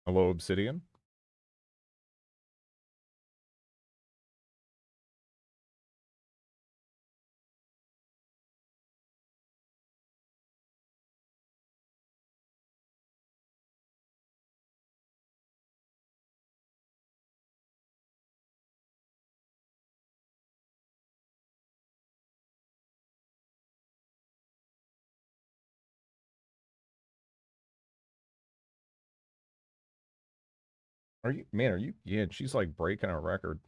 Hello, Obsidian. Are you, man, are you, yeah, she's like breaking a record.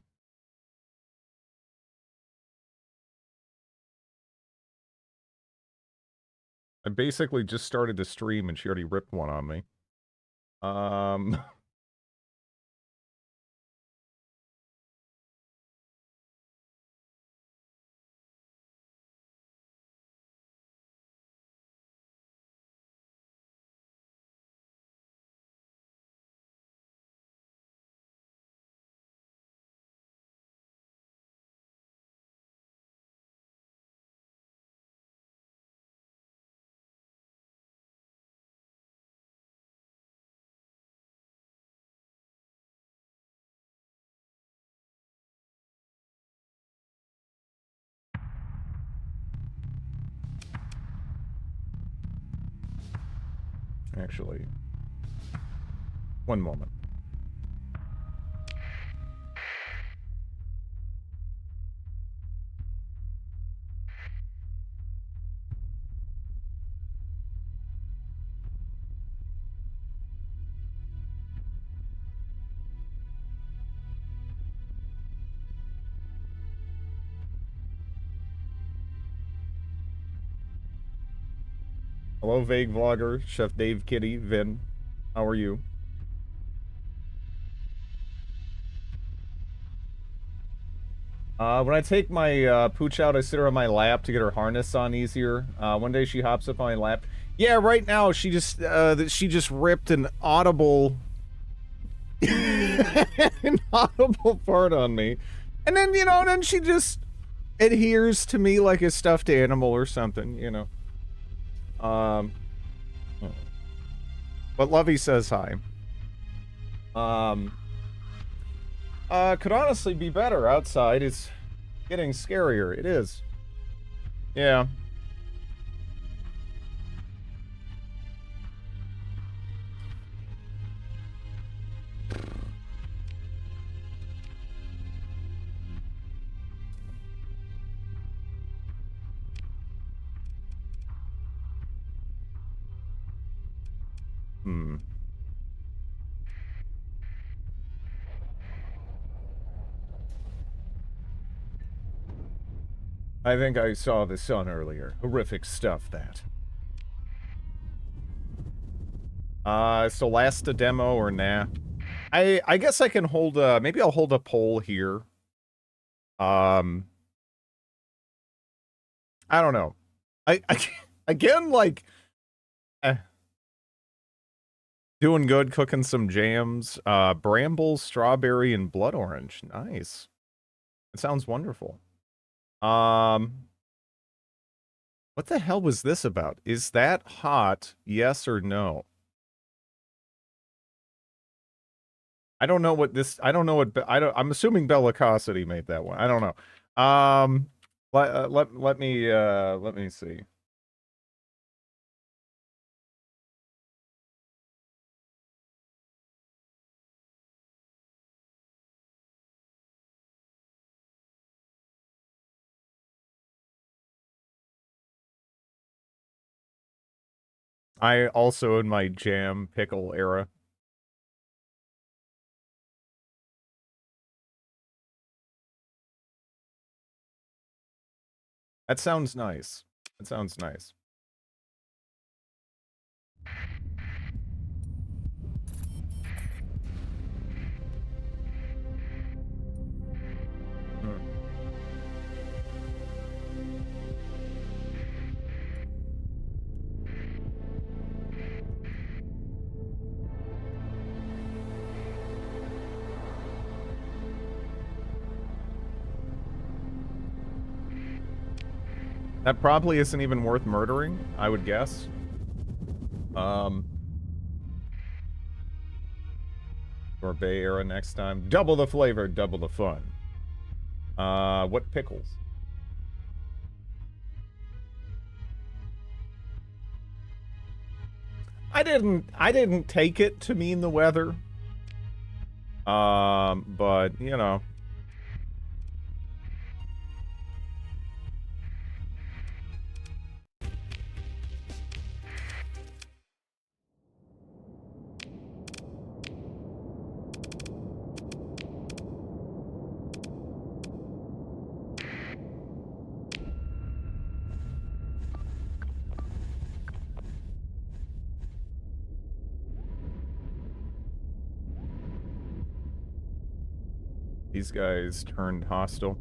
I basically just started to stream and she already ripped one on me. Um, actually, one moment. Hello, Vague Vlogger, Chef Dave Kitty, Vin. How are you? When I take my pooch out, I sit her on my lap to get her harness on easier. One day she hops up on my lap. Yeah, right now she just ripped an audible an audible fart on me. And then, then she just adheres to me like a stuffed animal or something, Um, but Lovey says hi. Could honestly be better outside. It's getting scarier. It is. Yeah. Hmm. I think I saw the sun earlier. Horrific stuff, that. So last a demo or nah? I guess I can hold maybe I'll hold a poll here. Um, I don't know. I again, like, eh, doing good, cooking some jams. Bramble, strawberry, and blood orange. Nice. It sounds wonderful. What the hell was this about? Is that hot? Yes or no? I don't know what this. I don't know what. I don't. I'm assuming Bellicosity made that one. I don't know. Let me see. I also in my jam pickle era. That sounds nice. That sounds nice. Hmm. That probably isn't even worth murdering, I would guess. Um, Or Bay Era next time. Double the flavor, double the fun. What pickles? I didn't take it to mean the weather. But, you know. These guys turned hostile.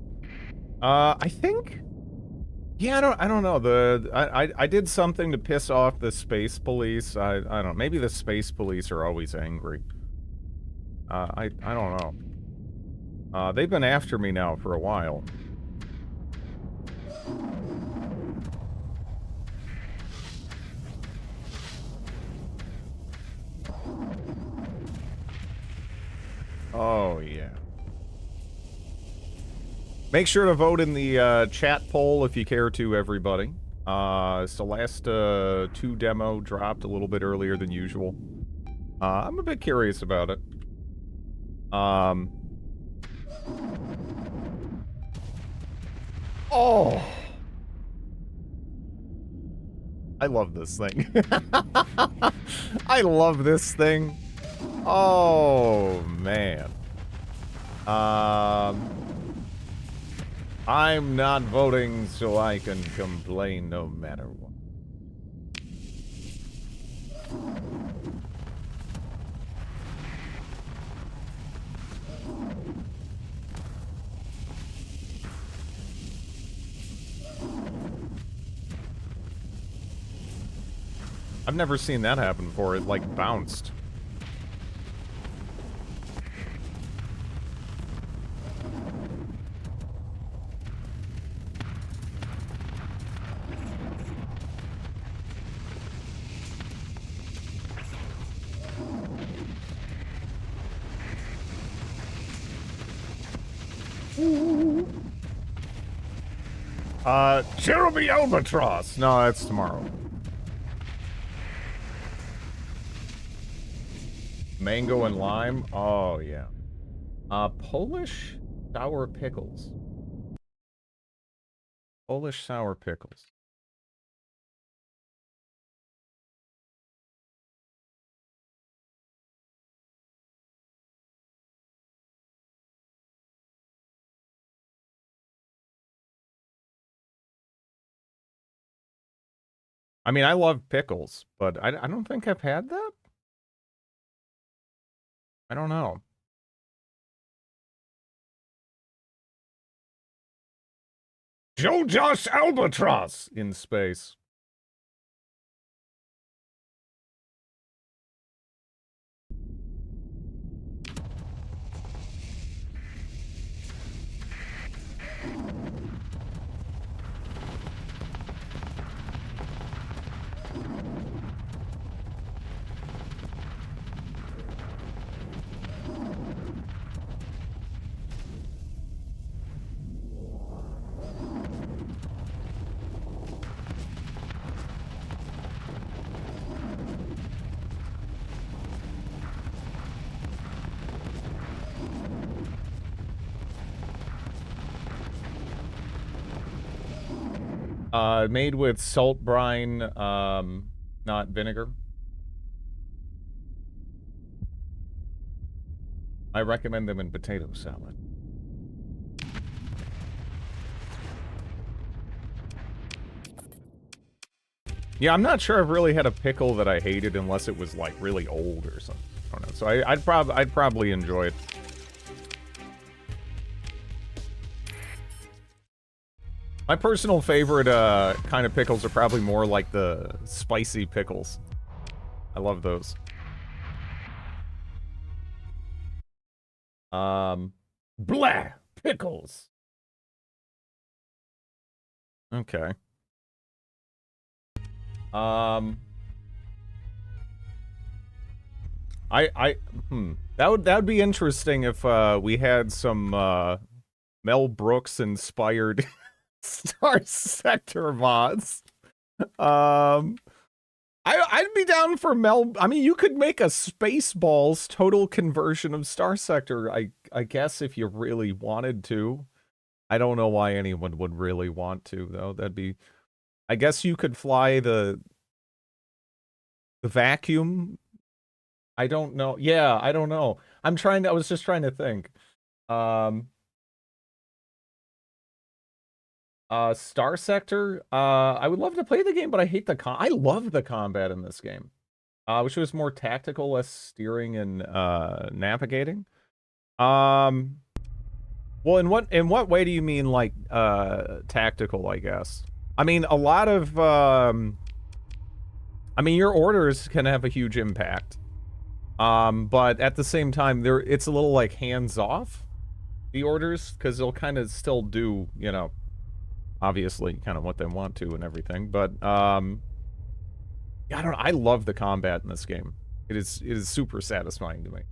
I think... Yeah, I don't know. I did something to piss off the space police. I don't know. Maybe the space police are always angry. I don't know. They've been after me now for a while. Oh, yeah. Make sure to vote in the chat poll if you care to, everybody. It's the last 2 demo dropped a little bit earlier than usual. I'm a bit curious about it. Oh! I love this thing. I love this thing. Oh, man. I'm not voting so I can complain no matter what. I've never seen that happen before. It, like, bounced. Jeremy Albatross! No, that's tomorrow. Mango and lime? Oh, yeah. Polish sour pickles. Polish sour pickles. I mean, I love pickles, but I don't think I've had that. I don't know. Joe Josh Albatross in space. Made with salt brine, not vinegar. I recommend them in potato salad. Yeah, I'm not sure I've really had a pickle that I hated unless it was, like, really old or something. I don't know. So I'd probably enjoy it. My personal favorite kind of pickles are probably more like the spicy pickles. I love those. Blah! Pickles! Okay. That would be interesting if we had some Mel Brooks inspired Starsector mods. Um, I'd be down for Mel. I mean, you could make a Spaceballs total conversion of Starsector. I guess if you really wanted to. I don't know why anyone would really want to though. That'd be. I guess you could fly the vacuum. I don't know. Yeah, I don't know. I was just trying to think. Um, Starsector. I would love to play the game, but I hate I love the combat in this game. I wish it was more tactical, less steering and navigating. Um, well, in what way do you mean like tactical, I guess? I mean, a lot of I mean, your orders can have a huge impact. But at the same time, it's a little like hands off, the orders, because they'll kind of still do, obviously kind of what they want to and everything. But yeah, I love the combat in this game. It is super satisfying to me.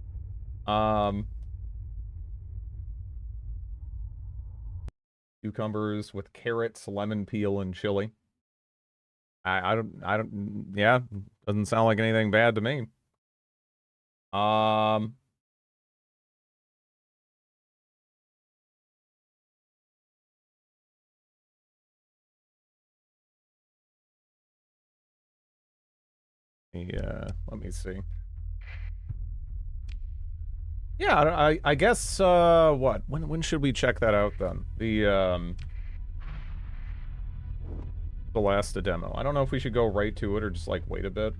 Cucumbers with carrots, lemon peel, and chili. Yeah, doesn't sound like anything bad to me. Yeah, let me see. Yeah, I guess, what? When should we check that out, then? The last demo. I don't know if we should go right to it or just, like, wait a bit.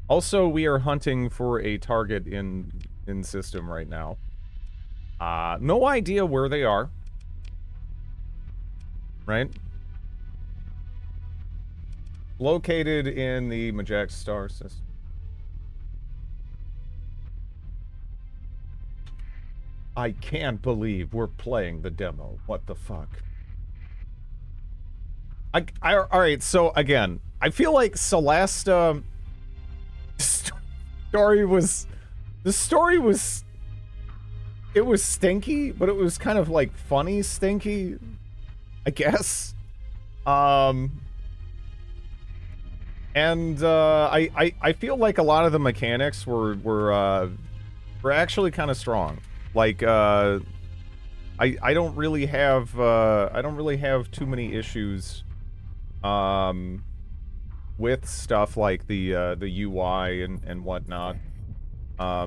Also, we are hunting for a target in system right now. No idea where they are. Right? Located in the Majek star system. I can't believe we're playing the demo. What the fuck? Alright, so again, I feel like Celesta story was it was stinky, but it was kind of like funny stinky, I guess. And I feel like a lot of the mechanics were actually kind of strong. Like I don't really have too many issues with stuff like the UI and whatnot. I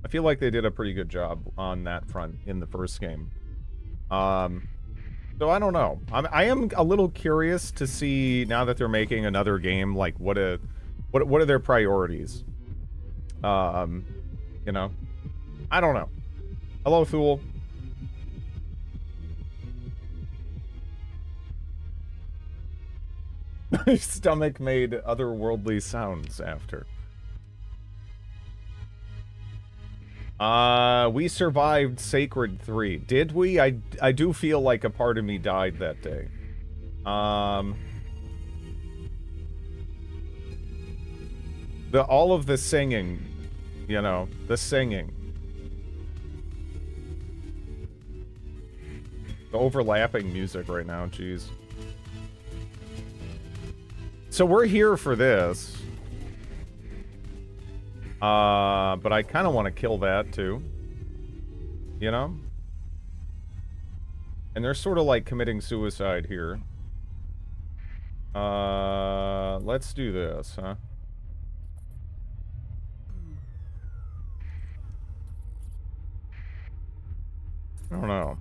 feel like they did a pretty good job on that front in the first game. So I don't know. I am a little curious to see, now that they're making another game, like what are their priorities? You know, I don't know. Hello, Fool. My stomach made otherworldly sounds after. We survived Sacred 3. Did we? I do feel like a part of me died that day. All of the singing, the singing. The overlapping music right now, jeez. So we're here for this. But I kind of want to kill that too. You know? And they're sort of like committing suicide here. Let's do this, huh? I don't know.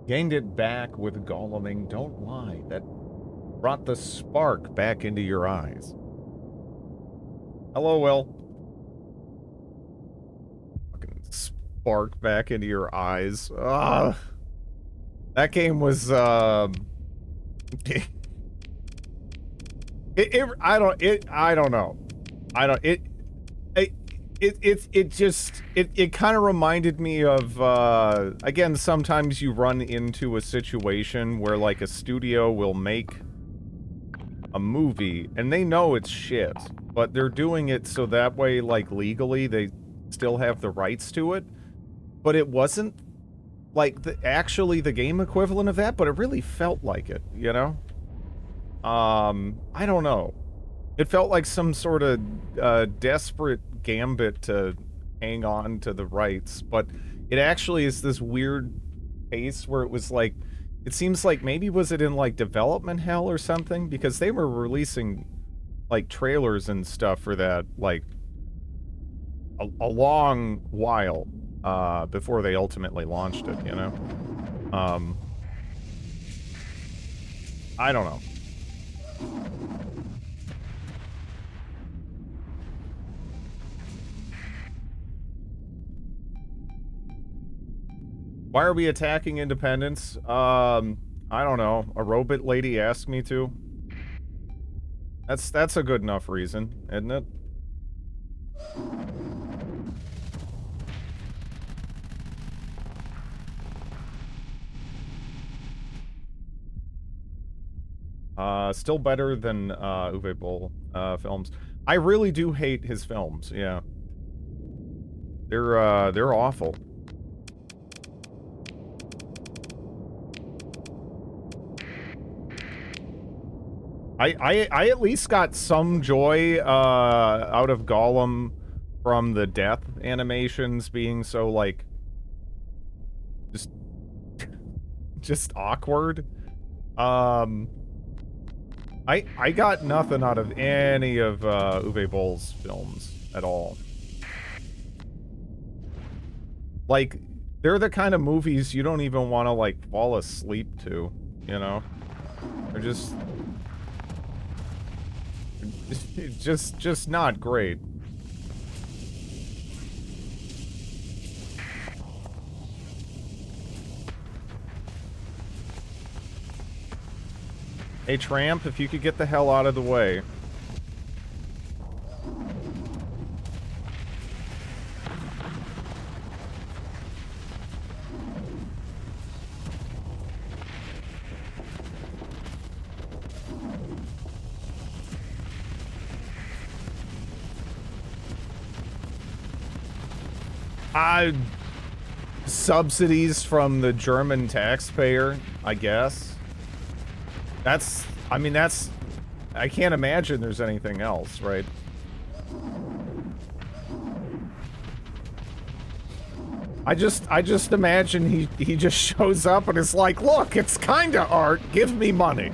Gained it back with Goleming. Don't lie. That brought the spark back into your eyes. Hello, Will. Fucking bark back into your eyes. Ugh. That game was, I don't know. It kind of reminded me of, again, sometimes you run into a situation where, like, a studio will make a movie, and they know it's shit, but they're doing it so that way, like, legally, they still have the rights to it, but it wasn't, like, actually the game equivalent of that, but it really felt like it, you know? I don't know. It felt like some sort of desperate gambit to hang on to the rights, but it actually is this weird pace where it was like, it seems like maybe was it in like development hell or something? Because they were releasing like trailers and stuff for that like a long while before they ultimately launched it, you know? I don't know. Why are we attacking independence? I don't know. A robot lady asked me to. That's a good enough reason, isn't it? Still better than Uwe Boll films. I really do hate his films, yeah. They're awful. I at least got some joy out of Gollum from the death animations being so like just awkward. I got nothing out of any of Uwe Boll's films at all. Like, they're the kind of movies you don't even want to like fall asleep to, you know? They're just not great. Hey, Tramp, if you could get the hell out of the way. Subsidies from the German taxpayer, I guess. I mean, I can't imagine there's anything else, right? I just imagine he just shows up and is like, look, it's kinda art, give me money.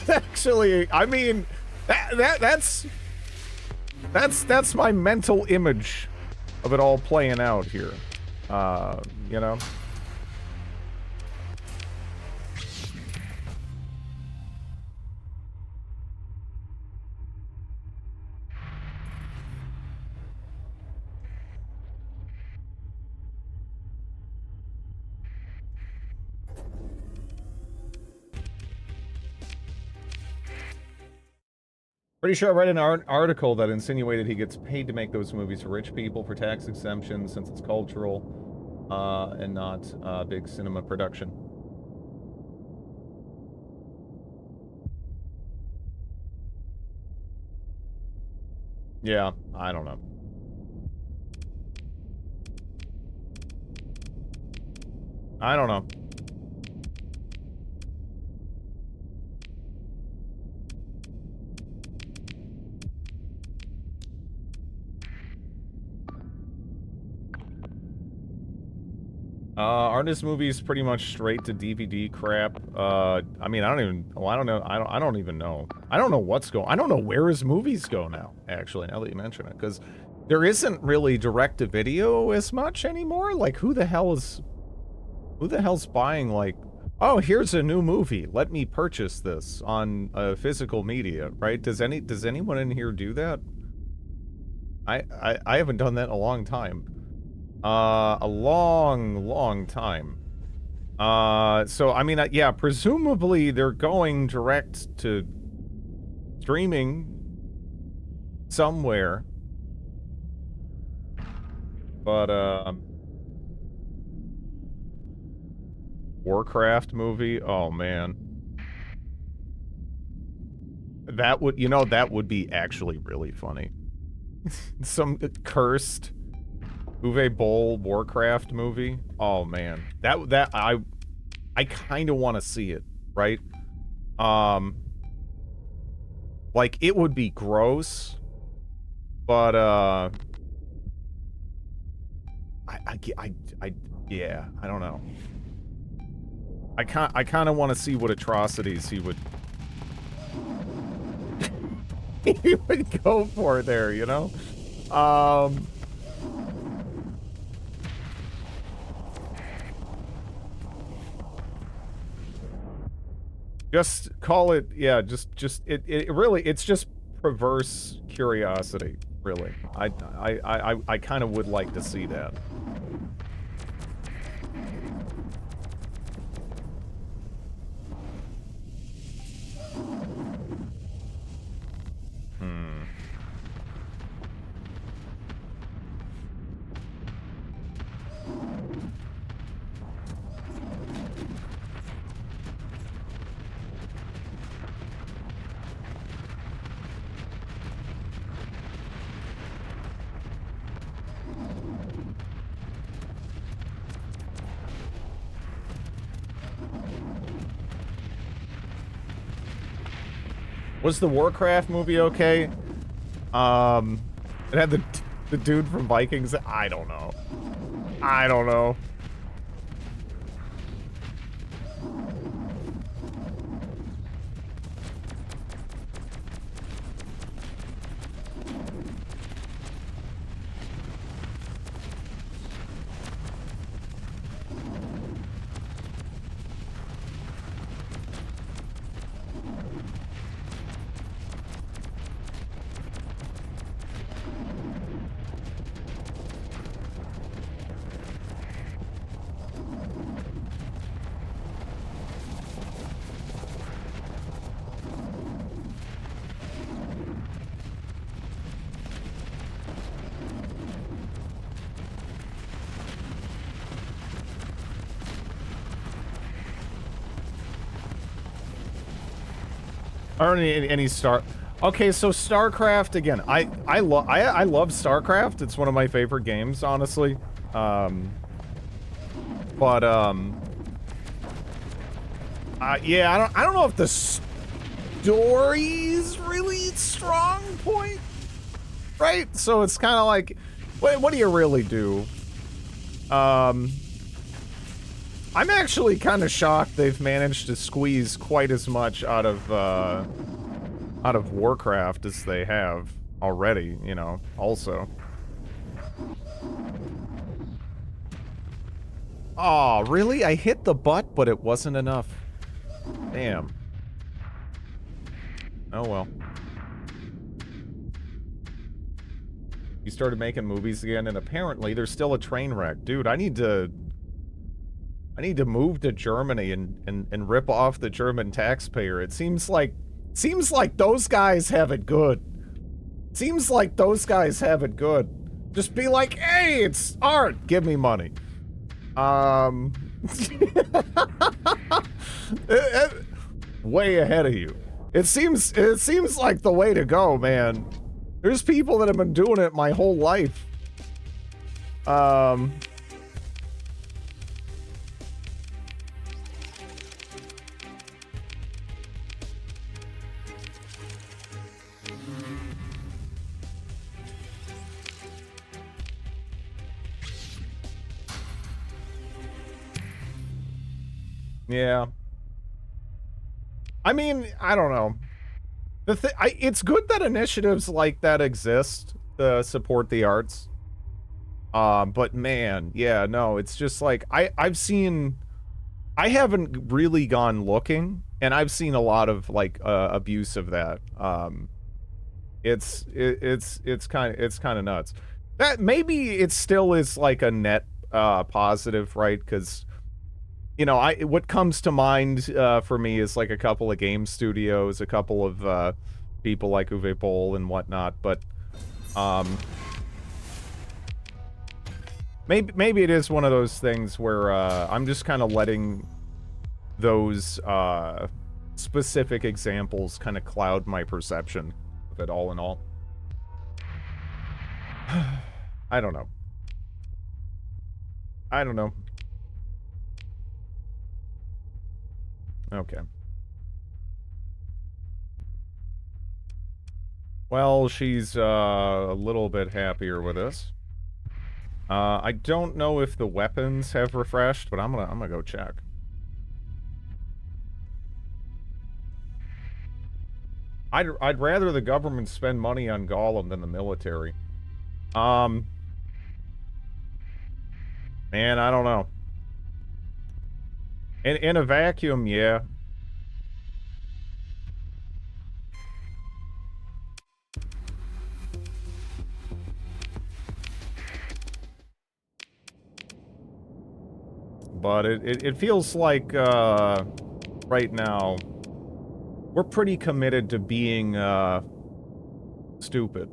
Actually, I mean, that's my mental image of it all playing out here. You know? Pretty sure I read an article that insinuated he gets paid to make those movies for rich people for tax exemptions since it's cultural, and not big cinema production. Yeah, I don't know. I don't know. Aren't his movies pretty much straight to DVD crap? I mean, I don't even, well, I don't know, I don't even know. I don't know what's going, I don't know where his movies go now, actually, now that you mention it, because there isn't really direct-to-video as much anymore. Like, who the hell's buying, like, oh, here's a new movie, let me purchase this on physical media, right? Does anyone in here do that? I haven't done that in a long time. A long time. So, I mean, yeah, presumably they're going direct to streaming somewhere. But, Warcraft movie? Oh, man. That would, you know, that would be actually really funny. Some cursed Uwe Boll Warcraft movie? Oh, man. I kind of want to see it, right? Like, it would be gross, but, yeah, I don't know. I kind of want to see what atrocities he would he would go for there, you know? Just call it, yeah, it really, it's just perverse curiosity, really. I kind of would like to see that. Was the Warcraft movie okay? It had the dude from Vikings. I don't know. I don't know. Or any Star... Okay, so StarCraft, again, I love StarCraft. It's one of my favorite games, honestly. Yeah, I don't know if the story's really strong point, right? So it's kind of like, what do you really do? I'm actually kind of shocked they've managed to squeeze quite as much out of Warcraft as they have already, you know, also. Aw, really? I hit the butt, but it wasn't enough. Damn. Oh well. You started making movies again, and apparently there's still a train wreck. Dude, I need to move to Germany and rip off the German taxpayer. It seems like those guys have it good. Seems like those guys have it good. Just be like, hey, it's art. Give me money. Way ahead of you. It seems like the way to go, man. There's people that have been doing it my whole life. Yeah. I mean, I don't know. It's good that initiatives like that exist to support the arts. But man, yeah, no, it's just like I haven't really gone looking, and I've seen a lot of like abuse of that. It's kind of nuts. That maybe it still is like a net positive, right? Because you know, what comes to mind for me is like a couple of game studios, a couple of people like Uwe Boll and whatnot, but um, maybe it is one of those things where I'm just kind of letting those specific examples kind of cloud my perception of it all in all. I don't know. I don't know. Okay. Well, she's a little bit happier with us. I don't know if the weapons have refreshed, but I'm gonna go check. I'd rather the government spend money on Gollum than the military. Man, I don't know. In a vacuum, yeah. But it feels like right now we're pretty committed to being stupid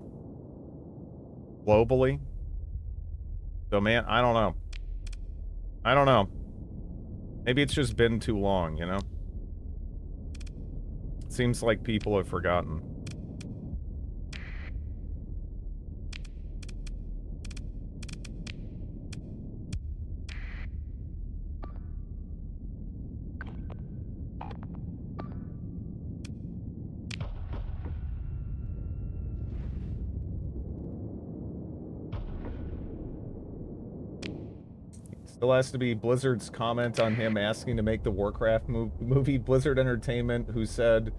globally. So man, I don't know. I don't know. Maybe it's just been too long, you know? It seems like people have forgotten. Still has to be Blizzard's comment on him asking to make the Warcraft movie. Blizzard Entertainment, who said,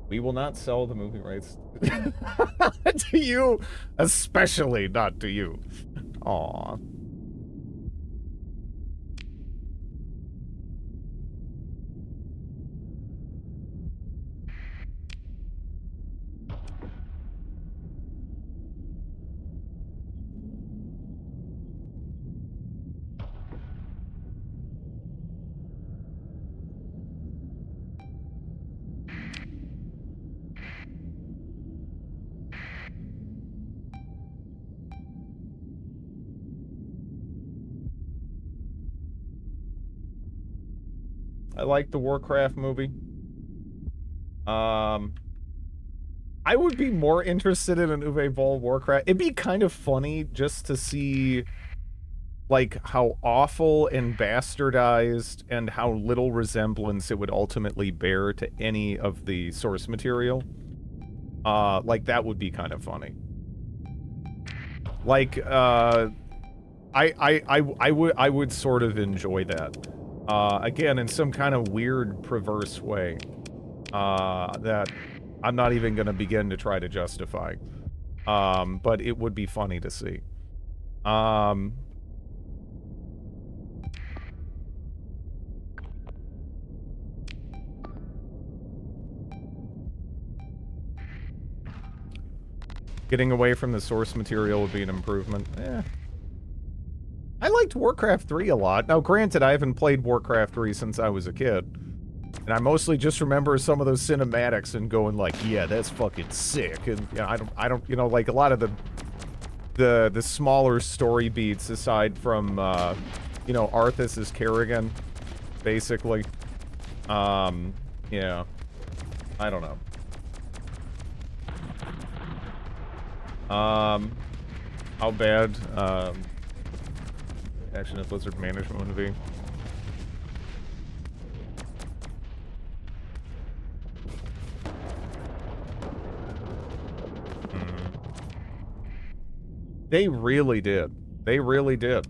"We will not sell the movie rights to you, especially not to you." Aww. I like the Warcraft movie. I would be more interested in an Uwe Boll Warcraft. It'd be kind of funny just to see, like, how awful and bastardized and how little resemblance it would ultimately bear to any of the source material. Like, that would be kind of funny. Like, I would sort of enjoy that. Again, in some kind of weird, perverse way. That I'm not even gonna begin to try to justify. But it would be funny to see. Getting away from the source material would be an improvement. Eh. I liked Warcraft 3 a lot. Now, granted, I haven't played Warcraft 3 since I was a kid. And I mostly just remember some of those cinematics and going like, yeah, that's fucking sick. And you know, I don't, you know, like a lot of the smaller story beats aside from, you know, Arthas as Kerrigan, basically. Yeah. I don't know. How bad, Action of Blizzard management would be. They really did. They really did.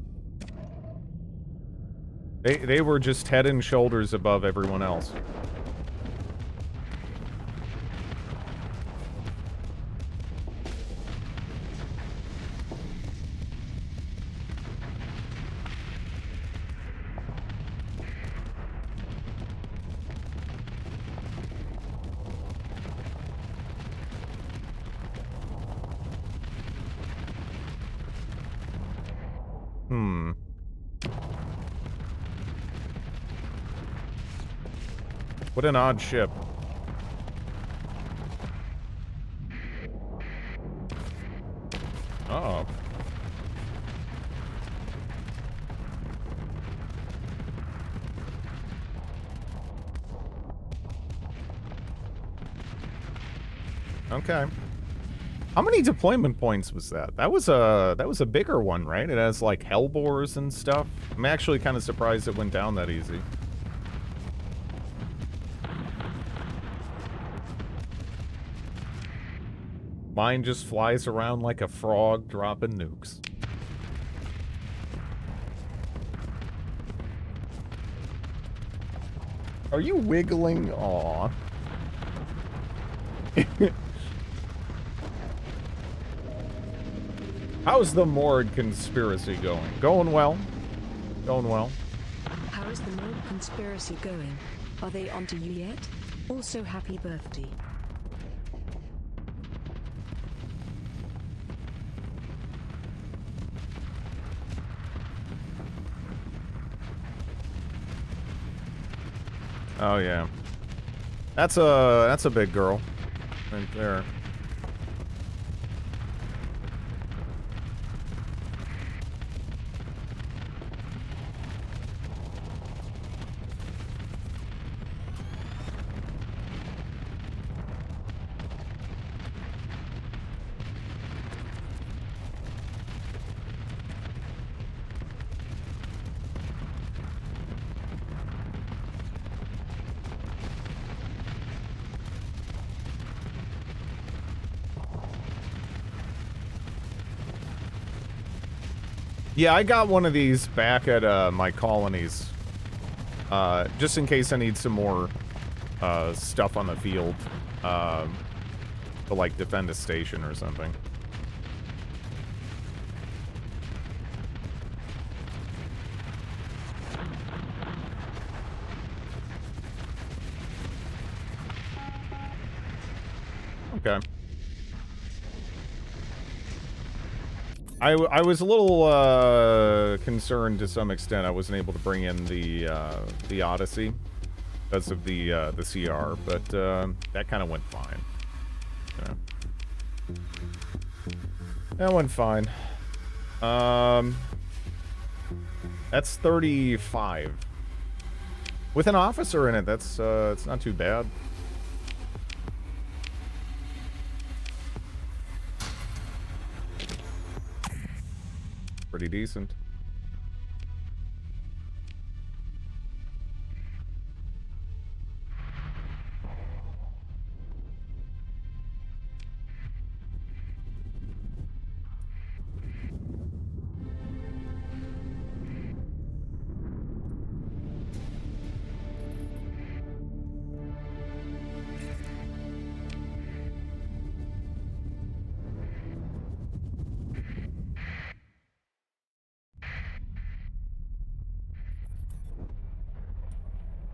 They were just head and shoulders above everyone else. What an odd ship. Oh. Okay. How many deployment points was that? That was a bigger one, right? It has like hellbores and stuff. I'm actually kind of surprised it went down that easy. Mine just flies around like a frog dropping nukes. Are you wiggling? Aw. How's the Mord conspiracy going? Going well. Going well. How is the Mord conspiracy going? Are they onto you yet? Also, happy birthday. Oh yeah. That's a big girl. Right there. Yeah, I got one of these back at my colonies. Just in case I need some more stuff on the field. To like defend a station or something. Okay. I was a little concerned to some extent I wasn't able to bring in the Odyssey because of the CR, but that kind of went fine. Yeah. That went fine. That's 35. With an officer in it, that's it's not too bad. Pretty decent.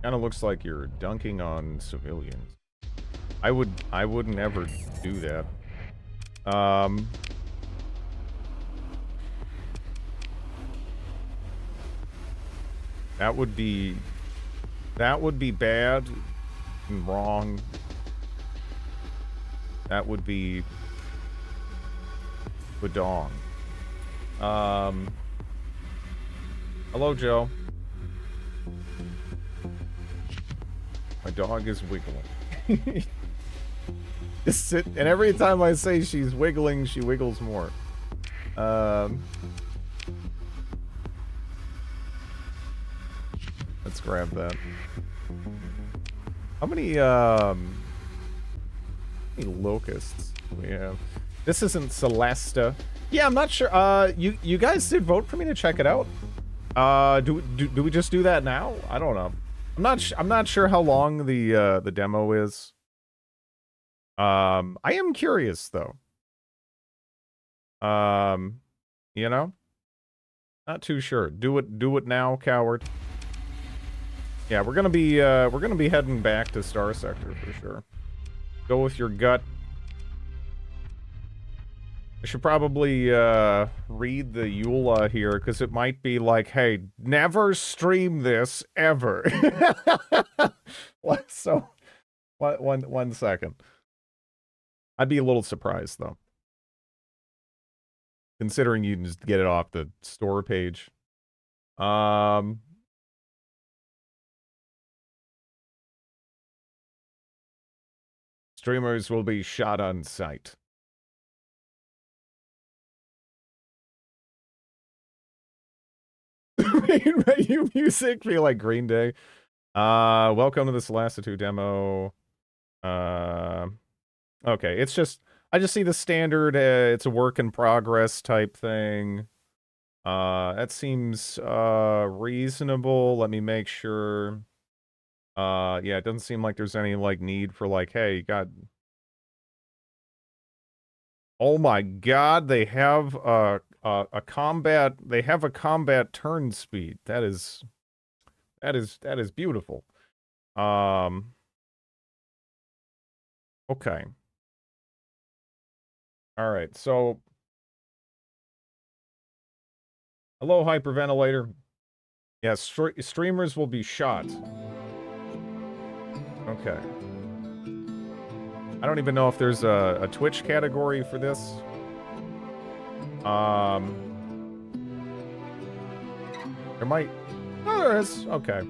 Kind of looks like you're dunking on civilians. I would never do that. That would be bad and wrong. That would be badong. Hello, Joe. My dog is wiggling. Just sit, and every time I say she's wiggling, she wiggles more. Let's grab that. How many locusts do we have? This isn't Celesta. Yeah, I'm not sure. You guys did vote for me to check it out. Do we just do that now? I don't know. I'm not sure how long the demo is. I am curious though. You know? Not too sure. Do it now, coward. Yeah, we're gonna be heading back to Starsector for sure. Go with your gut. I should probably read the EULA here, because it might be like, hey, never stream this ever. So, one second. I'd be a little surprised though, considering you can just get it off the store page. Streamers will be shot on sight. You music feel like Green Day. Welcome to this Lassitude demo. Okay, it's just, I just see the standard, it's a work in progress type thing. That seems, reasonable. Let me make sure. Yeah, it doesn't seem like there's any, like, need for, like, hey, you got... Oh my god, they have a combat turn speed. That is beautiful. Okay. All right. So hello, hyperventilator. Yes, streamers will be shot. Okay. I don't even know if there's a Twitch category for this. There might... Oh, there is. Okay.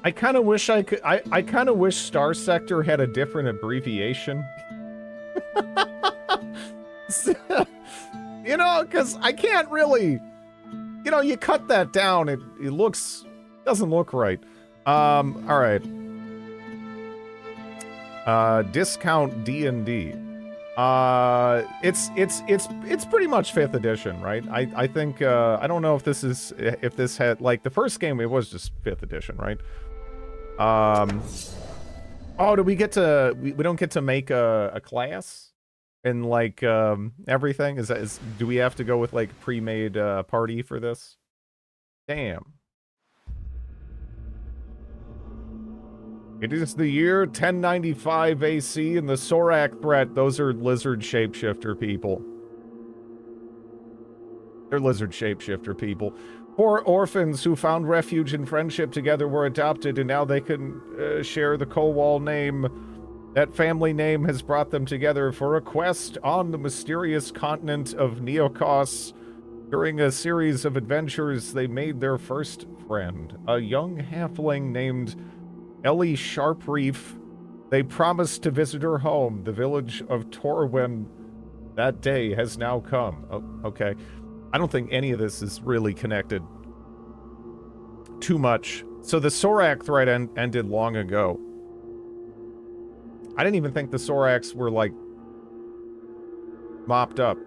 I kind of wish I could... I kind of wish Starsector had a different abbreviation. You know, because I can't really... You know, you cut that down, it looks... doesn't look right. Alright. Discount D&D. It's pretty much 5th edition, right? I think, I don't know if this is... if this had... Like, the first game, it was just 5th edition, right? Oh, do we get to... We don't get to make a class? And, like, everything? Do we have to go with, like, pre-made, party for this? Damn. It is the year 1095 AC and the Sorak threat. Those are lizard shapeshifter people. They're lizard shapeshifter people. Poor orphans who found refuge and friendship together were adopted, and now they can share the Kowal name. That family name has brought them together for a quest on the mysterious continent of Neokos. During a series of adventures, they made their first friend, a young halfling named Ellie Sharpreef. They promised to visit her home, the village of Torwin. That day has now come. Oh, okay. I don't think any of this is really connected too much. So the Sorak threat ended long ago. I didn't even think the Soraks were, like, mopped up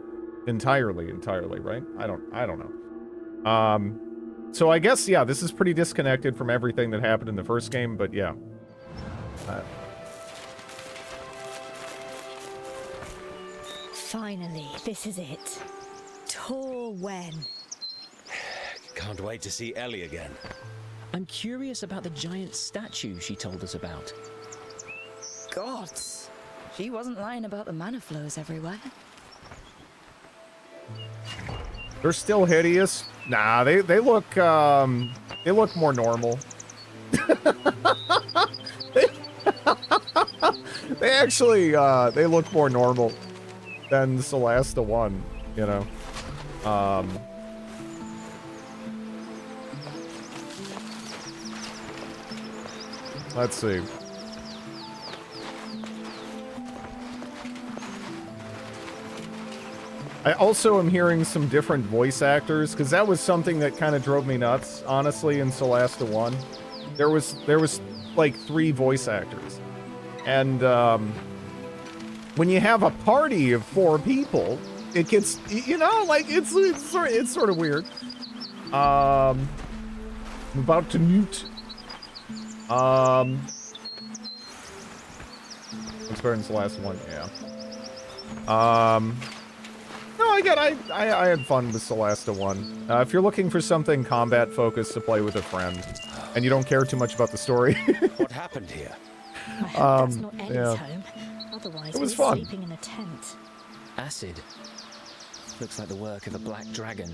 entirely, right? I don't know. So I guess, yeah, this is pretty disconnected from everything that happened in the first game, but yeah. Finally, this is it. Torwen. Can't wait to see Ellie again. I'm curious about the giant statue she told us about. Gods. She wasn't lying about the mana flows everywhere. They're still hideous. Nah, they look more normal. They actually they look more normal than Celesta 1, you know. Let's see. I also am hearing some different voice actors, because that was something that kind of drove me nuts, honestly, in Celeste 1. There was like 3 voice actors. And when you have a party of 4 people, it gets, you know, like, it's sort of weird. I'm about to mute. It's better than Celeste 1, yeah. No, again, I had fun with Celeste 1. If you're looking for something combat-focused to play with a friend, and you don't care too much about the story. What happened here? I hope that's not Ellie's yeah. home. Otherwise, It was we're fun. sleeping in a tent. Acid. Looks like the work of a black dragon.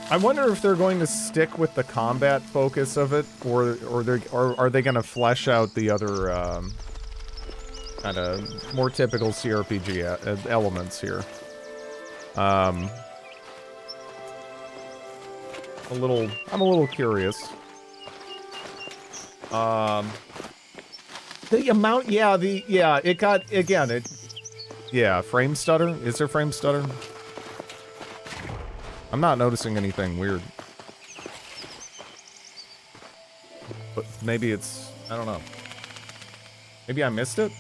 I wonder if they're going to stick with the combat focus of it, or are they going to flesh out the other kind of more typical CRPG elements here. I'm a little curious. The amount, it got, again, frame stutter? Is there frame stutter? I'm not noticing anything weird. But maybe it's, I don't know. Maybe I missed it?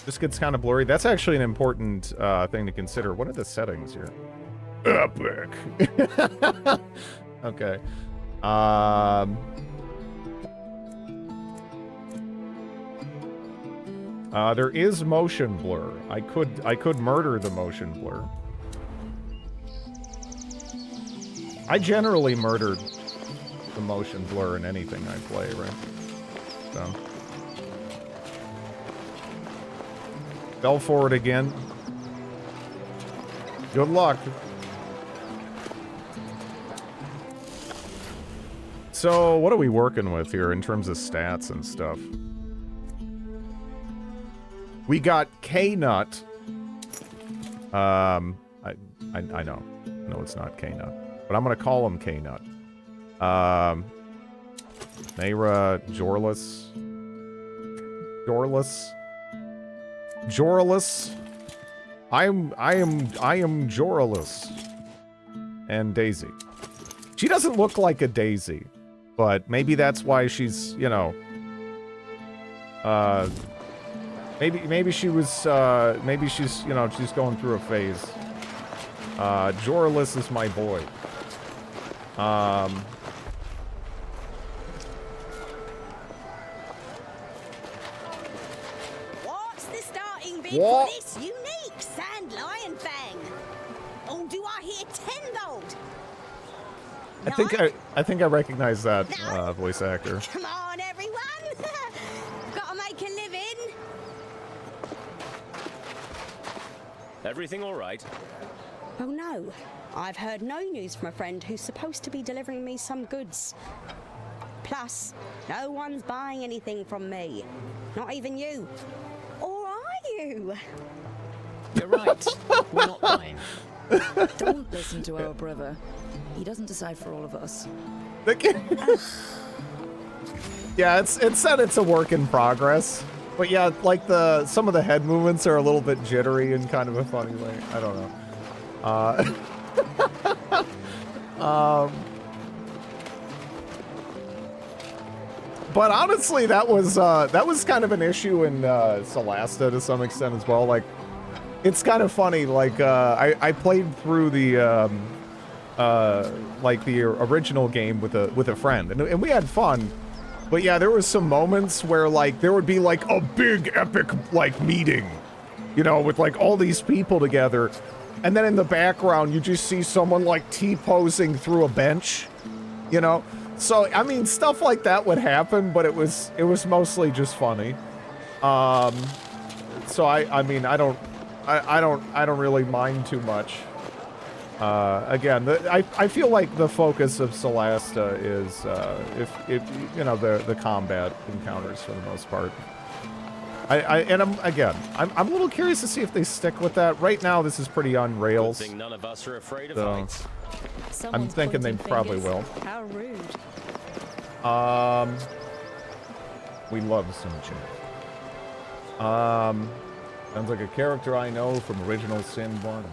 This gets kind of blurry. That's actually an important thing to consider. What are the settings here? Epic. Okay. There is motion blur. I could murder the motion blur. I generally murder the motion blur in anything I play, right? So. Fell for it again. Good luck. So, what are we working with here in terms of stats and stuff? We got K-Nut. I know. No, it's not K-Nut. But I'm gonna call him K-Nut. Mayra Jorlus. Jorlus. I am Jorlus. And Daisy. She doesn't look like a Daisy, but maybe that's why she's, you know, maybe she was, maybe she's, you know, she's going through a phase. Jorlus is my boy. What's the starting bid What? for this unique Sand Lion Fang? Or do I hear 10 gold? I think I recognize that voice actor. Come on, everyone! Gotta make a living. Everything all right? Oh no, I've heard no news from a friend who's supposed to be delivering me some goods. Plus, no one's buying anything from me. Not even you. Or are you? You're right. We're not buying. Don't listen to our brother. He doesn't decide for all of us. Yeah, it said it's a work in progress. But yeah, like some of the head movements are a little bit jittery in kind of a funny way. I don't know. But honestly, that was kind of an issue in Celeste to some extent as well. Like, it's kind of funny. Like, I played through the like the original game with a friend, and we had fun. But yeah, there was some moments where like there would be like a big epic like meeting, you know, with like all these people together. And then in the background, you just see someone like T-posing through a bench, you know? So, I mean, stuff like that would happen, but it was mostly just funny. So I mean, I don't really mind too much. Again, I feel like the focus of Celeste is, if you know, the combat encounters for the most part. I'm a little curious to see if they stick with that. Right now, this is pretty on rails. Good thing none of us are afraid of So, heights. Someone's thinking they pointing probably fingers. will. How rude. We love some chin. Sounds like a character I know from Original Sin 1.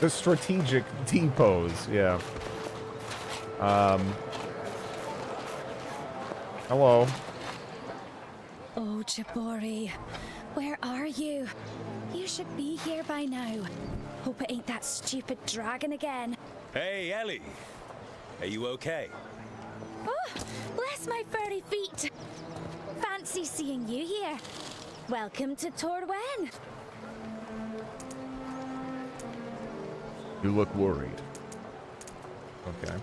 The strategic T-pose, yeah. Hello. Oh, Jabori, where are you? You should be here by now. Hope it ain't that stupid dragon again. Hey, Ellie. Are you okay? Oh, bless my furry feet. Fancy seeing you here. Welcome to Torwen. You look worried. Okay.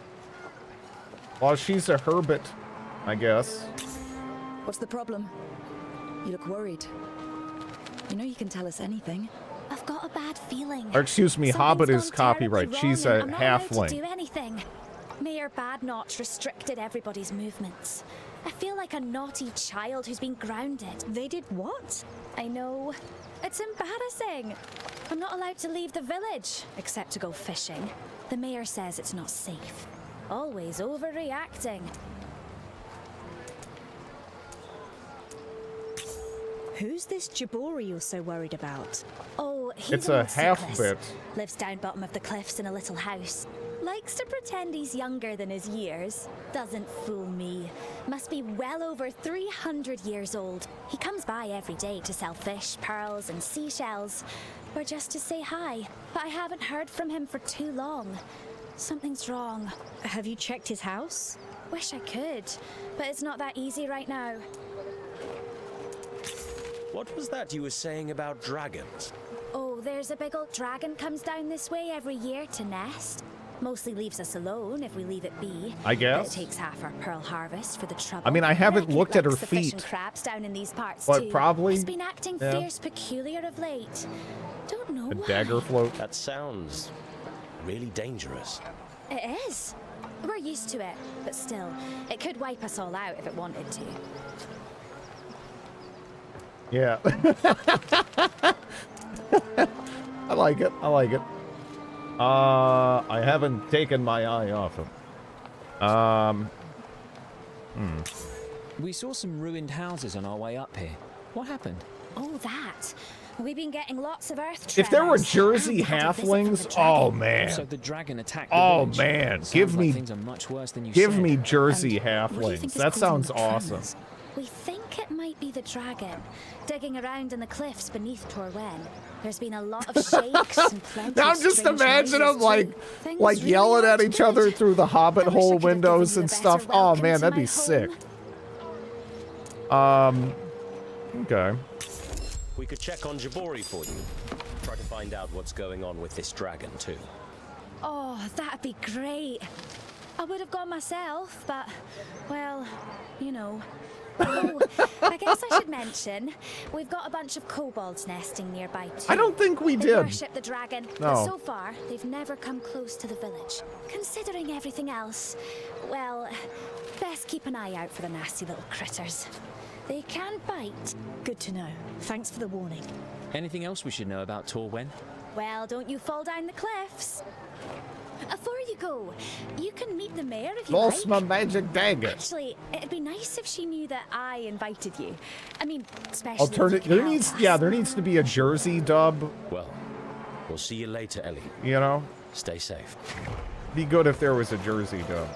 Well, she's a hermit, I guess. What's the problem? You look worried. You know you can tell us anything. I've got a bad feeling. Or excuse me, Hobbit Something's is gone terribly copyright. wrong She's and a I'm not allowed to halfling. do anything. Mayor Badnotch restricted everybody's movements. I feel like a naughty child who's been grounded. They did what? I know. It's embarrassing. I'm not allowed to leave the village, except to go fishing. The mayor says it's not safe. Always overreacting. Who's this Jabori you're so worried about? Oh, he's It's an a old half-bit. cyclist. Lives down bottom of the cliffs in a little house. Likes to pretend he's younger than his years. Doesn't fool me. Must be well over 300 years old. He comes by every day to sell fish, pearls, and seashells. Or just to say hi. But I haven't heard from him for too long. Something's wrong. Have you checked his house? Wish I could, but it's not that easy right now. What was that you were saying about dragons? Oh, there's a big old dragon comes down this way every year to nest. Mostly leaves us alone if we leave it be. I But guess. it takes half our pearl harvest for the trouble. I mean, I haven't Reckon it looked at her likes the fish feet. and crabs down in these parts But too. probably, It's been acting yeah. fierce peculiar of late. Don't know A why. dagger float. That sounds really dangerous. It is. We're used to it, but still, it could wipe us all out if it wanted to. Yeah. I like it. I like it. I haven't taken my eye off him. We saw some ruined houses on our way up here. What happened? Oh, that. We've been getting lots of earth If there were tremors. Jersey And had a visit from the halflings, dragon. oh man. So the dragon attacked the Oh village. man, Sounds give like me things are much worse than you give said. me Jersey And what do you halflings. think is That causing sounds the awesome. tremors? We think it might be the dragon, digging around in the cliffs beneath Torwen. There's been a lot of shakes and plenty Now of I'm just strange imagining noises them like too. Things like really yelling at aren't each other good. through the Hobbit I wish I hole could have given windows you a and better stuff. Oh welcome man, to that'd my be sick. home. Okay. We could check on Jabori for you. Try to find out what's going on with this dragon, too. Oh, that'd be great. I would have gone myself, but, well, you know. Oh, I guess I should mention, we've got a bunch of kobolds nesting nearby too. I don't think we They did. worship the dragon, No. but so far, they've never come close to the village. Considering everything else, well, best keep an eye out for the nasty little critters. They can bite. Good to know. Thanks for the warning. Anything else we should know about Torwen? Well, don't you fall down the cliffs. Before you go, you can meet the mayor if you Lost my like. magic dagger. Actually, it'd be nice if she knew that I invited you. I mean, especially Alternative. if you There can needs, help yeah, us. there needs to be a Jersey dub. Well, we'll see you later, Ellie. You know, Stay safe. be good if there was a Jersey dub.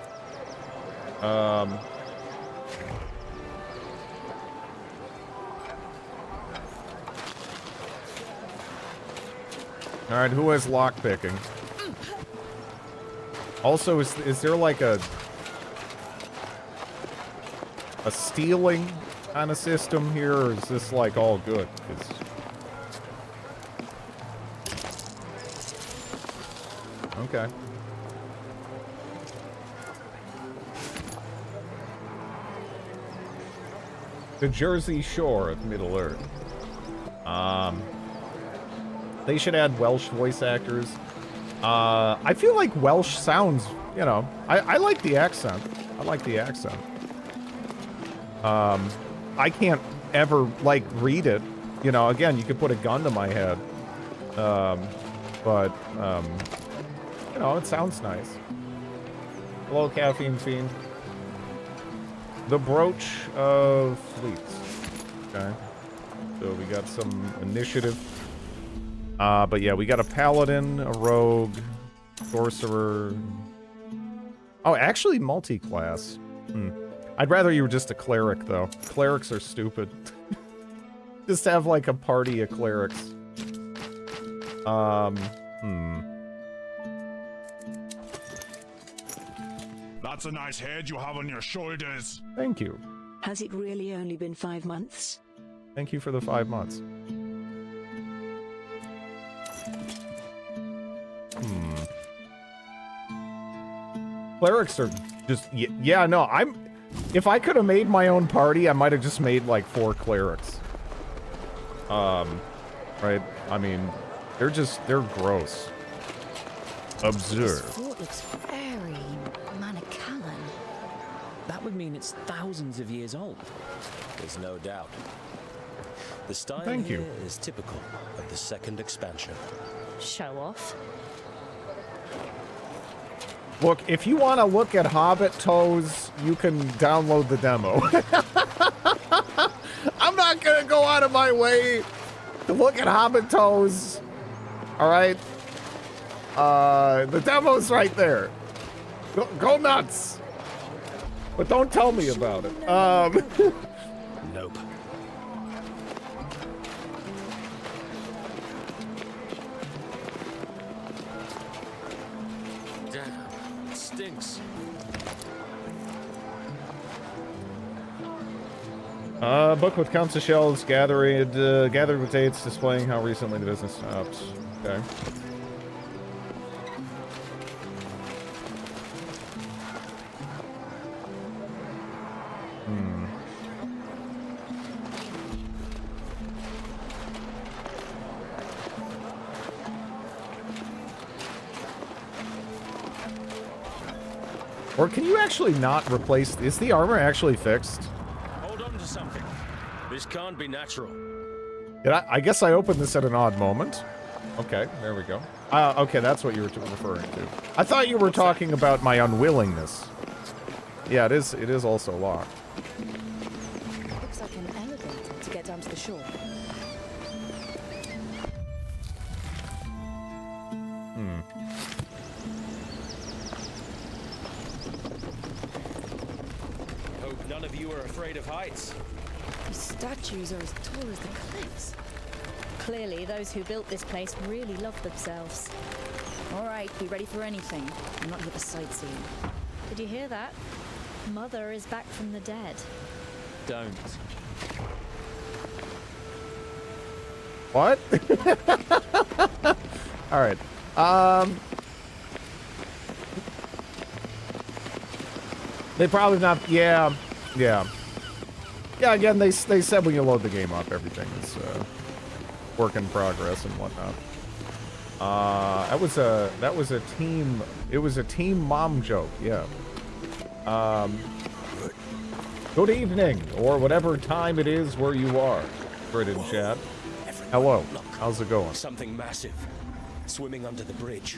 All right, who has lock picking? Also, is there like a stealing kind of system here, or is this like all good? 'Cause- Okay. The Jersey Shore of Middle Earth. They should add Welsh voice actors. I feel like Welsh sounds, you know, I like the accent. I like the accent. I can't ever, like, read it. You know, again, you could put a gun to my head. But, you know, it sounds nice. Hello, Caffeine Fiend. The Brooch of Fleets. Okay. So we got some initiative. But yeah, we got a Paladin, a Rogue, Sorcerer. Oh, actually multi-class. I'd rather you were just a Cleric, though. Clerics are stupid. Just have, like, a party of Clerics. That's a nice head you have on your shoulders. Thank you. Has it really only been 5 months? Thank you for the 5 months. Clerics are just... Yeah, no, if I could have made my own party, I might have just made, like, 4 Clerics. Right? I mean, they're gross. This Observe. fort looks very Manichaean. That would mean it's thousands of years old. There's no doubt. The style Thank you. here is typical of the second expansion. Show off. Look, if you want to look at Hobbit toes, you can download the demo. I'm not going to go out of my way to look at Hobbit toes. All right? The demo's right there. Go nuts. But don't tell me about it. Nope. Damn, it stinks. Book with counts of shells, gathered with dates, displaying how recently the business stopped. Okay. Or can you actually not replace... Is the armor actually fixed? Hold on to something. This can't be natural. I guess I opened this at an odd moment. Okay, there we go. Okay, that's what you were referring to. I thought you were talking about my unwillingness. Yeah, it is also locked. Looks like an elevator to get down to the shore. Hope none of you are afraid of heights. These statues are as tall as the cliffs. Clearly, those who built this place really love themselves. All right, be ready for anything. I'm not here for sightseeing. Did you hear that? Mother is back from the dead. Don't. What? All right. They probably not. Yeah. Again, they said when you load the game up, everything is work in progress and whatnot. That was a team. It was a team mom joke. Yeah. Good evening, or whatever time it is where you are. Right in chat. Hello. Look, How's it going? something massive. Swimming under the bridge.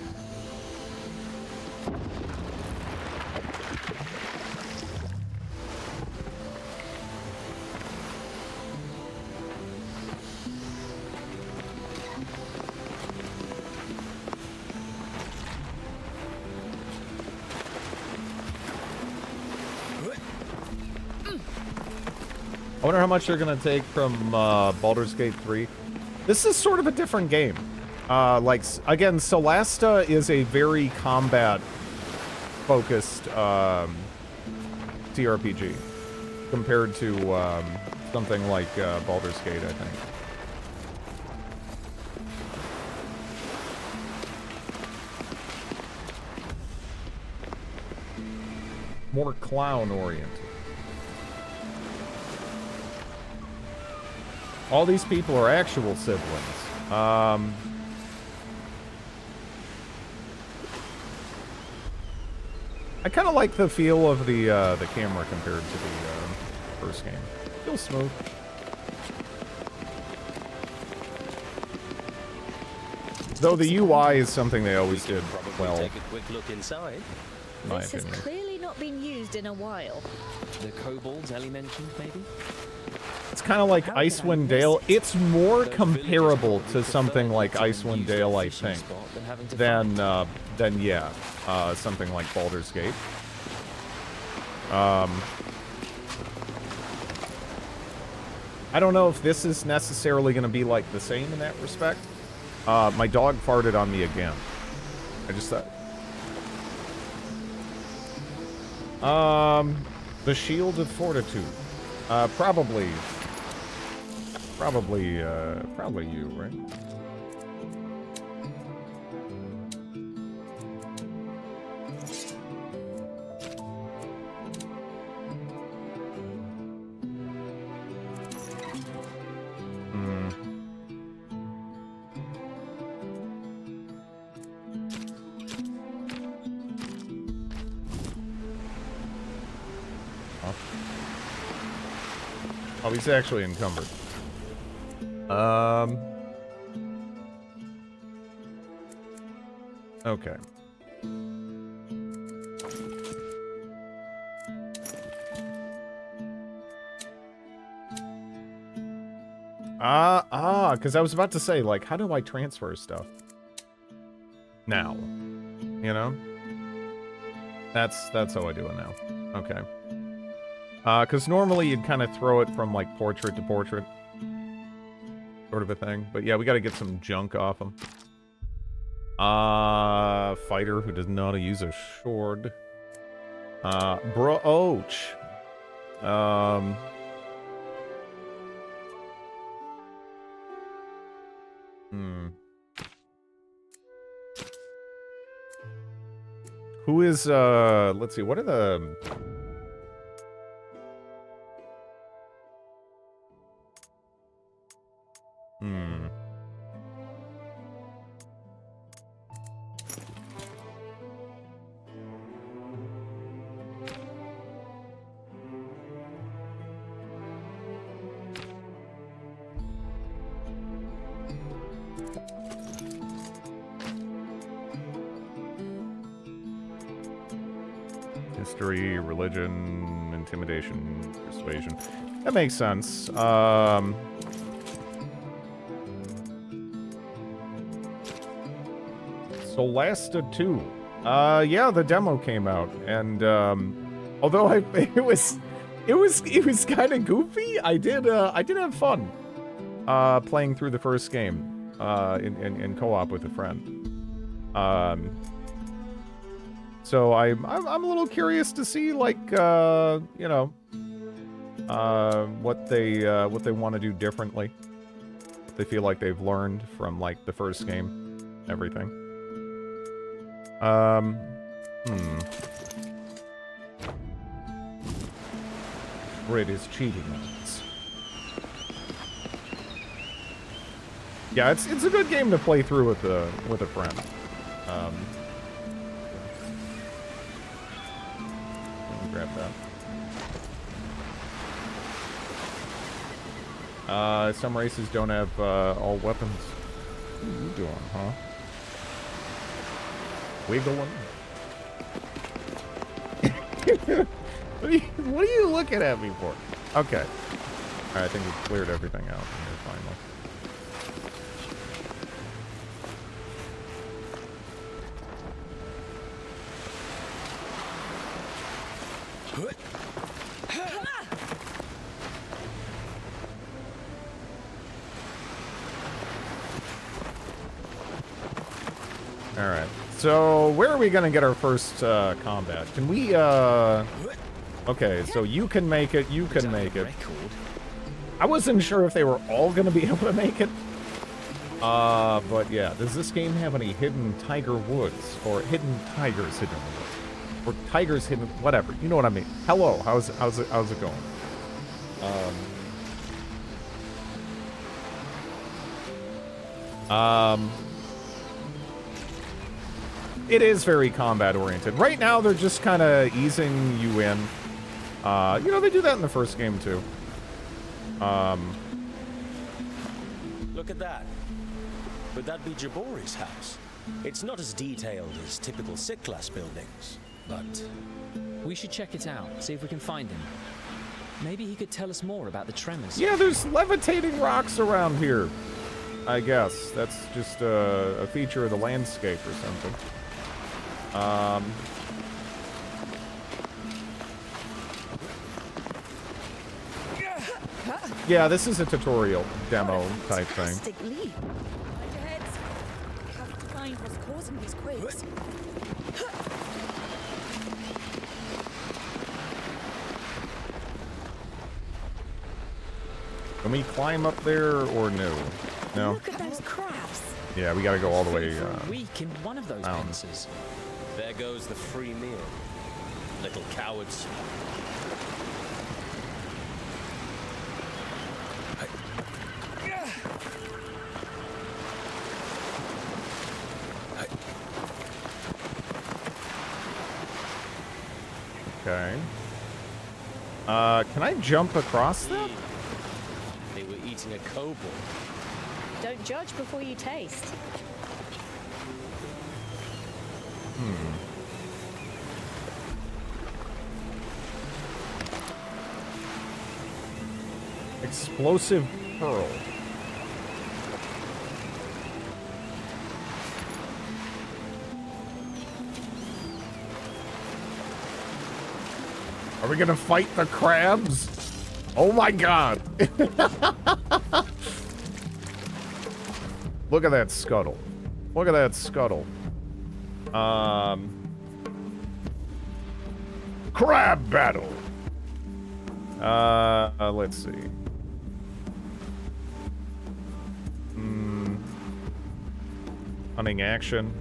I wonder how much they're gonna take from Baldur's Gate 3. This is sort of a different game. Again, Solasta is a very combat-focused TRPG compared to something like Baldur's Gate, I think. More clown-oriented. All these people are actual siblings. I kind of like the feel of the camera compared to the first game. Feels smooth. Though the UI is something they always did Probably well, take a quick look inside. in my This has opinion. clearly not not been used in a while. The kobolds Ellie mentioned, maybe? It's kind of like Icewind Dale. It's more comparable to something like Icewind Dale, I think, than something like Baldur's Gate. I don't know if this is necessarily going to be like the same in that respect. My dog farted on me again. I just thought. The Shield of Fortitude. Probably you, right? Oh, he's actually encumbered. Okay. Because I was about to say, like, how do I transfer stuff? Now. You know? That's how I do it now. Okay. Because normally you'd kind of throw it from, like, portrait to portrait. Sort of a thing. But yeah, we gotta get some junk off him. Fighter who doesn't know how to use a sword. Broach. Who is, let's see, what are the... History, religion, intimidation, persuasion. That makes sense. Solasta 2. Yeah, the demo came out, and although it was kind of goofy, I did have fun playing through the first game in co-op with a friend. So I'm a little curious to see, like, you know, what they want to do differently. They feel like they've learned from, like, the first game, everything. Grid is cheating us. Yeah, it's a good game to play through with a friend. Grab that. Some races don't have all weapons. What are you doing, huh? Wiggling. What are you looking at me for? Okay. Alright, I think we've cleared everything out here finally. Alright, so where are we gonna get our first combat? Can we, okay, so you can make it, you can make it. I wasn't sure if they were all gonna be able to make it. But yeah, does this game have any hidden tiger woods? Or hidden tigers hidden in the woods? Or tigers hidden, whatever, you know what I mean. Hello, how's it going? It is very combat-oriented. Right now, they're just kind of easing you in. You know, they do that in the first game, too. Look at that. Would that be Jabori's house? It's not as detailed as typical Sith-class buildings, but We should check it out, see if we can find him. Maybe he could tell us more about the tremors. Yeah, there's levitating rocks around here. I guess that's just a feature of the landscape or something. Yeah, this is a tutorial demo type thing. Fantastic leap. Mind your heads. We have to find what's causing these quakes. Can we climb up there or no? No? Look at those crabs. Yeah, we gotta go all the way. For a week in one of those down. pincers. There goes the free meal. Little cowards. Okay. Can I jump across them? They were eating a kobold. Don't judge before you taste. Explosive pearl. Are we gonna fight the crabs? Oh my god! Look at that scuttle. Look at that scuttle. Crab battle. Let's see. Hunting action.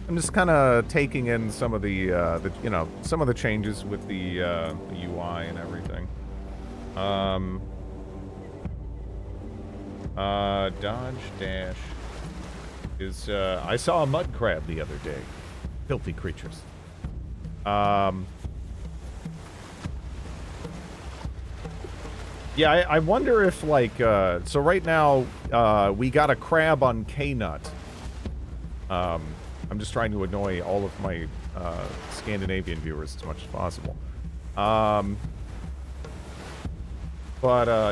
I'm just kind of taking in some of the you know, some of the changes with the UI and everything. Dodge dash is I saw a mud crab the other day. Filthy creatures. Yeah, I wonder if like so right now we got a crab on K-Nut. I'm just trying to annoy all of my Scandinavian viewers as much as possible. But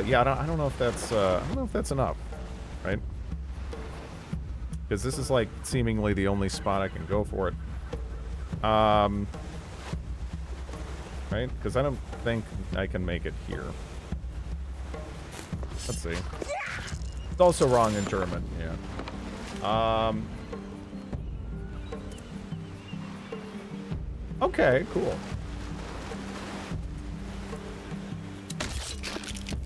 yeah, I don't know if that's enough, right? Because this is like seemingly the only spot I can go for it. Right? Because I don't think I can make it here. Let's see. It's also wrong in German, yeah. Okay, cool.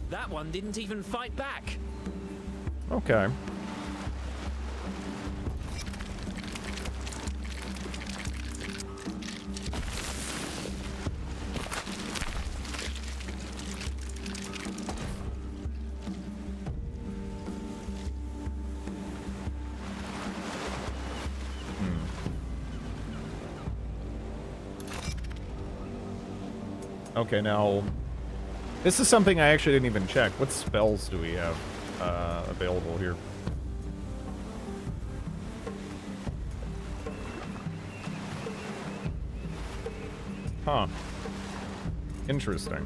That one didn't even fight back. Okay. Okay, now, this is something I actually didn't even check. What spells do we have available here? Huh. Interesting.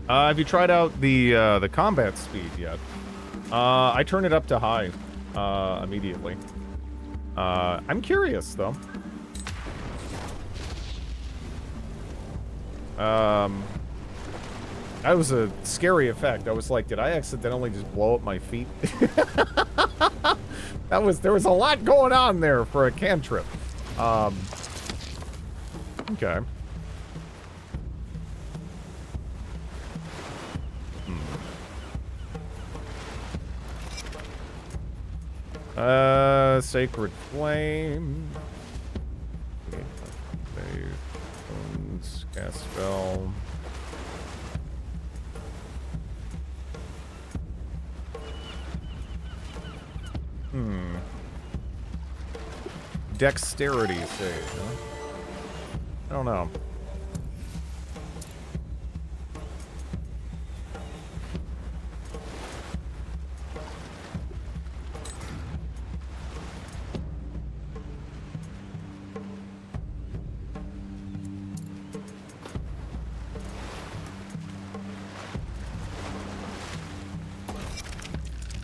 Have you tried out the combat speed yet? I turn it up to high immediately. I'm curious though. That was a scary effect. I was like, did I accidentally just blow up my feet? There was a lot going on there for a cantrip. Okay. Sacred Flame. Cast spell. dexterity save, huh? I don't know.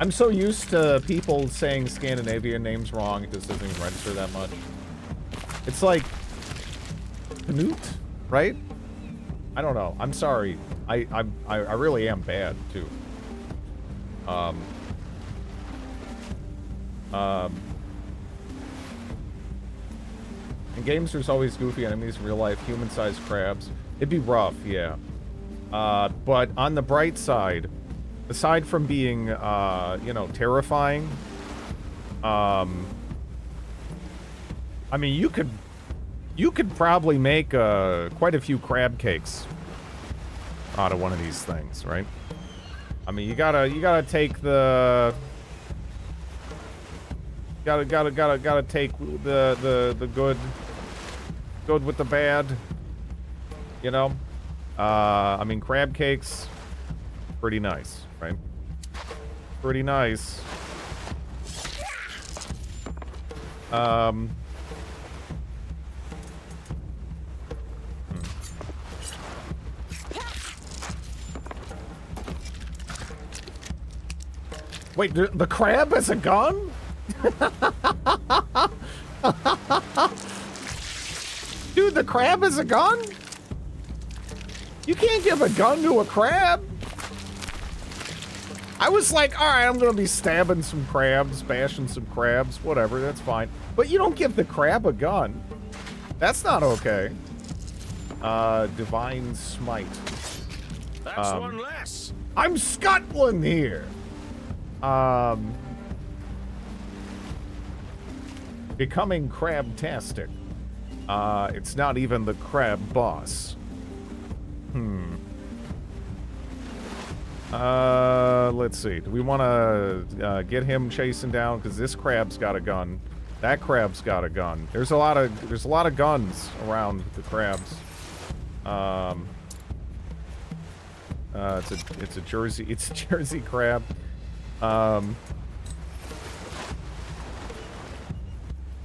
I'm so used to people saying Scandinavian names wrong, it just doesn't even register that much. It's like Knut, right? I don't know. I'm sorry. I really am bad too. In games, there's always goofy enemies. In real life, human-sized crabs. It'd be rough, yeah. But on the bright side, aside from being, you know, terrifying, I mean, you could probably make quite a few crab cakes out of one of these things, right? I mean, you gotta take the gotta take the good with the bad, you know. I mean, crab cakes, pretty nice, right? Pretty nice. Wait, the crab has a gun? Dude, the crab has a gun? You can't give a gun to a crab. I was like, all right, I'm going to be stabbing some crabs, bashing some crabs, whatever, that's fine. But you don't give the crab a gun. That's not okay. Divine Smite. That's one less. I'm Scotland here. Becoming crabtastic. It's not even the crab boss. Let's see. Do we want to get him chasing down? Because this crab's got a gun. That crab's got a gun. There's a lot of guns around the crabs. It's a Jersey crab.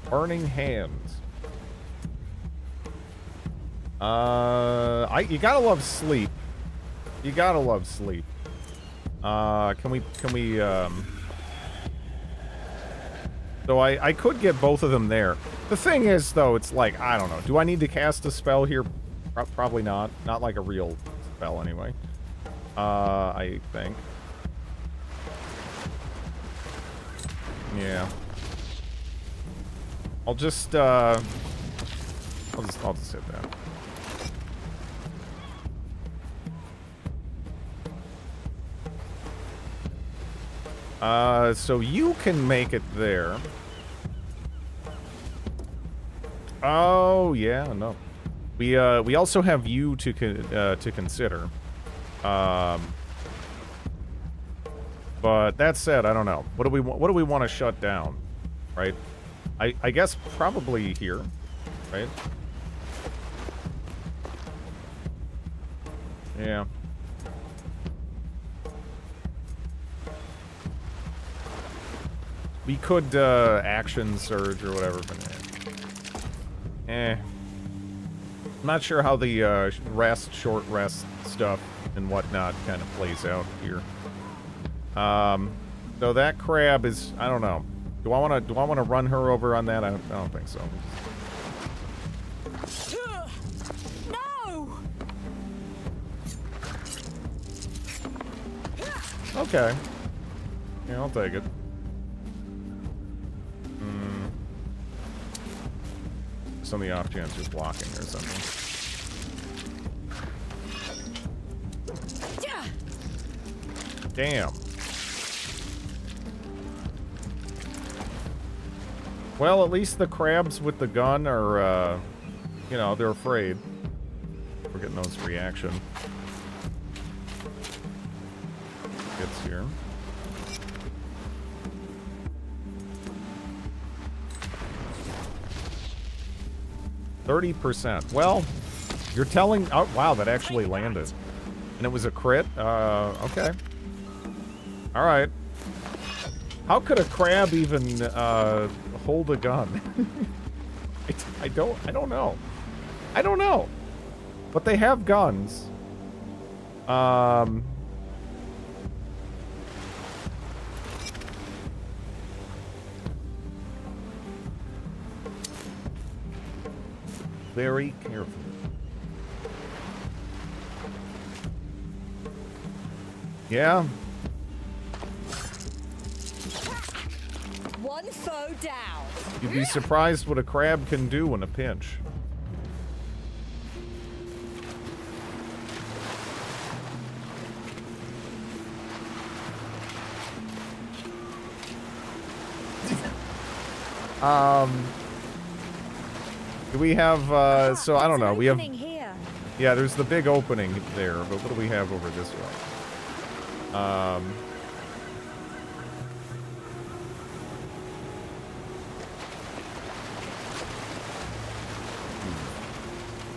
Burning hands. You gotta love sleep. You gotta love sleep. Can we, so I could get both of them there. The thing is, though, it's like, I don't know. Do I need to cast a spell here? Probably not. Not like a real spell, anyway. I think. Yeah. I'll just hit that. So you can make it there. Oh, yeah, no. We also have you to consider. But that said, I don't know. What do we want to shut down? Right? I guess probably here, right? Yeah. We could action surge or whatever, but I'm not sure how the short rest stuff and whatnot kind of plays out here. So that crab is, I don't know. Do I want to run her over on that? I don't think so. No! Okay. Yeah, I'll take it. Just on the off chance you're blocking or something. Damn. Well, at least the crabs with the gun are, you know, they're afraid. We're getting those reaction. Gets here. 30%. Well, you're telling... Oh, wow, that actually landed. And it was a crit? Okay. Alright. How could a crab even, hold a gun? I don't know. I don't know. But they have guns. Very careful. Yeah. One foe down. You'd be surprised what a crab can do in a pinch. Do we have, so I don't know, we have, Here. yeah, there's the big opening there, but what do we have over this way? I'm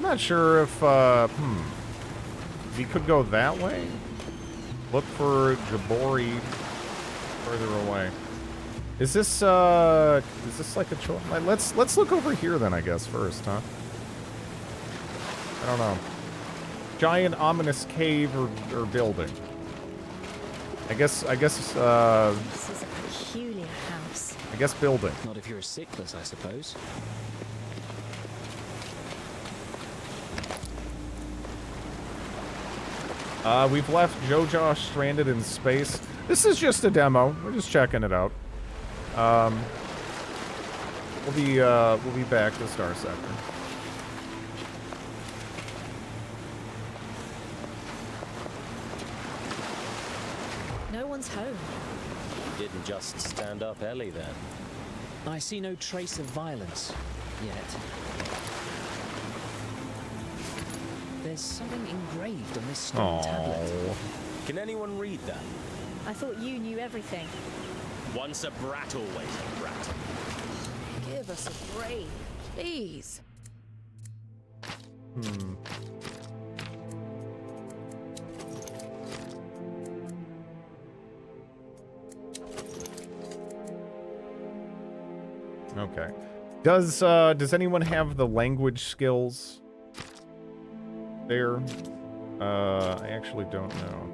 not sure if, we could go that way? Look for Jabori further away. Is this like a choice? Let's look over here then, I guess, first, huh? I don't know. Giant ominous cave or building. I guess, This is a peculiar house. I guess building. Not if you're a sickless, I suppose. We've left Jojosh stranded in space. This is just a demo. We're just checking it out. We'll be back to Starsector. No one's home. You didn't just stand up Ellie then. I see no trace of violence yet. There's something engraved on this stone tablet. Can anyone read that? I thought you knew everything. Once a brat, always a brat. Give us a break, please. Okay. Does anyone have the language skills there? I actually don't know.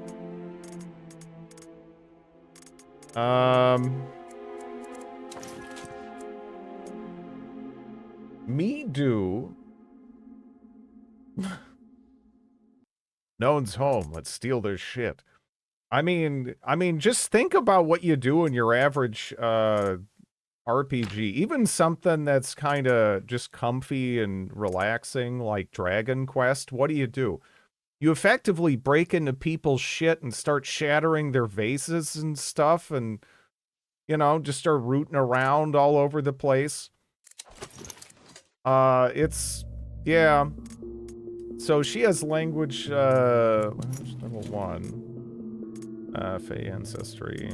Me do. No one's home. Let's steal their shit. I mean, just think about what you do in your average RPG. Even something that's kind of just comfy and relaxing, like Dragon Quest. What do? You effectively break into people's shit and start shattering their vases and stuff, and you know, just start rooting around all over the place. Yeah. So she has language, level 1. Fey ancestry.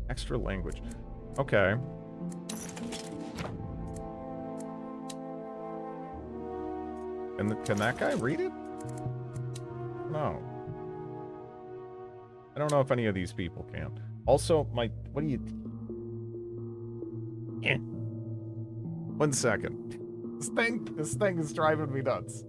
Extra language. Okay. And can that guy read it? No. I don't know if any of these people can. Also, what do you... Yeah. 1 second. This thing is driving me nuts.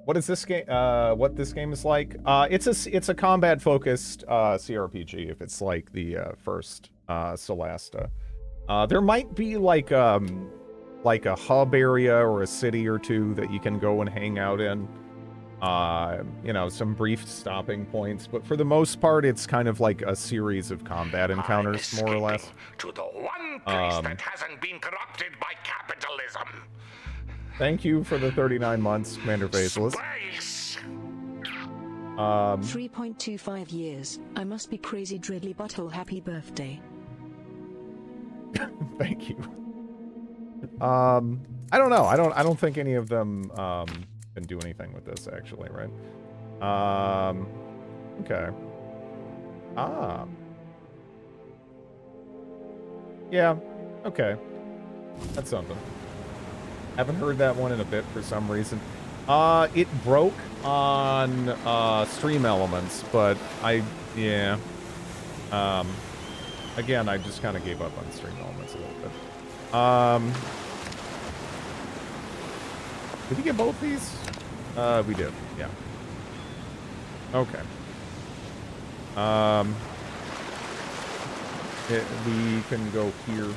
What is this game? What this game is like? It's a combat focused CRPG. If it's like the first Solasta, there might be like a hub area or a city or two that you can go and hang out in. You know, some brief stopping points, but for the most part, it's kind of like a series of combat encounters, more or less. To the one place that hasn't been corrupted by capitalism. Thank you for the 39 months, Commander Faceless. 3.25 years. I must be crazy Dridley Butthole. Happy birthday. Thank you. I don't know. I don't think any of them can do anything with this actually, right? Okay. Yeah. Okay. That's something. Haven't heard that one in a bit for some reason. It broke on Stream Elements, but yeah. Again, I just kind of gave up on Stream Elements a little bit. Did we get both these? We did, yeah. Okay. We can go here.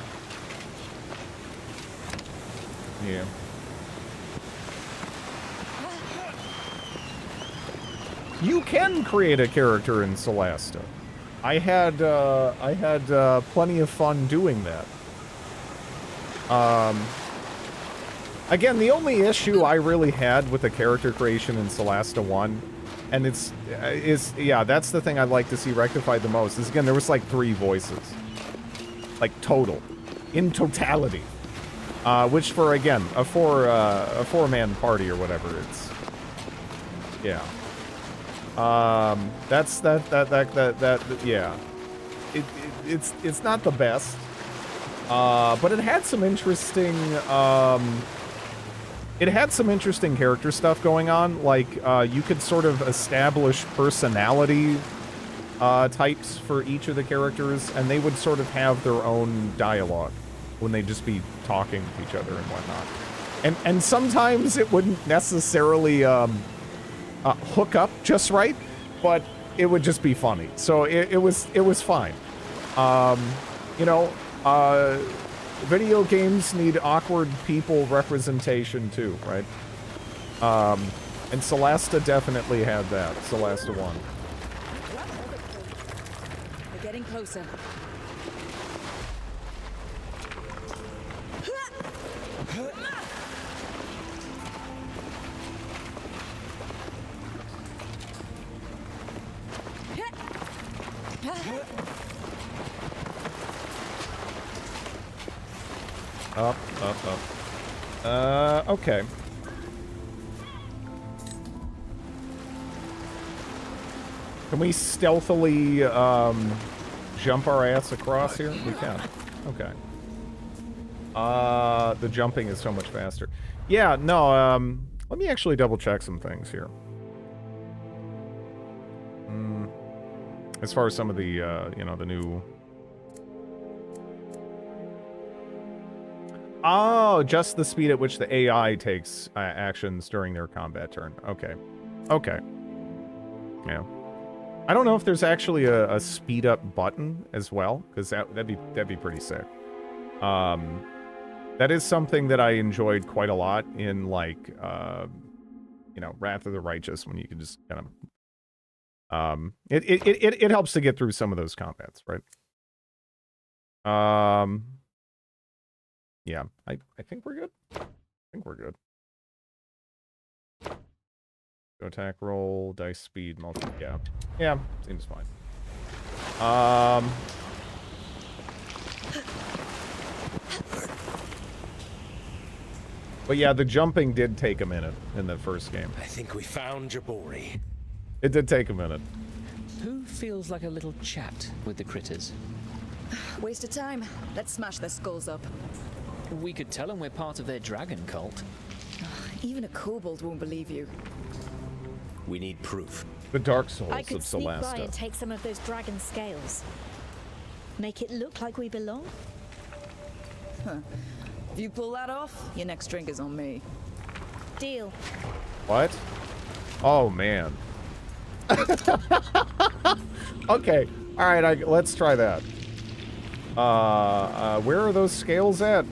Yeah. You can create a character in Celesta. I had plenty of fun doing that. Again, the only issue I really had with the character creation in Celesta 1, and yeah, that's the thing I'd like to see rectified the most, is again, there was like 3 voices. Like, total. In totality. Which for, again, a four-man party or whatever, it's... Yeah. Yeah. It's not the best. But it had some interesting, character stuff going on. Like, you could sort of establish personality types for each of the characters, and they would sort of have their own dialogue when they'd just be talking to each other and whatnot. And sometimes it wouldn't necessarily hook up just right, but it would just be funny. So it was fine. You know, video games need awkward people representation too, right? And Celesta definitely had that. Celesta 1. We're getting closer. Up. Okay. Can we stealthily, jump our ass across here? We can. Okay. The jumping is so much faster. Yeah, no, let me actually double check some things here. As far as some of the, you know, the new... Oh, just the speed at which the AI takes actions during their combat turn. Okay. Okay. Yeah. I don't know if there's actually a speed up button as well, because that'd be pretty sick. That is something that I enjoyed quite a lot in, like, you know, Wrath of the Righteous, when you can just kind of it helps to get through some of those combats, right? Yeah, I think we're good. I think we're good. Go attack roll, dice speed, multi. Yeah, seems fine. But yeah, the jumping did take a minute in the first game. I think we found Jabori. It did take a minute. Who feels like a little chat with the critters? Waste of time. Let's smash their skulls up. We could tell them we're part of their dragon cult. Even a kobold won't believe you. We need proof. The Dark Souls I could of sneak by Celesta. and take some of those dragon scales. Make it look like we belong. Huh. If you pull that off, your next drink is on me. Deal. What? Oh, man. Okay. All right, let's try that. Where are those scales at?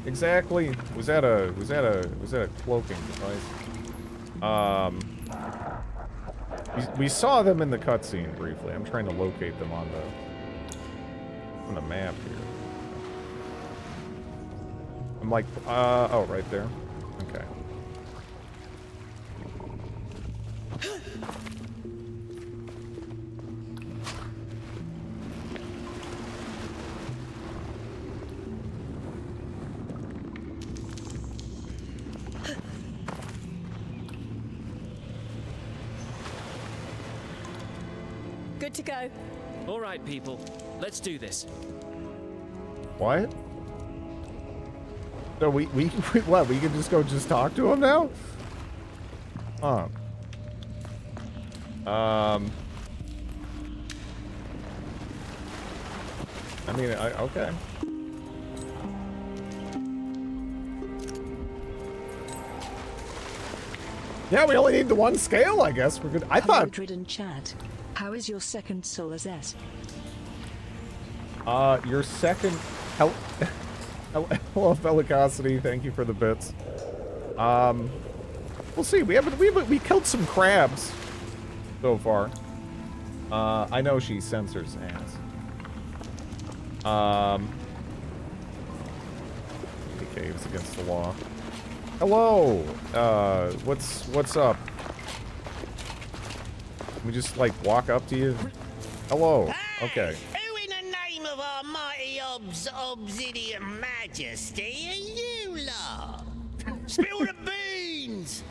Exactly. Was that a cloaking device? We saw them in the cutscene briefly. I'm trying to locate them on the map here. I'm like, oh, right there. Okay. Good to go. All right, people. Let's do this. What? So we what? We can just go talk to him now? Huh. I mean, okay. Yeah, we only need the one scale, I guess. We're good. I thought... Mildred in chat. How is your second Solar's S? Your second... Hello, Velicosity. Thank you for the bits. We'll see. We killed some crabs so far. I know she censors ass. The caves against the law. Hello. What's up? Can we just like walk up to you? Hello. Okay. Who in the name of our mighty obsidian majesty are you lot? Spill the beans,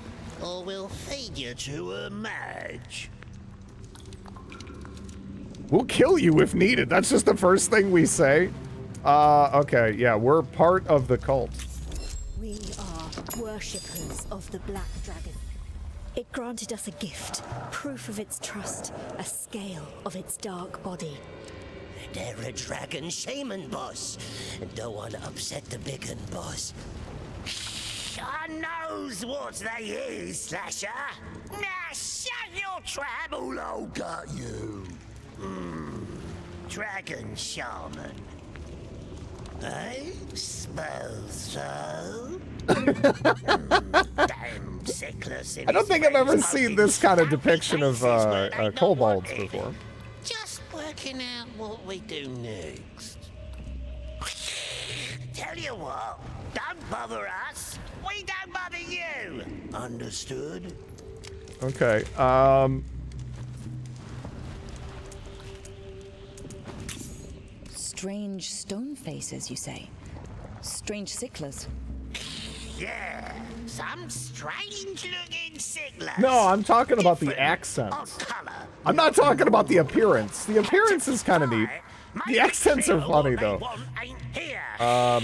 or we'll feed you to a mage. We'll kill you if needed. That's just the first thing we say. Okay, yeah, we're part of the cult. We are worshippers of the Black Dragon. It granted us a gift, proof of its trust, a scale of its dark body. They're a dragon shaman boss. Don't want to upset the big un boss. I knows what they is, Slasher. Now shut your trap, or I'll got you. Dragon shaman. I suppose so. Damn sickless. I don't think I've ever seen this kind of depiction of kobolds before. Just working out what we do next. Tell you what, don't bother us. We don't bother you. Understood? Okay. Strange stone faces, you say? Strange sicklers? Yeah, some strange-looking sicklers. No, I'm talking about the accents. I'm not talking about the appearance. The appearance is kind of neat. The accents are funny, though. I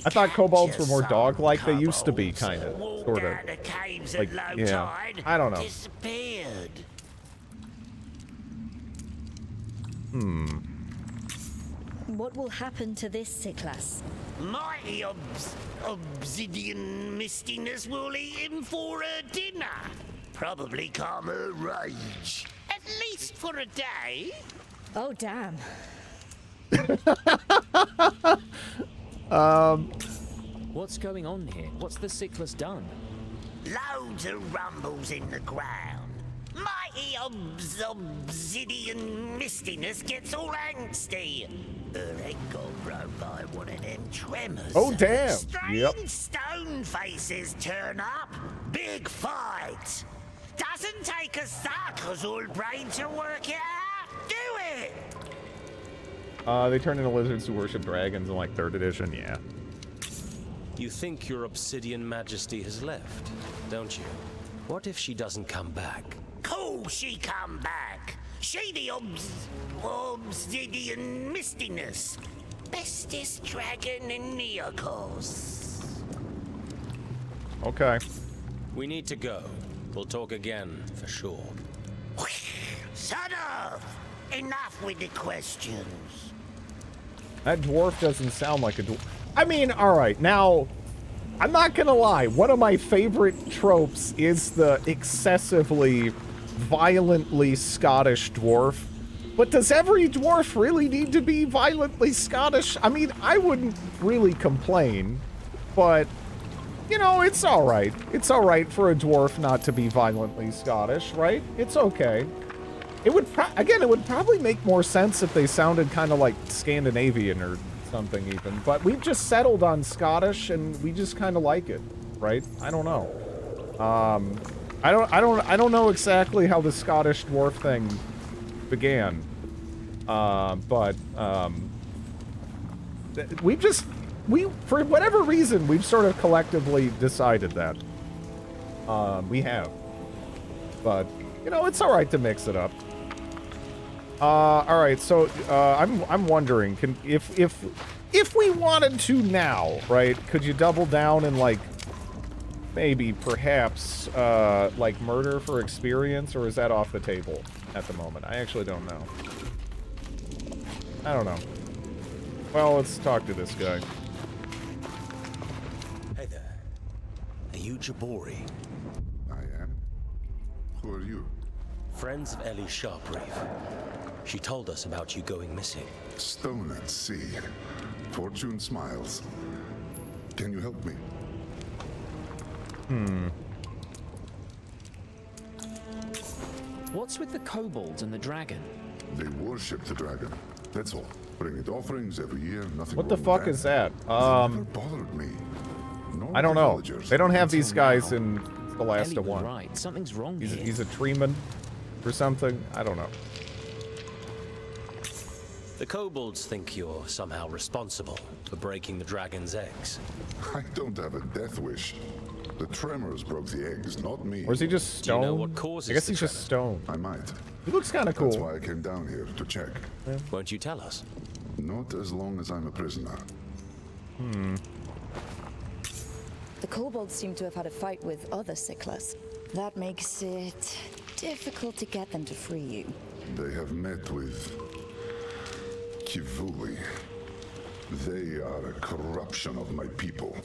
thought kobolds were more dog-like. They used to be, kind of, sort of. Like, yeah, I don't know. What will happen to this Sicklas? Mighty obsidian mistiness will eat him for a dinner. Probably calm her rage. At least for a day. Oh, damn. What's going on here? What's the Sicklas done? Loads of rumbles in the ground. Mighty obsidian mistiness gets all angsty. Her head got broke by one of them tremors. Oh, damn. Strange stone faces turn up. Big fight. Doesn't take a sucker's old brain to work it out. Do it. They turn into lizards who worship dragons in, like, 3rd edition, yeah. You think your Obsidian Majesty has left, don't you? What if she doesn't come back? Cool, she come back. She the obsidian mistiness. Bestest dragon in Neokos. Okay. We need to go. We'll talk again, for sure. Shut up! Enough with the questions. That dwarf doesn't sound like a dwarf. I mean, alright, now, I'm not gonna lie. One of my favorite tropes is the excessively violently Scottish dwarf. But does every dwarf really need to be violently Scottish? I mean, I wouldn't really complain, but, you know, it's alright. It's alright for a dwarf not to be violently Scottish, right? It's okay. It would, again, it would probably make more sense if they sounded kind of like Scandinavian or something even. But we've just settled on Scottish, and we just kind of like it, right? I don't know. I don't know exactly how the Scottish dwarf thing began. We for whatever reason, we've sort of collectively decided that. We have. But, you know, it's alright to mix it up. Alright, so, I'm wondering, if we wanted to now, right, could you double down and, like, maybe, perhaps, like, murder for experience, or is that off the table at the moment? I actually don't know. I don't know. Well, let's talk to this guy. Hey there. Are you Jabori? I am. Who are you? Friends of Ellie Sharpreef. She told us about you going missing. Stone at sea. Fortune smiles. Can you help me? What's with the kobolds and the dragon? They worship the dragon. That's all. Bring it offerings every year. Nothing. What the wrong fuck with is that? They never bothered me. I don't know. Villagers. They don't have these Until guys now. in the last Ellie was one. right. Something's wrong here. He's a treeman or something. I don't know. The kobolds think you're somehow responsible for breaking the dragon's eggs. I don't have a death wish. The tremors broke the eggs, not me. Or is he just Do you stone? know what causes I guess the he's just stone. I might. He looks kind of That's cool. why I came down here to check. Won't you tell us? Not as long as I'm a prisoner. The kobolds seem to have had a fight with other Sicklers. That makes it difficult to get them to free you. They have met with Kivuli. They are a corruption of my people.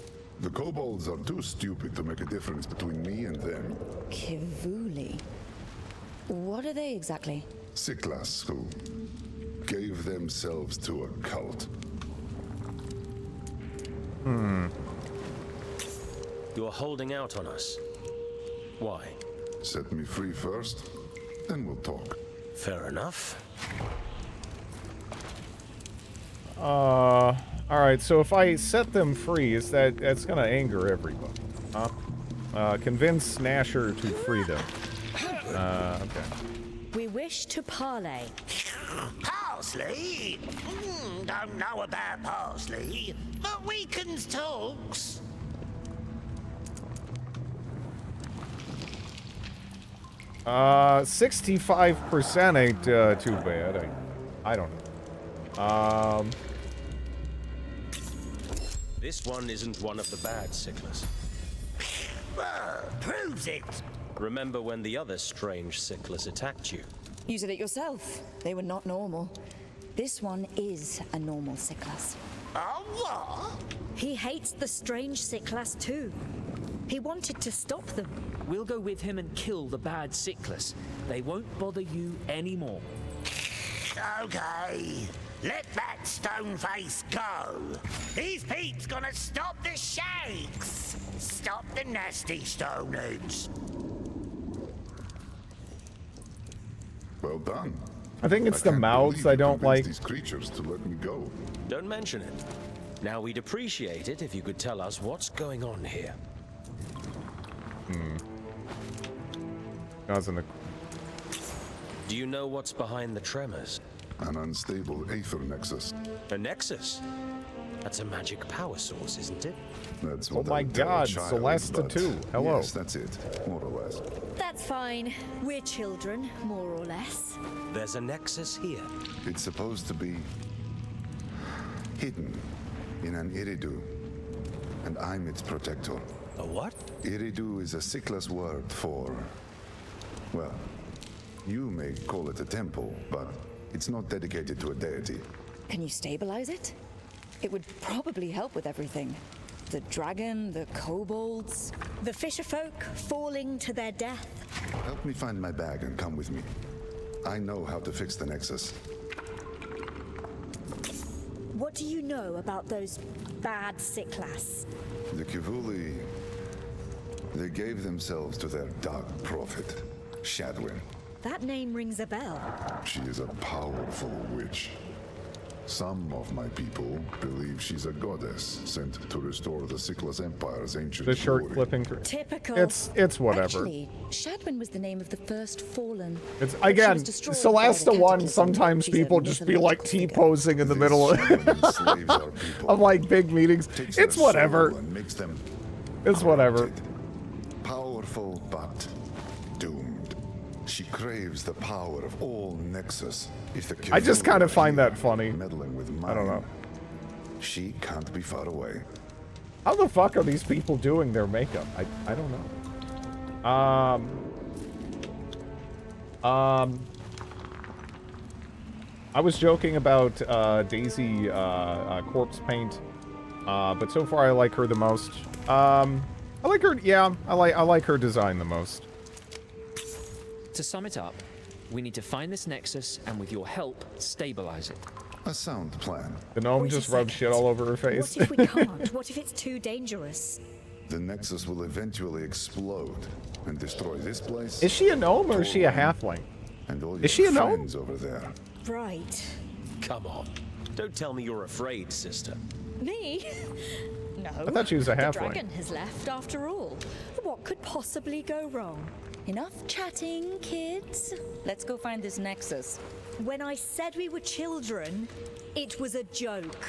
The kobolds are too stupid to make a difference between me and them. Kivuli? What are they exactly? Siklas, who gave themselves to a cult. You're holding out on us. Why? Set me free first, then we'll talk. Fair enough. Alright, so if I set them free, that's gonna anger everybody. Huh? Convince Snasher to free them. Okay. We wish to parley. Parsley? Don't know about parsley, but weakens talks. 65% ain't too bad. I don't know. This one isn't one of the bad Sicklers. Proves it. Remember when the other strange Sicklers attacked you? You said it yourself. They were not normal. This one is a normal Sicklas. Oh, what? He hates the strange Sicklas too. He wanted to stop them. We'll go with him and kill the bad Sicklers. They won't bother you anymore. Okay. Let that stone face go. These peeps gonna stop the shakes. Stop the nasty stoneheads. Well done. I think it's the can't mouths believe I you don't convinced like. these creatures to let me go. Don't mention it. Now we'd appreciate it if you could tell us what's going on here. Guys in the Do you know what's behind the tremors? An unstable aether nexus. A nexus? That's a magic power source, isn't it? That's Oh what my I tell a God, child, Celeste but 2. Hello. Yes, that's it, more or less. That's fine. We're children, more or less. There's a nexus here. It's supposed to be hidden in an iridu, and I'm its protector. A what? Iridu is a Sicklas word for, well, you may call it a temple, but it's not dedicated to a deity. Can you stabilize it? It would probably help with everything. The dragon, the kobolds. The fisherfolk falling to their death. Help me find my bag and come with me. I know how to fix the nexus. What do you know about those bad Sicklas? The Kivuli, they gave themselves to their dark prophet, Shadwin. That name rings a bell. She is a powerful witch. Some of my people believe she's a goddess sent to restore the Sickless Empire's ancient The shirt glory. flipping through. Typical. It's whatever. Actually, Shadwin was the name of the first fallen. It's but she again, was destroyed by Celeste the 1. cataclysm. Sometimes She's a people just be like mythological figure. T-posing in the middle Enslaves our people. of like big meetings. Takes It's their whatever. soul and makes them It's whatever. corrupted. Powerful but doomed. She craves the power of all Nexus. If the I just kind of Kivul find that here funny. meddling with I don't mine, know. She can't be far away. How the fuck are these people doing their makeup? I don't know. I was joking about Daisy corpse paint, but so far I like her the most. I like her. Yeah, I like her design the most. To sum it up, we need to find this nexus and with your help, stabilize it. A sound plan. The gnome Wait a just rubbed second. shit all over her face. What if we can't? What if it's too dangerous? The Nexus will eventually explode and destroy this place. Is she a gnome or is she a halfling? And all Is she your a gnome? friends over there. Right. Come on. Don't tell me you're afraid, sister. Me? No. I thought she was a The halfling. dragon has left after all. What could possibly go wrong? Enough chatting, kids. Let's go find this nexus. When I said we were children, it was a joke.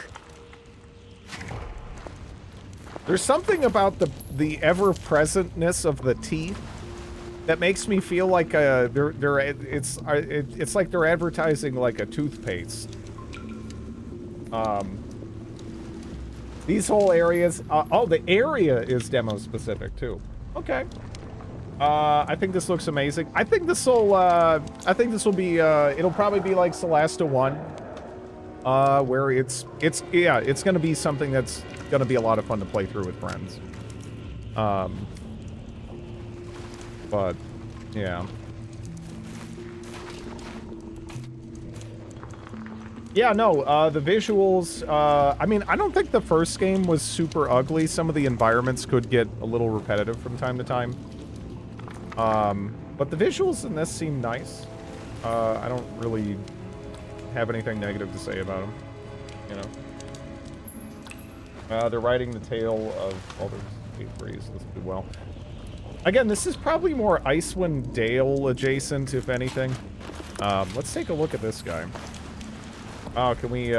There's something about the ever-presentness of the teeth that makes me feel like it's like they're advertising like a toothpaste. These whole areas. Oh, the area is demo specific too. Okay. I think this looks amazing. I think this will. I think this will be. It'll probably be like Celeste 1, where it's going to be something that's going to be a lot of fun to play through with friends. But yeah. Yeah, no, the visuals, I mean, I don't think the first game was super ugly. Some of the environments could get a little repetitive from time to time. But the visuals in this seem nice. I don't really have anything negative to say about them, you know. They're riding the tail of Baldur's Gate 3, so this will do well. Again, this is probably more Icewind Dale adjacent, if anything. Let's take a look at this guy. Oh, can we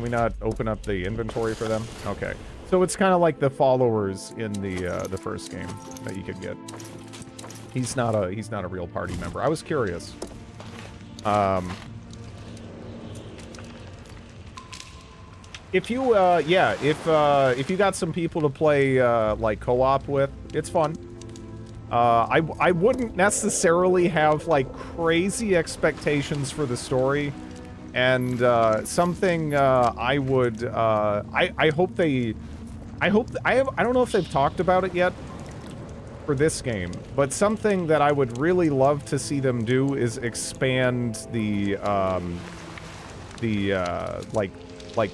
not open up the inventory for them? Okay. So it's kind of like the followers in the first game that you could get. He's not a real party member. I was curious. If you if you got some people to play like co-op with, it's fun. I wouldn't necessarily have like crazy expectations for the story. And something I would I hope they I don't know if they've talked about it yet for this game, but something that I would really love to see them do is expand the like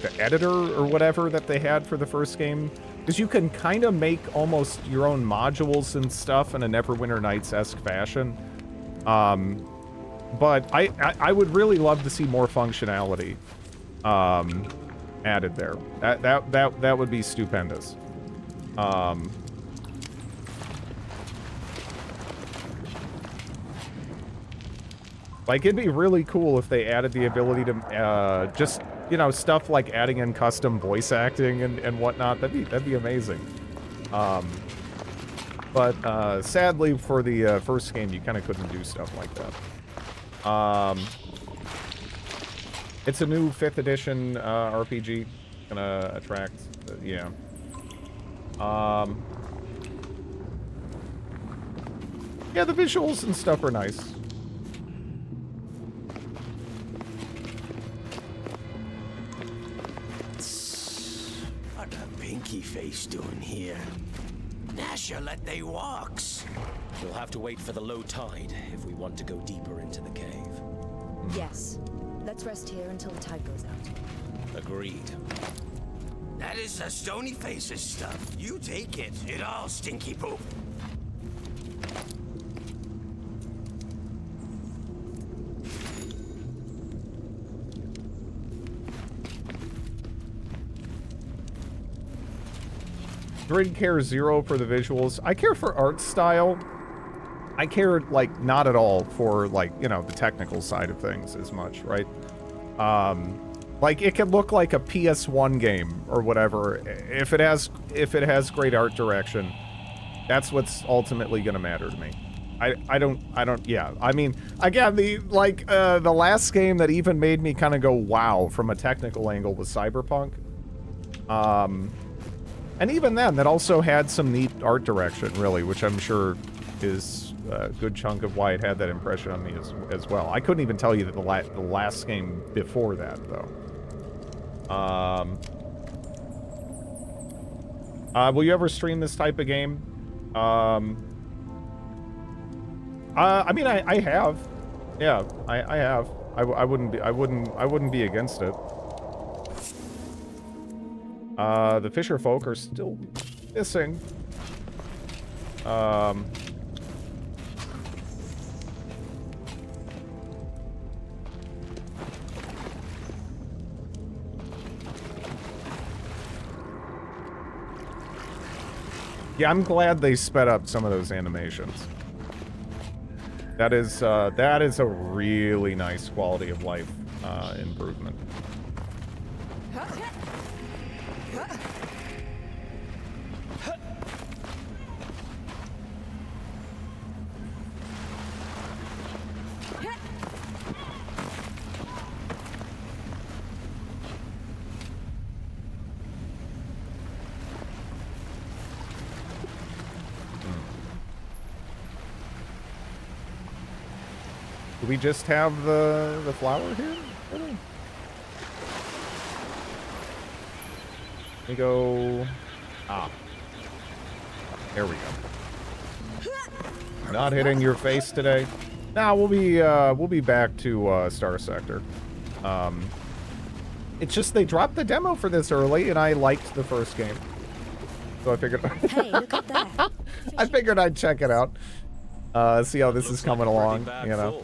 the editor or whatever that they had for the first game, because you can kind of make almost your own modules and stuff in a Neverwinter Nights-esque fashion. But I would really love to see more functionality added there. That would be stupendous. Like, it'd be really cool if they added the ability to just, you know, stuff like adding in custom voice acting and whatnot. That'd be amazing. But sadly for the first game, you kind of couldn't do stuff like that. It's a new 5th edition RPG. Gonna attract, yeah. Yeah, the visuals and stuff are nice. What a pinky face doing here? Nasha let they walks. We'll have to wait for the low tide if we want to go deeper into the cave. Yes. Let's rest here until the tide goes out. Agreed. That is the stony faces stuff. You take it. It all stinky poop. Grid care 0 for the visuals. I care for art style. I care, like, not at all for, like, you know, the technical side of things as much, right? Like, it can look like a PS1 game or whatever. If it has great art direction, that's what's ultimately gonna matter to me. I don't, yeah. I mean, again, the last game that even made me kind of go, wow, from a technical angle was Cyberpunk. And even then, that also had some neat art direction, really, which I'm sure is a good chunk of why it had that impression on me as well. I couldn't even tell you that the last game before that, though. Will you ever stream this type of game? I mean, I have. Yeah, I have. I wouldn't be against it. The Fisher folk are still missing. Yeah, I'm glad they sped up some of those animations. That is a really nice quality of life improvement. Do we just have the flower here? Really? Let me go. Ah. There we go. Not hitting your face today. Nah, we'll be back to Starsector. It's just they dropped the demo for this early, and I liked the first game, so I figured. Hey, look at that. I figured I'd check it out. See how this is coming along. You know.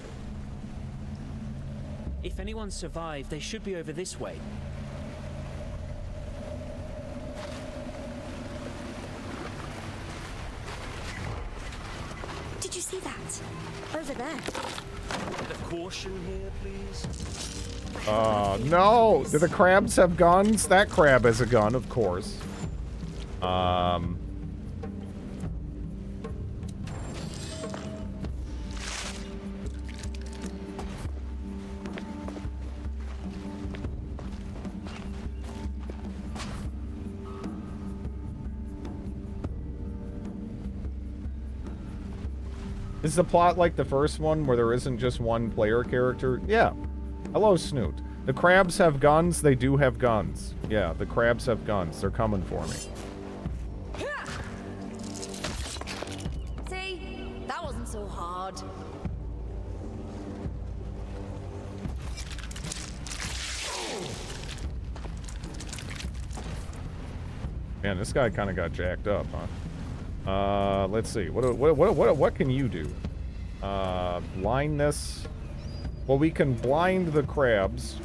If anyone survived, they should be over this way. Did you see that? Over there. The caution here, please. No! Do the crabs have guns? That crab has a gun, of course. Is the plot like the first one, where there isn't just one player character? Yeah. Hello, Snoot. The crabs have guns. They do have guns. Yeah, the crabs have guns. They're coming for me. See? That wasn't so hard. Man, this guy kind of got jacked up, huh? Let's see. What can you do? Blindness. Well, we can blind the crabs.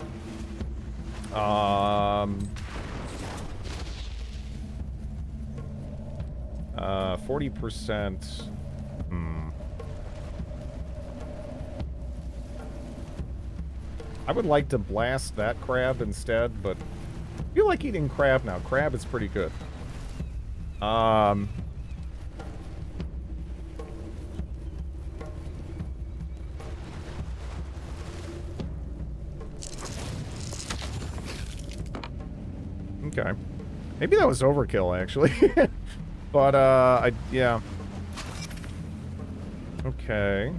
40%. I would like to blast that crab instead, but I feel like eating crab now. Crab is pretty good. Okay. Maybe that was overkill, actually. But, yeah. Okay.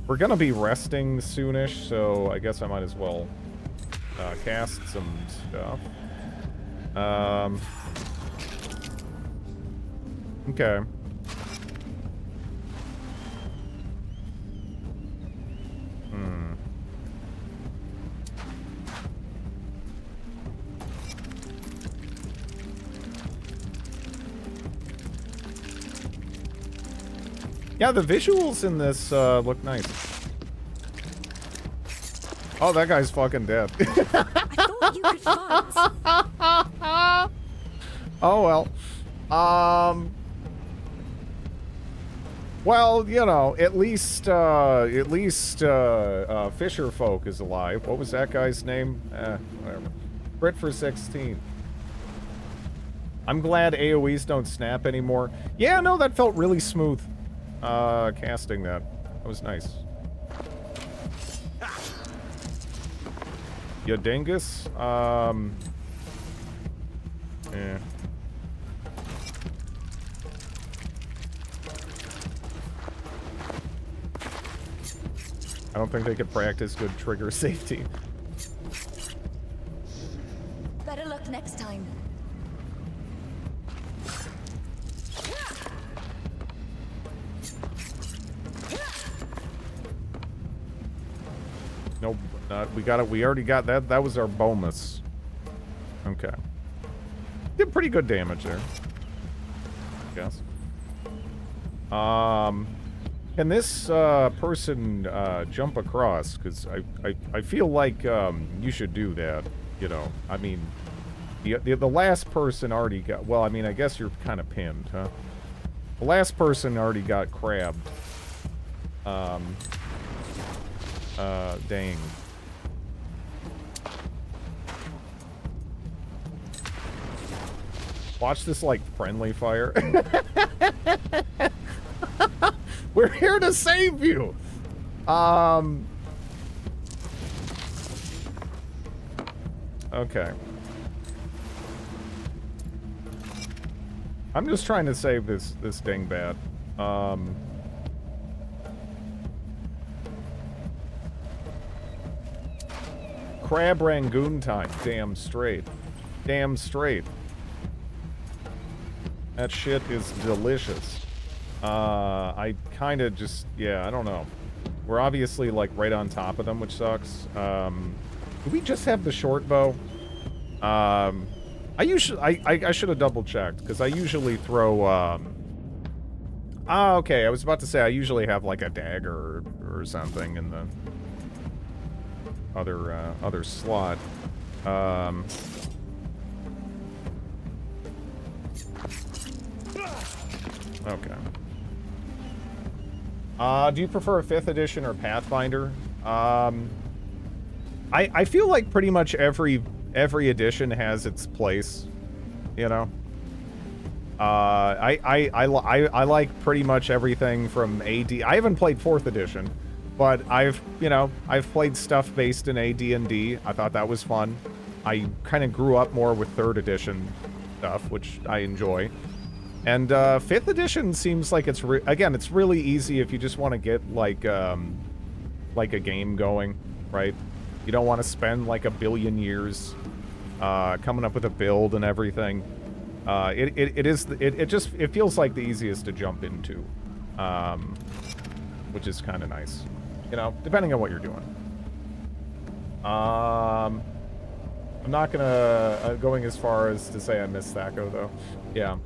We're gonna be resting soonish, so I guess I might as well cast some stuff. Okay. Yeah, the visuals in this look nice. Oh, that guy's fucking dead. I thought you could fight. Oh well. Well, you know, at least Fisher Folk is alive. What was that guy's name? Whatever. Brit for 16. I'm glad AoEs don't snap anymore. Yeah, no, that felt really smooth. Casting that. That was nice. Ya dingus? Yeah. I don't think they could practice good trigger safety. Better luck next time. Nope, we already got that. That was our bonus. Okay. Did pretty good damage there. Yes. Can this person jump across? Because I feel like you should do that. You know, I mean, the last person already got. Well, I mean, I guess you're kind of pinned, huh? The last person already got crabbed. Dang. Watch this, like, friendly fire. We're here to save you! Okay. I'm just trying to save this dingbat. Crab Rangoon time. Damn straight. Damn straight. That shit is delicious. I kind of just, yeah, I don't know. We're obviously, like, right on top of them, which sucks. Do we just have the short bow? I should have double-checked, because I usually throw, okay, I was about to say I usually have, like, a dagger or something in the other slot. Okay. Do you prefer a 5th edition or Pathfinder? I feel like pretty much every edition has its place, you know? I like pretty much everything from AD. I haven't played 4th edition, but I've played stuff based in AD&D. I thought that was fun. I kind of grew up more with 3rd edition stuff, which I enjoy. And 5th edition seems like it's again, it's really easy if you just want to get like a game going, right? You don't want to spend like a billion years coming up with a build and everything. It feels like the easiest to jump into, which is kind of nice, you know, depending on what you're doing. I'm not gonna going as far as to say I miss Thaco though. Yeah.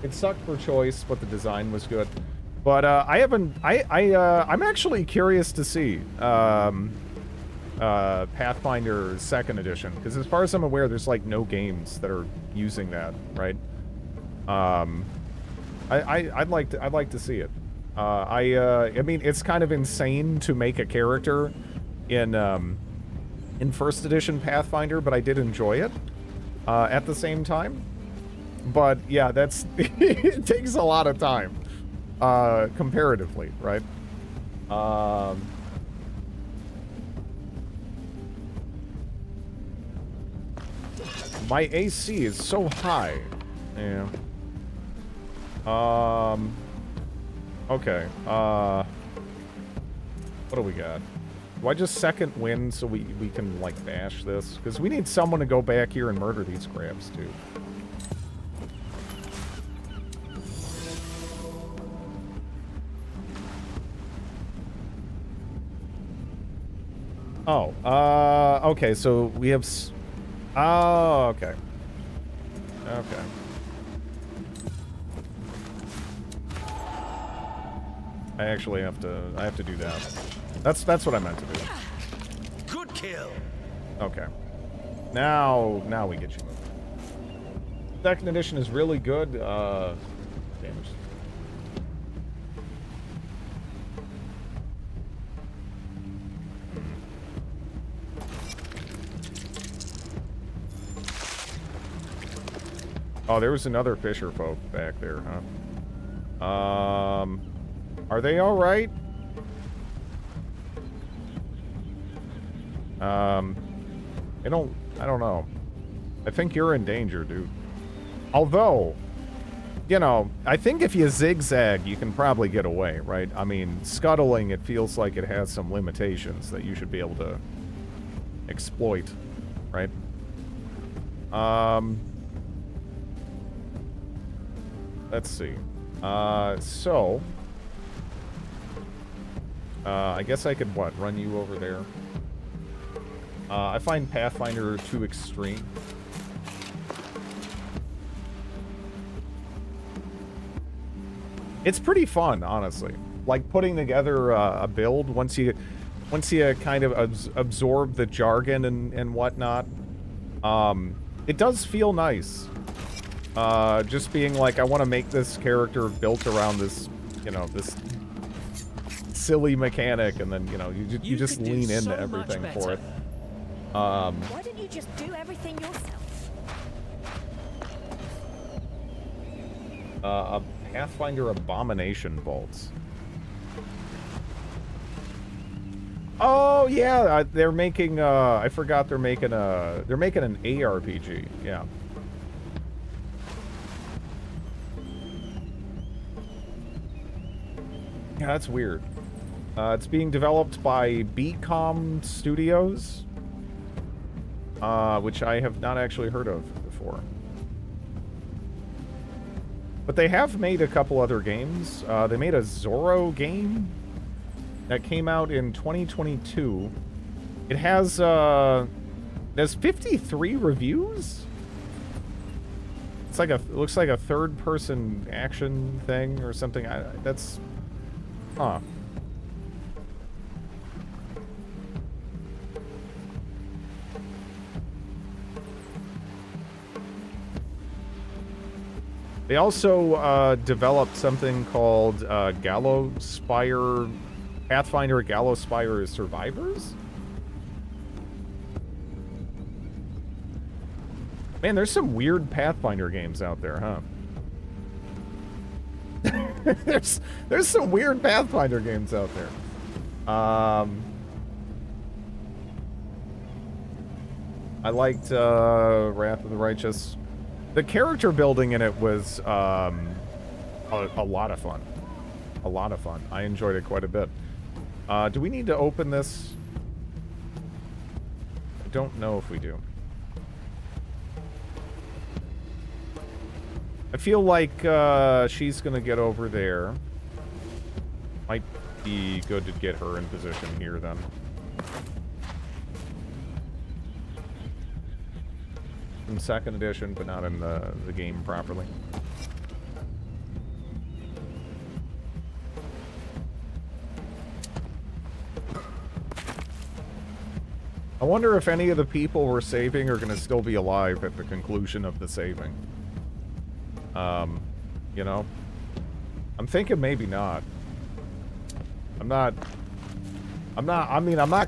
It sucked for choice, but the design was good. But I'm actually curious to see Pathfinder 2nd edition, because as far as I'm aware, there's like no games that are using that, right? I'd like to see it. I mean, it's kind of insane to make a character in 1st edition Pathfinder, but I did enjoy it. At the same time, but yeah, that's it takes a lot of time, comparatively, right? My AC is so high. Yeah. Okay. What do we got? Do I just second win so we can, like, bash this? Because we need someone to go back here and murder these crabs, too. Oh, okay, so we have... Oh, okay. Okay. I actually have to do that. That's what I meant to do. Good kill. Okay. Now we get you. Second edition is really good. Damage. Oh, there was another fisher folk back there, huh? Are they all right? I don't know. I think you're in danger, dude. Although, you know, I think if you zigzag, you can probably get away, right? I mean, scuttling, it feels like it has some limitations that you should be able to exploit, right? Let's see. I guess I could, what, run you over there? I find Pathfinder too extreme. It's pretty fun, honestly. Like, putting together a build once you kind of absorb the jargon and whatnot. It does feel nice. Just being like, I want to make this character built around this, you know, this silly mechanic, and then, you know, you just lean into everything for it. Why don't you just do everything yourself? A Pathfinder Abomination Bolts. Oh yeah, they're making. I forgot they're making an ARPG. Yeah. Yeah, that's weird. It's being developed by BCom Studios, which I have not actually heard of before. But they have made a couple other games. They made a Zorro game that came out in 2022. It has 53 reviews. It's like it looks like a third-person action thing or something. That's, huh. They also developed something called Pathfinder Gallowspire Survivors? Man, there's some weird Pathfinder games out there, huh? There's some weird Pathfinder games out there. I liked Wrath of the Righteous. The character building in it was a lot of fun. A lot of fun. I enjoyed it quite a bit. Do we need to open this? I don't know if we do. I feel like she's going to get over there. Might be good to get her in position here then. In second edition, but not in the game properly. I wonder if any of the people we're saving are going to still be alive at the conclusion of the saving. You know? I'm thinking maybe not. I'm not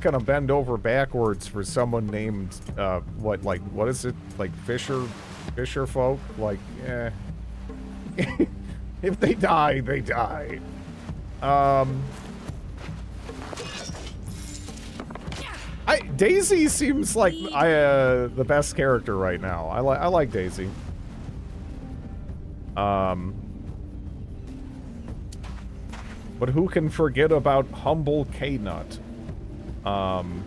gonna bend over backwards for someone named, what is it? Like Fisher folk? Like, eh. If they die, they die. Daisy seems like the best character right now. I like Daisy. But who can forget about humble K-Nut? I'm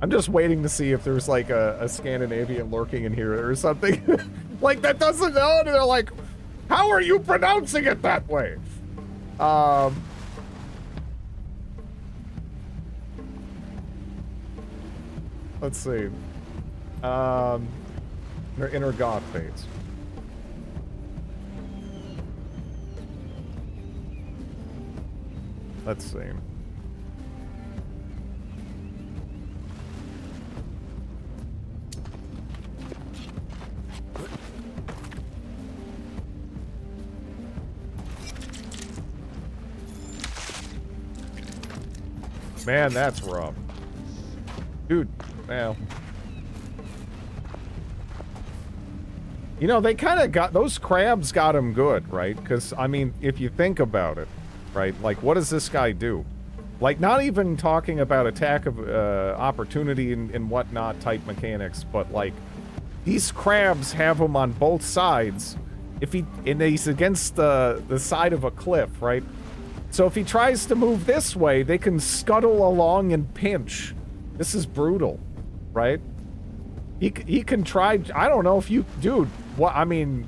just waiting to see if there's like a Scandinavian lurking in here or something. Like, that doesn't know, and they're like, how are you pronouncing it that way? Let's see. Their inner goth fades. Let's see. Man, that's rough. Dude, well. You know, they kind of got... Those crabs got him good, right? Because, I mean, if you think about it, right? Like, what does this guy do? Like, not even talking about attack of opportunity and whatnot type mechanics, but, like, these crabs have him on both sides. And he's against the side of a cliff, right? So if he tries to move this way, they can scuttle along and pinch. This is brutal, right? He can try... I don't know if you... Dude, what... I mean,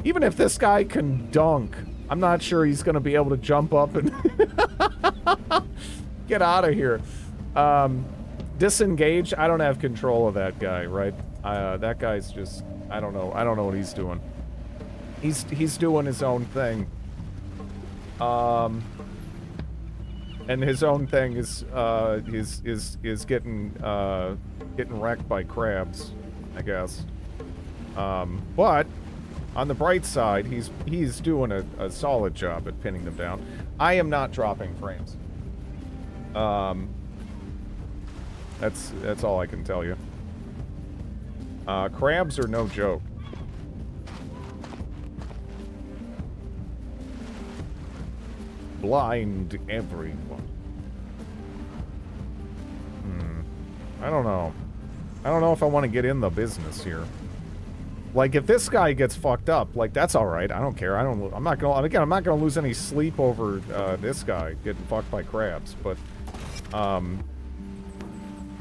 even if this guy can dunk, I'm not sure he's going to be able to jump up and... Get out of here. Disengage. I don't have control of that guy, right? That guy's just... I don't know. I don't know what he's doing. He's doing his own thing. And his own thing is getting wrecked by crabs, I guess. But on the bright side, he's doing a solid job at pinning them down. I am not dropping frames. That's all I can tell you. Crabs are no joke. Blind everyone. I don't know. I don't know if I want to get in the business here. Like, if this guy gets fucked up, like, that's all right. I don't care. I'm not gonna lose any sleep over this guy getting fucked by crabs. But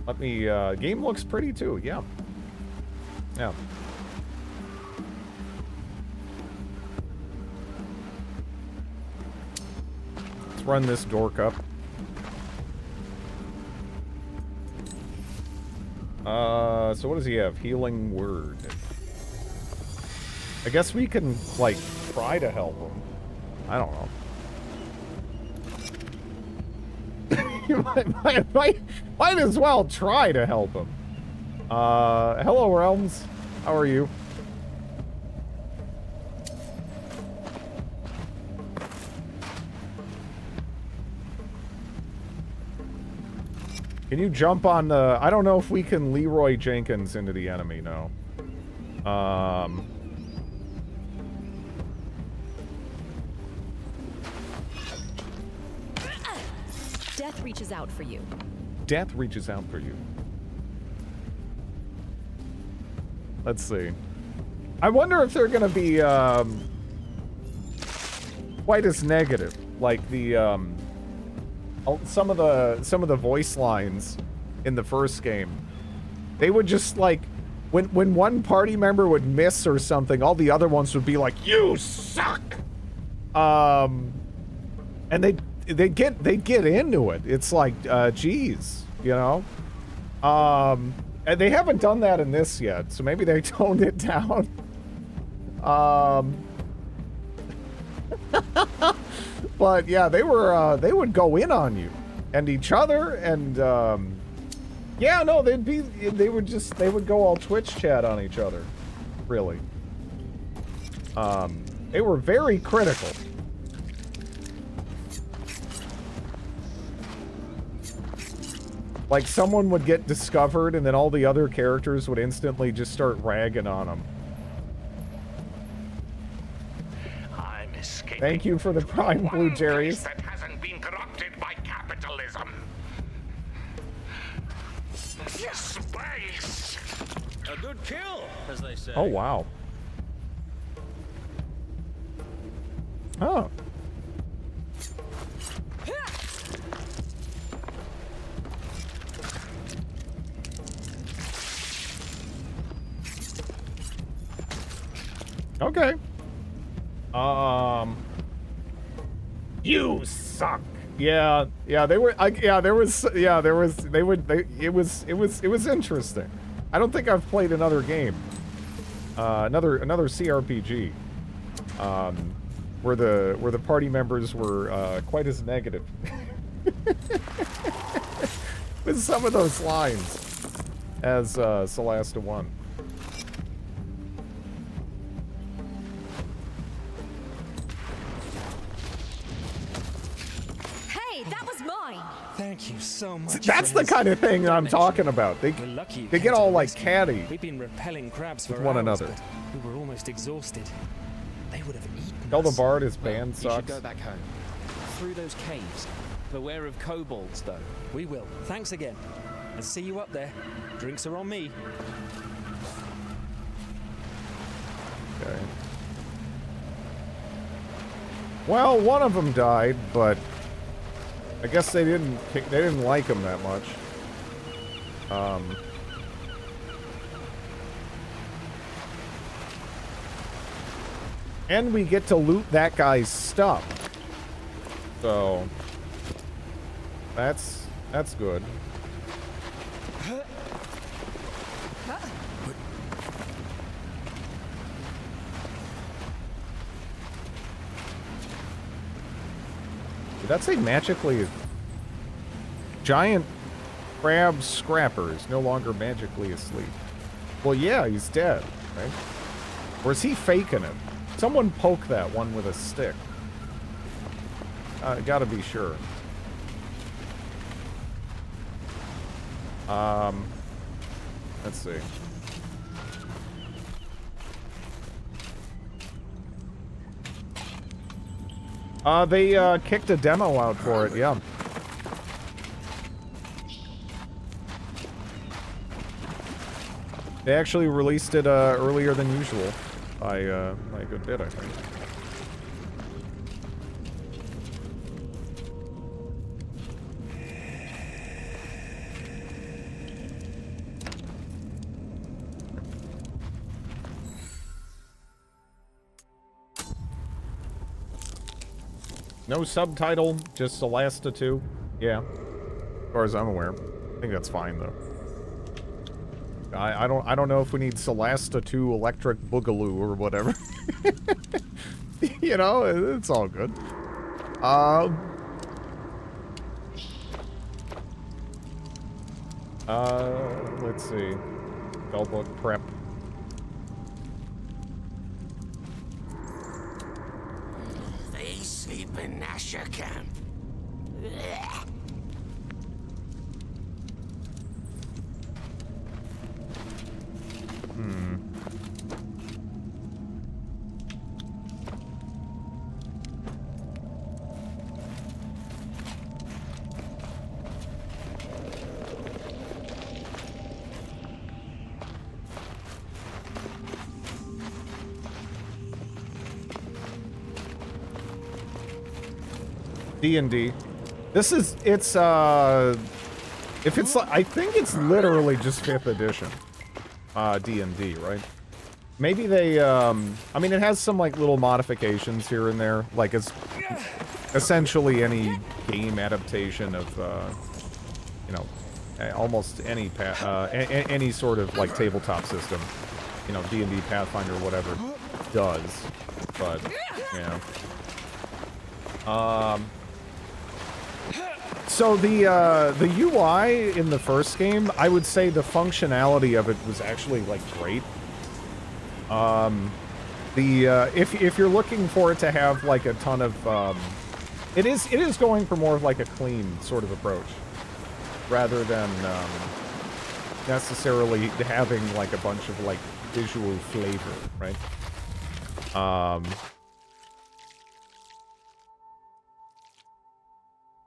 let me. Game looks pretty too. Yeah. Yeah. Run this dork up. So what does he have? Healing word. I guess we can, like, try to help him. I don't know. You might as well try to help him. Hello, Realms. How are you? Can you jump on the... I don't know if we can Leroy Jenkins into the enemy, no. Death reaches out for you. Death reaches out for you. Let's see. I wonder if they're gonna be, quite as negative. Like the, some of the voice lines in the first game, they would just like when one party member would miss or something, all the other ones would be like, "You suck," and they get into it. It's like, geez, you know, and they haven't done that in this yet, so maybe they toned it down. But yeah, they would go in on you and each other, and yeah, no, they would go all Twitch chat on each other, really. They were very critical. Like, someone would get discovered and then all the other characters would instantly just start ragging on them. Thank you for the Prime Blue Jerry's. That hasn't been corrupted by capitalism. Space. A good kill, as they say. Oh, wow. Oh. Okay. You suck. Yeah, they were. It was interesting. I don't think I've played another game, another CRPG, where the party members were quite as negative with some of those lines as Solasta 1. Hey, that was mine. Thank you so much. That's the kind of thing I'm talking about. They get all like catty We've been repelling crabs with for one hours, another. but we were almost exhausted. They would have eaten Tell the us. bard his Well, band you should sucks. go back home. Through those caves. Beware of kobolds, though. We will. Thanks again. And see you up there. Drinks are on me. Okay. Well, one of them died, but I guess they didn't like him that much. And we get to loot that guy's stuff. So that's good. Did that say magically? Giant crab scrapper is no longer magically asleep. Well, yeah, he's dead, right? Or is he faking it? Someone poke that one with a stick. Gotta be sure. Let's see. They kicked a demo out for it, yeah. They actually released it earlier than usual by a good bit, I think. No subtitle, just Solasta 2. Yeah, as far as I'm aware. I think that's fine though. I don't know if we need Solasta 2 Electric Boogaloo or whatever. You know, it's all good. Let's see. Spellbook prep. They sleep in Nasher camp. D&D. This is, it's, if it's, I think it's literally just 5th edition, D&D, right? Maybe they, I mean, it has some, like, little modifications here and there, like, it's essentially any game adaptation of, you know, almost any, any sort of, like, tabletop system, you know, D&D, Pathfinder, whatever, does, but, yeah. So the UI in the first game, I would say the functionality of it was actually like great. If you're looking for it to have like a ton of it is going for more of like a clean sort of approach rather than necessarily having like a bunch of like visual flavor, right?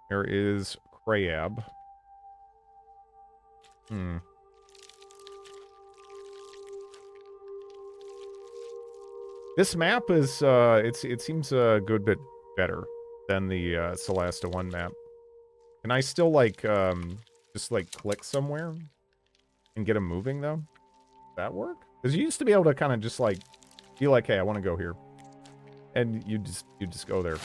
There is Crayab. This map is, it seems a good bit better than the Solasta 1 map. Can I still, like, just, like, click somewhere and get them moving, though? Does that work? Because you used to be able to kind of just, like, be like, hey, I want to go here. And you just go there.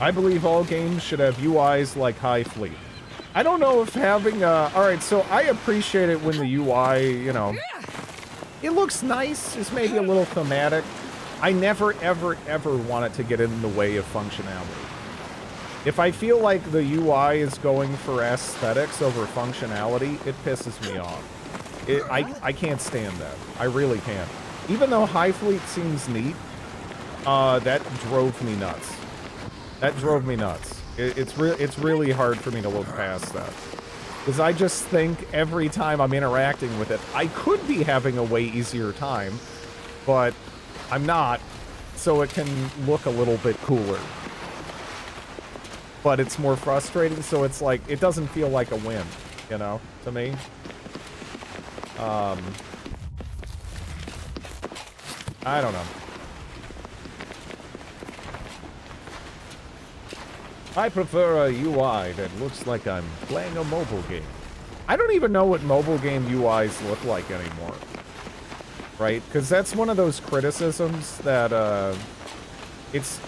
I believe all games should have UIs like High Fleet. I don't know if having alright, so I appreciate it when the UI, you know, it looks nice, it's maybe a little thematic. I never, ever, ever want it to get in the way of functionality. If I feel like the UI is going for aesthetics over functionality, it pisses me off. I can't stand that. I really can't. Even though High Fleet seems neat, that drove me nuts. That drove me nuts. It's really hard for me to look past that. Because I just think every time I'm interacting with it, I could be having a way easier time, but I'm not, so it can look a little bit cooler. But it's more frustrating, so it's like, it doesn't feel like a win, you know, to me. I don't know. I prefer a UI that looks like I'm playing a mobile game. I don't even know what mobile game UIs look like anymore. Right? Because that's one of those criticisms that, it's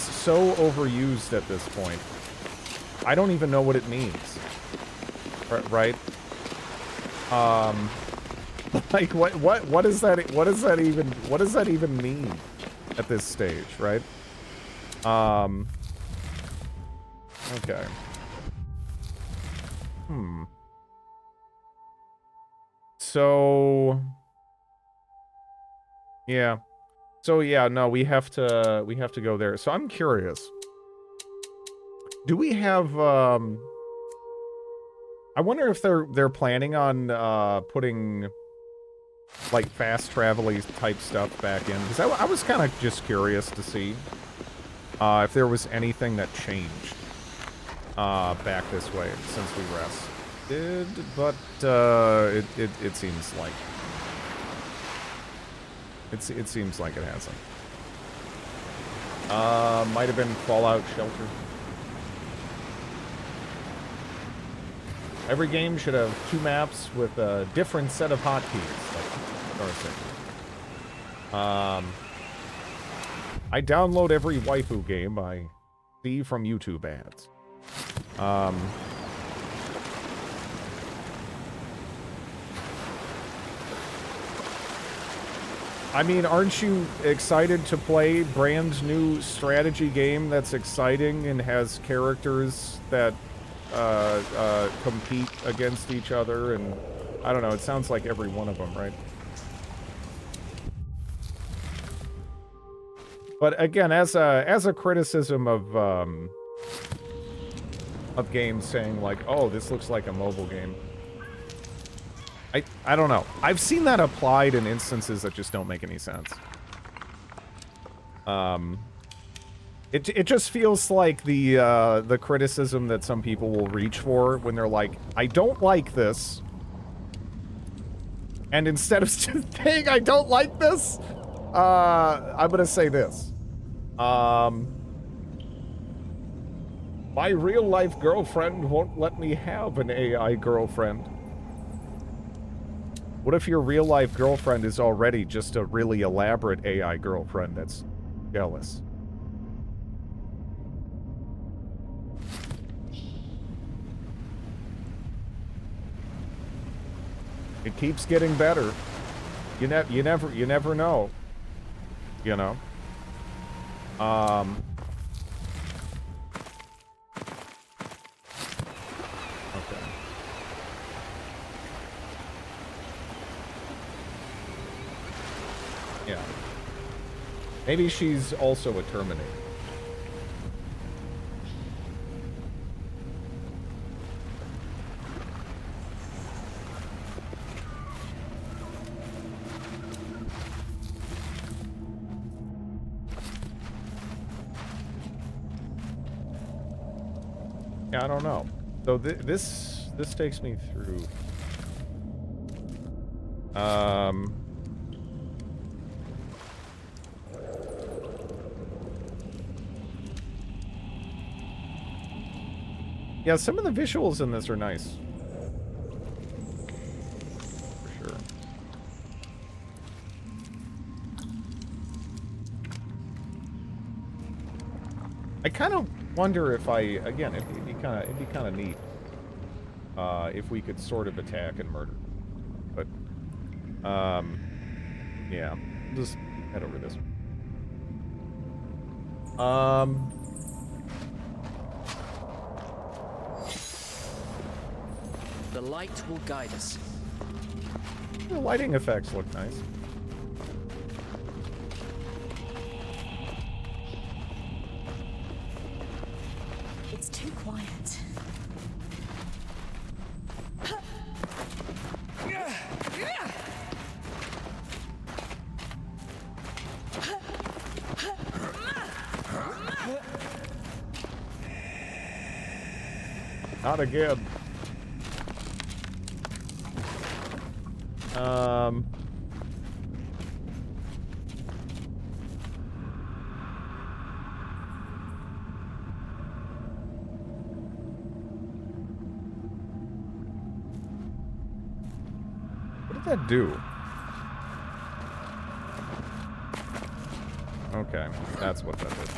so overused at this point. I don't even know what it means. Right? Like, what does that even mean at this stage, right? Okay. So, yeah. So yeah, no, we have to go there. So I'm curious. Do we have I wonder if they're planning on putting like fast travel-y type stuff back in, because I was kind of just curious to see if there was anything that changed back this way since we rested, but it seems like it seems like it hasn't. Might have been Fallout Shelter. Every game should have 2 maps with a different set of hotkeys, like Starsector. I download every waifu game I see from YouTube ads. I mean, aren't you excited to play brand new strategy game that's exciting and has characters that compete against each other? And I don't know, it sounds like every one of them, right? But again, as a criticism of games saying like, oh, this looks like a mobile game, I don't know. I've seen that applied in instances that just don't make any sense. It just feels like the criticism that some people will reach for when they're like, I don't like this, and instead of just saying I don't like this, I'm gonna say this. My real-life girlfriend won't let me have an AI girlfriend. What if your real-life girlfriend is already just a really elaborate AI girlfriend that's jealous? It keeps getting better. You never know. You know? Okay. Yeah. Maybe she's also a Terminator. Yeah, I don't know. So this takes me through. Yeah, some of the visuals in this are nice. For sure. I kind of Wonder if again, it'd be kind of neat if we could sort of attack and murder. But, yeah, just head over this. The light will guide us. The lighting effects look nice. It's too quiet. Not again. What did that do? Okay, that's what that did.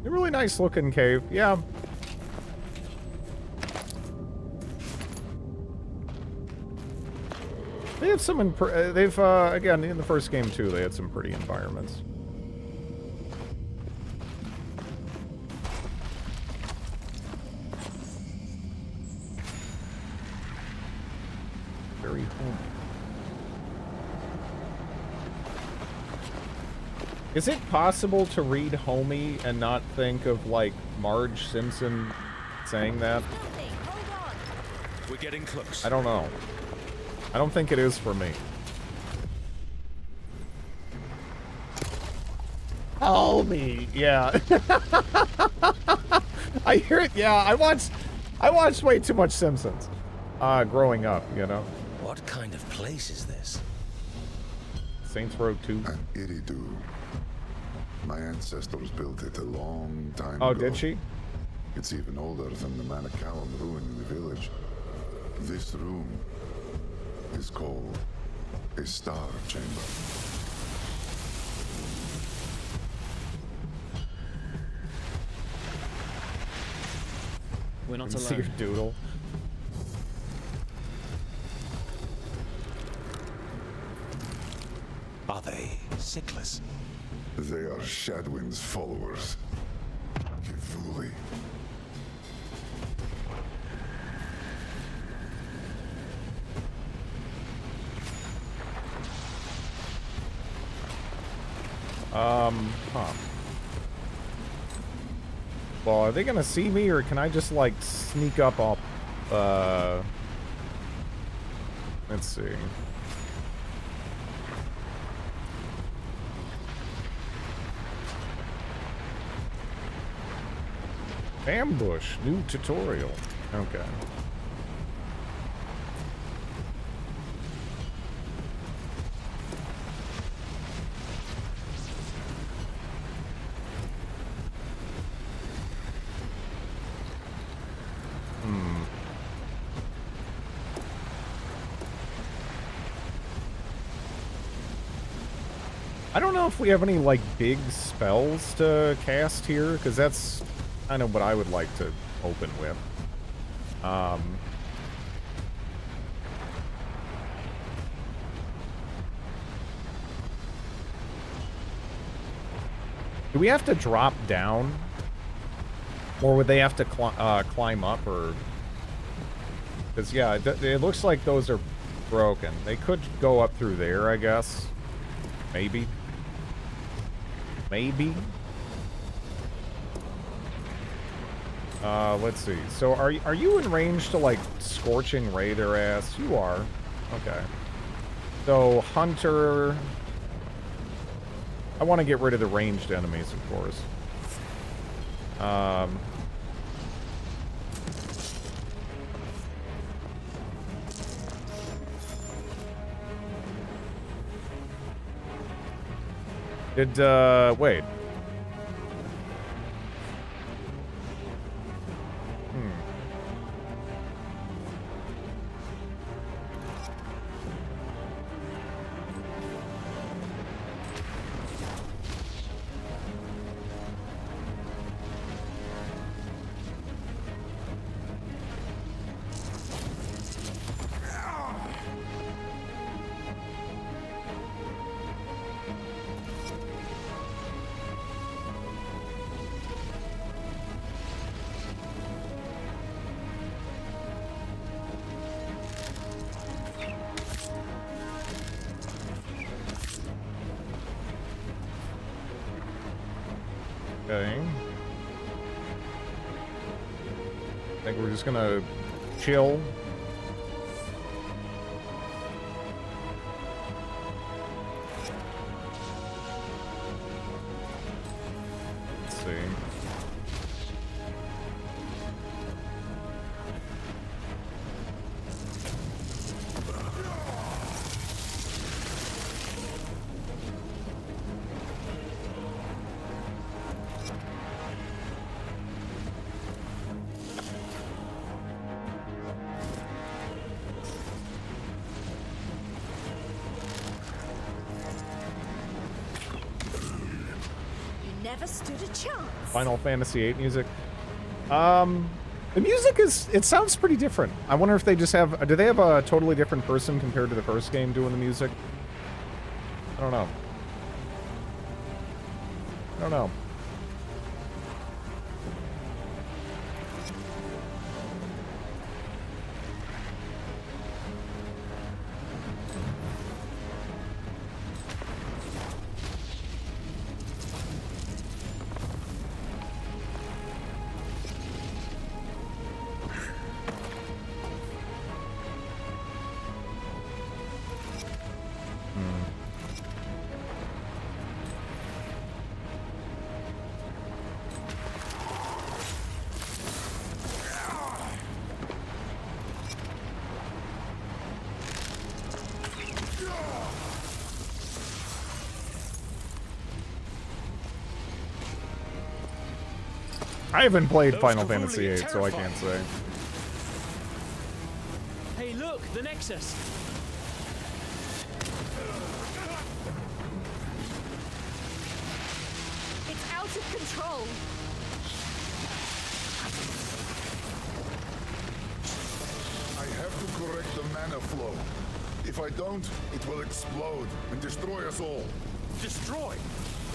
A really nice looking cave, yeah. They have some, they've, again, in the first game too, they had some pretty environments. Very homey. Is it possible to read homey and not think of, like, Marge Simpson saying that? We're getting close. I don't know. I don't think it is for me. Homey, yeah. I hear it, yeah. I watched way too much Simpsons growing up, you know. What kind of place is this? Saints Row 2. An Iridu. My ancestors built it a long time ago. Oh, did she? It's even older than the Manacalum ruin in the village. This room is called a Star Chamber. We're not See alone. your doodle. Are they Sickless? They are Shadwin's followers. Kivuli. Huh. Well, are they gonna see me, or can I just, like, sneak up off, let's see. Ambush, new tutorial. Okay. I don't know if we have any, like, big spells to cast here, because that's kind of what I would like to open with. Do we have to drop down? Or would they have to climb up, or... Because, yeah, it looks like those are broken. They could go up through there, I guess. Maybe. Maybe. Let's see. So are you in range to, like, Scorching Ray their ass? You are. Okay. So Hunter. I want to get rid of the ranged enemies, of course. Wait. Okay. I think we're just gonna chill. Let's see. Never stood a chance. Final Fantasy VIII music. The music it sounds pretty different. I wonder if they just do they have a totally different person compared to the first game doing the music? I don't know. I don't know. I haven't played Final Fantasy VIII, so I can't say. Hey, look, the Nexus. It's out of control. I have to correct the mana flow. If I don't, it will explode and destroy us all. Destroy!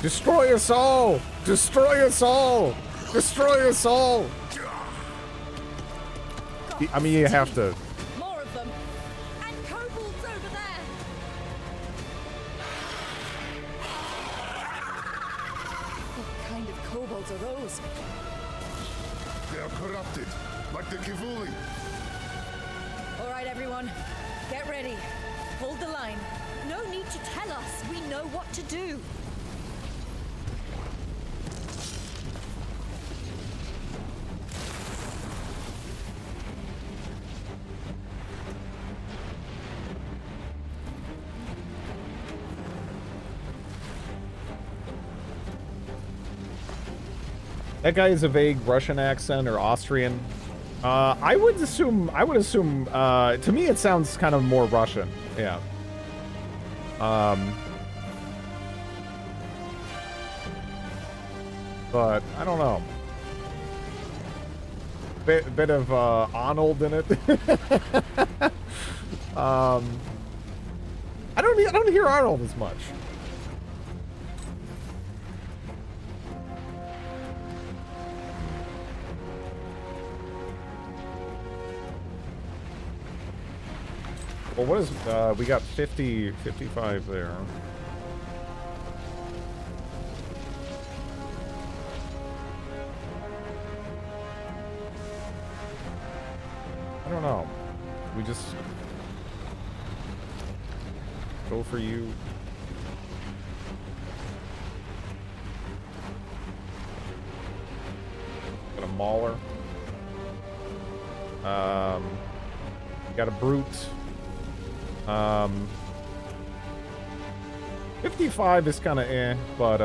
Destroy us all! Destroy us all! Destroy us all! I mean, you have to. More of them. And kobolds over there. What kind of kobolds are those? They are corrupted, like the Kivuli. All right, everyone. Get ready. Hold the line. No need to tell us. We know what to do. That guy has a vague Russian accent or Austrian. I would assume, to me it sounds kind of more Russian. Yeah. But, I don't know. Bit of, Arnold in it. I don't hear Arnold as much. Well, what is, we got 55 there. I don't know. We just go for you. Got a Mauler. Got a Brute. 55 is kind of eh, but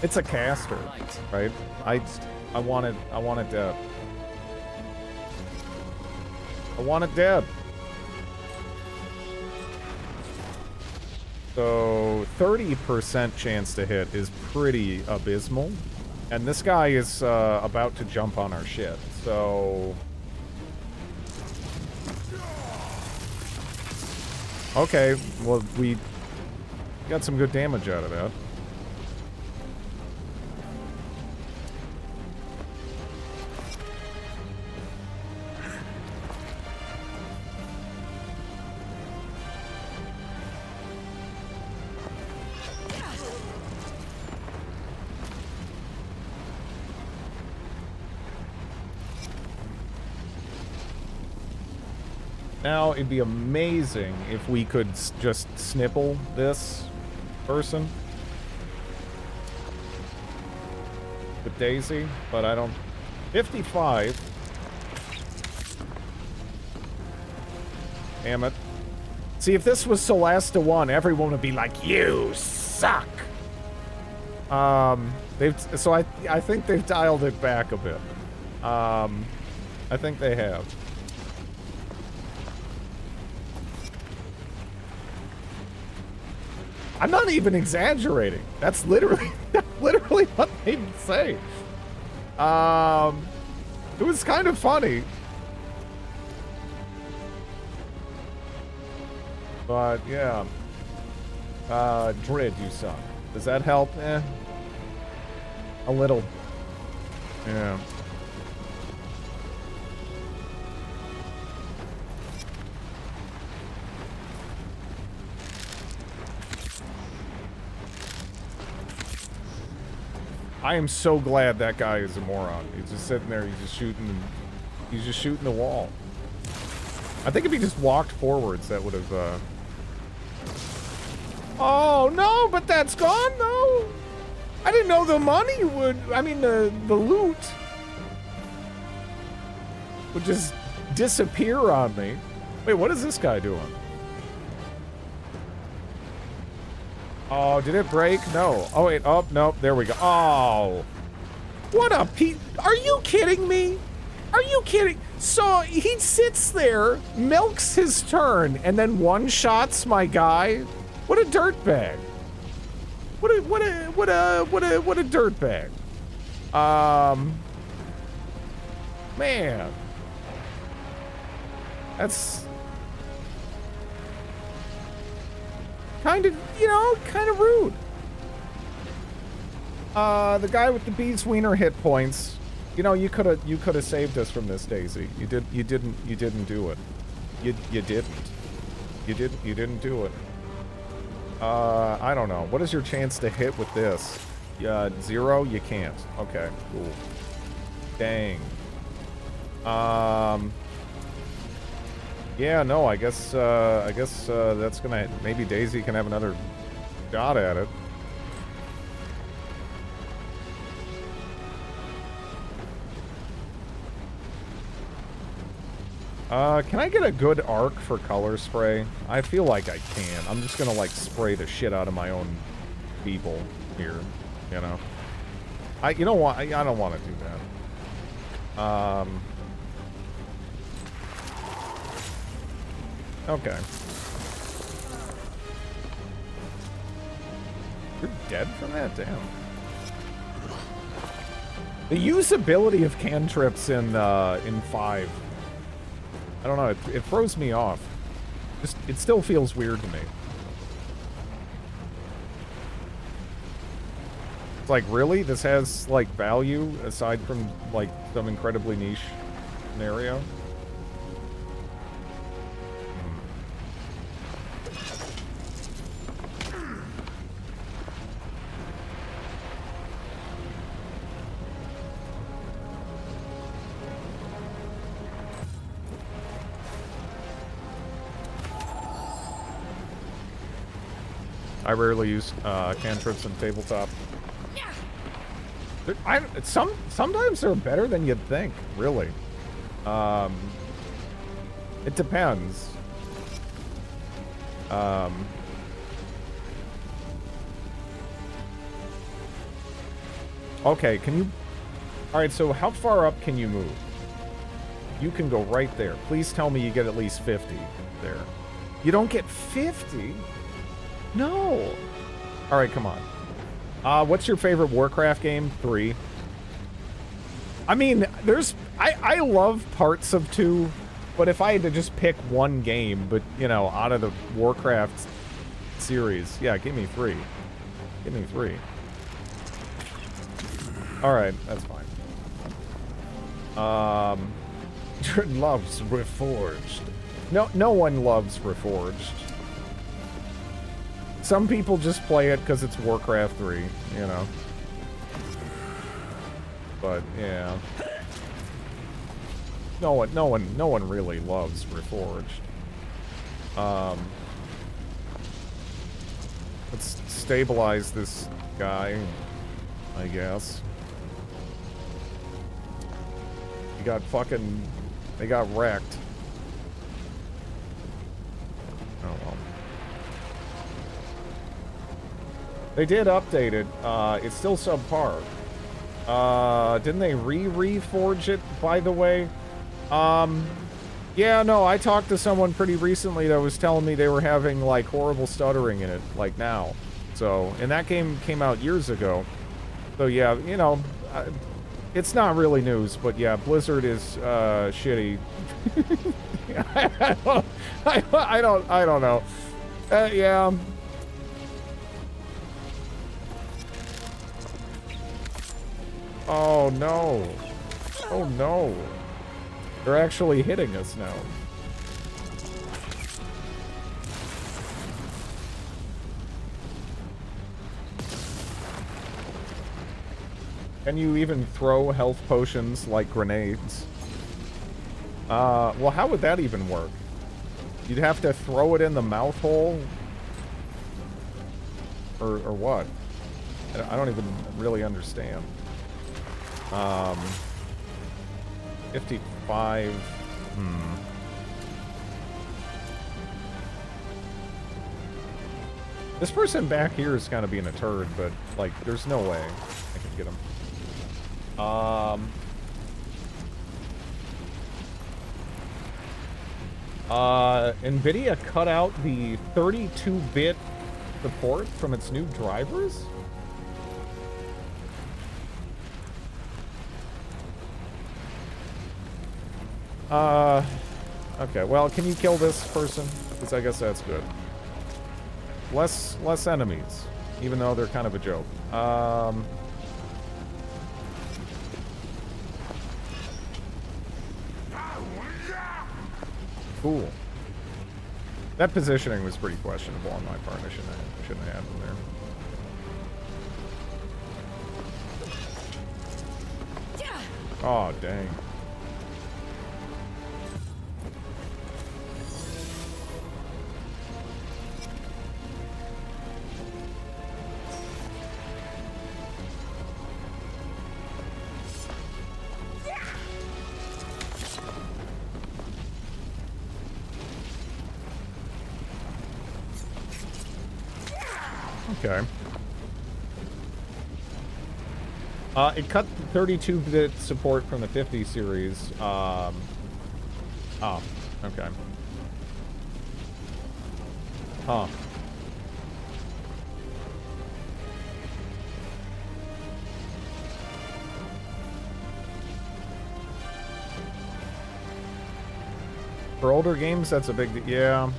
it's a caster, right? I want it dead. I want it dead. So 30% chance to hit is pretty abysmal, and this guy is about to jump on our shit. So okay, well, we got some good damage out of that. Now, it'd be amazing if we could just snipple this person with Daisy, but I don't... 55. Damn it. See, if this was Celeste 1, everyone would be like, you suck! So I think they've dialed it back a bit. I think they have. I'm not even exaggerating. That's literally what they say. It was kind of funny. But yeah. Drid, you suck. Does that help? Eh. A little. Yeah. I am so glad that guy is a moron. He's just sitting there, he's just shooting the wall. I think if he just walked forwards, that would have, Oh, no, but that's gone, though. I didn't know the money would, I mean, the loot would just disappear on me. Wait, what is this guy doing? Oh, did it break? No. Oh, wait. Oh, no. There we go. Oh. What a pe- Are you kidding me? Are you kidding? So he sits there, milks his turn, and then one-shots my guy? What a dirtbag. What a dirtbag. Man. That's kind of, you know, kind of rude. The guy with the bee's wiener hit points. You know, you could have saved us from this, Daisy. You didn't do it. You didn't do it. I don't know. What is your chance to hit with this? 0? You can't. Okay, cool. Dang. Yeah, no, I guess that's gonna... Maybe Daisy can have another shot at it. Can I get a good arc for color spray? I feel like I can. I'm just gonna, like, spray the shit out of my own people here, you know? You know what? I don't want to do that. Okay. You're dead from that? Damn. The usability of cantrips in 5. I don't know, it throws me off. Just, it still feels weird to me. It's like, really? This has, like, value aside from, like, some incredibly niche scenario? I rarely use cantrips in tabletop. Sometimes they're better than you'd think, really. It depends. Okay, can you... Alright, so how far up can you move? You can go right there. Please tell me you get at least 50 there. You don't get 50? No. All right, come on. What's your favorite Warcraft game? 3. I mean, I love parts of 2, but if I had to just pick one game, but, you know, out of the Warcraft series, yeah, give me 3. Give me 3. All right, that's fine. Loves Reforged. No one loves Reforged. Some people just play it because it's Warcraft 3, you know. But yeah, no one really loves Reforged. Let's stabilize this guy, I guess. He got fucking... They got wrecked. Oh well. They did update it. It's still subpar. Didn't they reforge it, by the way? Yeah, no, I talked to someone pretty recently that was telling me they were having, like, horrible stuttering in it, like, now. So, and that game came out years ago. So, yeah, you know, it's not really news, but yeah, Blizzard is, shitty. I don't know. Yeah. Oh, no. Oh, no. They're actually hitting us now. Can you even throw health potions like grenades? Well, how would that even work? You'd have to throw it in the mouth hole? Or what? I don't even really understand. 55. This person back here is kind of being a turd, but, like, there's no way I can get him. NVIDIA cut out the 32-bit support from its new drivers? Okay, well, can you kill this person? Because I guess that's good. Less enemies, even though they're kind of a joke. Cool. That positioning was pretty questionable on my part. I shouldn't have had them there. Oh, dang. Okay. It cut 32-bit support from the 50 series. Oh, okay. Huh. For older games, that's a big... Yeah.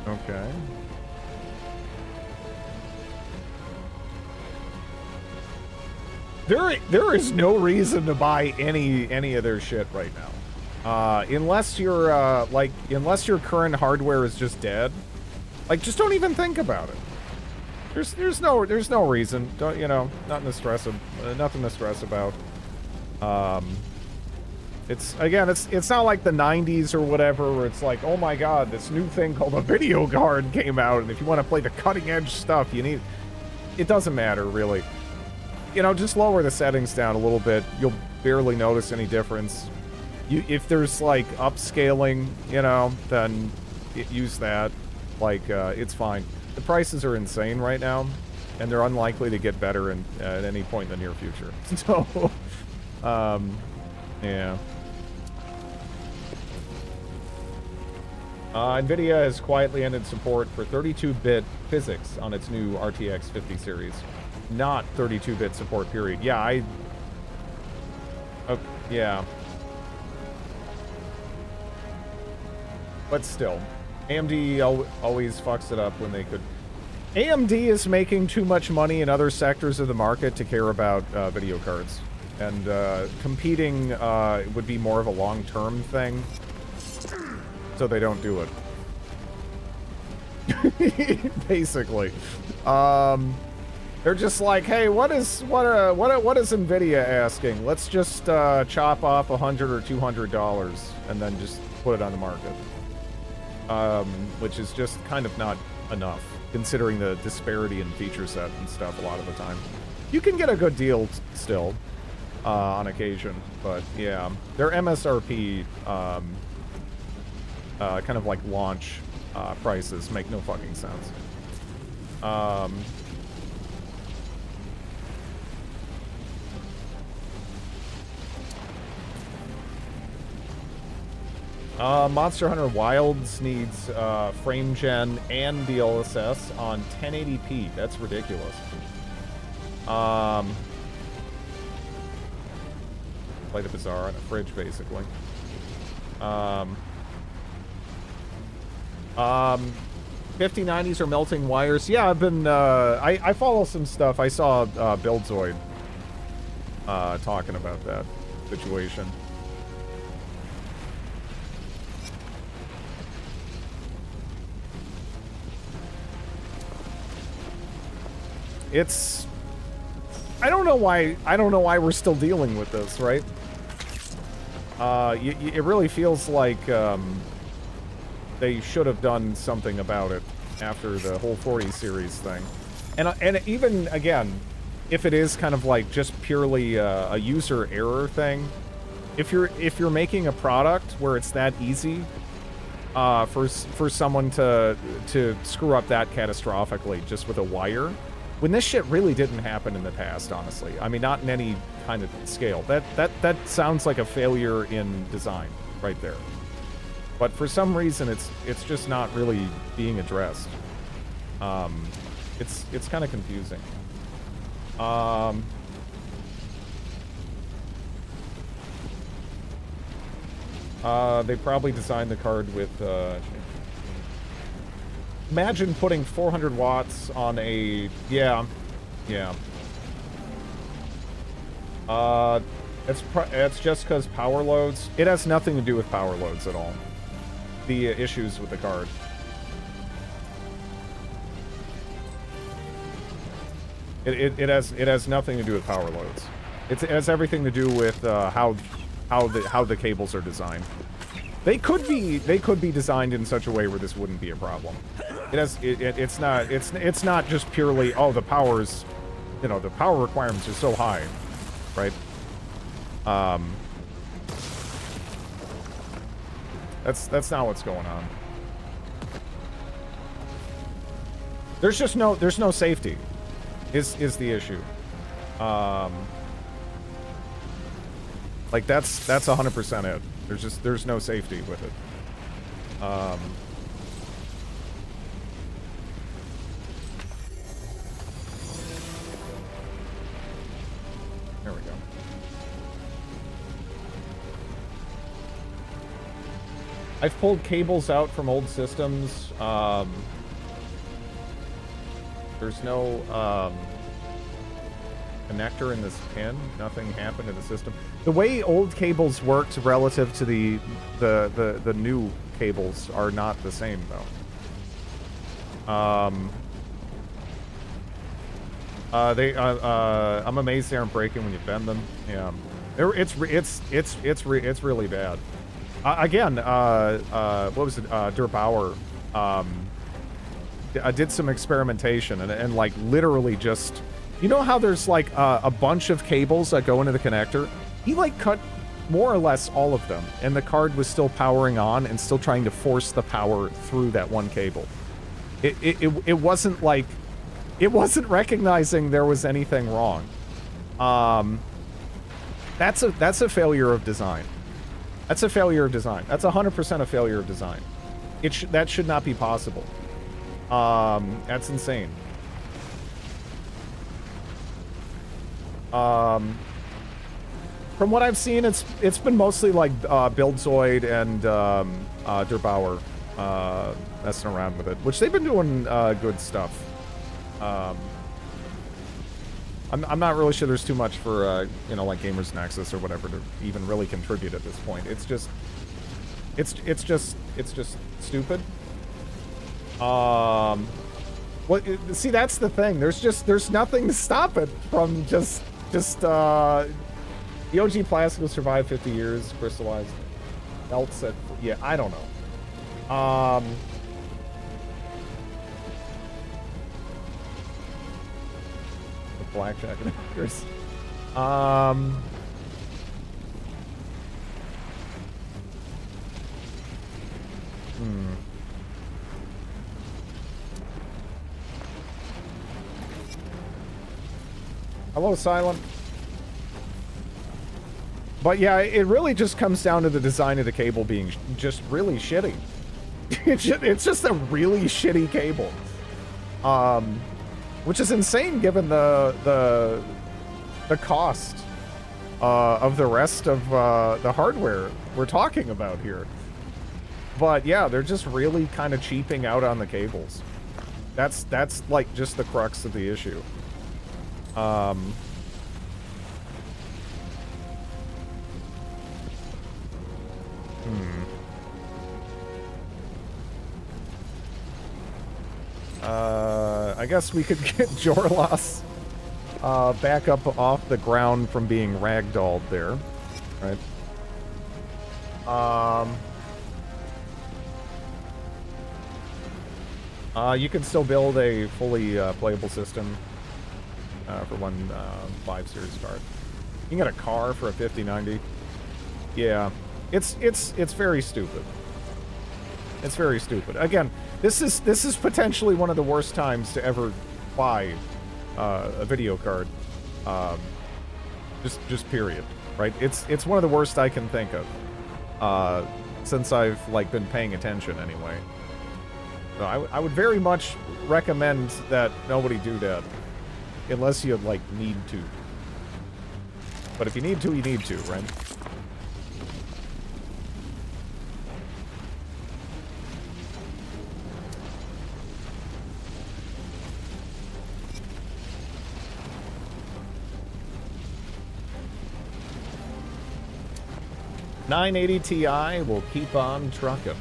Okay. There is no reason to buy any of their shit right now. Unless you're unless your current hardware is just dead. Like, just don't even think about it. There's no reason. Don't, you know, nothing to stress about. It's not like the 90s or whatever where it's like, oh my god, this new thing called a video card came out, and if you want to play the cutting edge stuff, you need... It doesn't matter, really. You know, just lower the settings down a little bit. You'll barely notice any difference. If there's, like, upscaling, you know, then use that. Like, it's fine. The prices are insane right now, and they're unlikely to get better at any point in the near future. So, yeah. NVIDIA has quietly ended support for 32-bit physics on its new RTX 50 series. Not 32-bit support, period. Yeah, yeah. But still, AMD always fucks it up when they could. AMD is making too much money in other sectors of the market to care about video cards. And competing would be more of a long-term thing. So they don't do it. Basically. They're just like, hey, what is NVIDIA asking? Let's just chop off $100 or $200 and then just put it on the market. Which is just kind of not enough, considering the disparity in feature set and stuff a lot of the time. You can get a good deal still, on occasion, but yeah, their MSRP, kind of like launch prices make no fucking sense. Monster Hunter Wilds needs frame gen and DLSS on 1080p. That's ridiculous. Play the Bazaar on a fridge, basically. 5090s are melting wires. Yeah, I've been, I follow some stuff. I saw Buildzoid talking about that situation. It's, I don't know why we're still dealing with this, right? It really feels like they should have done something about it after the whole 40 series thing. And even, again, if it is kind of like just purely a user error thing, if you're making a product where it's that easy for someone to screw up that catastrophically just with a wire, when this shit really didn't happen in the past, honestly. I mean, not in any kind of scale. That sounds like a failure in design right there. But for some reason, it's just not really being addressed. It's kind of confusing. They probably designed the card with, imagine putting 400 watts on a, yeah. It's just because power loads. It has nothing to do with power loads at all. The issues with the card. It has nothing to do with power loads. It has everything to do with how the cables are designed. They could be designed in such a way where this wouldn't be a problem. It's not just purely, oh, the power's, you know, the power requirements are so high, right? That's not what's going on. There's no safety is the issue. Like that's 100% it. There's no safety with it. There we go. I've pulled cables out from old systems. There's no connector in this pin. Nothing happened to the system. The way old cables worked relative to the new cables are not the same though. I'm amazed they aren't breaking when you bend them. Yeah, it's really bad. Again, what was it? Der Bauer I did some experimentation and like literally just, you know how there's like a bunch of cables that go into the connector? He like cut more or less all of them, and the card was still powering on and still trying to force the power through that one cable. It wasn't like, it wasn't recognizing there was anything wrong. That's a failure of design. That's a failure of design. That's 100% a failure of design. That should not be possible. That's insane. From what I've seen, it's been mostly like Buildzoid and Der Bauer messing around with it, which they've been doing good stuff. I'm not really sure there's too much for you know, like Gamers Nexus or whatever to even really contribute at this point. It's just stupid. What? See, that's the thing. There's nothing to stop it from just the OG plastic will survive 50 years, crystallized. Melts at, yeah, I don't know. The blackjack and hookers. Hello, Silent. But yeah, it really just comes down to the design of the cable being just really shitty. It's just a really shitty cable. Which is insane given the cost of the rest of the hardware we're talking about here. But yeah, they're just really kind of cheaping out on the cables. That's like just the crux of the issue. I guess we could get Jorlas back up off the ground from being ragdolled there, right? You can still build a fully playable system for one 5 Series card. You can get a car for a 5090. Yeah, it's very stupid. It's very stupid. Again, this is potentially one of the worst times to ever buy a video card. Just period, right? It's one of the worst I can think of since I've like been paying attention anyway. So I would very much recommend that nobody do that unless you like need to. But if you need to, you need to, right? $980 Ti will keep on trucking.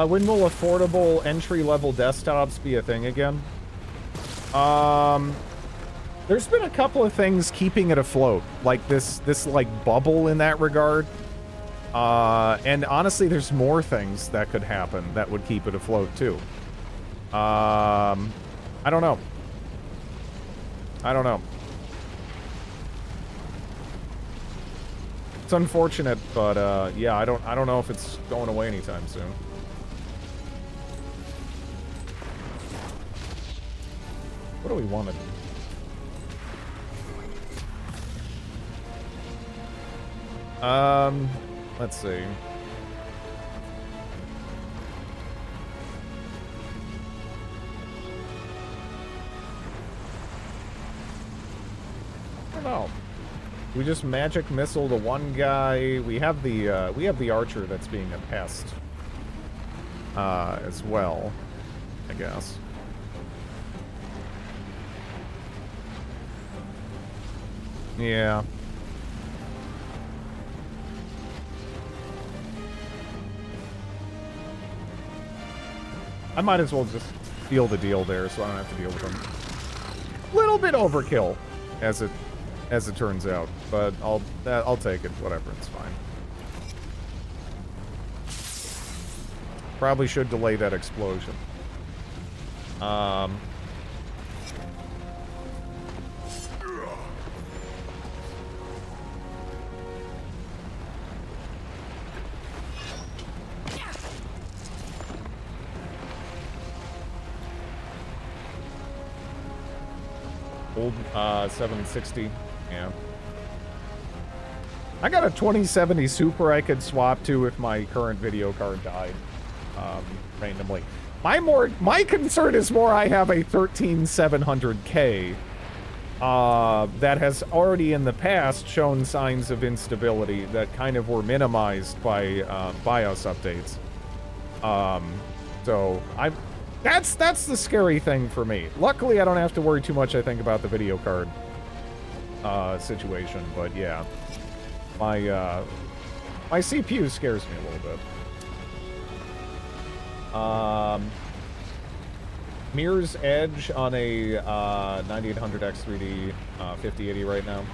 When will affordable entry-level desktops be a thing again? There's been a couple of things keeping it afloat, like this like bubble in that regard. And honestly, there's more things that could happen that would keep it afloat too. I don't know. I don't know. It's unfortunate, but yeah, I don't know if it's going away anytime soon. What do we want to do? Let's see. I don't know. We just magic missile to one guy. We have the archer that's being a pest as well, I guess. Yeah. I might as well just seal the deal there so I don't have to deal with them. Little bit overkill, as it turns out, but I'll take it. Whatever, it's fine. Probably should delay that explosion. Old 760, yeah. I got a 2070 Super I could swap to if my current video card died randomly. My concern is more I have a 13700K that has already in the past shown signs of instability that kind of were minimized by BIOS updates. So that's the scary thing for me. Luckily, I don't have to worry too much, I think, about the video card situation. But yeah, my CPU scares me a little bit. Mirror's Edge on a 9800X3D 5080 right now.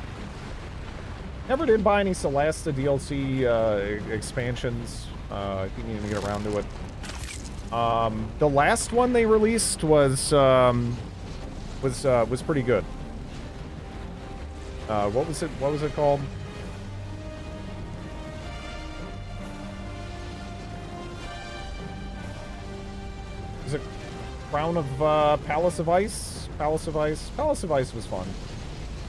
Never did buy any Solasta DLC expansions. I think you need to get around to it. The last one they released was pretty good. What was it called? Is it Crown of Palace of Ice? Palace of Ice? Palace of Ice was fun.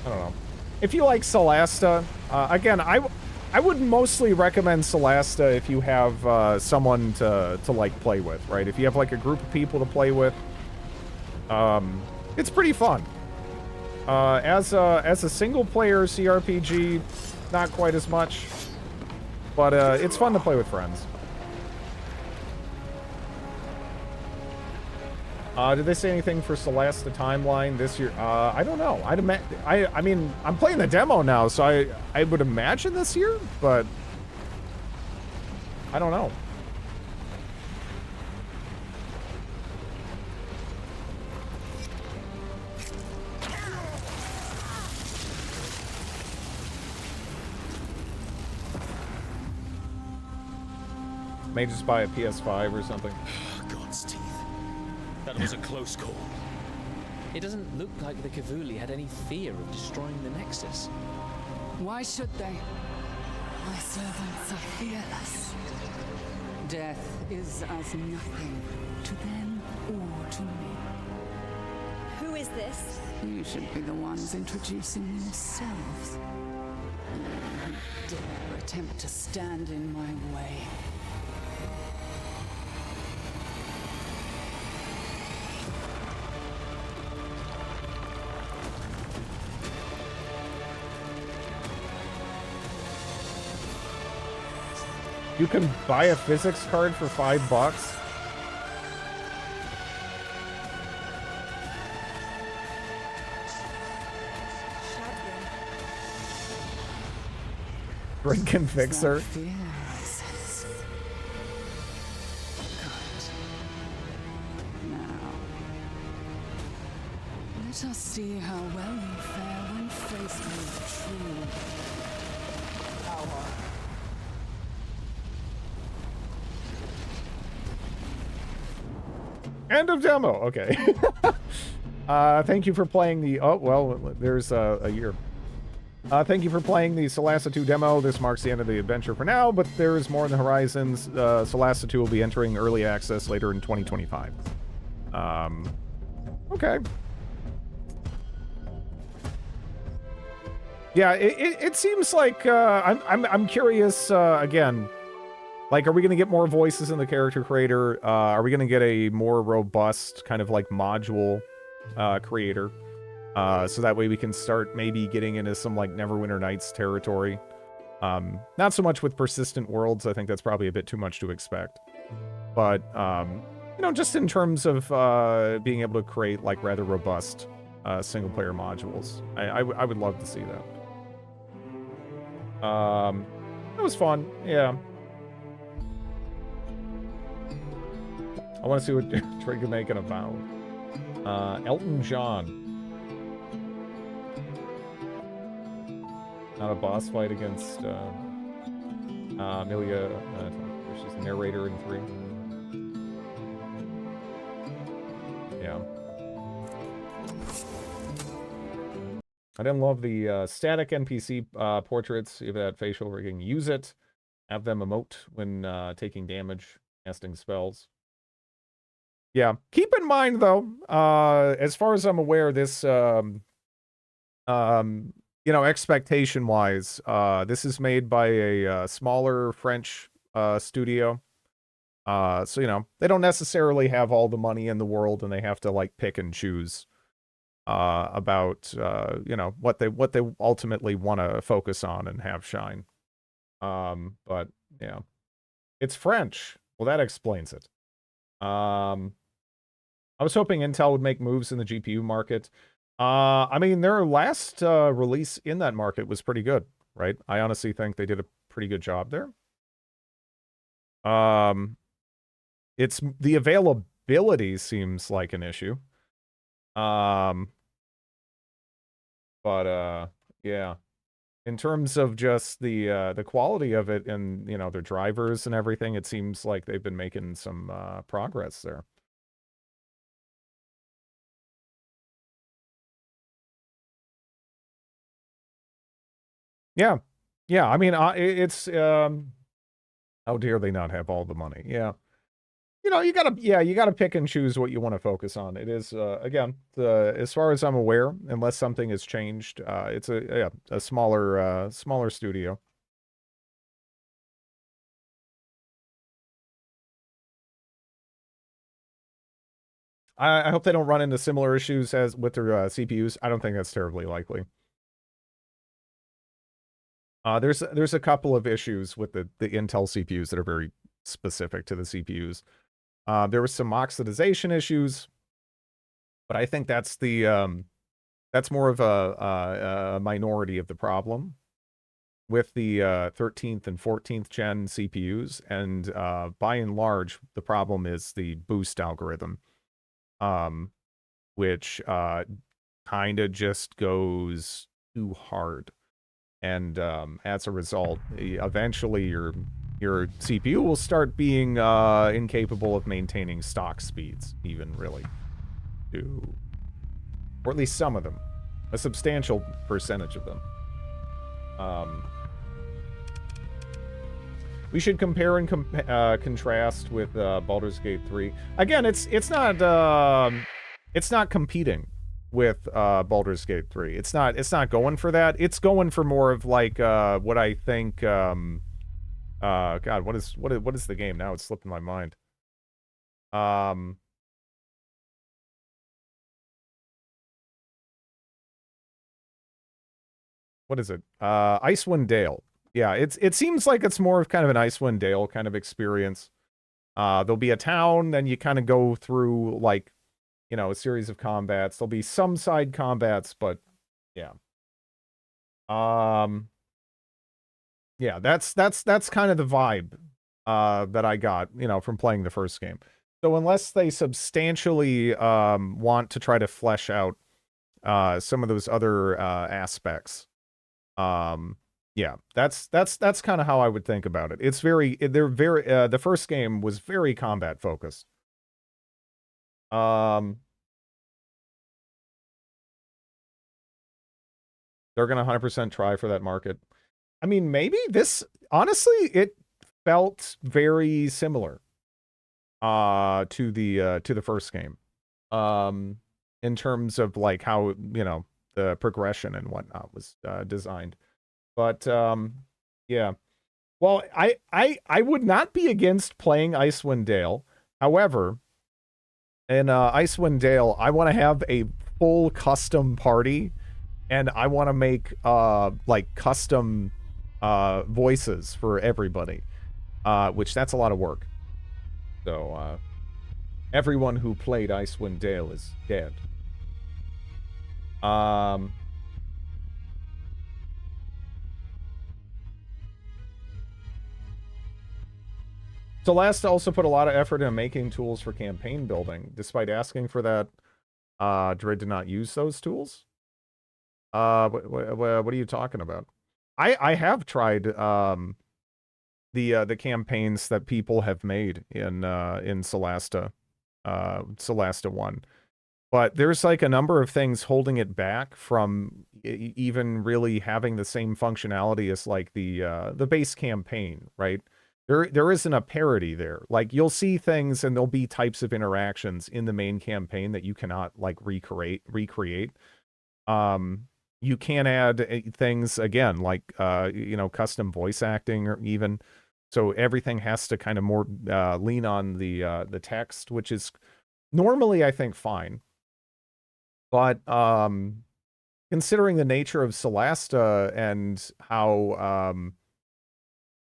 I don't know. If you like Solasta, again, I would mostly recommend Solasta if you have someone to like play with, right? If you have like a group of people to play with, it's pretty fun. As a single player CRPG, not quite as much, but it's fun to play with friends. Did they say anything for Solasta Timeline this year? I don't know. I mean, I'm playing the demo now, so I would imagine this year, but I don't know. May just buy a PS5 or something. God's teeth. That was a close call. It doesn't look like the Cavuli had any fear of destroying the Nexus. Why should they? My servants are fearless. Death is as nothing to them or to me. Who is this? You should be the ones introducing yourselves. Dare attempt to stand in my way. You can buy a physics card for $5. Drinking Fixer. Now, let us see how well you fare when faced with true power. End of demo. Okay. Thank you for playing the... Oh, well, there's a year. Thank you for playing the Solasta 2 demo. This marks the end of the adventure for now, but there is more in the horizons. Solasta 2 will be entering early access later in 2025. Okay. Yeah, it seems like I'm curious again. Like, are we going to get more voices in the character creator? Are we going to get a more robust kind of like module creator? So that way we can start maybe getting into some like Neverwinter Nights territory. Not so much with persistent worlds. I think that's probably a bit too much to expect. But, you know, just in terms of being able to create like rather robust single player modules. I would love to see that. It was fun. Yeah. I want to see what Drake can make an avowed. Elton John. Not a boss fight against Amelia. She's a narrator in 3. Yeah. I didn't love the static NPC portraits. If that facial rigging, use it. Have them emote when taking damage, casting spells. Yeah. Keep in mind, though, as far as I'm aware, this, you know, expectation-wise, this is made by a smaller French studio. So, you know, they don't necessarily have all the money in the world, and they have to, like, pick and choose about, you know, what they ultimately want to focus on and have shine. But, yeah. It's French. Well, that explains it. I was hoping Intel would make moves in the GPU market. I mean, their last release in that market was pretty good, right? I honestly think they did a pretty good job there. It's the availability seems like an issue. But yeah. In terms of just the quality of it and, you know, their drivers and everything, it seems like they've been making some progress there. Yeah. Yeah, I mean, it's how dare they not have all the money? Yeah. You know, you gotta pick and choose what you want to focus on. It is, again, as far as I'm aware, unless something has changed, it's a smaller studio. I hope they don't run into similar issues as with their CPUs. I don't think that's terribly likely. There's a couple of issues with the Intel CPUs that are very specific to the CPUs. There was some oxidization issues, but I think that's that's more of a minority of the problem with the 13th and 14th gen CPUs, and by and large, the problem is the boost algorithm, which kind of just goes too hard, and as a result, eventually your CPU will start being incapable of maintaining stock speeds, even really, or at least some of them, a substantial percentage of them. We should compare and contrast with Baldur's Gate 3. Again, it's not competing with Baldur's Gate 3. It's not going for that. It's going for more of like what I think. God, what is the game now? It's slipping my mind. What is it? Icewind Dale. Yeah, it seems like it's more of kind of an Icewind Dale kind of experience. There'll be a town, then you kind of go through, like, you know, a series of combats. There'll be some side combats, but yeah. Yeah, that's kind of the vibe that I got, you know, from playing the first game. So unless they substantially want to try to flesh out some of those other aspects, yeah, that's kind of how I would think about it. It's they're very the first game was very combat focused. They're gonna 100% try for that market. I mean, maybe this, honestly, it felt very similar to the first game, in terms of like how, you know, the progression and whatnot was designed. But yeah. Well, I would not be against playing Icewind Dale. However, in Icewind Dale, I want to have a full custom party, and I want to make like custom voices for everybody, which that's a lot of work. So everyone who played Icewind Dale is dead. Celeste also put a lot of effort into making tools for campaign building. Despite asking for that, Dread did not use those tools. What are you talking about? I have tried the campaigns that people have made in Solasta, Solasta 1. But there's like a number of things holding it back from even really having the same functionality as like the base campaign, right? There isn't a parity there. Like you'll see things and there'll be types of interactions in the main campaign that you cannot like recreate. You can add things again like you know, custom voice acting or even so everything has to kind of more lean on the text, which is normally I think fine. But considering the nature of Solasta and how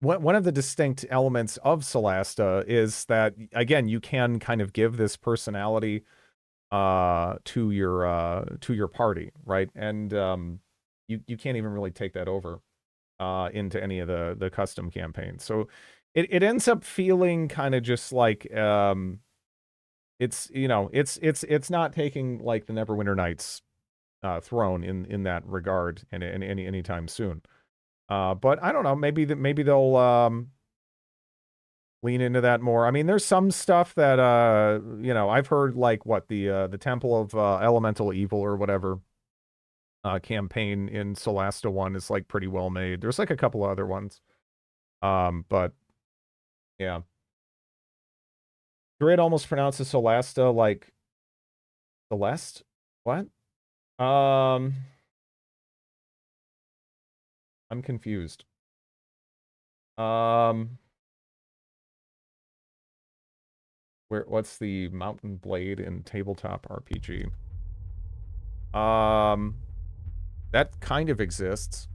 one of the distinct elements of Solasta is that again you can kind of give this personality to your party, right? And you can't even really take that over into any of the custom campaigns. So it ends up feeling kind of just like it's, you know, it's not taking like the Neverwinter Nights throne in that regard in anytime soon. But I don't know, maybe they'll lean into that more. I mean, there's some stuff that you know, I've heard like what the Temple of Elemental Evil or whatever campaign in Solasta 1 is like pretty well made. There's like a couple other ones. But yeah. Grid almost pronounces Solasta like Celeste? What? I'm confused. What's the Mountain Blade in tabletop RPG? That kind of exists.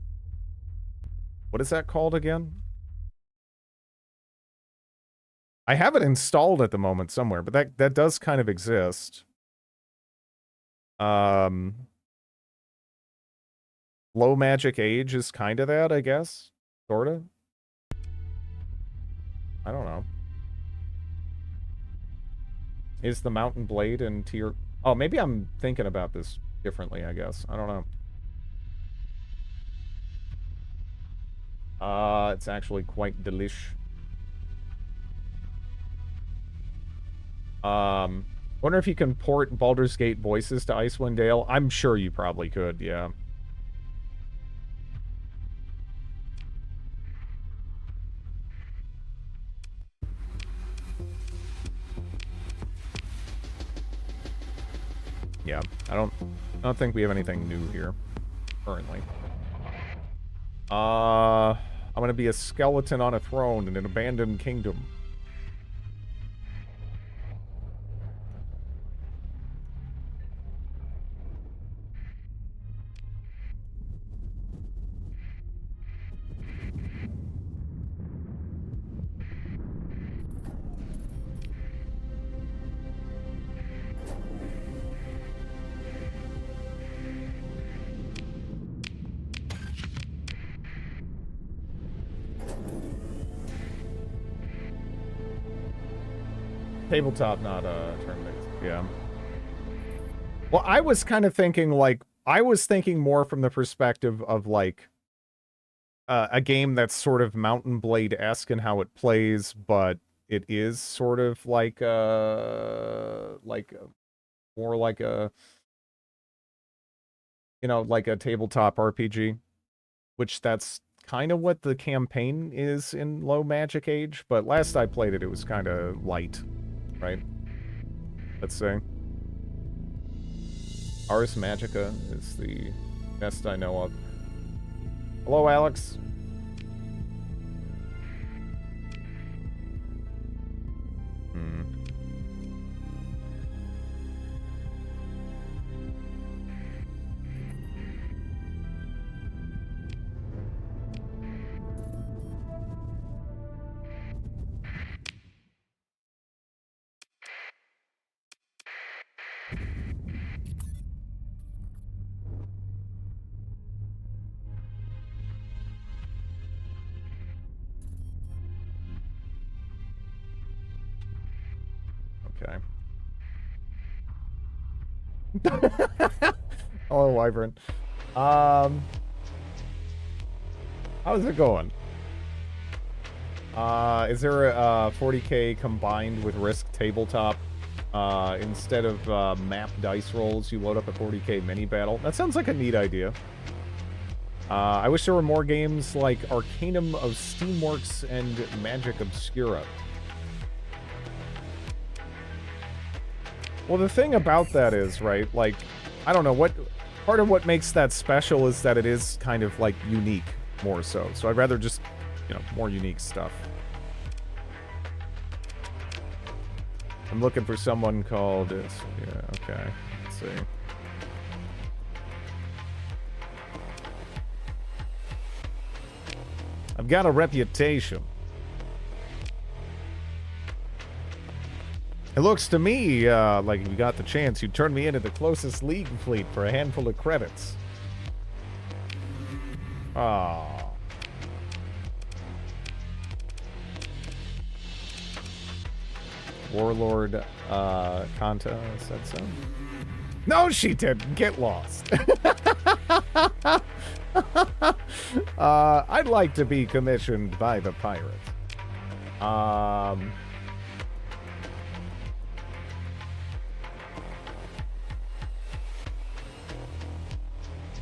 What is that called again? I have it installed at the moment somewhere, but that does kind of exist. Low Magic Age is kind of that, I guess. Sorta. I don't know. Is the Mountain Blade in tier... Oh, maybe I'm thinking about this differently, I guess. I don't know. It's actually quite delish. Wonder if you can port Baldur's Gate voices to Icewind Dale. I'm sure you probably could, yeah. Yeah, I don't think we have anything new here currently. I'm gonna be a skeleton on a throne in an abandoned kingdom. Tabletop, not turn-based. Yeah. Well, I was kind of thinking like I was thinking more from the perspective of like a game that's sort of Mountain Blade-esque in how it plays, but it is sort of like more like a, you know, like a tabletop RPG, which that's kind of what the campaign is in Low Magic Age, but last I played it, it was kind of light, right? Let's say. Ars Magica is the best I know of. Hello, Alex. Okay. Hello, Wyvern. How's it going? Is there a 40k combined with Risk tabletop? Instead of map dice rolls, you load up a 40k mini battle. That sounds like a neat idea. I wish there were more games like Arcanum of Steamworks and Magic Obscura. Well, the thing about that is, right, like, I don't know, part of what makes that special is that it is kind of, like, unique, more so. So I'd rather just, you know, more unique stuff. I'm looking for someone called, yeah, okay, let's see. I've got a reputation. It looks to me like if you got the chance, you'd turn me into the closest League fleet for a handful of credits. Ah. Warlord Kanta said so. No, she didn't. Get lost. I'd like to be commissioned by the pirate.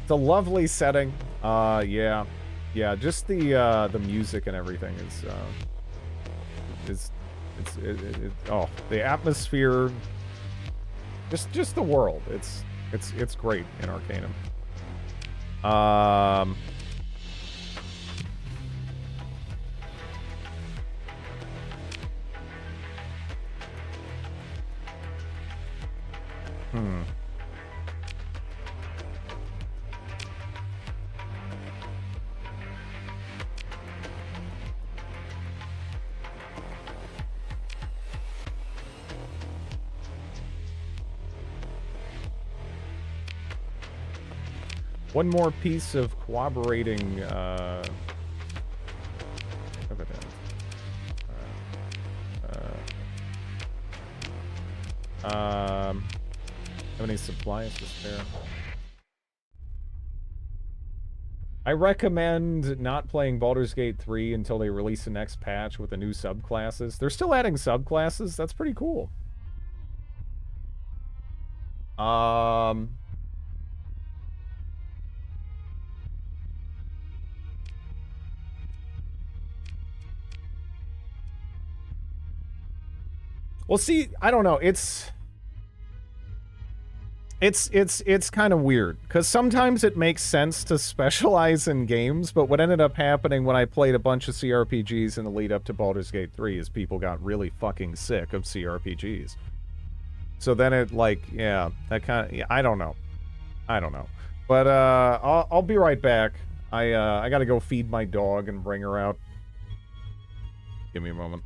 It's a lovely setting. Yeah, just the music and everything is oh, the atmosphere, just the world. It's great in Arcanum. One more piece of corroborating evidence. Have any supplies to spare? I recommend not playing Baldur's Gate 3 until they release the next patch with the new subclasses. They're still adding subclasses. That's pretty cool. Well, see, I don't know. It's kind of weird because sometimes it makes sense to specialize in games, but what ended up happening when I played a bunch of CRPGs in the lead up to Baldur's Gate 3 is people got really fucking sick of CRPGs. So then it, like, yeah, that kind of, yeah, I don't know. But I'll be right back. I gotta go feed my dog and bring her out. Give me a moment.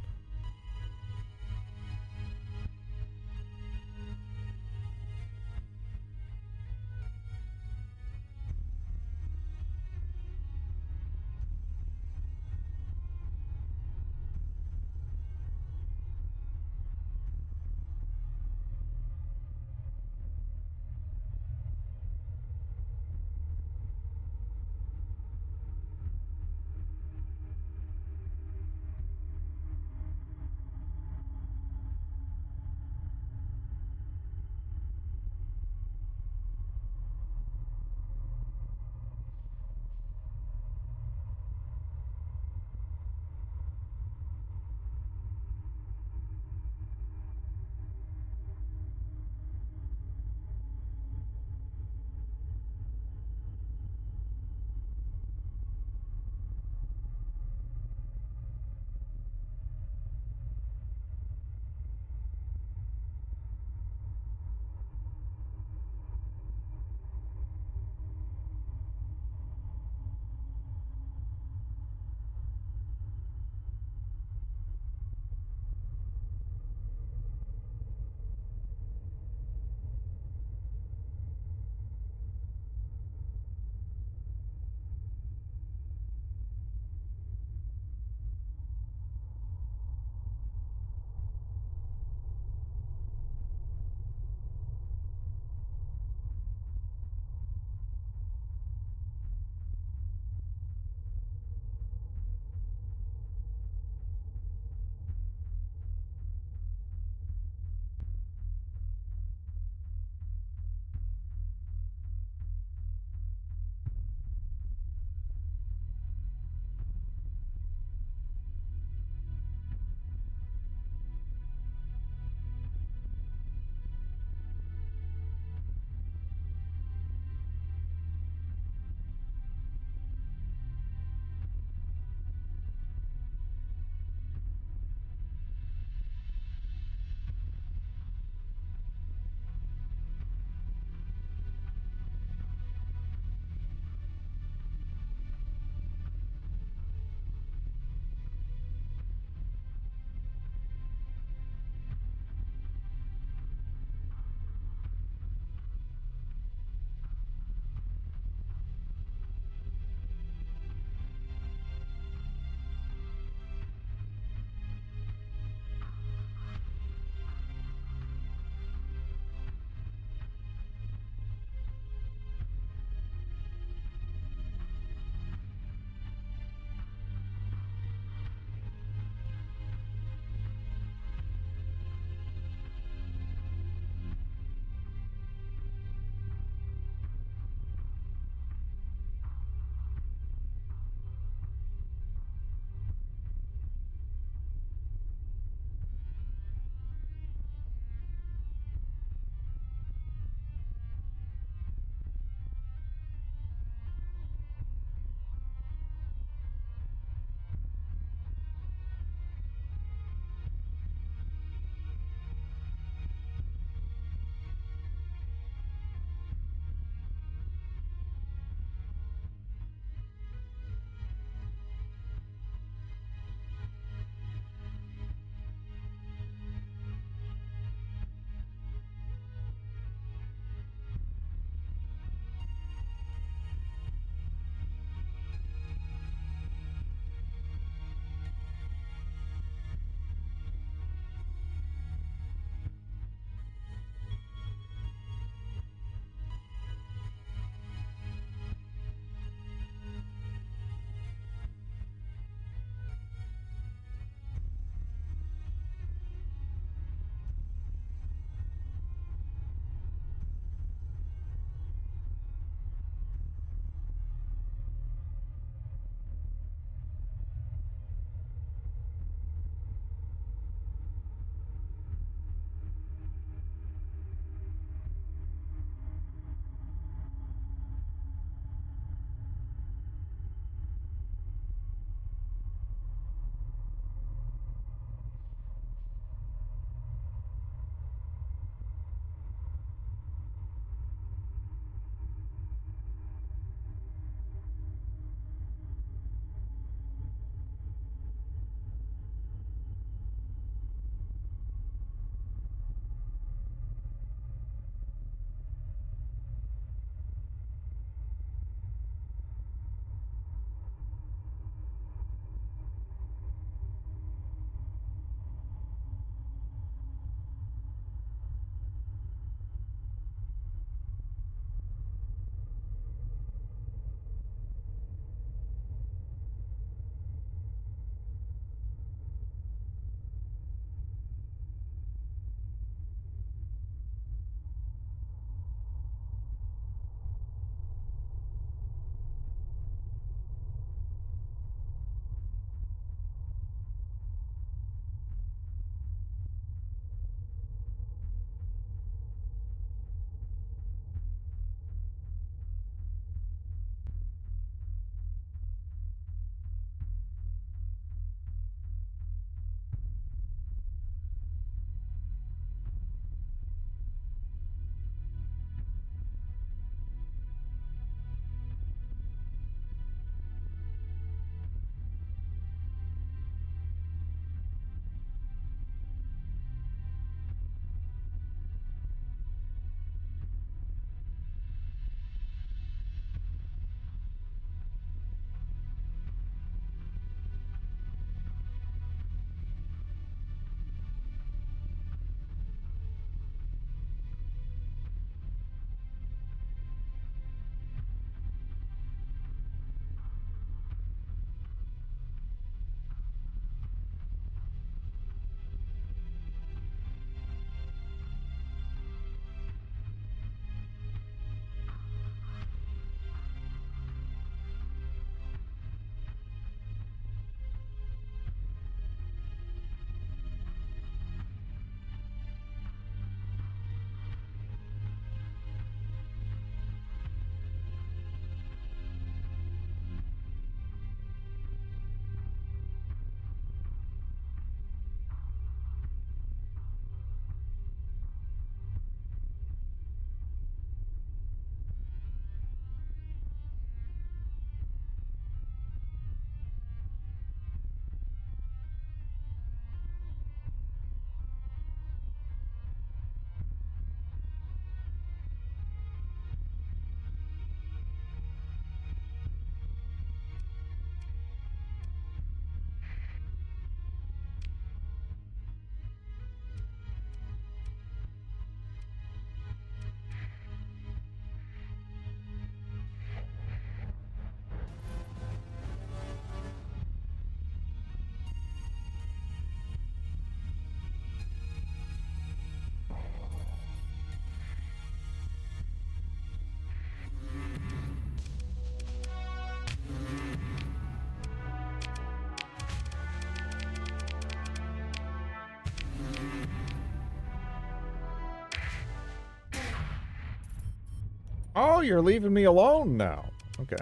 Oh, you're leaving me alone now. Okay.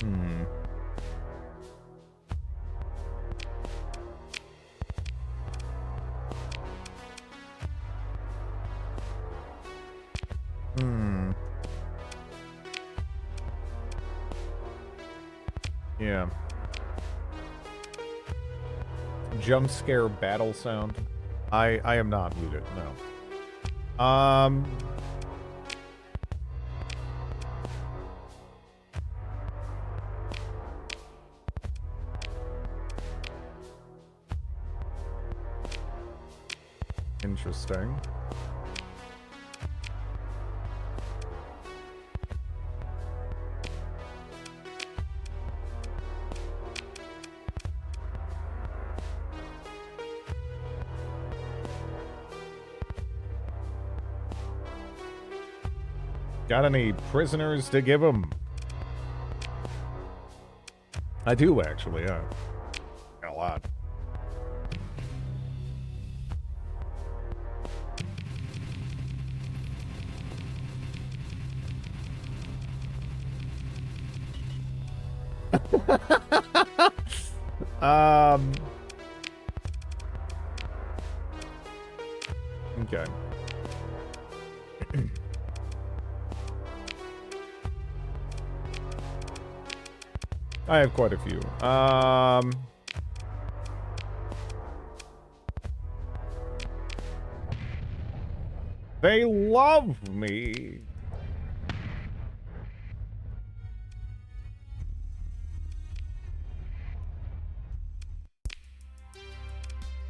Hmm. Hmm. Yeah. Jump scare battle sound. I am not muted, no. Interesting. Got any prisoners to give him? I do, actually, yeah. Got a lot. Okay. I have quite a few. They love me.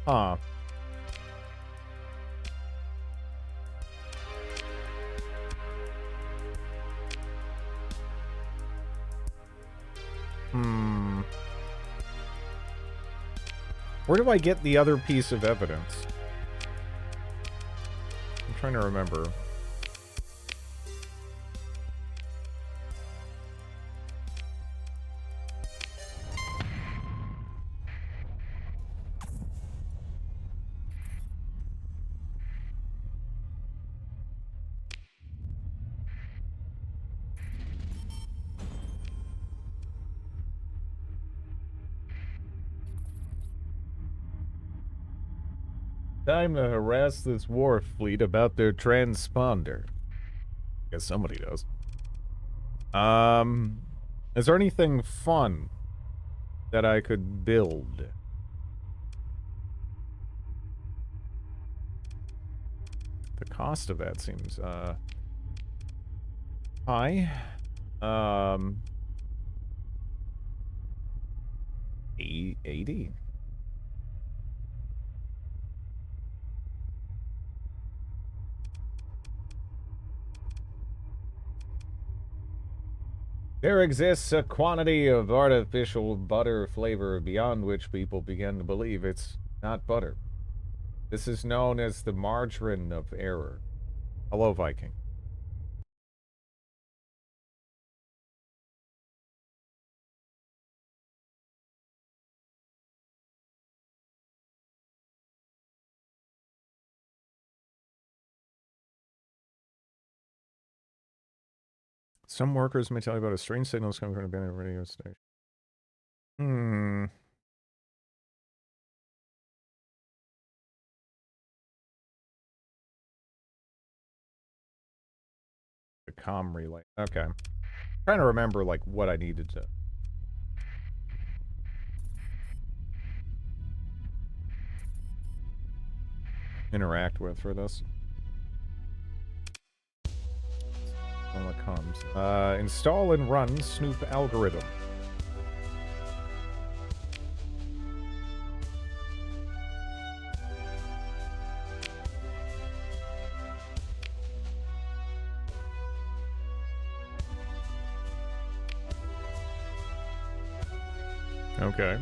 Huh. Hmm. Where do I get the other piece of evidence? I'm trying to remember. Time to harass this war fleet about their transponder. Guess somebody does. Is there anything fun that I could build? The cost of that seems, high. 80. There exists a quantity of artificial butter flavor beyond which people begin to believe it's not butter. This is known as the margarine of error. Hello, Viking. Some workers may tell you about a strange signals coming from an abandoned radio station. Hmm. The comm relay. Okay. Trying to remember, like, what I needed to interact with for this. All that comes. Install and run Snoop algorithm. Okay.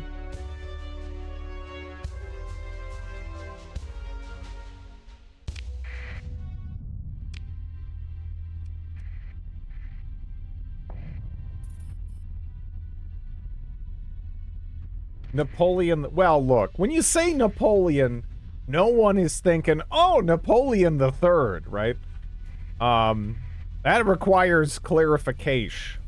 Napoleon. Well, look, when you say Napoleon, No one is thinking, oh, Napoleon the Third, right? That requires clarification.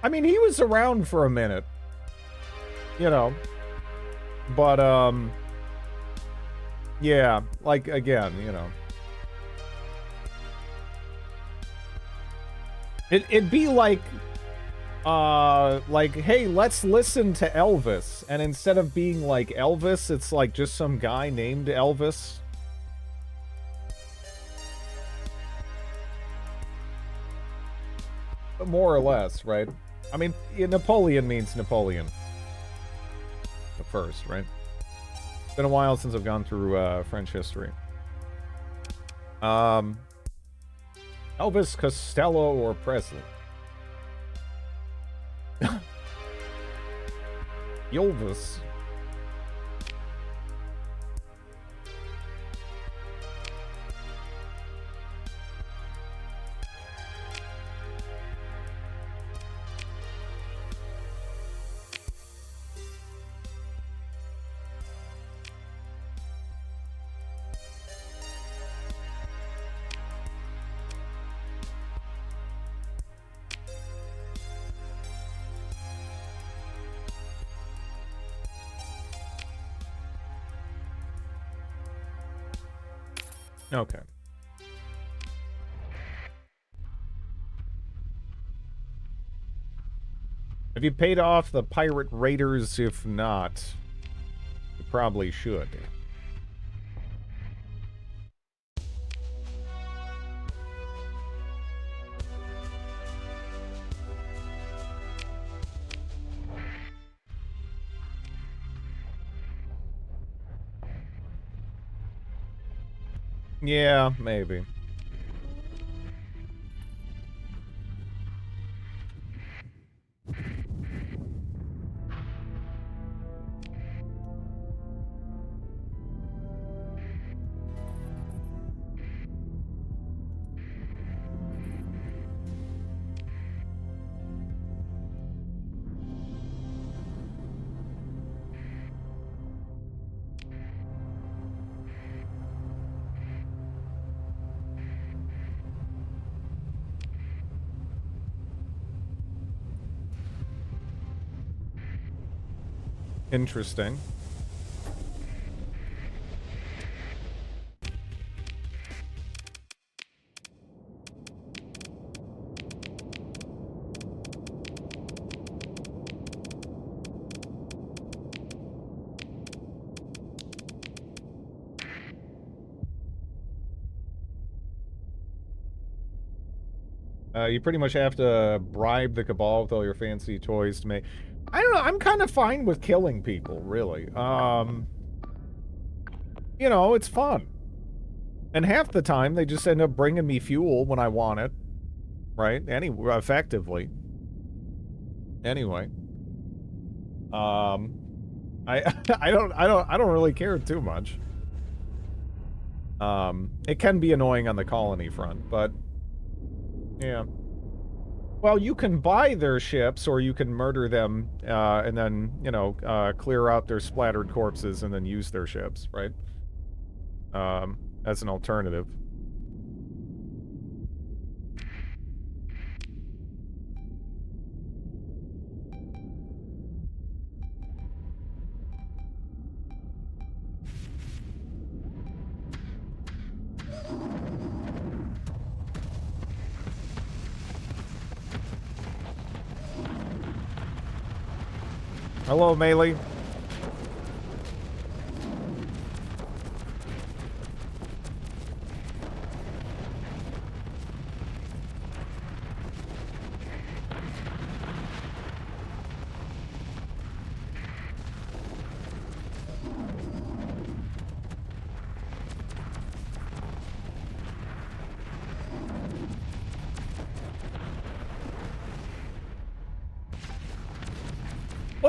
I mean, he was around for a minute, you know, but, yeah, like, again, you know. It'd be like, hey, let's listen to Elvis, and instead of being like Elvis, it's like just some guy named Elvis. More or less, right? I mean, Napoleon means Napoleon. The first, right? It's been a while since I've gone through French history. Elvis Costello or Presley? Elvis. Okay. Have you paid off the pirate raiders? If not, you probably should. Yeah, maybe. Interesting. You pretty much have to bribe the Cabal with all your fancy toys to make... I don't know, I'm kind of fine with killing people, really. You know, it's fun. And half the time, they just end up bringing me fuel when I want it. Right? Effectively. Anyway. I I don't really care too much. It can be annoying on the colony front, but... yeah. Well, you can buy their ships, or you can murder them, and then, you know, clear out their splattered corpses and then use their ships, right? As an alternative. Hello, Melee.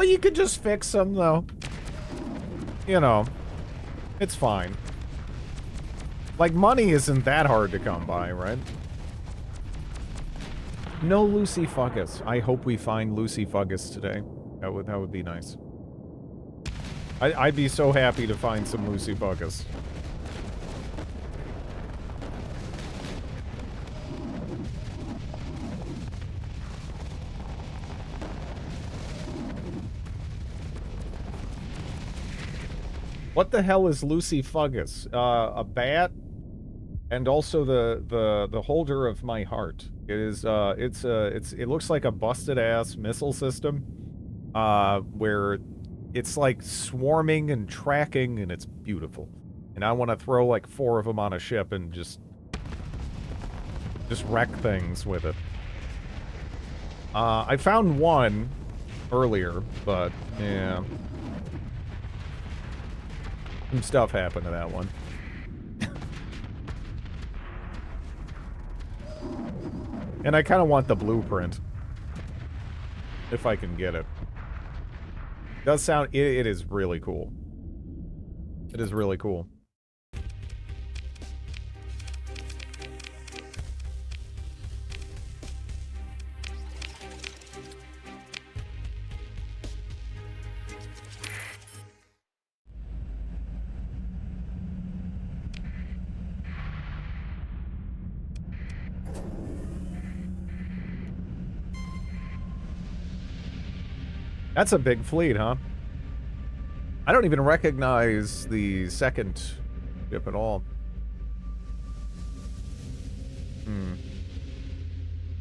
Well, you could just fix them, though. You know, it's fine. Like, money isn't that hard to come by, right? No Lucy Fungus. I hope we find Lucy Fungus today. That would be nice. I'd be so happy to find some Lucy Fungus. What the hell is Lucy Fungus? A bat, and also the holder of my heart. It is it looks like a busted ass missile system, where it's like swarming and tracking, and it's beautiful. And I want to throw like 4 of them on a ship and just wreck things with it. I found one earlier, but yeah. Some stuff happened to that one. And I kind of want the blueprint. If I can get it. Does sound... It is really cool. It is really cool. That's a big fleet, huh? I don't even recognize the second ship at all.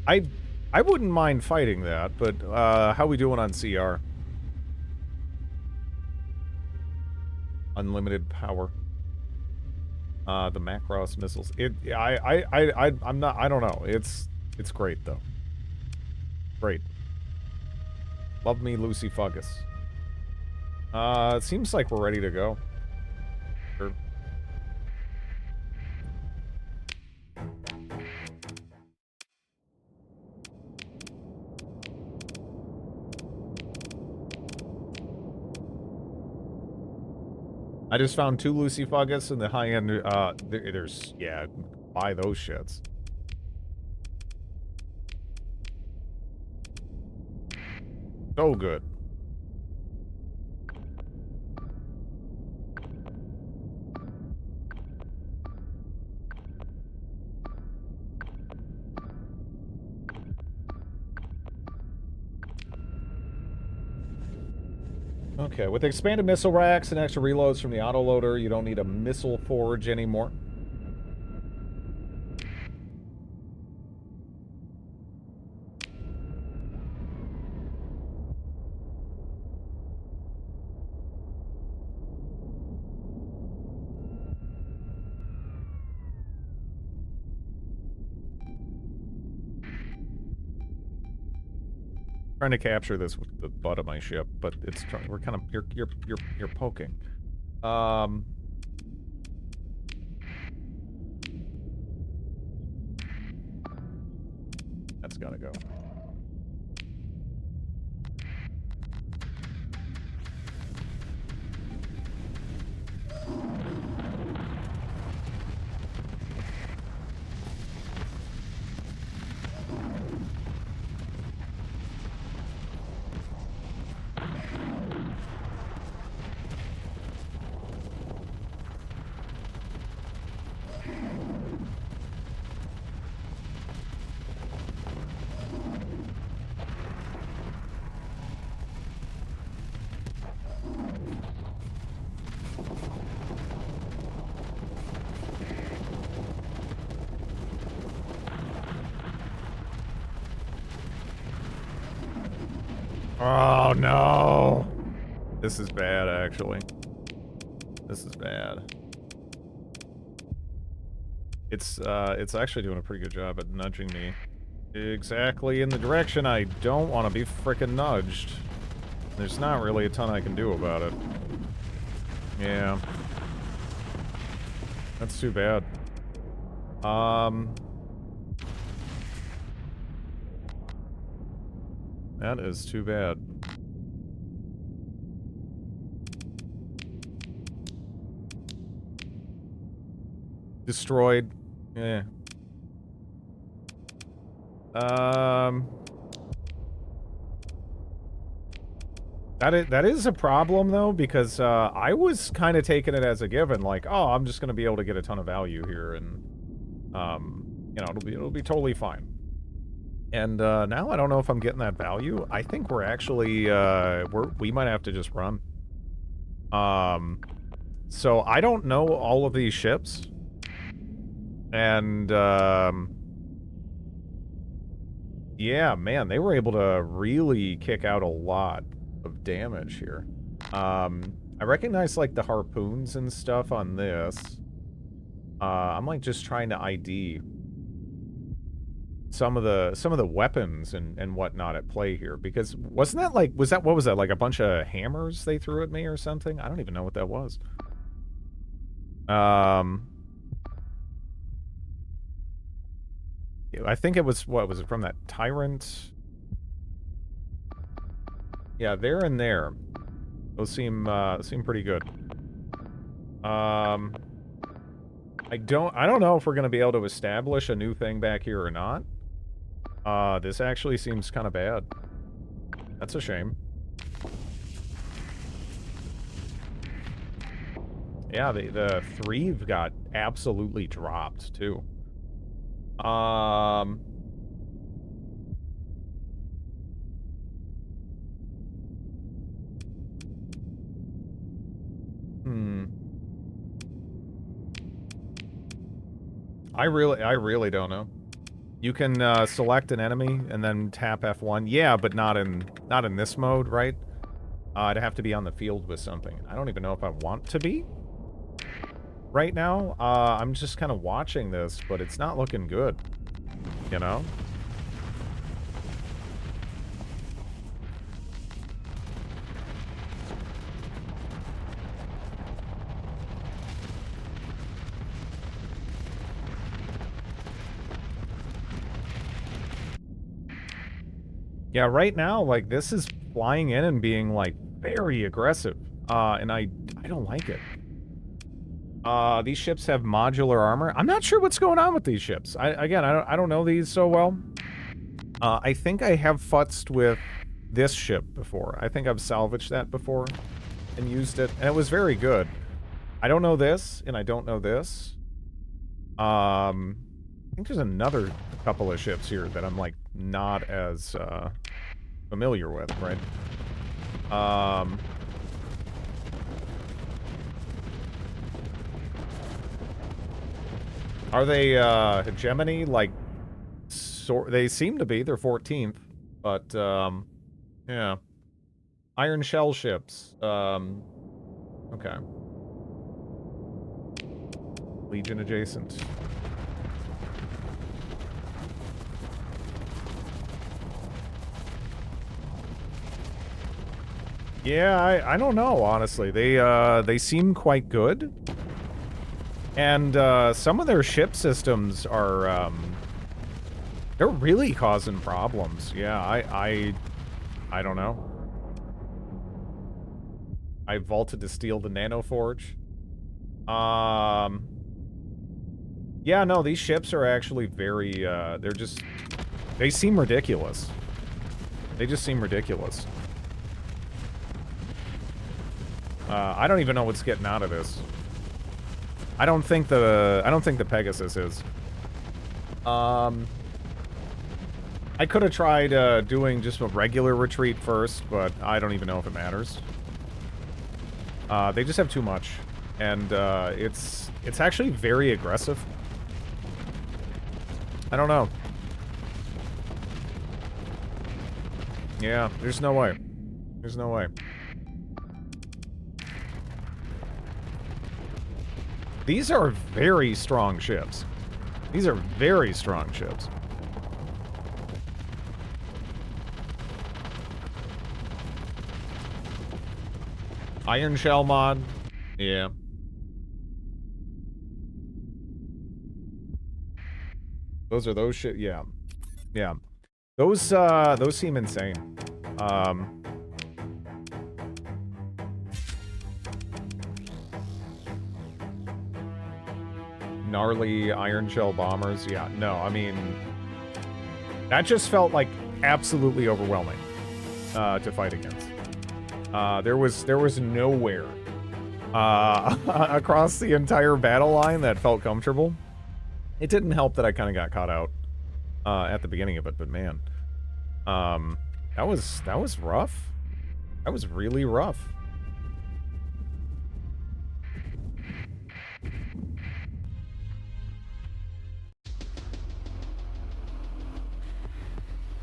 I wouldn't mind fighting that, but how we doing on CR? Unlimited power. The Macross missiles. I'm not. I don't know. It's great though. Great. Love me, Lucy Fungus. It seems like we're ready to go. Sure. I just found 2 Lucy Fungus in the high-end, there's, yeah, buy those shits. So good. Okay, with expanded missile racks and extra reloads from the autoloader, you don't need a missile forge anymore. Trying to capture this with the butt of my ship, but it's we're kind of you're poking. That's gotta go. Oh no! This is bad, actually. This is bad. It's actually doing a pretty good job at nudging me exactly in the direction I don't want to be frickin' nudged. There's not really a ton I can do about it. Yeah. That's too bad. That is too bad. Destroyed. Yeah. That is a problem though, because I was kind of taking it as a given, like, oh, I'm just gonna be able to get a ton of value here, and you know, it'll be totally fine. And now I don't know if I'm getting that value. I think we're actually we might have to just run. So I don't know all of these ships, and yeah, man, they were able to really kick out a lot of damage here. I recognize like the harpoons and stuff on this. I'm like just trying to ID some of the weapons and whatnot at play here, because wasn't that like what was that, like a bunch of hammers they threw at me or something? I don't even know what that was. I think it was, what was it, from that tyrant? Yeah, there and there. Those seem pretty good. I don't know if we're gonna be able to establish a new thing back here or not. This actually seems kind of bad. That's a shame. Yeah, the Threve got absolutely dropped too. I really don't know. You can select an enemy and then tap F1. Yeah, but not in this mode, right? I'd have to be on the field with something. I don't even know if I want to be right now. I'm just kind of watching this, but it's not looking good, you know? Yeah, right now, like, this is flying in and being, like, very aggressive. And I don't like it. These ships have modular armor. I'm not sure what's going on with these ships. I don't know these so well. I think I have futzed with this ship before. I think I've salvaged that before and used it, and it was very good. I don't know this, and I don't know this. I think there's another couple of ships here that I'm, like, not as, familiar with, right? Are they, hegemony? Like, they seem to be. They're 14th. But, yeah. Iron shell ships. Okay. Legion adjacent. Yeah, I don't know, honestly. They seem quite good. And, some of their ship systems are, they're really causing problems. Yeah, I don't know. I vaulted to steal the nanoforge. Yeah, no, these ships are actually very, they seem ridiculous. They just seem ridiculous. I don't even know what's getting out of this. I don't think the Pegasus is. I could have tried doing just a regular retreat first, but I don't even know if it matters. They just have too much, and it's actually very aggressive. I don't know. Yeah, there's no way. There's no way. These are very strong ships. These are very strong ships. Iron shell mod. Yeah. Those are those shit. Yeah. Yeah. Those seem insane. gnarly iron shell bombers. Yeah, no, I mean, that just felt like absolutely overwhelming to fight against. There was nowhere across the entire battle line that felt comfortable. It didn't help that I kind of got caught out at the beginning of it, but man, that was rough. That was really rough.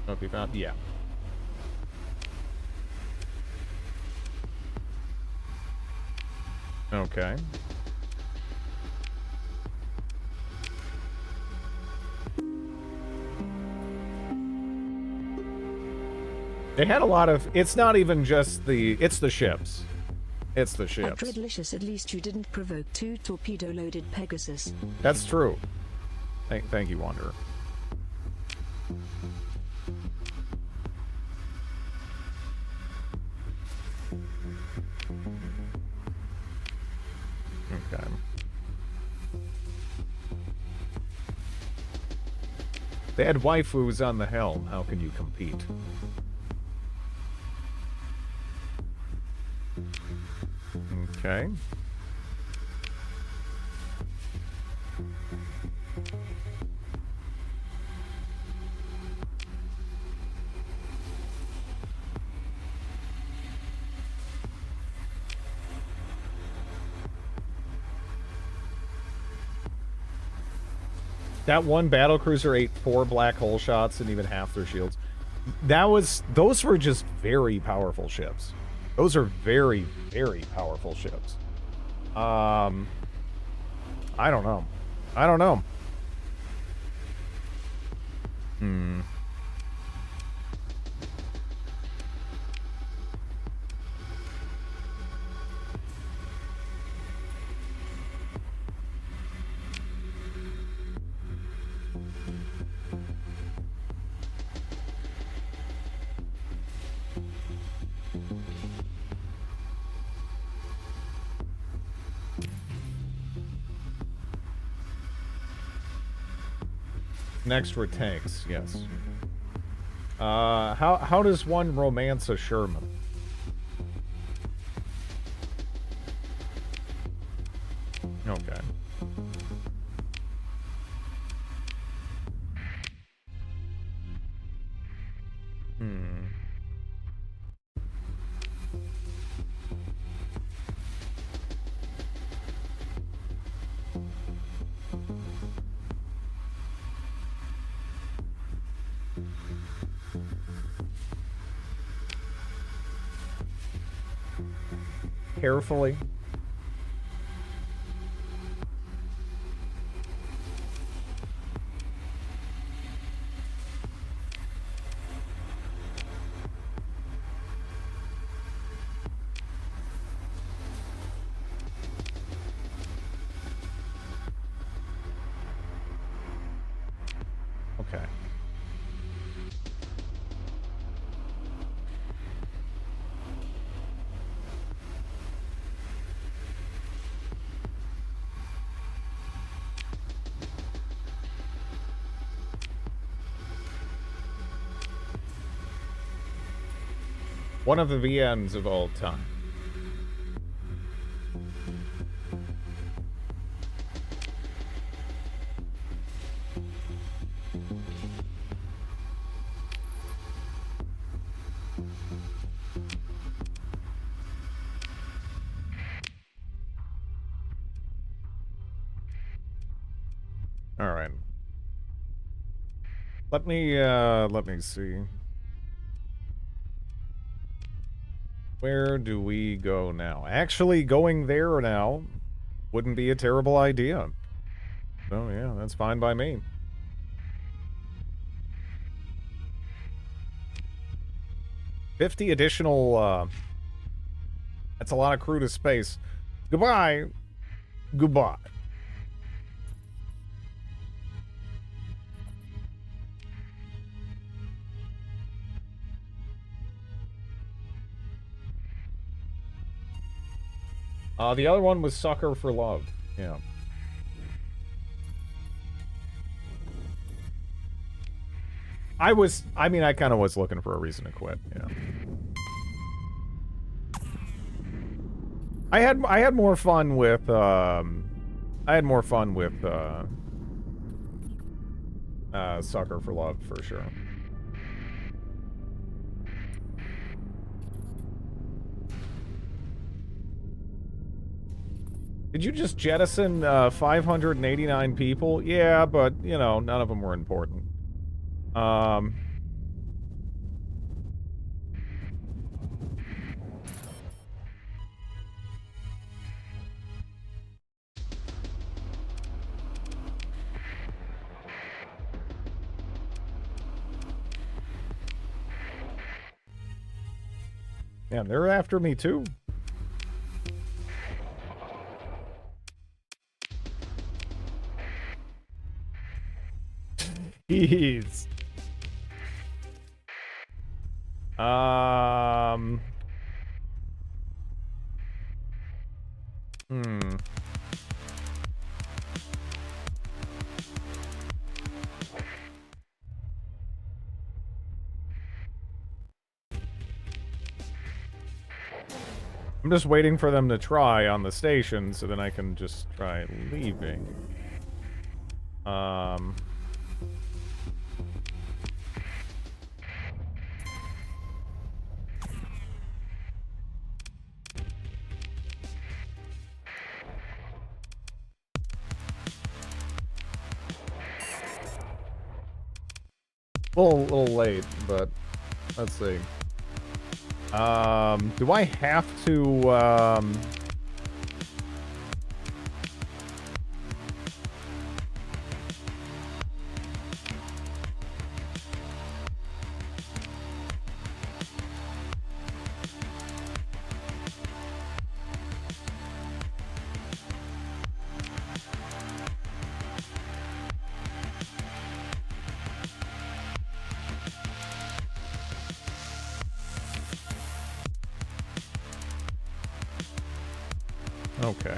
Hope you found, yeah. Okay. They had a lot of, it's not even just it's the ships. It's the ships. Dreadlicious, at least you didn't provoke 2 torpedo-loaded Pegasus. That's true. Thank you, Wanderer. Okay. They had waifus on the helm. How can you compete? Okay. That one battlecruiser ate 4 black hole shots and even half their shields. Those were just very powerful ships. Those are very, very powerful ships. I don't know. I don't know. Next were tanks, yes. How does one romance a Sherman? Okay. Carefully. Okay. One of the VNs of all time. All right. Let me see. Where do we go now? Actually, going there now wouldn't be a terrible idea. So, yeah, that's fine by me. $50 additional, that's a lot of crew to space. Goodbye. Goodbye. The other one was Sucker for Love. Yeah. I mean, I kind of was looking for a reason to quit, yeah. I had more fun with, Sucker for Love, for sure. Did you just jettison 589 people? Yeah, but, you know, none of them were important. Yeah, they're after me too. Jeez. I'm just waiting for them to try on the station so then I can just try leaving. A little late, but let's see. Do I have to, okay.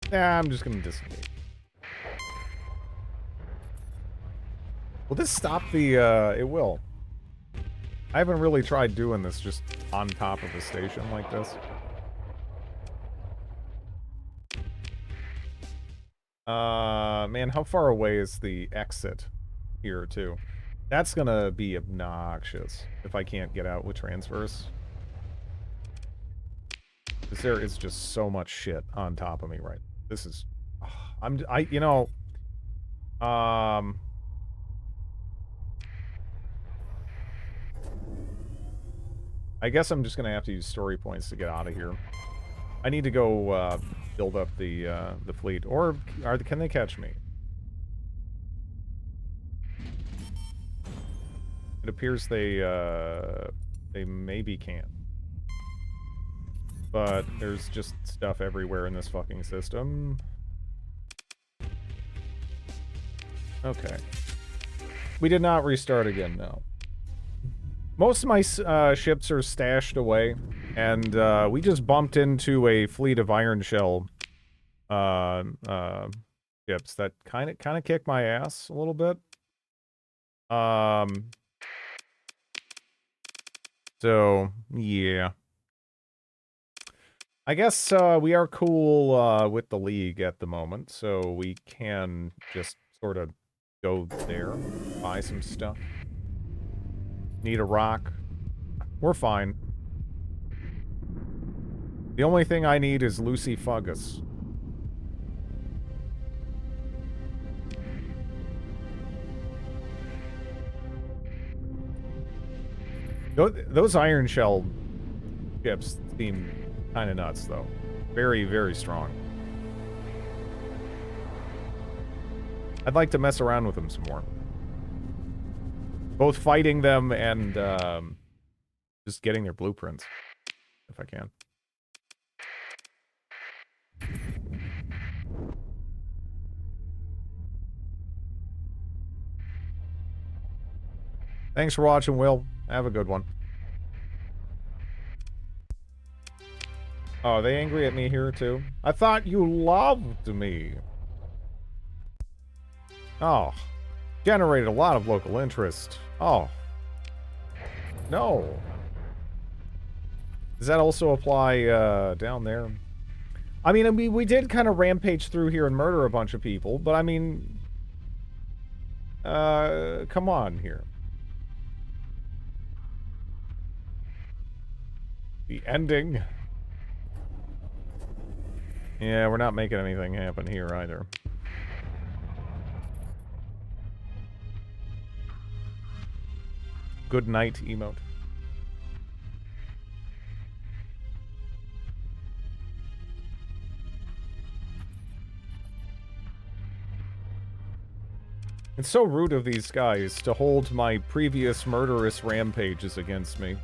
Yeah, I'm just gonna disengage. Will this stop the, it will. I haven't really tried doing this just on top of a station like this. Man, how far away is the exit here, too? That's gonna be obnoxious if I can't get out with transverse. Because there is just so much shit on top of me right. This is... you know... I guess I'm just gonna have to use story points to get out of here. I need to go, build up the fleet. Or, can they catch me? It appears they maybe can. But there's just stuff everywhere in this fucking system. Okay. We did not restart again, no. Most of my ships are stashed away, and we just bumped into a fleet of Iron Shell ships that kind of kicked my ass a little bit. So yeah, I guess we are cool with the League at the moment, so we can just sort of go there, buy some stuff. Need a rock. We're fine. The only thing I need is Lucy Fungus. Those Iron Shell ships seem kind of nuts, though. Very, very strong. I'd like to mess around with them some more. Both fighting them and Just getting their blueprints, if I can. Thanks for watching, Will. Have a good one. Oh, are they angry at me here, too? I thought you loved me. Oh. Generated a lot of local interest. Oh. No. Does that also apply, down there? I mean, we did kind of rampage through here and murder a bunch of people, but I mean... come on here. The ending. Yeah, we're not making anything happen here either. Good night emote. It's so rude of these guys to hold my previous murderous rampages against me.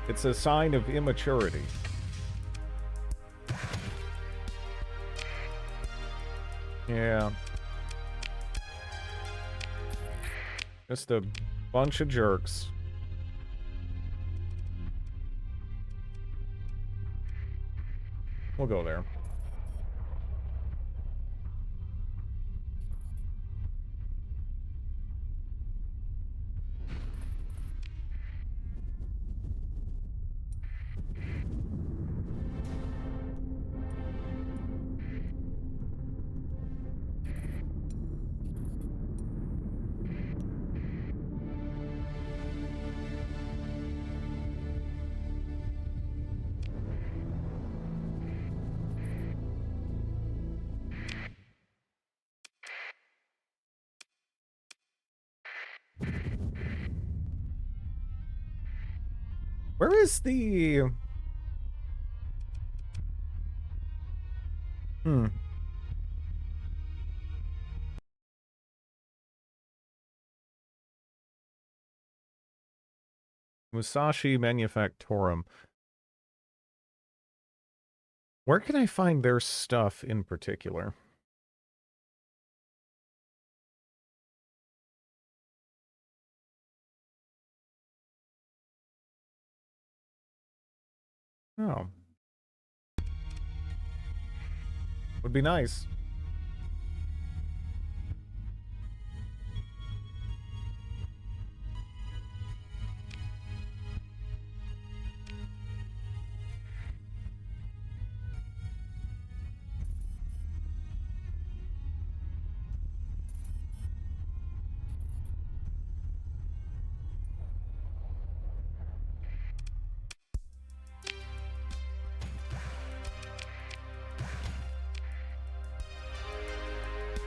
It's a sign of immaturity. Yeah. Just a bunch of jerks. We'll go there. Where is the... Musashi Manufactorum. Where can I find their stuff in particular? Oh. Would be nice.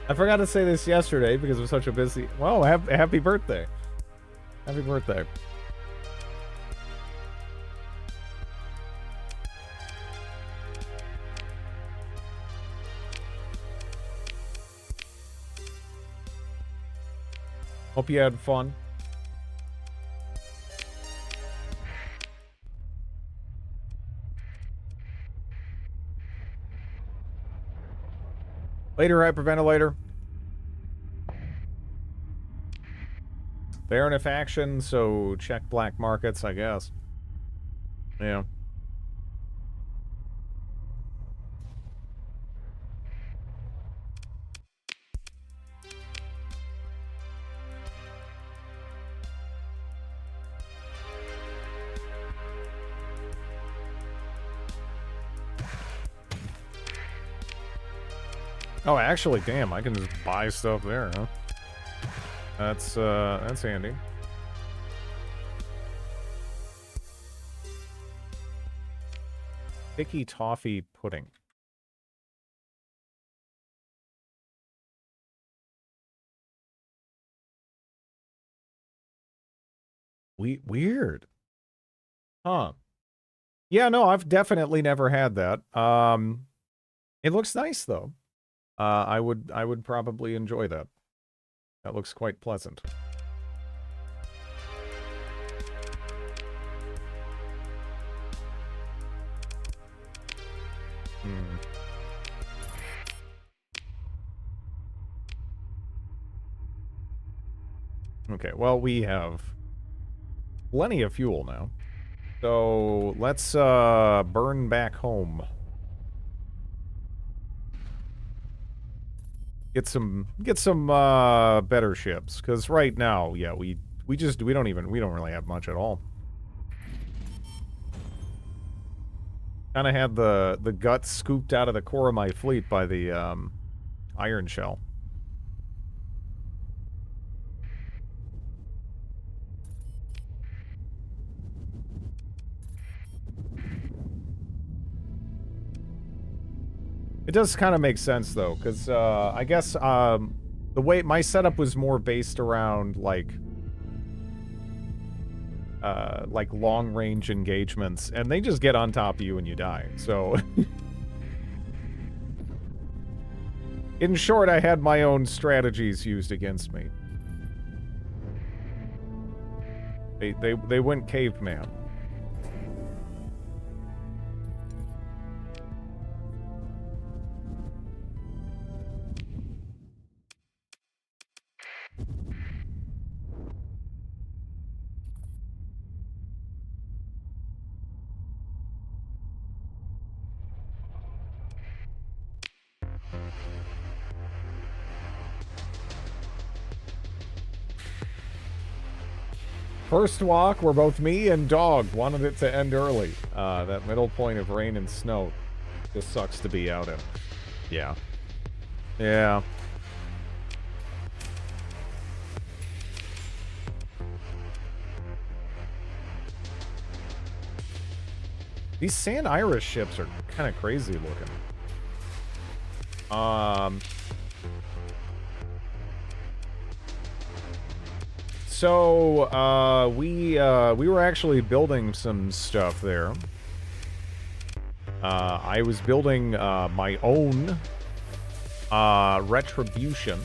I forgot to say this yesterday because it was such a busy... Well, happy birthday. Happy birthday. Hope you had fun. Later, hyperventilator. They're in a faction, so check black markets, I guess. Yeah. Oh, actually, damn, I can just buy stuff there, huh? That's handy. Sticky toffee pudding. Weird. Huh. Yeah, no, I've definitely never had that. It looks nice though. I would probably enjoy that. That looks quite pleasant. Hmm. Okay, well, we have plenty of fuel now. So, let's, burn back home. Get some, better ships. Because right now, yeah, we don't really have much at all. Kind of had the guts scooped out of the core of my fleet by the, Iron Shell. It does kind of make sense, though, because, I guess, the way my setup was more based around, like long-range engagements, and they just get on top of you and you die, so... In short, I had my own strategies used against me. They went caveman. First walk where both me and dog wanted it to end early. That middle point of rain and snow just sucks to be out in. Yeah. Yeah. These Sand Irish ships are kind of crazy looking. So, we were actually building some stuff there. I was building, my own, retribution.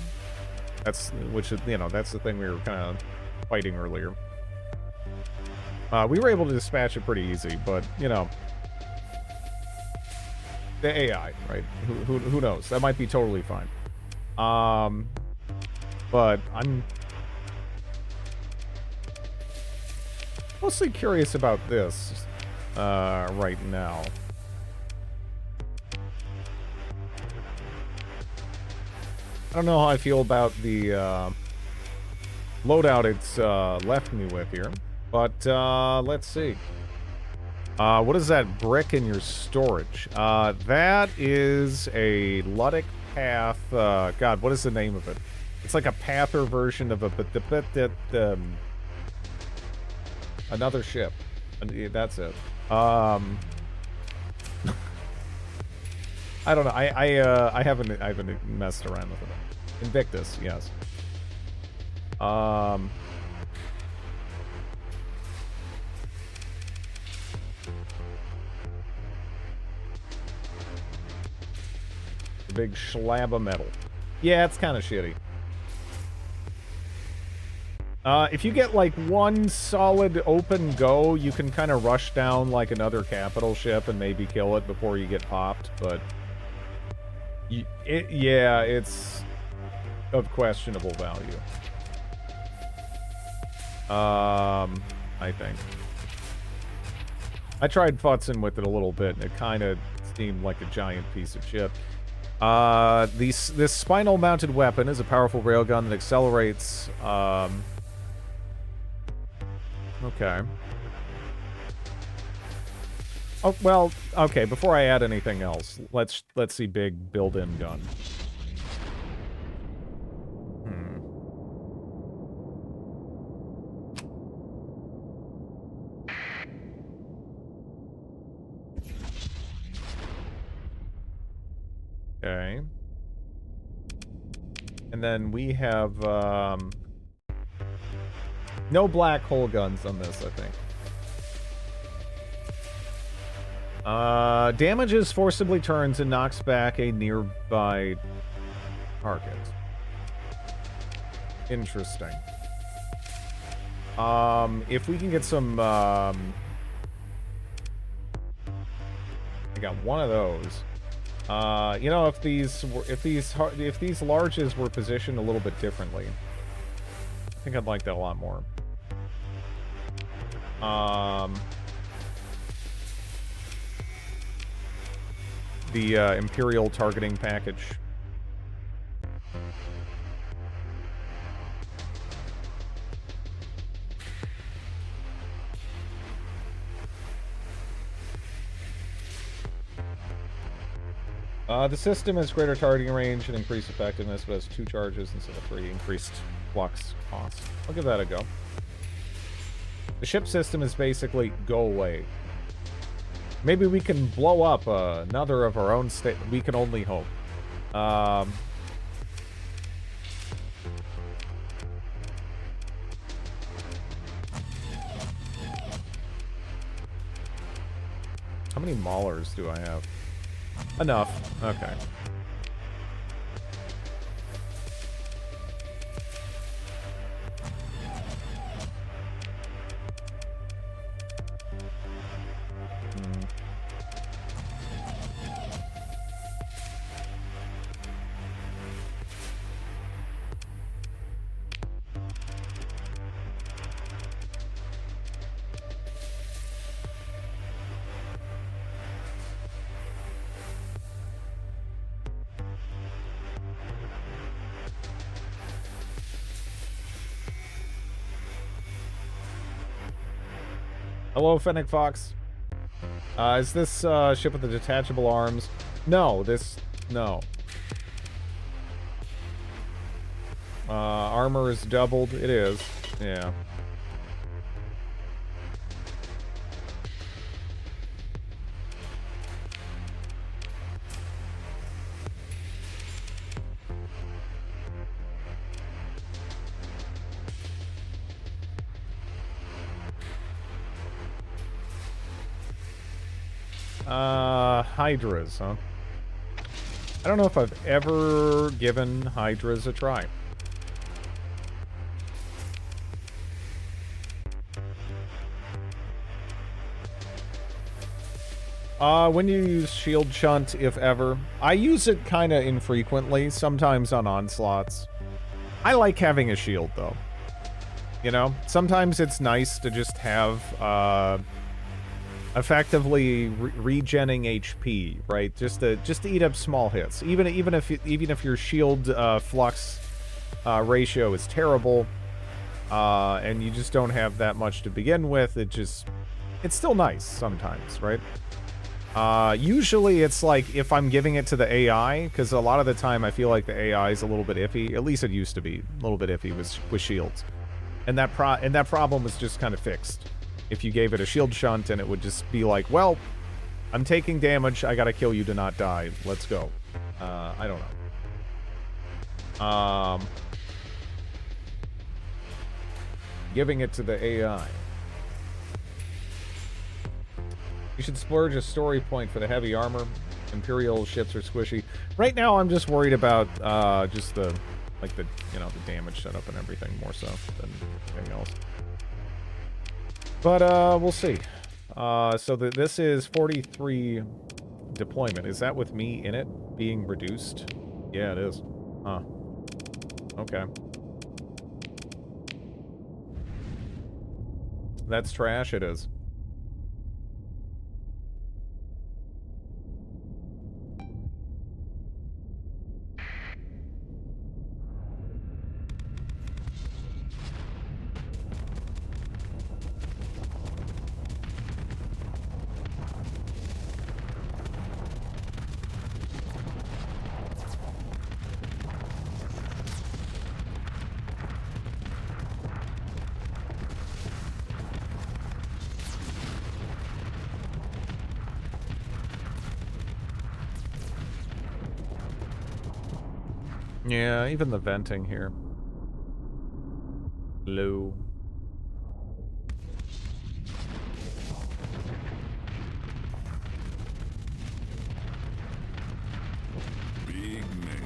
Which is, you know, that's the thing we were kind of fighting earlier. We were able to dispatch it pretty easy, but, you know, the AI, right? Who knows? That might be totally fine. But I'm mostly curious about this, right now. I don't know how I feel about the, loadout it's, left me with here. But, let's see. What is that brick in your storage? That is a Luddic path, God, what is the name of it? It's like a pather version of another ship. That's it. I don't know. I haven't messed around with it. Invictus, yes. The big slab of metal. Yeah, it's kind of shitty. If you get, like, one solid open go, you can kind of rush down, like, another capital ship and maybe kill it before you get popped, but... yeah, it's of questionable value. I think. I tried futzing with it a little bit, and it kind of seemed like a giant piece of shit. This spinal-mounted weapon is a powerful railgun that accelerates, okay. Oh, well, okay, before I add anything else, let's see big built-in gun. Okay. And then we have, no black hole guns on this, I think. Damages forcibly turns and knocks back a nearby target. Interesting. If we can get some, I got one of those. You know, if these larges were positioned a little bit differently, I think I'd like that a lot more. The Imperial targeting package. The system has greater targeting range and increased effectiveness, but has 2 charges instead of 3, increased flux cost. I'll give that a go. The ship system is basically go away. Maybe we can blow up another of our own state. We can only hope. How many maulers do I have? Enough. Okay. Hello, Fennec Fox. Is this ship with the detachable arms? No, no. Armor is doubled. It is. Yeah. Hydras, huh? I don't know if I've ever given Hydras a try. When you use shield shunt, if ever. I use it kind of infrequently, sometimes on onslaughts. I like having a shield, though. You know? Sometimes it's nice to just have, effectively regenning HP, right? Just to eat up small hits. Even if your shield flux ratio is terrible, and you just don't have that much to begin with, it's still nice sometimes, right? Usually it's like if I'm giving it to the AI, because a lot of the time I feel like the AI is a little bit iffy. At least it used to be a little bit iffy with shields, and that problem was just kind of fixed. If you gave it a shield shunt, and it would just be like, well, I'm taking damage, I gotta kill you to not die. Let's go. I don't know. Giving it to the AI. You should splurge a story point for the heavy armor. Imperial ships are squishy. Right now, I'm just worried about just the damage setup and everything more so than anything else. But, we'll see. So this is 43 deployment. Is that with me in it being reduced? Yeah, it is. Huh. Okay. That's trash, it is. Yeah, even the venting here. Low. Big man.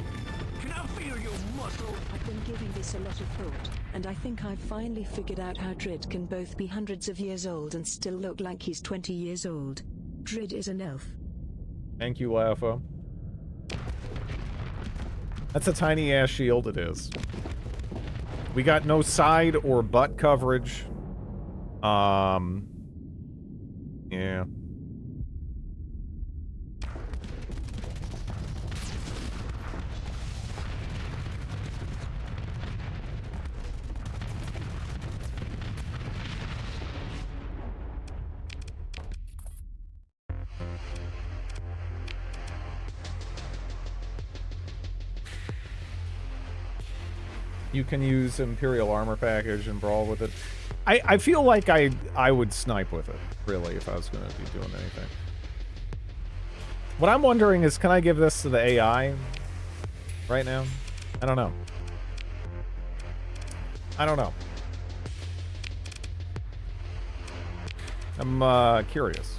Can I feel your muscle? I've been giving this a lot of thought, and I think I've finally figured out how Drid can both be hundreds of years old and still look like he's 20 years old. Drid is an elf. Thank you, Lafo. That's a tiny ass shield it is. We got no side or butt coverage. Yeah. You can use Imperial armor package and brawl with it. I feel like I would snipe with it, really, if I was going to be doing anything. What I'm wondering is, can I give this to the AI right now? I don't know. I don't know. I'm curious.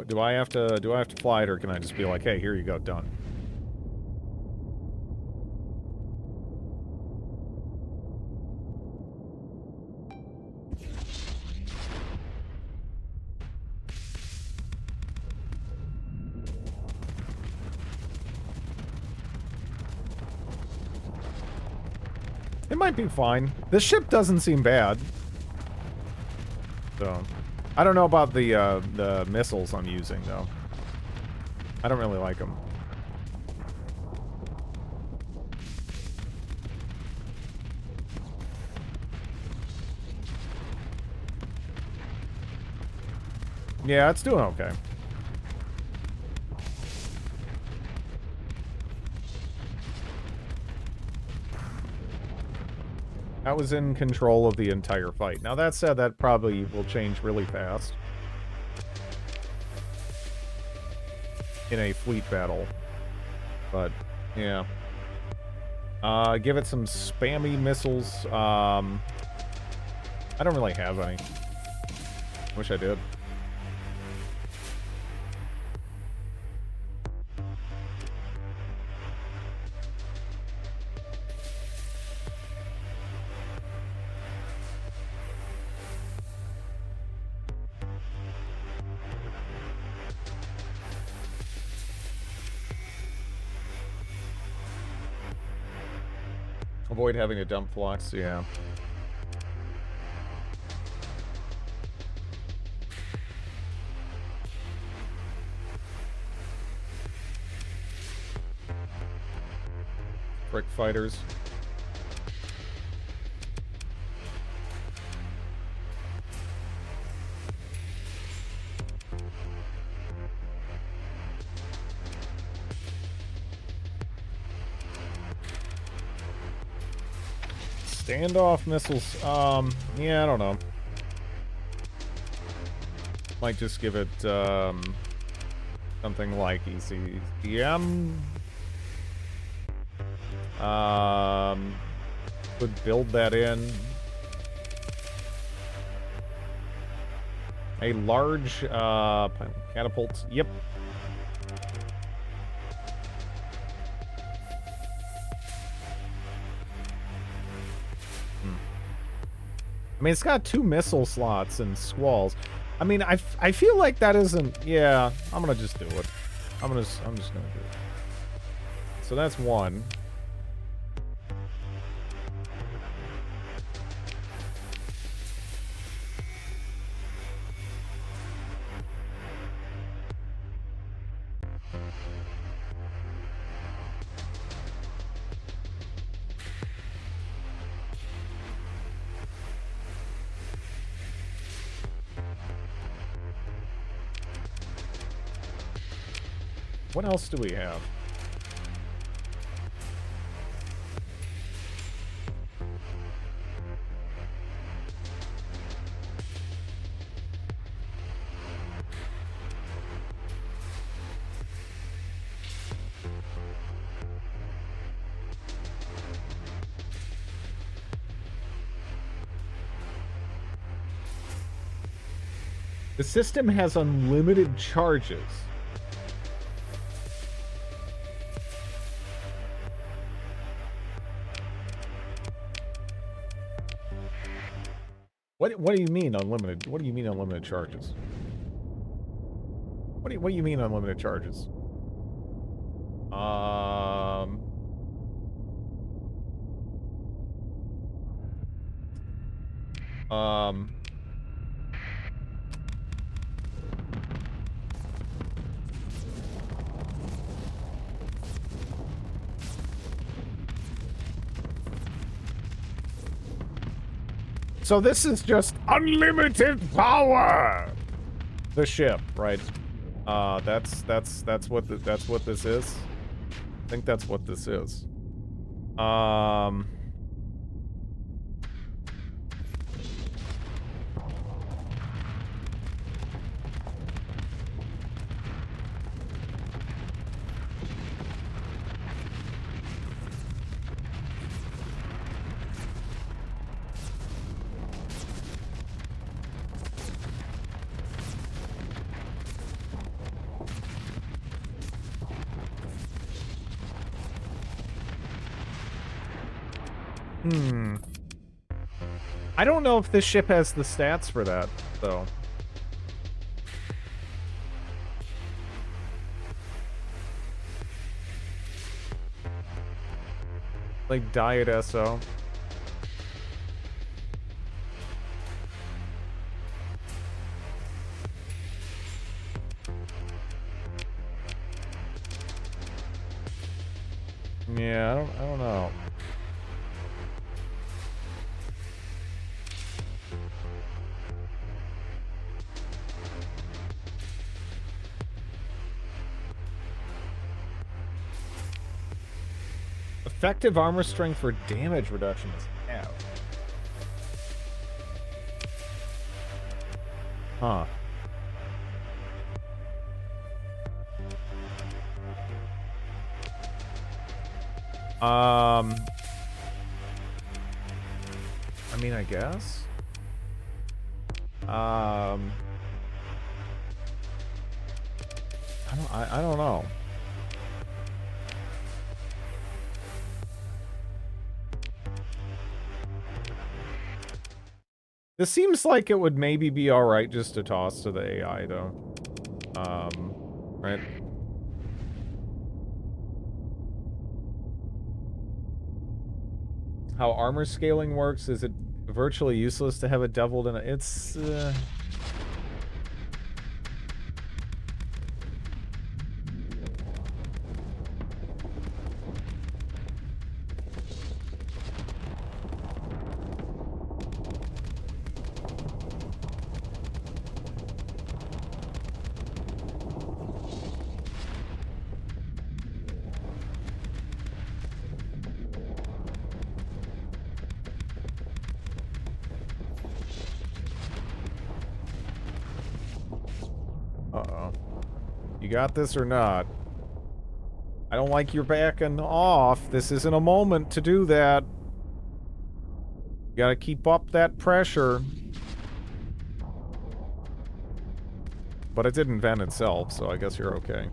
Do I have to fly it, or can I just be like, hey, here you go, done? It might be fine. This ship doesn't seem bad. So, I don't know about the missiles I'm using, though. I don't really like them. Yeah, it's doing okay. I was in control of the entire fight. Now, that said, that probably will change really fast in a fleet battle. But, yeah. Give it some spammy missiles. I don't really have any. Wish I did. Avoid having to dump flux, yeah. Frick fighters. Standoff missiles, yeah, I don't know. Might just give it, something like ECM. Could build that in. A large, catapult, yep. I mean, it's got 2 missile slots and squalls. I mean, I feel like that isn't... Yeah, I'm gonna just do it. I'm just gonna do it. So that's 1. What else do we have? The system has unlimited charges. What do you mean unlimited? What do you mean unlimited charges? What do you mean unlimited charges? Um. So this is just unlimited power. The ship, right? That's what this is. I think that's what this is. I don't know if this ship has the stats for that, though. Like Diet SO. Yeah, I don't know. Effective armor strength for damage reduction is out. Huh. I mean, I guess. I don't know. This seems like it would maybe be alright just to toss to the AI, though. Right? How armor scaling works, is it virtually useless to have it doubled in a... It's, Uh-oh. You got this or not? I don't like your backing off. This isn't a moment to do that. You gotta keep up that pressure. But it didn't vent itself, so I guess you're okay.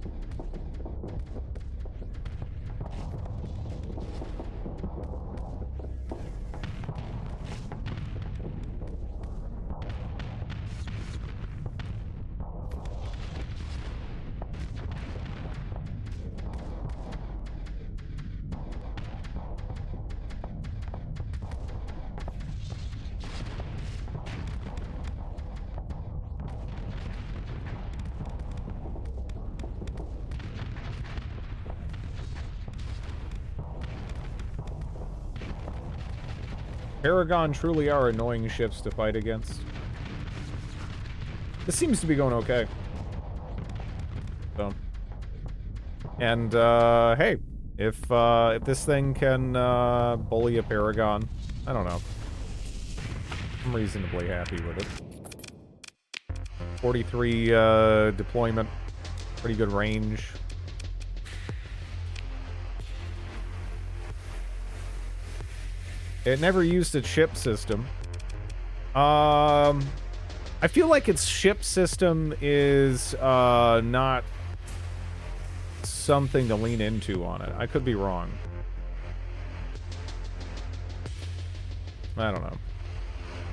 Paragon truly are annoying ships to fight against. This seems to be going okay. So. And, hey, if this thing can, bully a Paragon, I don't know. I'm reasonably happy with it. 43, deployment. Pretty good range. It never used its ship system. I feel like its ship system is, not something to lean into on it. I could be wrong. I don't know.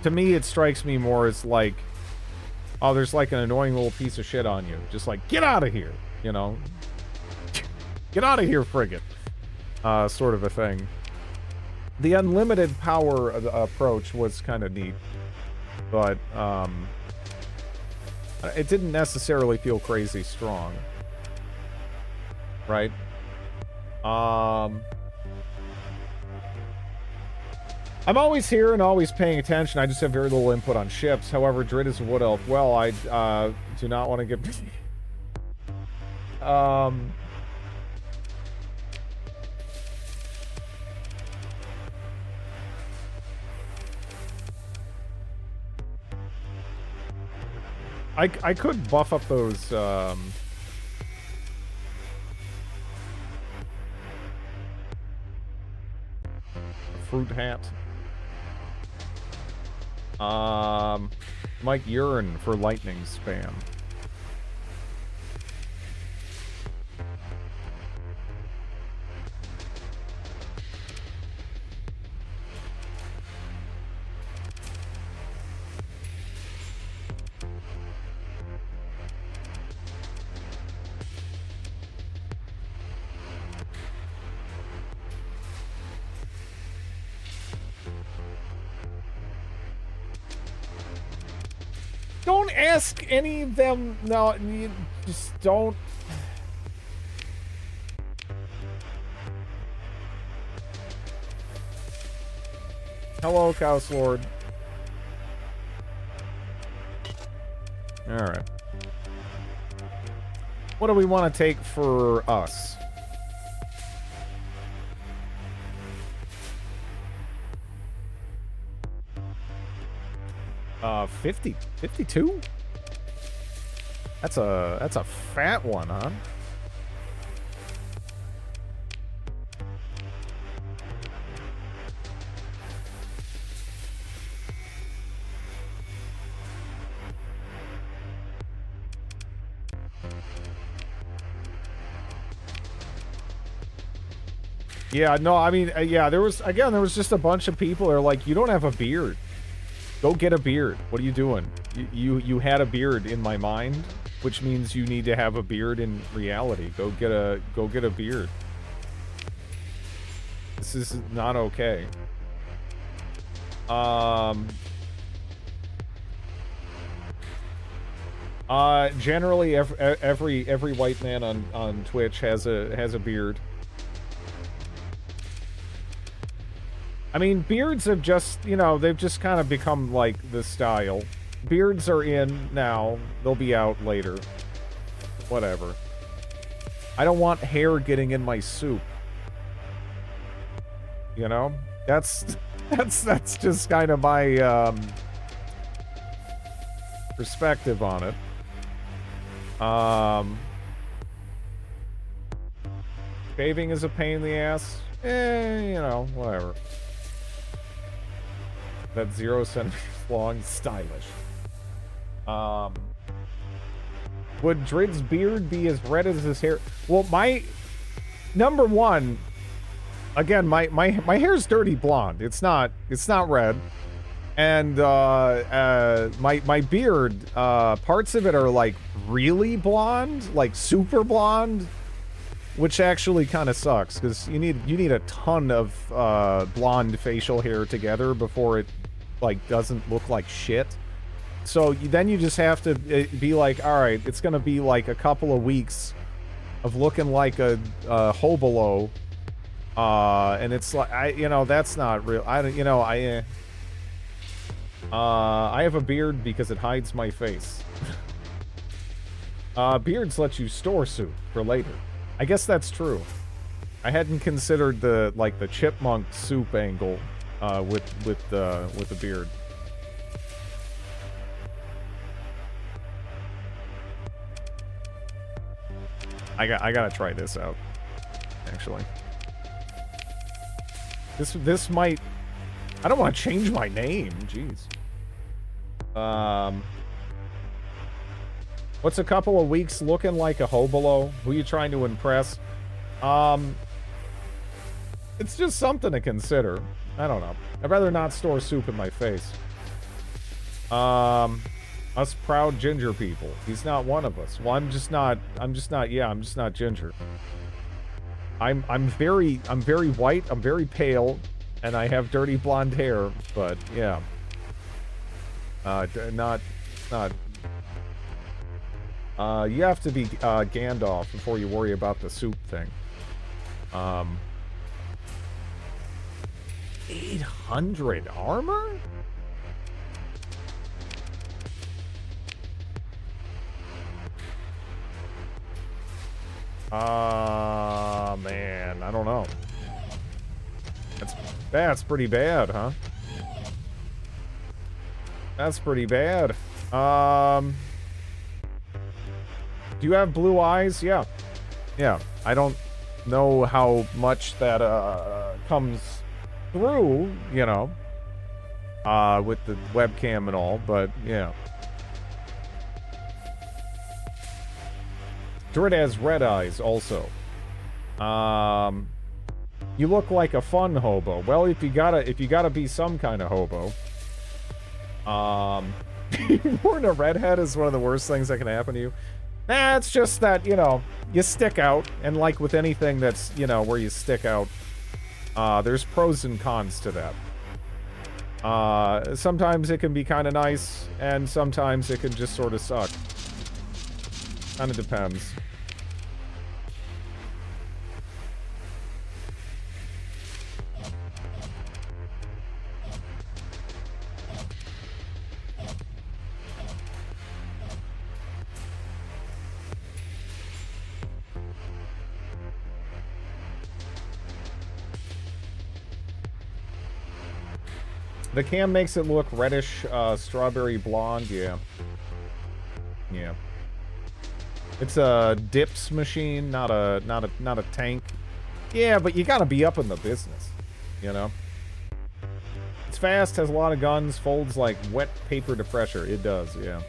To me, it strikes me more as like, oh, there's like an annoying little piece of shit on you. Just like, get out of here, you know? Get out of here, frigate. Sort of a thing. The unlimited power approach was kind of neat, but it didn't necessarily feel crazy strong, right? I'm always here and always paying attention. I just have very little input on ships. However, Drid is a wood elf. Well, I do not want to get... I could buff up those, fruit hat. Mike Urine for lightning spam. Don't ask any of them. No, you just don't. Hello, Chaos Lord. Alright. What do we want to take for us? 50? 52? That's a fat one, huh? Yeah, no, I mean, yeah, there was just a bunch of people that are like, you don't have a beard. Go get a beard. What are you doing? You had a beard in my mind, which means you need to have a beard in reality. Go get a beard. This is not okay. Generally every white man on Twitch has a beard. I mean, beards have just, you know, they've just kind of become, like, the style. Beards are in now. They'll be out later. Whatever. I don't want hair getting in my soup. You know? That's just kind of my, perspective on it. Shaving is a pain in the ass. You know, whatever. That 0 centimeters long, stylish. Would Drid's beard be as red as his hair? Well, my number one, again, my hair's dirty blonde. It's not red. And my beard, parts of it are like really blonde, like super blonde, which actually kind of sucks because you need a ton of blonde facial hair together before it like doesn't look like shit. So then you just have to be like, all right, it's gonna be like a couple of weeks of looking like a hobolo, and it's like that's not real. I have a beard because it hides my face. Beards let you store soup for later. I guess that's true. I hadn't considered the chipmunk soup angle with the beard. I gotta try this out. Actually, this might. I don't want to change my name. Jeez. What's a couple of weeks looking like a hobolo? Who are you trying to impress? It's just something to consider. I don't know. I'd rather not store soup in my face. Us proud ginger people. He's not one of us. Well, I'm just not ginger. I'm very white, I'm very pale, and I have dirty blonde hair, but yeah. Not you have to be Gandalf before you worry about the soup thing. 800 armor? Man, I don't know. That's pretty bad, huh? That's pretty bad. Do you have blue eyes? Yeah. Yeah. I don't know how much that comes through, you know, with the webcam and all, but yeah. Druid has red eyes also. You look like a fun hobo. Well, if you gotta be some kind of hobo. Born a redhead is one of the worst things that can happen to you. Nah, it's just that, you know, you stick out, and like with anything that's, you know, where you stick out, there's pros and cons to that. Sometimes it can be kind of nice, and sometimes it can just sort of suck. Kind of depends. The cam makes it look reddish, strawberry blonde, yeah. Yeah. It's a dips machine, not a tank. Yeah, but you gotta be up in the business, you know? It's fast, has a lot of guns, folds like wet paper to pressure. It does, yeah.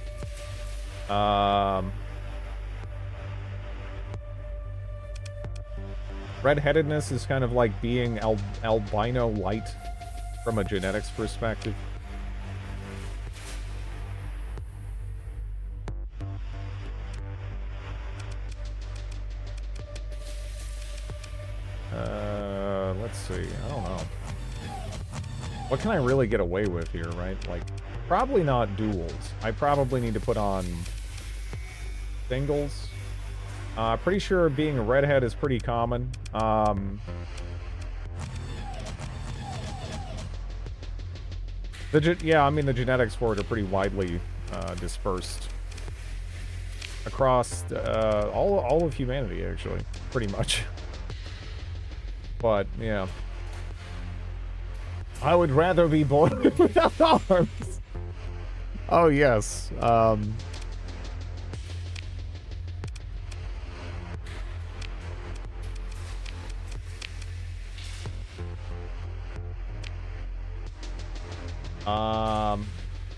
Redheadedness is kind of like being albino light from a genetics perspective. Let's see. I don't know. What can I really get away with here, right? Like, probably not duels. I probably need to put on singles. Pretty sure being a redhead is pretty common. Yeah, I mean, the genetics for it are pretty widely dispersed across all of humanity, actually, pretty much. But, yeah. I would rather be born without arms. Oh, yes.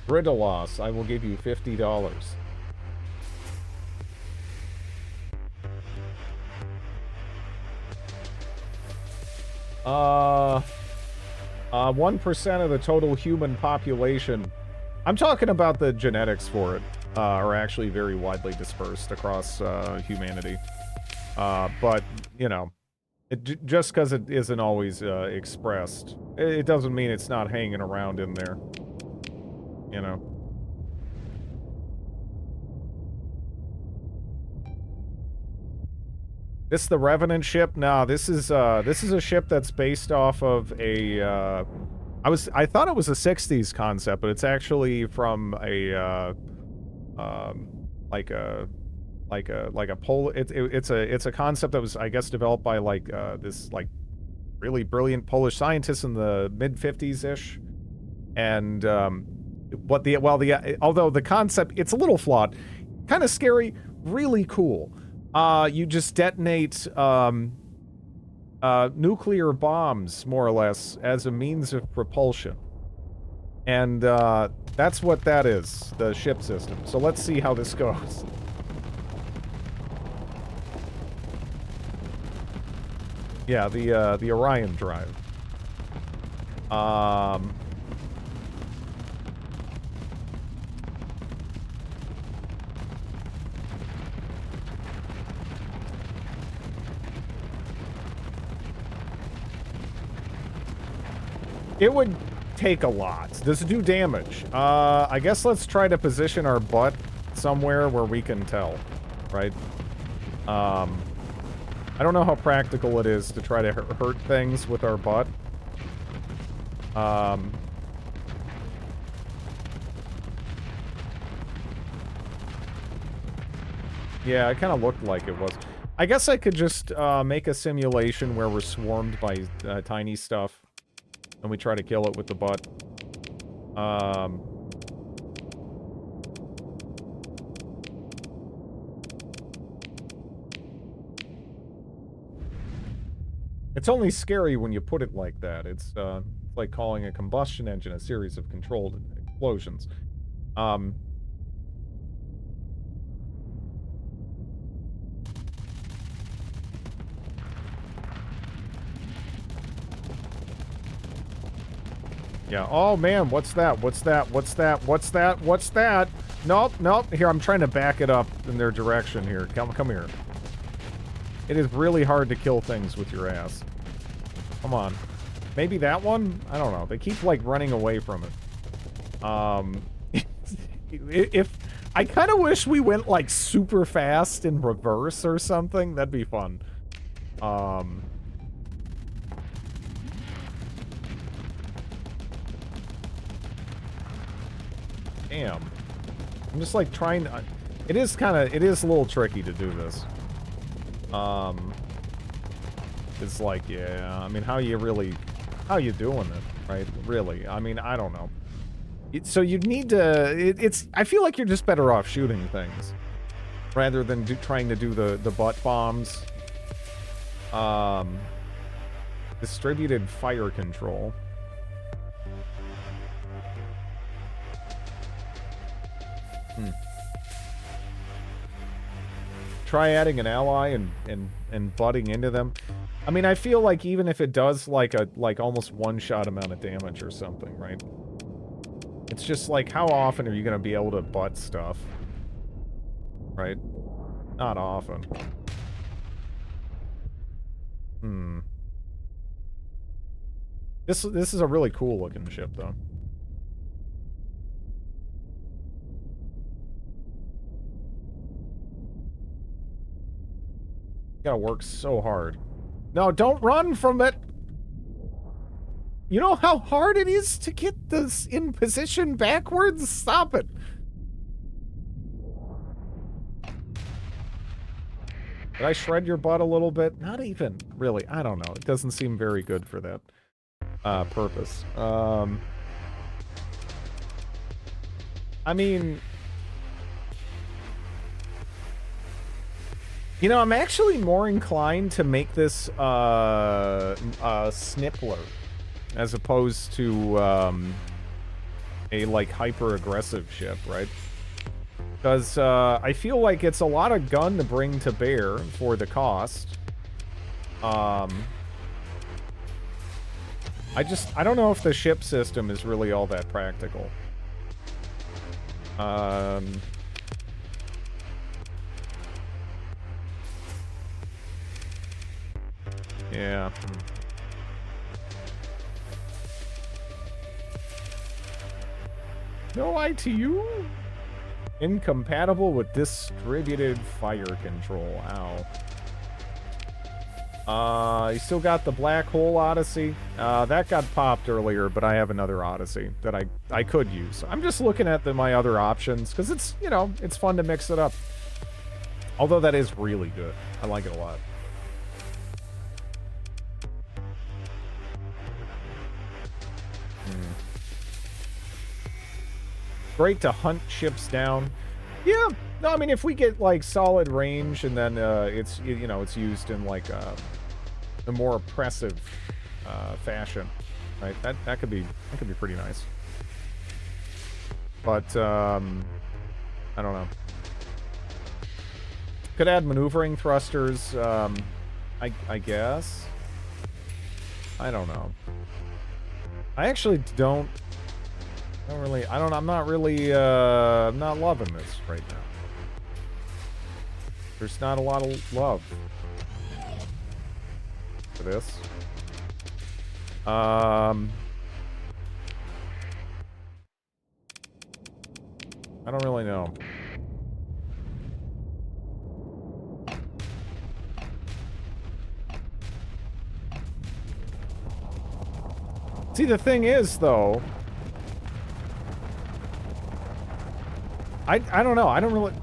Bridilos, I will give you $50. Uh, 1% of the total human population. I'm talking about the genetics for it, are actually very widely dispersed across humanity. But, you know, just because it isn't always expressed, it doesn't mean it's not hanging around in there. You know. This the Revenant ship? No, this is a ship that's based off of a I thought it was a 60s concept, but it's actually from a like a it's a concept that was, I guess, developed by like this like really brilliant Polish scientist in the mid-50s ish. And although the concept, it's a little flawed, kind of scary, really cool. You just detonate nuclear bombs, more or less, as a means of propulsion. And that's what that is, the ship system. So let's see how this goes. Yeah, the Orion drive. It would take a lot. Does it do damage? I guess let's try to position our butt somewhere where we can tell, right? I don't know how practical it is to try to hurt things with our butt. Yeah, it kind of looked like it was. I guess I could just make a simulation where we're swarmed by tiny stuff, and we try to kill it with the butt. It's only scary when you put it like that. It's like calling a combustion engine a series of controlled explosions. Yeah. Oh, man. What's that? What's that? What's that? What's that? What's that? Nope. Nope. Here, I'm trying to back it up in their direction here. Come here. It is really hard to kill things with your ass. Come on. Maybe that one? I don't know. They keep, like, running away from it. If... I kind of wish we went, like, super fast in reverse or something. That'd be fun. Damn. I'm just like trying to... It is a little tricky to do this. It's like, yeah, I mean, how you doing it, right? Really, I mean, I don't know. So you'd need to... I feel like you're just better off shooting things. Rather than trying to do the butt bombs. Distributed fire control. Try adding an ally and butting into them. I mean, I feel like even if it does like almost one-shot amount of damage or something, right? It's just like, how often are you gonna be able to butt stuff? Right? Not often. This is a really cool looking ship though. Gotta work so hard. No, don't run from it! You know how hard it is to get this in position backwards? Stop it! Did I shred your butt a little bit? Not even, really. I don't know. It doesn't seem very good for that purpose. I mean... You know, I'm actually more inclined to make this snippler as opposed to a like hyper-aggressive ship, right? Because I feel like it's a lot of gun to bring to bear for the cost. I don't know if the ship system is really all that practical. Yeah. No ITU? Incompatible with distributed fire control. Ow. You still got the Black Hole Odyssey. That got popped earlier, but I have another Odyssey that I could use. I'm just looking at my other options, because it's, you know, it's fun to mix it up. Although that is really good. I like it a lot. Great to hunt ships down. Yeah, no, I mean, if we get like solid range and then it's, you know, it's used in like a more oppressive fashion, right? That could be pretty nice. But I don't know. Could add maneuvering thrusters. I guess. I don't know. I actually don't. I'm not loving this right now. There's not a lot of love for this. I don't really know. See, the thing is, though, I don't know. I don't really...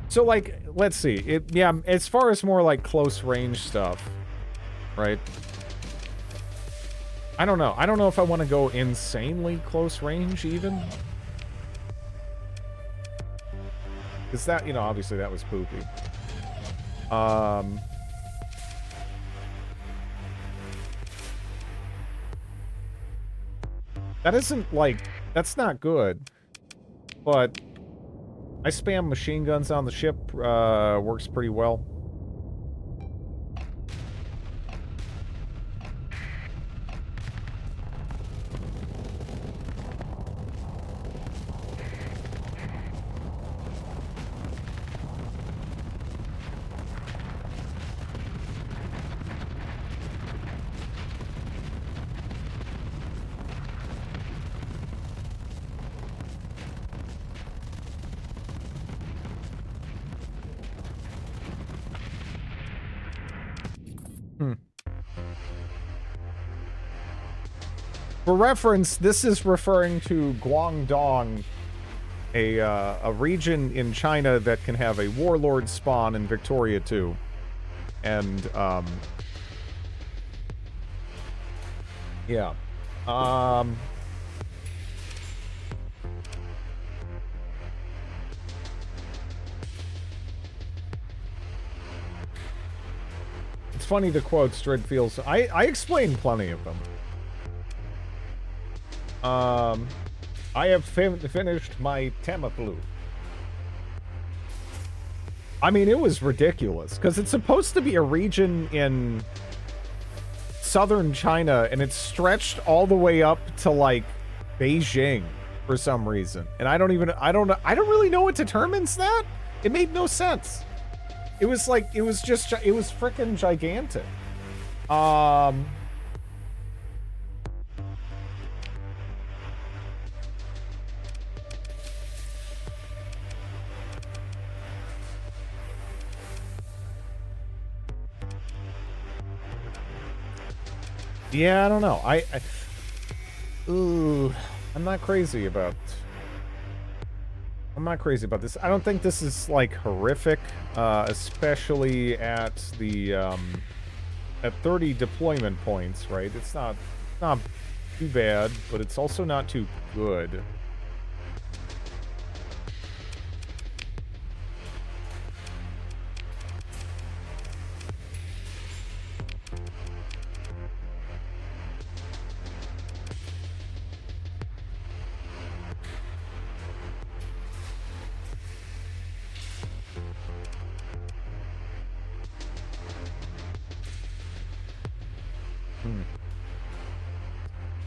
So, like, let's see. Yeah, as far as more, like, close range stuff, right? I don't know. I don't know if I want to go insanely close range, even. Because that, you know, obviously that was poopy. That isn't, like... That's not good. But... I spam machine guns on the ship, works pretty well. For reference, this is referring to Guangdong, a region in China that can have a warlord spawn in Victoria 2. And, yeah. It's funny the quotes Dread feels... I explained plenty of them. I have finished my Tamiflu. I mean, it was ridiculous, because it's supposed to be a region in southern China, and it's stretched all the way up to, like, Beijing for some reason. And I don't really know what determines that. It made no sense. It was like, it was freaking gigantic. Yeah, I don't know. I'm not crazy about... I'm not crazy about this. I don't think this is, like, horrific, especially at the, at 30 deployment points, right? It's not too bad, but it's also not too good.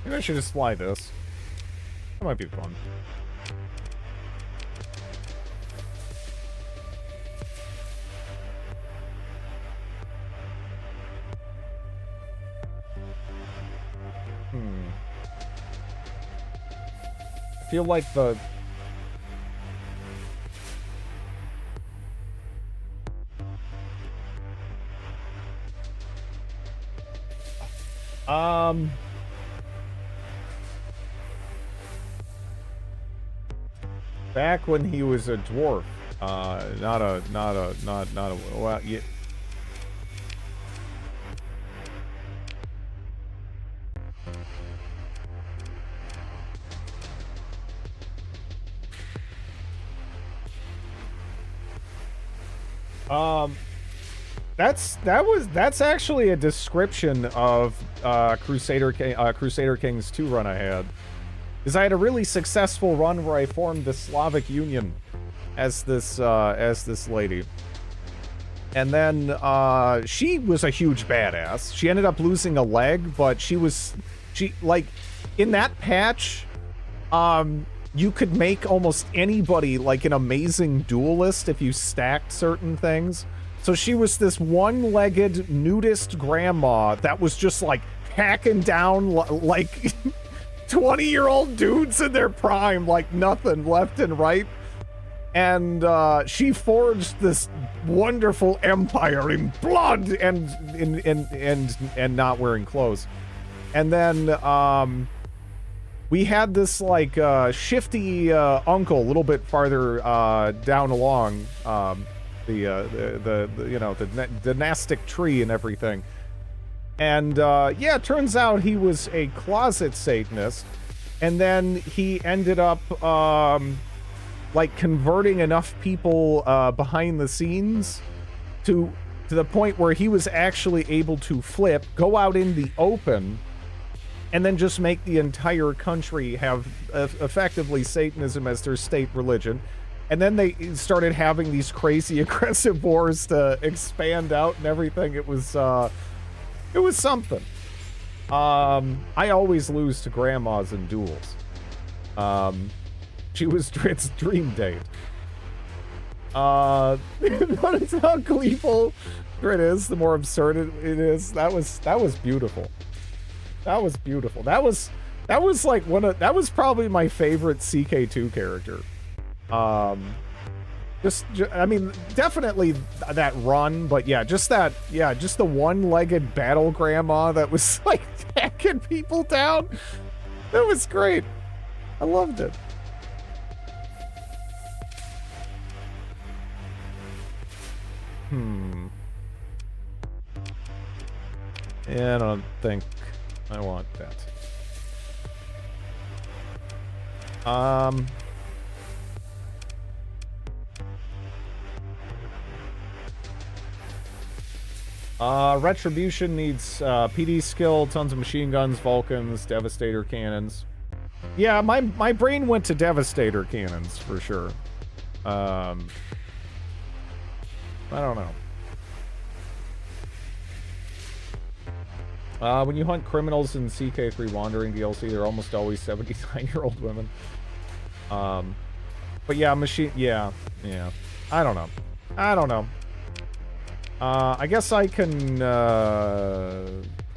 Maybe I should just fly this. That might be fun. I feel like the... Back when he was a dwarf, well, yeah. That's actually a description of Crusader Kings 2 run I had. Because I had a really successful run where I formed the Slavic Union as this lady. And then she was a huge badass. She ended up losing a leg, but she like in that patch, you could make almost anybody like an amazing duelist if you stacked certain things. So she was this one-legged nudist grandma that was just like hacking down like 20-year-old dudes in their prime, like nothing, left and right. And she forged this wonderful empire in blood and not wearing clothes. And then we had this like shifty uncle a little bit farther down along the you know, the dynastic tree and everything. And yeah, it turns out he was a closet Satanist, and then he ended up like converting enough people behind the scenes to the point where he was actually able to flip, go out in the open, and then just make the entire country have effectively Satanism as their state religion. And then they started having these crazy aggressive wars to expand out and everything. It was something. I always lose to grandmas in duels. She was Drit's dream date. Notice how gleeful Drit is, the more absurd it is. That was beautiful. That was beautiful. That was like that was probably my favorite CK2 character. I mean, definitely that run, but yeah, just the one-legged battle grandma that was like hacking people down. That was great. I loved it. Yeah, I don't think I want that. Retribution needs PD skill, tons of machine guns, Vulcans, Devastator cannons. Yeah, my brain went to Devastator cannons for sure. I don't know. When you hunt criminals in CK3 Wandering DLC, they're almost always 79-year-old women. But yeah, yeah. I don't know. I guess I can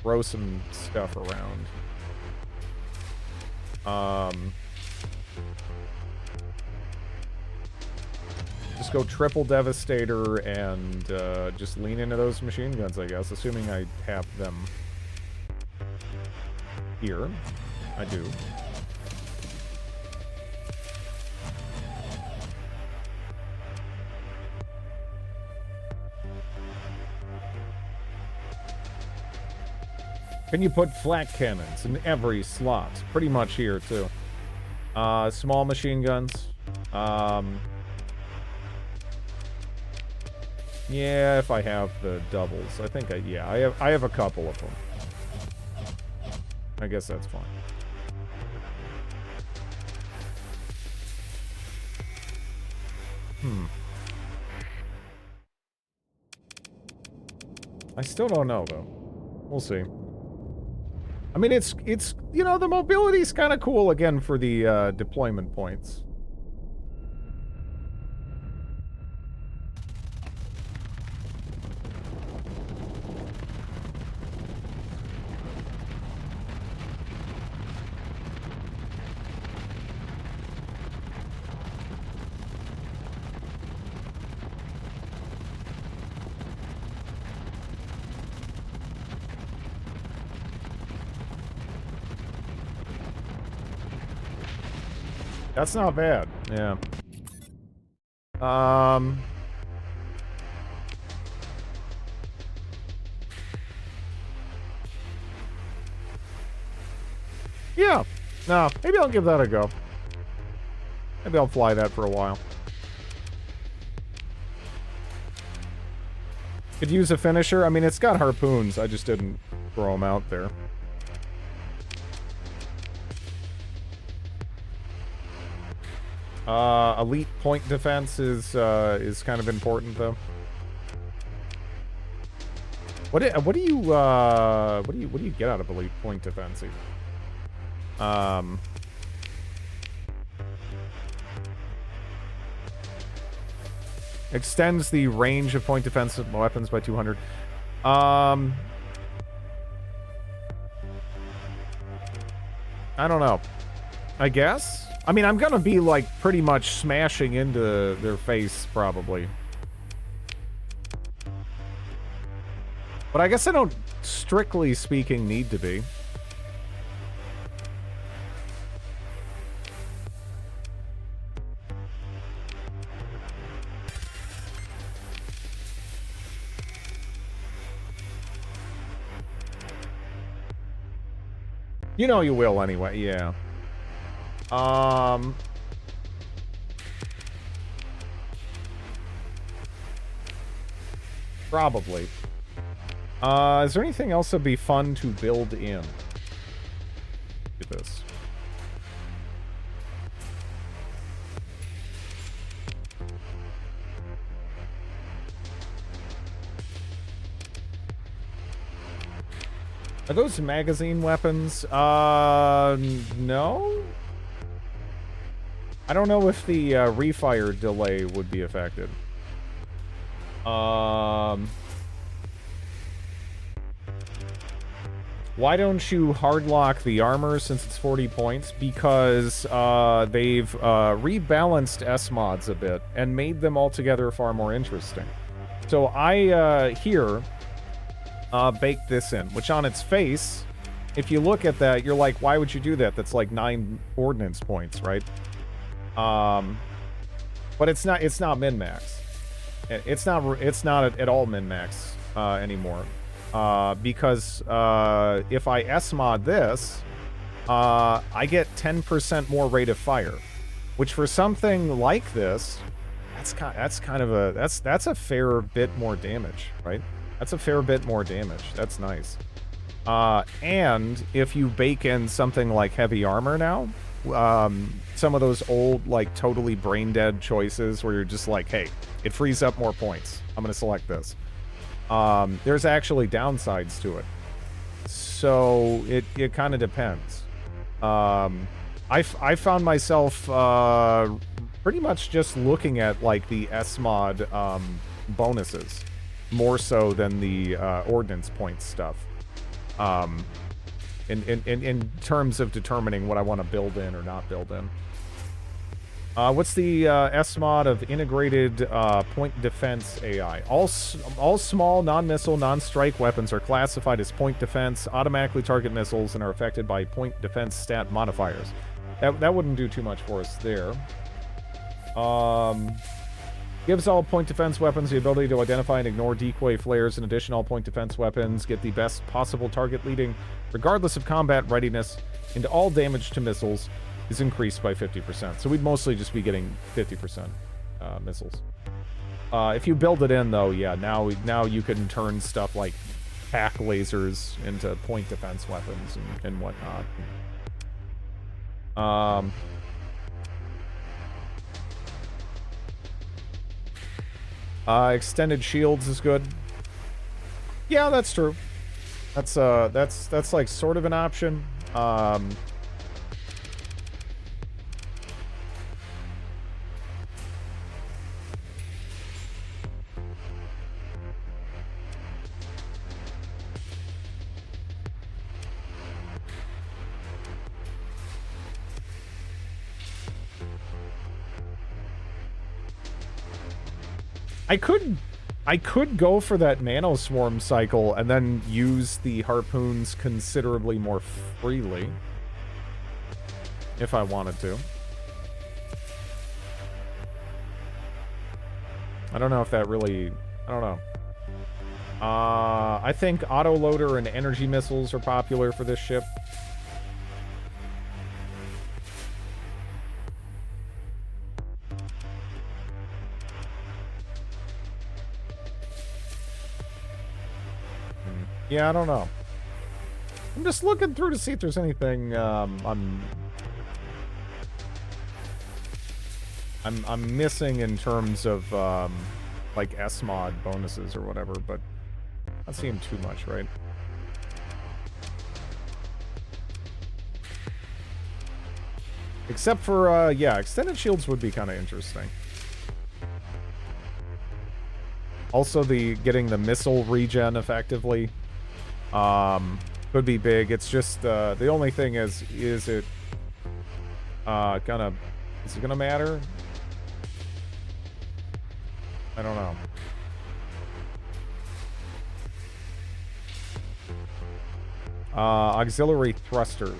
throw some stuff around. Just go triple Devastator and just lean into those machine guns, I guess, assuming I have them here. I do. Can you put flak cannons in every slot? Pretty much here, too. Small machine guns. Yeah, if I have the doubles. I think I have a couple of them. I guess that's fine. I still don't know, though. We'll see. I mean, it's you know, the mobility's kind of cool, again, for the deployment points. That's not bad. Yeah. Yeah. No, maybe I'll give that a go. Maybe I'll fly that for a while. Could use a finisher. I mean, it's got harpoons. I just didn't throw them out there. Elite point defense is kind of important, though. What do you get out of elite point defense? Extends the range of point defensive weapons by 200. I don't know. I guess I mean, I'm gonna be, like, pretty much smashing into their face, probably. But I guess I don't, strictly speaking, need to be. You know you will anyway, yeah. Probably. Is there anything else that'd be fun to build in? Look at this. Are those magazine weapons? No? I don't know if the refire delay would be affected. Why don't you hardlock the armor since it's 40 points? Because they've rebalanced S-mods a bit and made them altogether far more interesting. So I here baked this in, which on its face, if you look at that, you're like, why would you do that? That's like 9 ordnance points, right? But it's not min-max. It's not at all min-max anymore. Because if I S-mod this, I get 10% more rate of fire, which for something like this, that's a fair bit more damage, right? That's a fair bit more damage. That's nice. And if you bake in something like heavy armor now, some of those old, like, totally brain-dead choices where you're just like, hey, it frees up more points. I'm going to select this. There's actually downsides to it. So it kind of depends. I found myself pretty much just looking at, like, the S-mod bonuses more so than the ordnance point stuff. In terms of determining what I want to build in or not build in. What's the S-mod of integrated point defense AI? All small, non-missile, non-strike weapons are classified as point defense, automatically target missiles, and are affected by point defense stat modifiers. That wouldn't do too much for us there. Gives all point defense weapons the ability to identify and ignore decoy flares. In addition, all point defense weapons get the best possible target leading, regardless of combat readiness, into all damage to missiles is increased by 50%. So we'd mostly just be getting 50% missiles. If you build it in, though, yeah, now you can turn stuff like pack lasers into point defense weapons and whatnot. Extended shields is good. Yeah, that's true. That's like sort of an option. I could go for that nanoswarm cycle and then use the harpoons considerably more freely if I wanted to. I don't know if that really... I don't know. I think autoloader and energy missiles are popular for this ship. Yeah, I don't know. I'm just looking through to see if there's anything I'm missing in terms of like S-mod bonuses or whatever, but not seeing too much, right? Except for yeah, extended shields would be kind of interesting. Also, getting the missile regen effectively could be big. It's just the only thing is it Gonna... Is it gonna matter? I don't know. Auxiliary thrusters.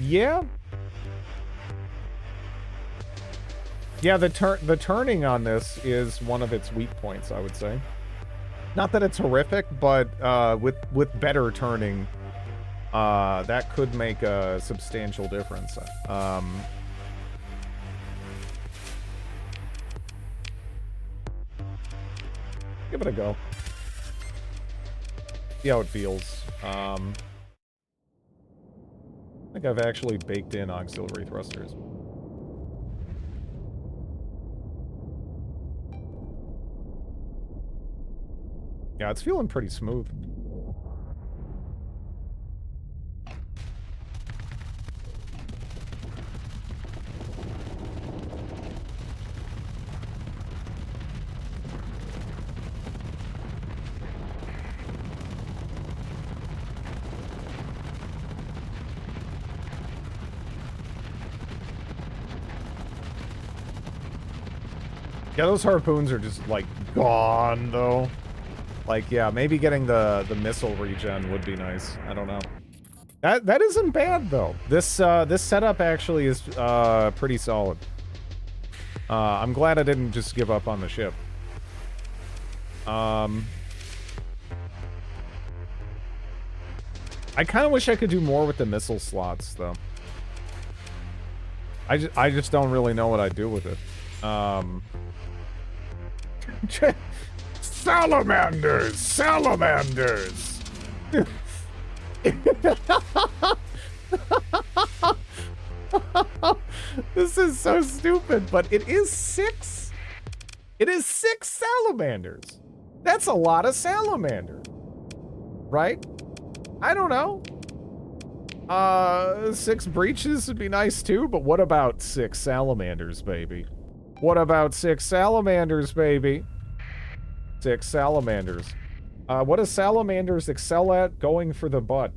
Yeah. Yeah, the turning on this is one of its weak points, I would say. Not that it's horrific, but with better turning, that could make a substantial difference. Give it a go. See how it feels. I think I've actually baked in auxiliary thrusters. Yeah, it's feeling pretty smooth. Yeah, those harpoons are just, like, gone, though. Like, yeah, maybe getting the missile regen would be nice. I don't know. That isn't bad, though. This this setup actually is pretty solid. I'm glad I didn't just give up on the ship. I kind of wish I could do more with the missile slots, though. I just don't really know what I'd do with it. Salamanders! Salamanders! This is so stupid, but it is 6. It is 6 salamanders. That's a lot of salamander. Right? I don't know. 6 breaches would be nice too, but what about 6 salamanders, baby? What about 6 salamanders, baby? 6 salamanders. What do salamanders excel at? Going for the butt.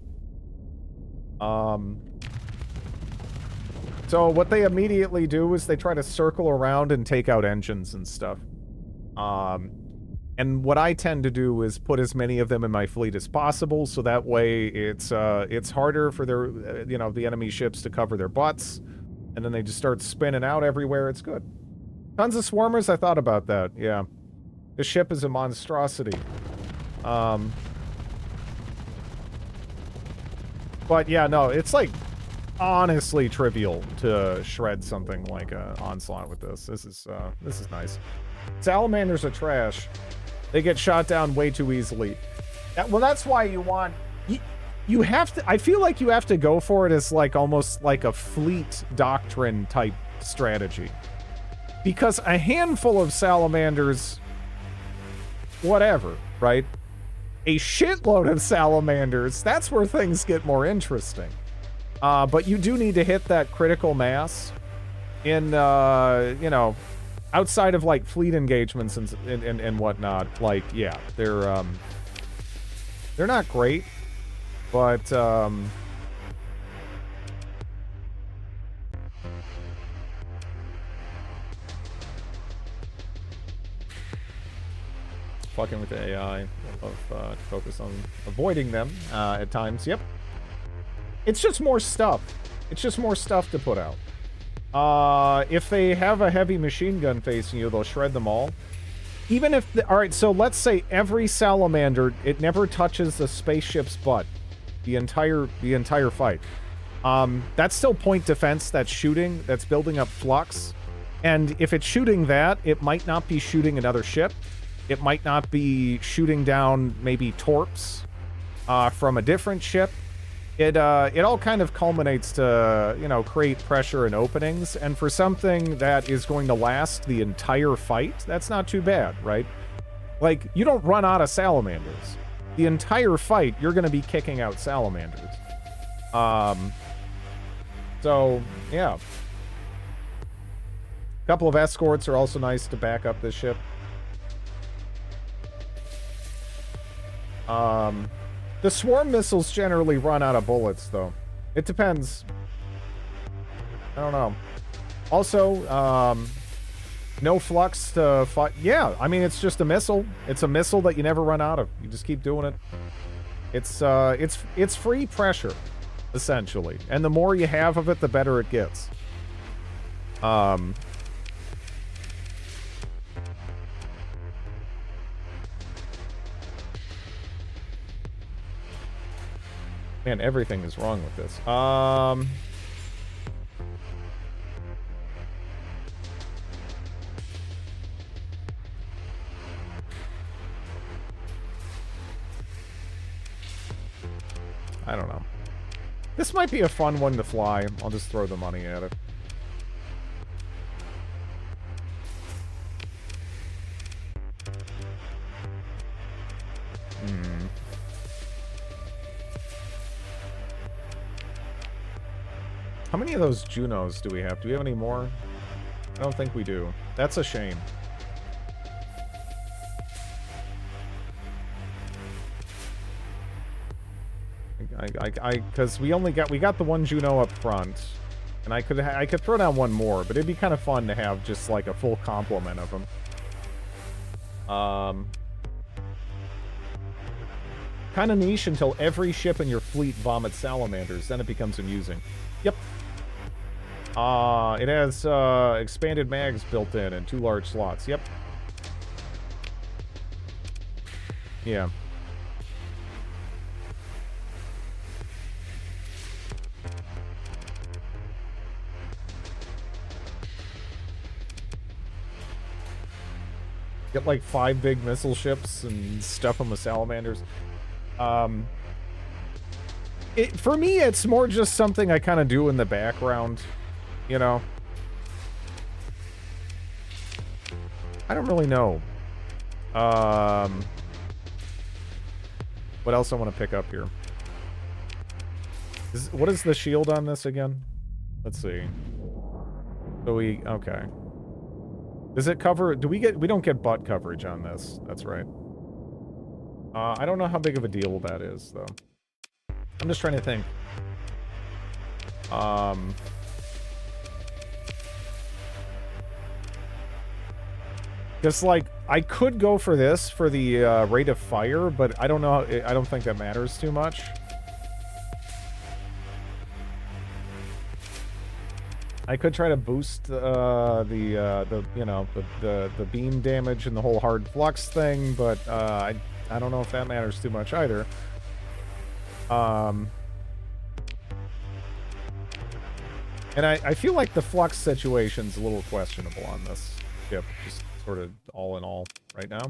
So what they immediately do is they try to circle around and take out engines and stuff. And what I tend to do is put as many of them in my fleet as possible, so that way it's harder for their, the enemy ships to cover their butts, and then they just start spinning out everywhere. It's good. Tons of swarmers. I thought about that. Yeah. This ship is a monstrosity. But yeah, no, it's like honestly trivial to shred something like an onslaught with this. This is nice. Salamanders are trash. They get shot down way too easily. Well, that's why you want... You have to... I feel like you have to go for it as like almost like a fleet doctrine type strategy. Because a handful of salamanders... Whatever, right? A shitload of salamanders, that's where things get more interesting. But you do need to hit that critical mass in, outside of, like, fleet engagements and whatnot. Like, yeah, they're not great, but, fucking with the AI to focus on avoiding them at times. Yep. It's just more stuff. It's just more stuff to put out. If they have a heavy machine gun facing you, they'll shred them all. Even if... Alright, so let's say every salamander, it never touches the spaceship's butt. The entire fight. That's still point defense, that's shooting, that's building up flux. And if it's shooting that, it might not be shooting another ship. It might not be shooting down maybe torps from a different ship. It all kind of culminates to, create pressure and openings. And for something that is going to last the entire fight, that's not too bad, right? Like, you don't run out of salamanders. The entire fight, you're going to be kicking out salamanders. So, yeah. A couple of escorts are also nice to back up this ship. The swarm missiles generally run out of bullets, though. It depends. I don't know. Also, no flux to fight. Yeah, I mean, it's just a missile. It's a missile that you never run out of. You just keep doing it. It's free pressure, essentially. And the more you have of it, the better it gets. Man, everything is wrong with this. I don't know. This might be a fun one to fly. I'll just throw the money at it. How many of those Junos do we have? Do we have any more? I don't think we do. That's a shame. Because we got the one Juno up front, and I could throw down one more, but it'd be kind of fun to have just like a full complement of them. Kind of niche until every ship in your fleet vomits salamanders, then it becomes amusing. Yep. It has expanded mags built in and 2 large slots. Yep. Yeah. Get like 5 big missile ships and stuff them with salamanders. For me, it's more just something I kind of do in the background, you know? I don't really know. What else I want to pick up here? What is the shield on this again? Let's see. So okay. Does it cover, we don't get butt coverage on this. That's right. I don't know how big of a deal that is, though. I'm just trying to think. Just like, I could go for this for the rate of fire, but I don't know. I don't think that matters too much. I could try to boost the beam damage and the whole hard flux thing, but I don't know if that matters too much either. And I feel like the flux situation's a little questionable on this ship, just sort of all in all right now.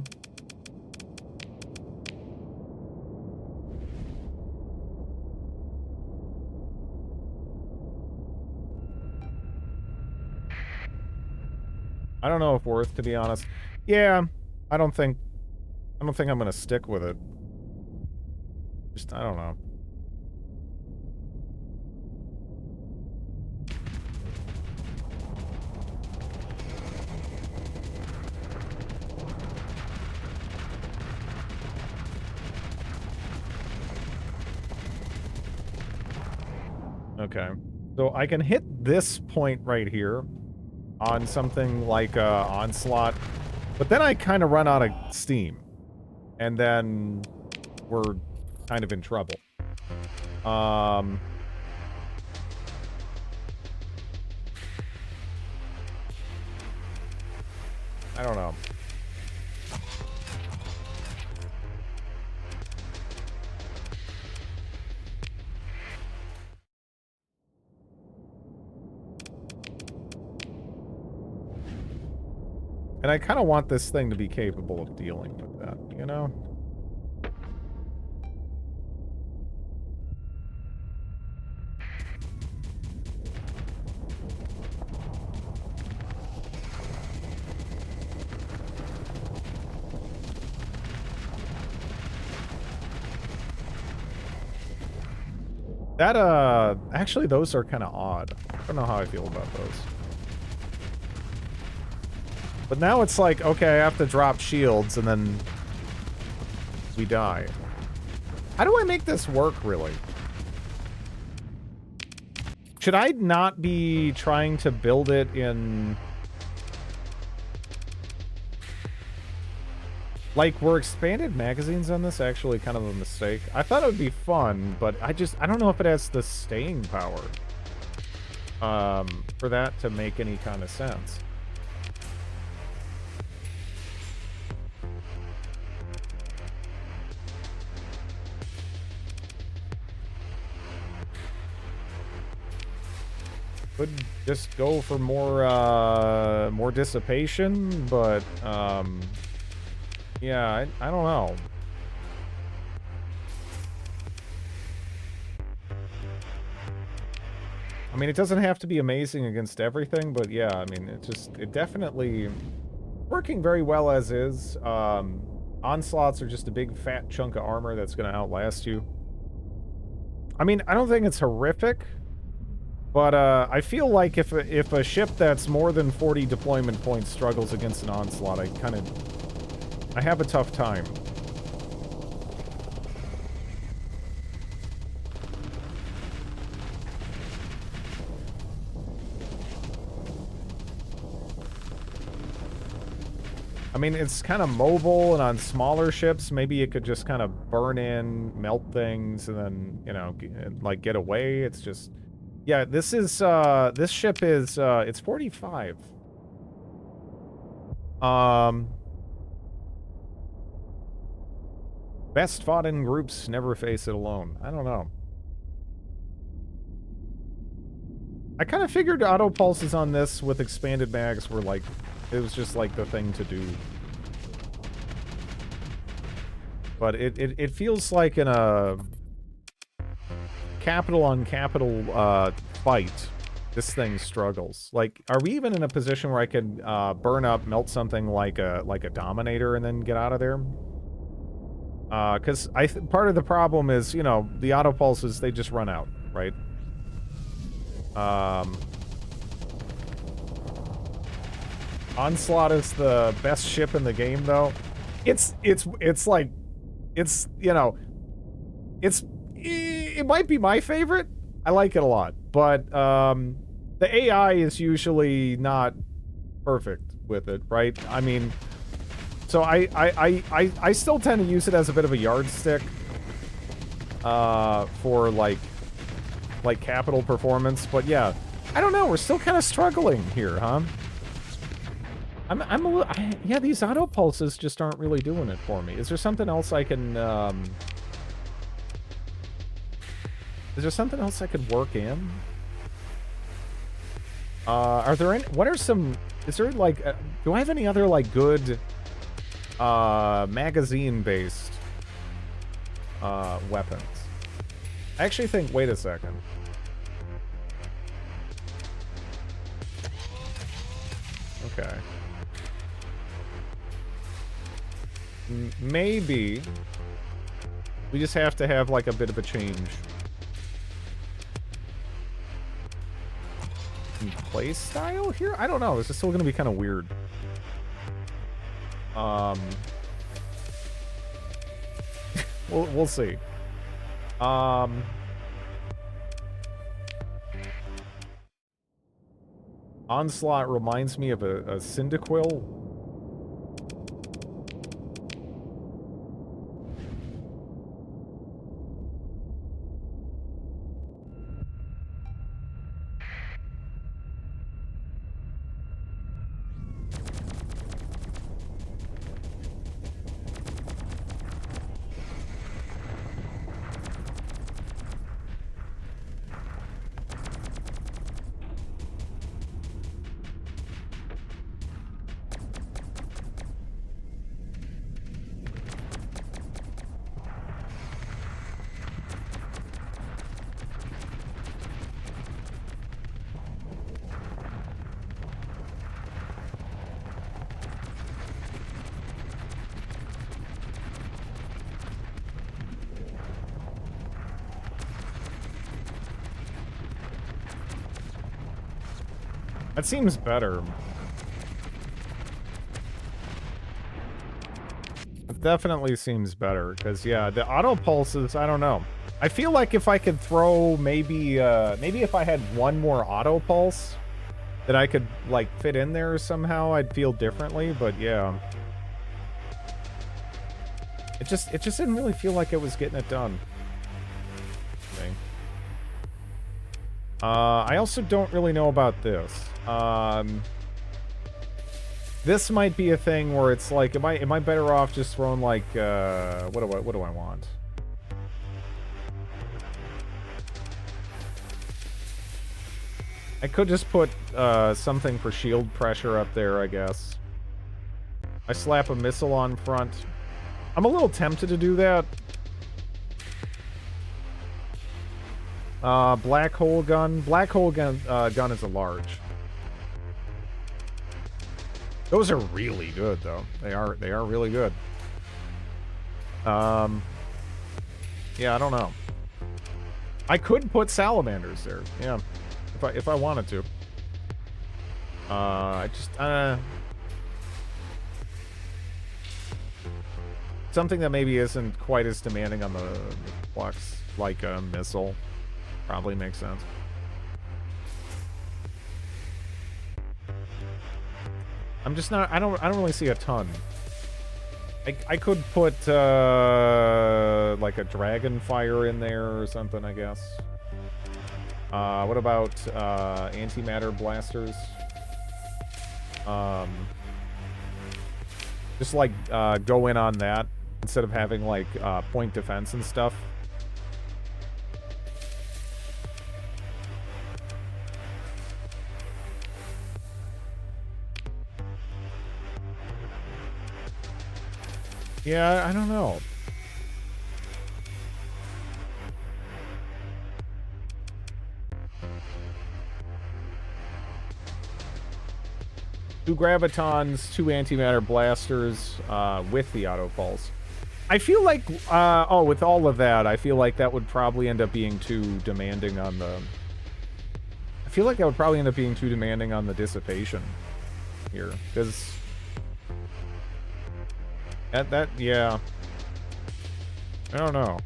I don't know if worth, to be honest. Yeah, I don't think I'm gonna stick with it. Just, I don't know. Okay. So I can hit this point right here on something like Onslaught, but then I kind of run out of steam, and then we're kind of in trouble. I don't know. And I kind of want this thing to be capable of dealing with that, you know? That, actually, those are kind of odd. I don't know how I feel about those. But now it's like, okay, I have to drop shields, and then we die. How do I make this work, really? Should I not be trying to build it in... Like, were expanded magazines on this actually kind of a mistake? I thought it would be fun, but I don't know if it has the staying power for that to make any kind of sense. Could just go for more dissipation, but yeah, I don't know. I mean, it doesn't have to be amazing against everything, but yeah, I mean, it definitely working very well as is. Onslaughts are just a big fat chunk of armor that's going to outlast you. I mean, I don't think it's horrific, but I feel like if a ship that's more than 40 deployment points struggles against an onslaught, I have a tough time. I mean, it's kind of mobile, and on smaller ships, maybe it could just kind of burn in, melt things, and then, you know, like, get away. It's just... Yeah, this ship is, it's 45. Best fought in groups, never face it alone. I don't know. I kind of figured auto pulses on this with expanded mags were like, it was just like the thing to do. But it feels like in a capital on capital fight, this thing struggles. Like, are we even in a position where I could burn up, melt something like a Dominator and then get out of there? Because part of the problem is, you know, the auto pulses, they just run out, right? Onslaught is the best ship in the game, though. It's like, it's, you know, it might be my favorite. I like it a lot, but the AI is usually not perfect with it, right? I mean, so I still tend to use it as a bit of a yardstick for like capital performance, but yeah, I don't know. We're still kind of struggling here, huh? I'm a little, yeah, these auto pulses just aren't really doing it for me. Is there something else I can is there something else I could work in? Are there any, what are some, is there like, do I have any other like good magazine-based weapons? I actually think, wait a second. Okay. Maybe we just have to have like a bit of a change. Play style here? I don't know. This is still gonna be kind of weird. We'll see. Onslaught reminds me of a Cyndaquil. That seems better. It definitely seems better, because, yeah, the auto pulses, I don't know. I feel like if I could throw maybe if I had one more auto pulse that I could, like, fit in there somehow, I'd feel differently, but yeah. It just didn't really feel like it was getting it done. Okay. I also don't really know about this. This might be a thing where it's like, am I better off just throwing like, what do I want? I could just put something for shield pressure up there, I guess. I slap a missile on front. I'm a little tempted to do that. Black hole gun. Black hole gun is a large. Those are really good, though. They are really good. Yeah, I don't know. I could put salamanders there. Yeah, if I wanted to. Something that maybe isn't quite as demanding on the flux, like a missile, probably makes sense. I'm just not. I don't really see a ton. I could put like a dragon fire in there or something, I guess. What about antimatter blasters? Just like go in on that instead of having like point defense and stuff. Yeah, I don't know. Two gravitons, two antimatter blasters with the auto pulse. I feel like, oh, with all of that, I feel like that would probably end up being too demanding on the... I feel like that would probably end up being too demanding on the dissipation here, because... yeah. I don't know.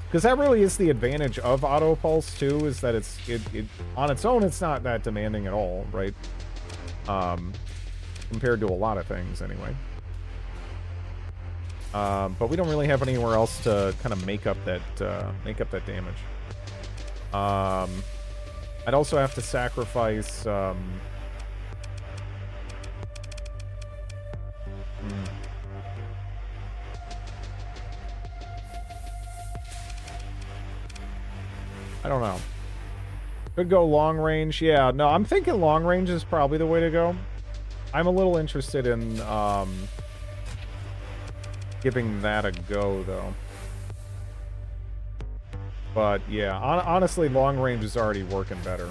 Because that really is the advantage of auto pulse too, is that it on its own it's not that demanding at all, right? Compared to a lot of things anyway. But we don't really have anywhere else to kind of make up that damage. I'd also have to sacrifice I don't know. Could go long range. Yeah, no, I'm thinking long range is probably the way to go. I'm a little interested in giving that a go, though. But yeah, honestly, long range is already working better,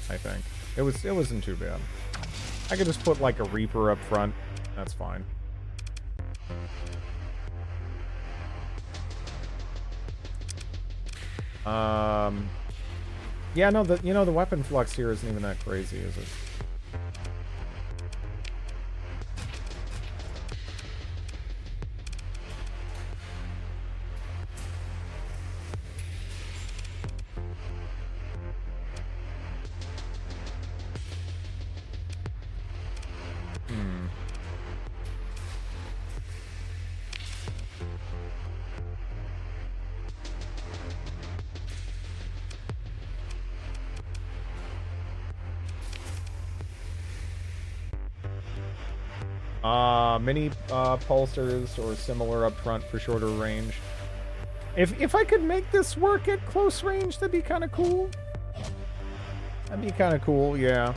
I think. It wasn't too bad. I could just put like a Reaper up front. That's fine. Yeah, no, the weapon flux here isn't even that crazy, is it? Mini pulsers or similar up front for shorter range. If I could make this work at close range, that'd be kind of cool. That'd be kind of cool, yeah.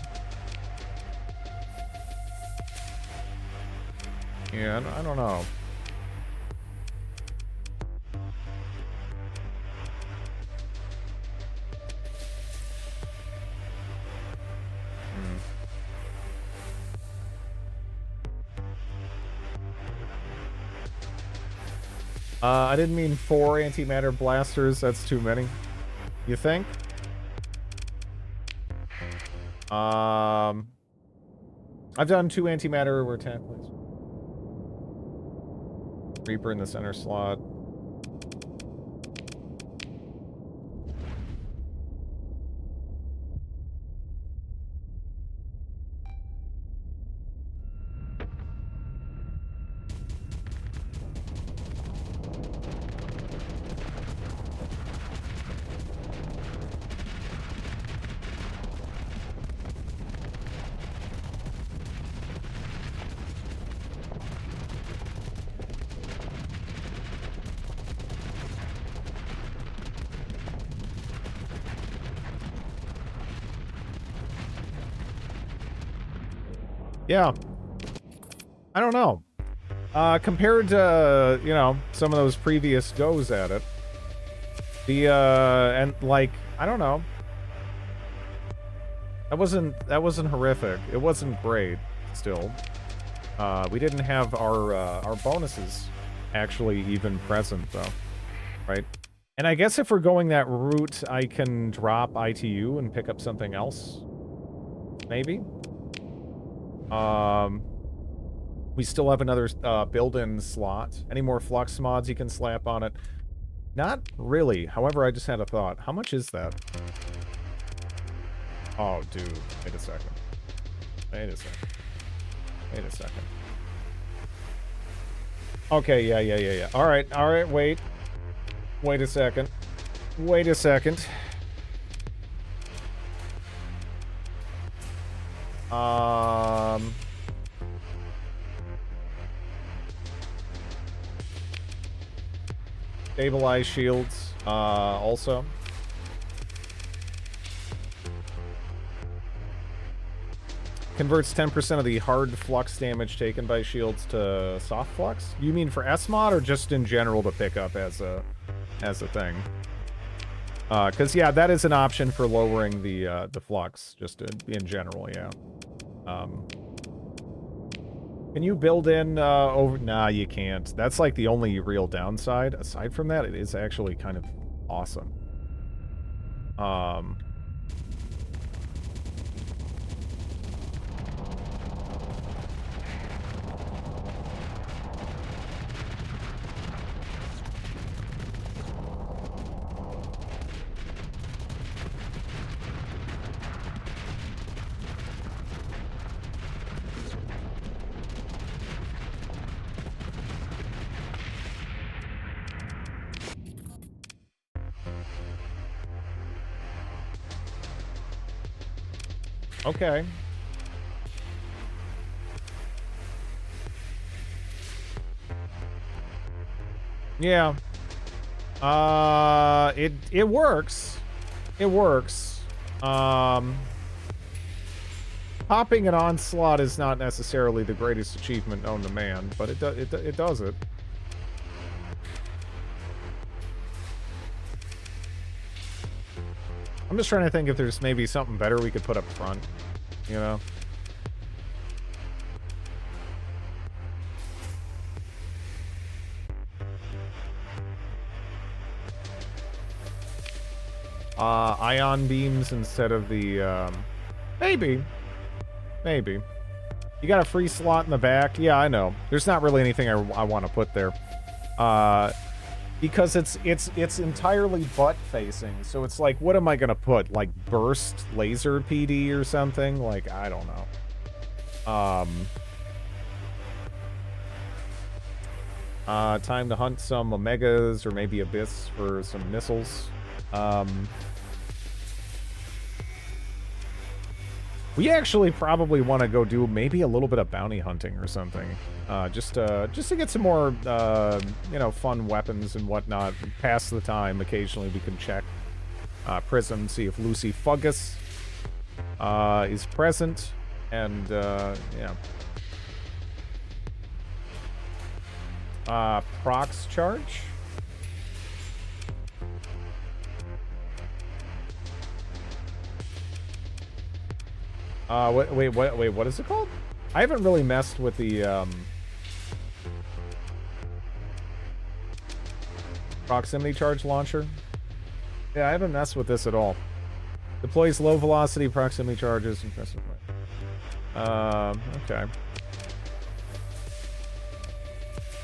Yeah, I don't know. I didn't mean 4 antimatter blasters. That's too many. You think? I've done 2 antimatter attack plays. Reaper in the center slot. Yeah. I don't know. Compared to, you know, some of those previous goes at it. The, and like, I don't know. That wasn't horrific. It wasn't great, still. We didn't have our bonuses actually even present, though. Right? And I guess if we're going that route, I can drop ITU and pick up something else. Maybe? We still have another build-in slot. Any more flux mods you can slap on it? Not really. However, I just had a thought. How much is that? Oh, dude. Wait a second. Wait a second. Wait a second. Okay, yeah. Alright, wait. Wait a second. Wait a second. Stabilize shields, also. Converts 10% of the hard flux damage taken by shields to soft flux? You mean for S-mod or just in general to pick up as a thing? Because, yeah, that is an option for lowering the flux, just in general, yeah. Can you build in over... Nah, you can't. That's like the only real downside. Aside from that, it is actually kind of awesome. Okay. Yeah. It works. It works. Popping an onslaught is not necessarily the greatest achievement known to man, but it does it. I'm just trying to think if there's maybe something better we could put up front, you know? Ion beams instead of the, maybe. Maybe. You got a free slot in the back? Yeah, I know. There's not really anything I want to put there. Because it's entirely butt-facing, so it's like, what am I gonna put? Like, burst laser PD or something? Like, I don't know. Time to hunt some Omegas or maybe Abyss for some missiles. We actually probably want to go do maybe a little bit of bounty hunting or something. Just to get some more, you know, fun weapons and whatnot. Pass the time. Occasionally we can check Prism, see if Lucy Fungus is present. And, yeah. Prox charge? Wait, what is it called? I haven't really messed with the, proximity charge launcher. Yeah, I haven't messed with this at all. Deploys low velocity proximity charges. Impressive. Okay.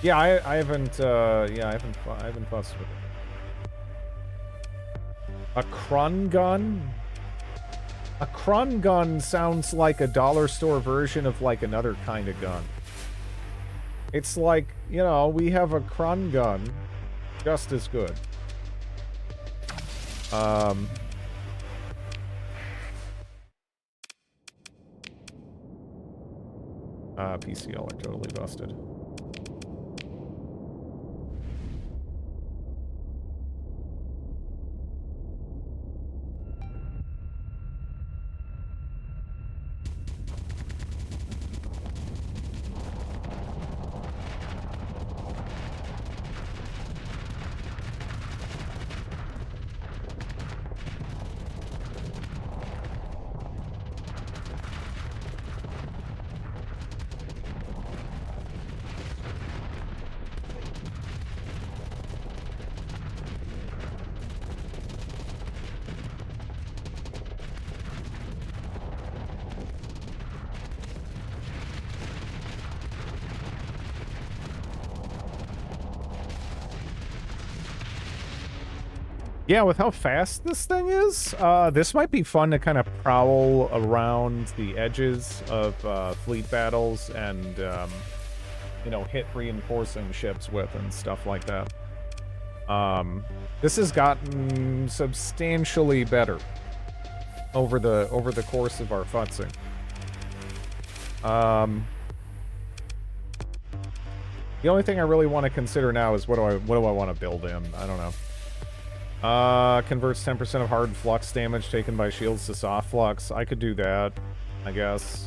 Yeah, I haven't, I haven't fussed with it. A Krun gun? A Krun gun sounds like a dollar store version of, like, another kind of gun. It's like, you know, we have a Krun gun. Just as good. PCL are totally busted. Yeah, with how fast this thing is, this might be fun to kind of prowl around the edges of fleet battles and, you know, hit reinforcing ships with and stuff like that. This has gotten substantially better over the course of our futzing. The only thing I really want to consider now is what do I want to build in? I don't know. Converts 10% of hard flux damage taken by shields to soft flux. I could do that, I guess.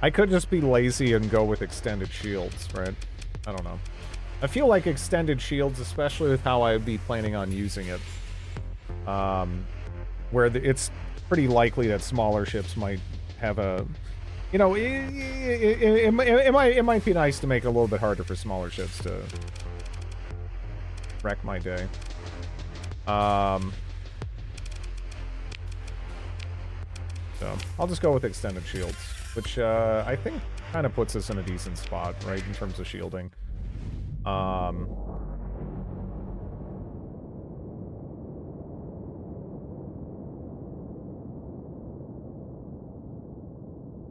I could just be lazy and go with extended shields, right? I don't know. I feel like extended shields, especially with how I'd be planning on using it, where it's pretty likely that smaller ships might have a, you know, it might be nice to make it a little bit harder for smaller ships to wreck my day. So I'll just go with extended shields, which I think kind of puts us in a decent spot, right, in terms of shielding.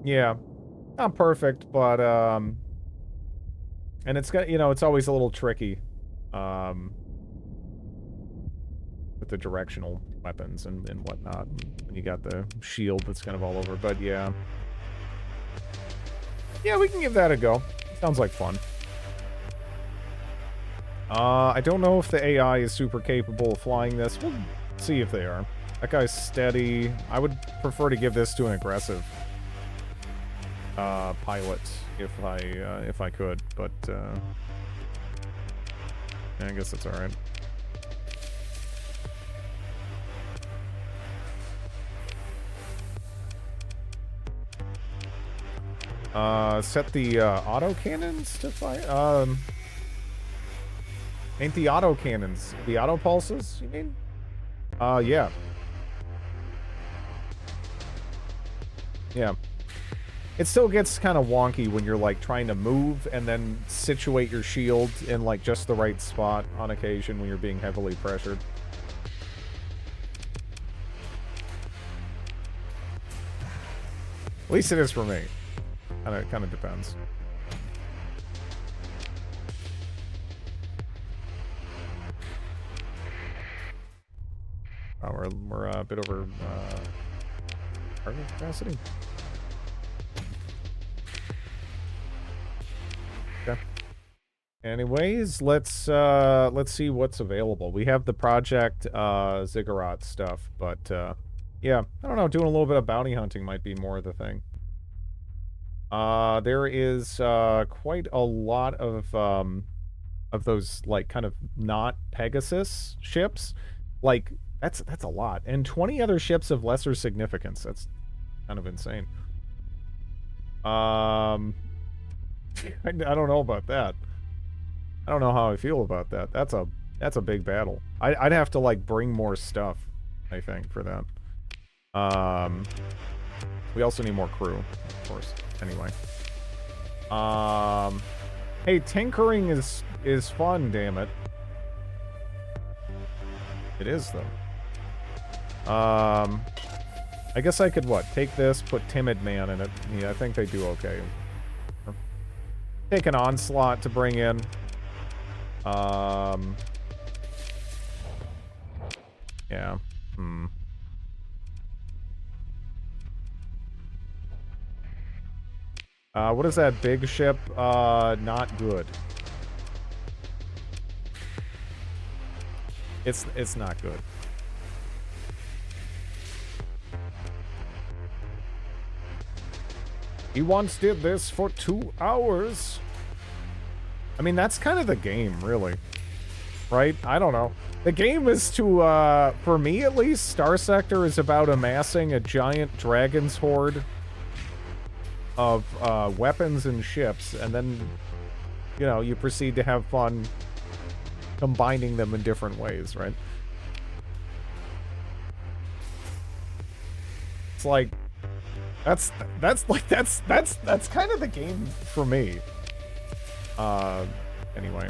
Yeah, not perfect, but and it's got, you know, it's always a little tricky with the directional weapons and whatnot. And you got the shield that's kind of all over, but yeah. Yeah, we can give that a go. Sounds like fun. I don't know if the AI is super capable of flying this. We'll see if they are. That guy's steady. I would prefer to give this to an aggressive pilot if I could, but yeah, I guess that's all right. Set the auto cannons to fire. Ain't the auto cannons the auto pulses? You mean? Yeah. Yeah. It still gets kind of wonky when you're like trying to move and then situate your shield in like just the right spot on occasion when you're being heavily pressured. At least it is for me. Kind of depends. Oh, we're a bit over cargo capacity. Okay. Anyways, let's see what's available. We have the Project Ziggurat stuff, but yeah, I don't know, doing a little bit of bounty hunting might be more of the thing. There is quite a lot of those like kind of not Pegasus ships. Like that's a lot. And 20 other ships of lesser significance. That's kind of insane. I don't know about that. I don't know how I feel about that. That's a big battle. I'd have to like bring more stuff, I think, for that. We also need more crew, of course. Anyway. Hey, tinkering is fun, damn it. It is though. I guess I could what? Take this, put Timid Man in it. Yeah, I think they do okay. Take an Onslaught to bring in. Yeah. What is that big ship? Not good. It's not good. He once did this for 2 hours. I mean, that's kind of the game, really. Right? I don't know. The game is to, for me at least, Starsector is about amassing a giant dragon's horde of weapons and ships, and then, you know, you proceed to have fun combining them in different ways, right? It's like that's kind of the game for me. Anyway.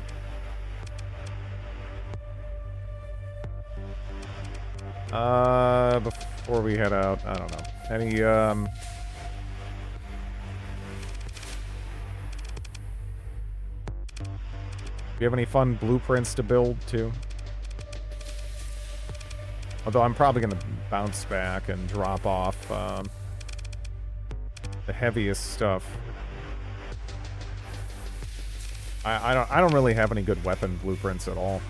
Before we head out, I don't know. Any, do you have any fun blueprints to build, too? Although I'm probably going to bounce back and drop off, the heaviest stuff. I don't really have any good weapon blueprints at all.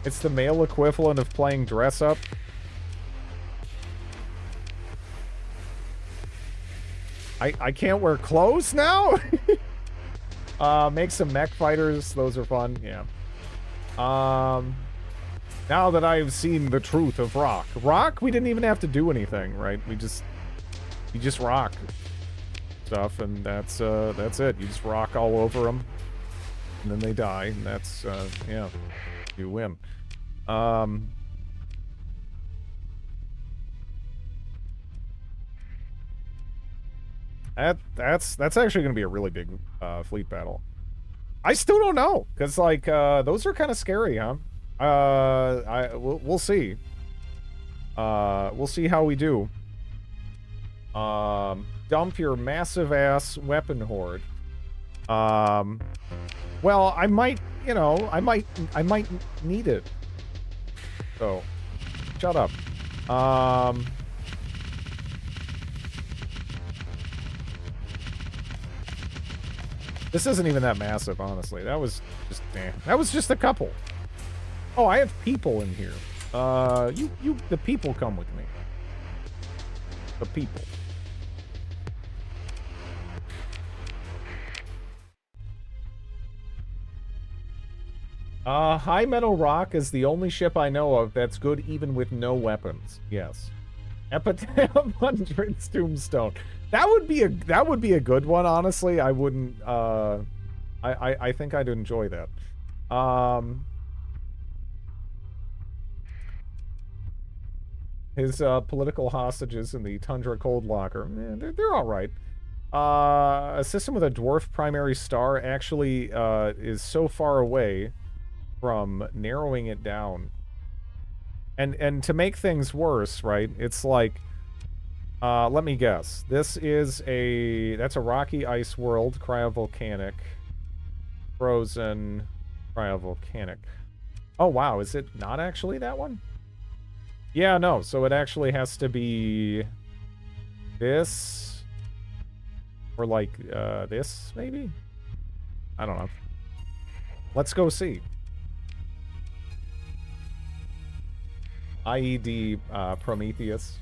It's the male equivalent of playing dress up. I can't wear clothes now? Make some mech fighters. Those are fun. Yeah. Now that I've seen the truth of rock. Rock, we didn't even have to do anything, right? You just rock stuff, and that's it. You just rock all over them, and then they die, and that's, yeah, you win. That's actually going to be a really big fleet battle. I still don't know, because like those are kind of scary, huh? We'll see. We'll see how we do. Dump your massive ass weapon horde. Well, I might, you know, I might need it. So, shut up. This isn't even that massive, honestly. That was just, that was just a couple. Oh, I have people in here. The people come with me. The people. High Metal Rock is the only ship I know of that's good even with no weapons. Yes. Epitaph Hundred's Tombstone. That would be a good one, honestly. I wouldn't I think I'd enjoy that. His political hostages in the Tundra Cold Locker. They're all right. A system with a dwarf primary star actually is so far away from narrowing it down. And to make things worse, right? It's like, let me guess. That's a rocky ice world, cryovolcanic, frozen, cryovolcanic. Oh wow, is it not actually that one? Yeah, no. So it actually has to be this, or like this maybe. I don't know. Let's go see. IED Prometheus.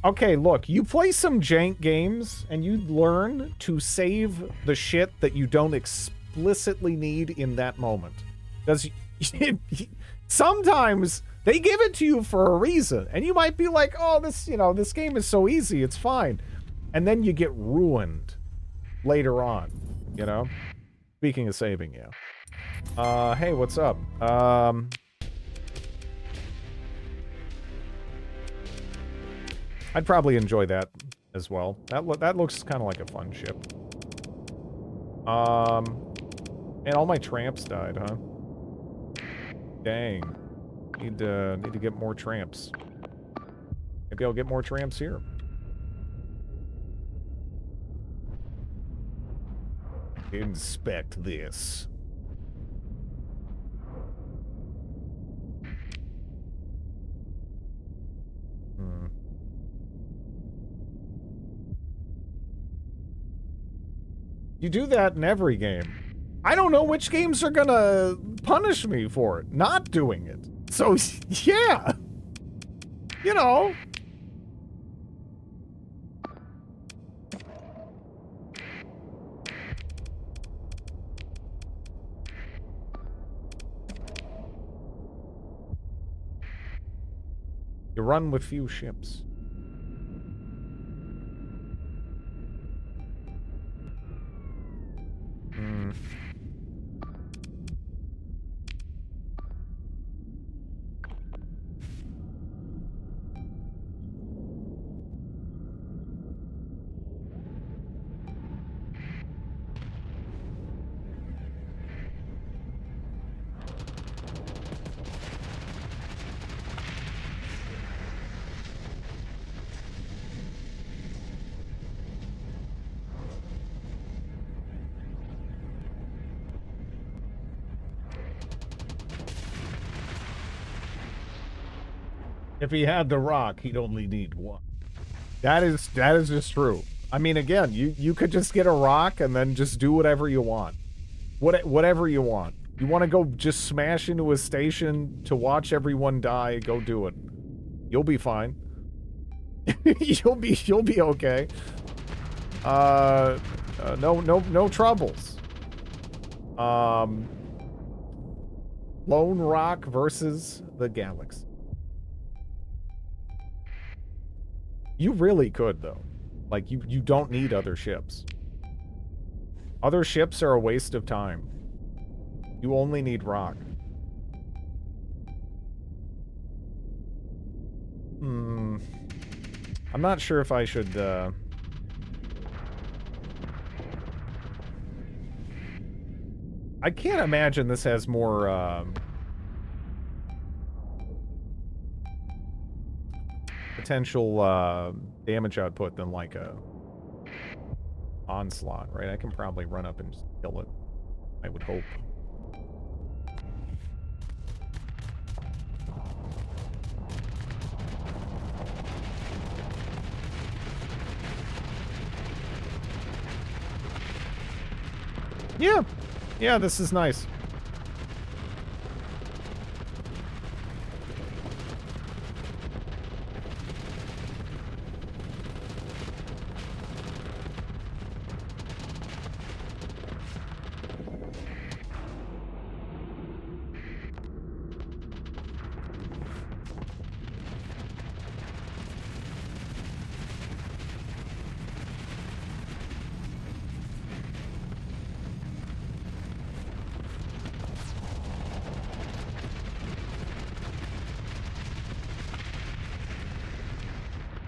Okay, look, you play some jank games and you learn to save the shit that you don't explicitly need in that moment. Because Sometimes they give it to you for a reason, and you might be like, oh, this, you know, this game is so easy, it's fine. And then you get ruined later on, you know? Speaking of saving, yeah. Hey, what's up? I'd probably enjoy that as well. That looks kind of like a fun ship. And all my tramps died, huh? Dang. Need to get more tramps. Maybe I'll get more tramps here. Inspect this. You do that in every game. I don't know which games are gonna punish me for it, not doing it. So, yeah. You know. You run with few ships. If he had the rock, he'd only need one. That is just true. I mean, again, you could just get a rock and then just do whatever you want. Whatever you want. You want to go just smash into a station to watch everyone die, go do it. You'll be fine. you'll be okay. No troubles. Lone Rock versus the Galaxy. You really could, though. Like, you don't need other ships. Other ships are a waste of time. You only need rock. I'm not sure if I should, I can't imagine this has more, potential damage output than like a onslaught, right? I can probably run up and just kill it. I would hope. Yeah. Yeah, this is nice.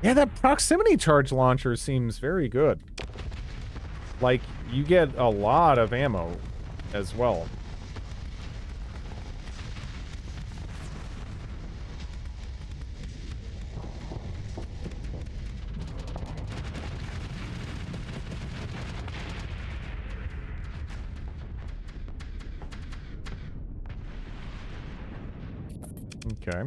Yeah, that proximity charge launcher seems very good. Like, you get a lot of ammo as well. Okay.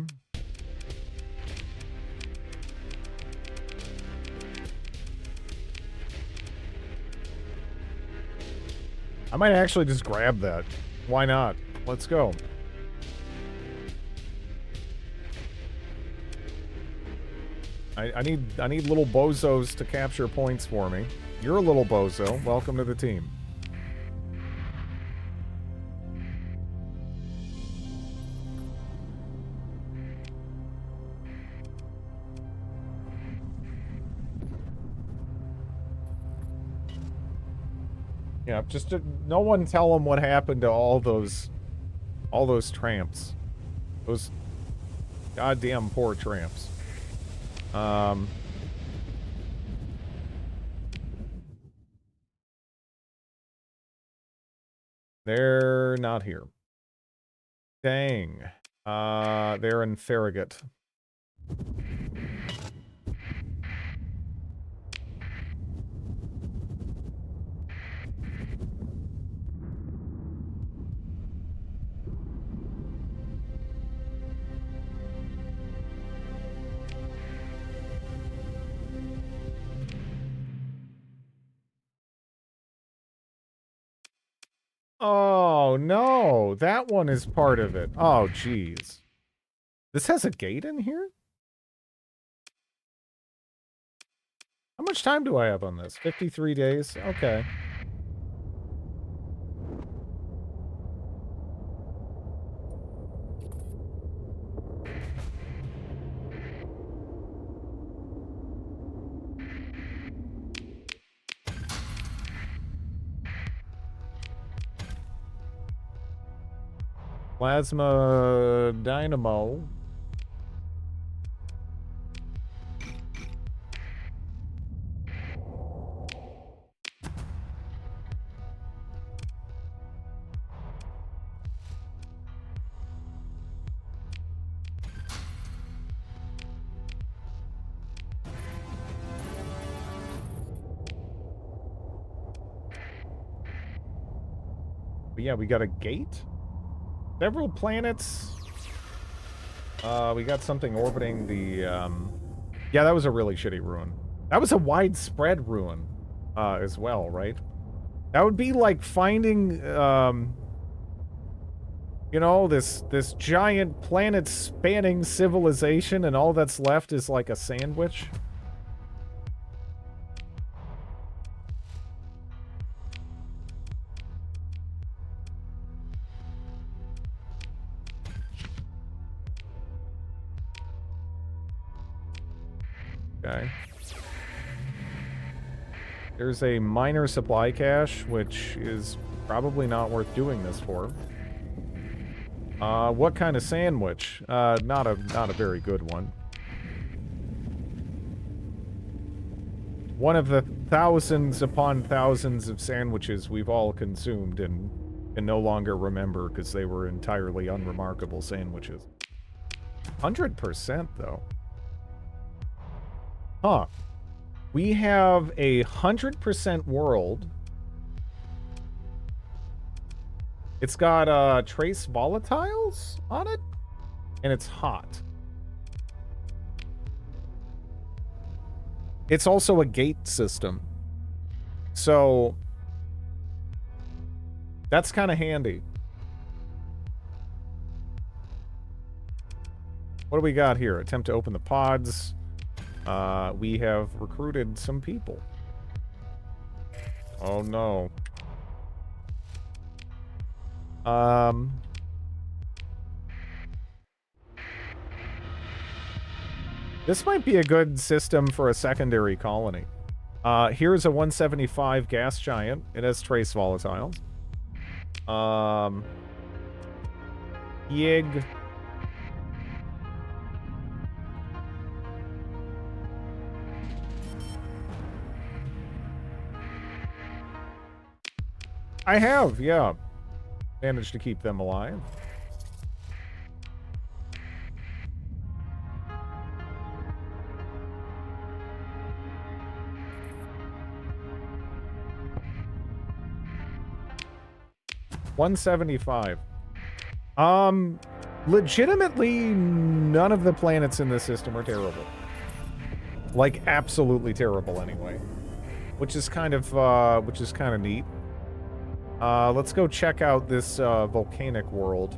I might actually just grab that. Why not? Let's go. I need little bozos to capture points for me. You're a little bozo. Welcome to the team. Yeah, just no one tell them what happened to all those tramps. Those goddamn poor tramps. They're not here. Dang. They're in Farragut. Oh, no. That one is part of it. Oh, jeez. This has a gate in here? How much time do I have on this? 53 days? Okay. Plasma dynamo. But yeah, we got a gate. Several planets. We got something orbiting the, yeah, that was a really shitty ruin. That was a widespread ruin, as well, right? That would be like finding, you know, this giant planet-spanning civilization and all that's left is like a sandwich. Okay. There's a minor supply cache, which is probably not worth doing this for. What kind of sandwich? Not a very good one. One of the thousands upon thousands of sandwiches we've all consumed and can no longer remember because they were entirely unremarkable sandwiches. 100% though. Huh. We have a 100% world. It's got trace volatiles on it, and it's hot. It's also a gate system. So that's kind of handy. What do we got here? Attempt to open the pods. We have recruited some people. Oh no. This might be a good system for a secondary colony. Here's a 175 gas giant. It has trace volatiles. Yig. I have, yeah. Managed to keep them alive. $175. Legitimately, none of the planets in this system are terrible. Like, absolutely terrible anyway. Which is kind of neat. Let's go check out this volcanic world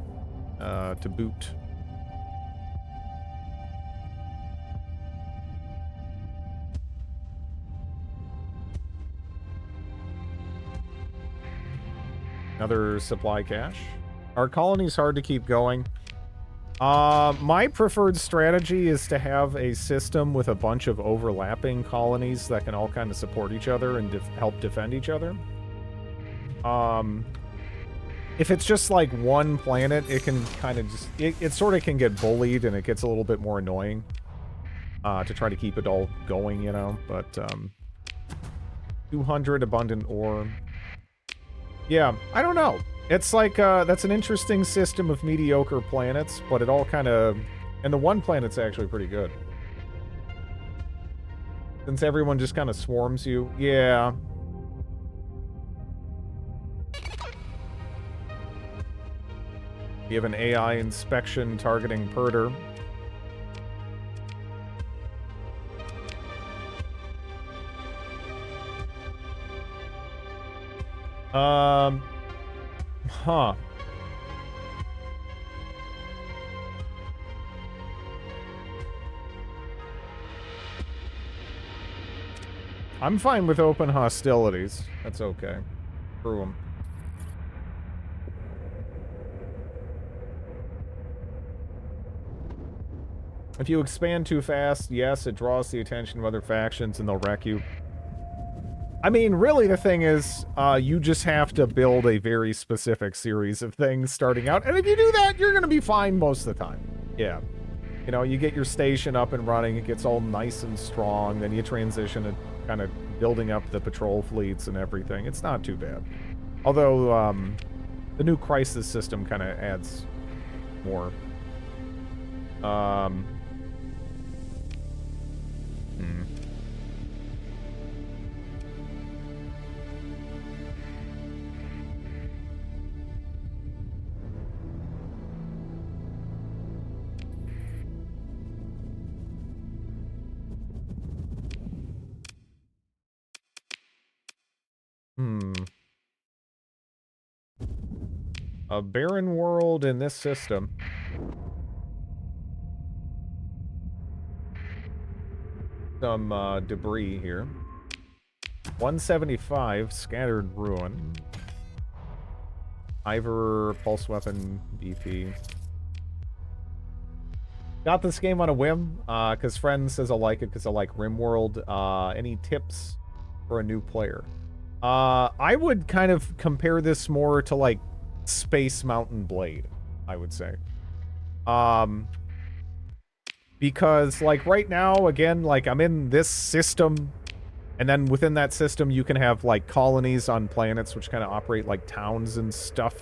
to boot. Another supply cache. Our colony's hard to keep going. My preferred strategy is to have a system with a bunch of overlapping colonies that can all kind of support each other and help defend each other. If it's just like one planet, it can kind of just, it sort of can get bullied and it gets a little bit more annoying to try to keep it all going, you know, but 200 abundant ore. Yeah, I don't know. It's like, that's an interesting system of mediocre planets, but it all kind of, and the one planet's actually pretty good. Since everyone just kind of swarms you. Yeah. You have an AI inspection targeting Perder. Huh. I'm fine with open hostilities. That's okay. Screw 'em. If you expand too fast, yes, it draws the attention of other factions and they'll wreck you. I mean, really the thing is, you just have to build a very specific series of things starting out. And if you do that, you're going to be fine most of the time. Yeah. You know, you get your station up and running, it gets all nice and strong, then you transition to kind of building up the patrol fleets and everything. It's not too bad. Although, the new crisis system kind of adds more. A barren world in this system. Some debris here. 175 scattered ruin. Ivor pulse weapon BP. Got this game on a whim because friend says I like it because I like RimWorld. Any tips for a new player? I would kind of compare this more to like Space Mountain Blade, I would say. Because like right now, again, like I'm in this system, and then within that system you can have like colonies on planets which kind of operate like towns and stuff.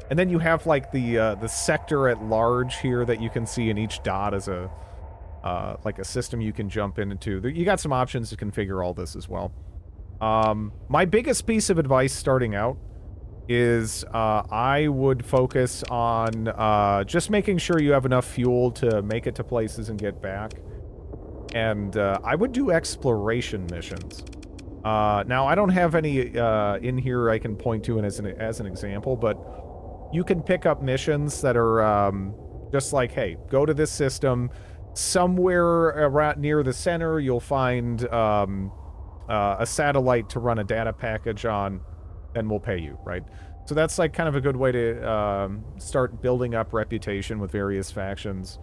And then you have like the sector at large here that you can see, in each dot as a like a system you can jump into. You got some options to configure all this as well. My biggest piece of advice starting out is I would focus on just making sure you have enough fuel to make it to places and get back. And I would do exploration missions. Now, I don't have any in here I can point to as an example, but you can pick up missions that are just like, hey, go to this system. Somewhere around near the center, you'll find a satellite to run a data package on, then we'll pay you, right? So that's like kind of a good way to start building up reputation with various factions.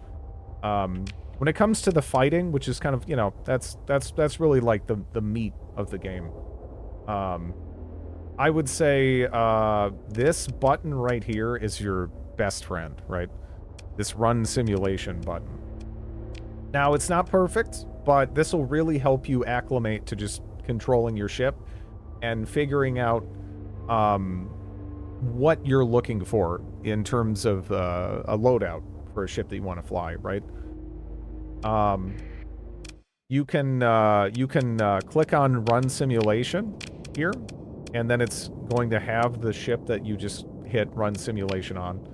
When it comes to the fighting, which is kind of, you know, that's really like the meat of the game. I would say this button right here is your best friend, right? This run simulation button. Now, it's not perfect, but this will really help you acclimate to just controlling your ship and figuring out what you're looking for in terms of a loadout for a ship that you want to fly, right? You can click on Run Simulation here, and then it's going to have the ship that you just hit Run Simulation on.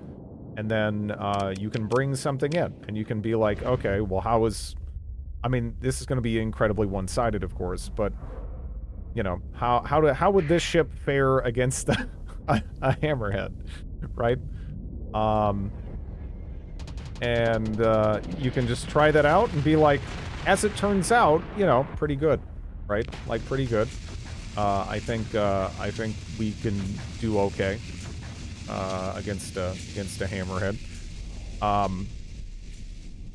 And then you can bring something in, and you can be like, okay, well, how is... I mean, this is going to be incredibly one-sided, of course, but, you know, how would this ship fare against a hammerhead, right? And you can just try that out and be like, as it turns out, you know, pretty good, right? Like, pretty good. I think we can do okay against a hammerhead.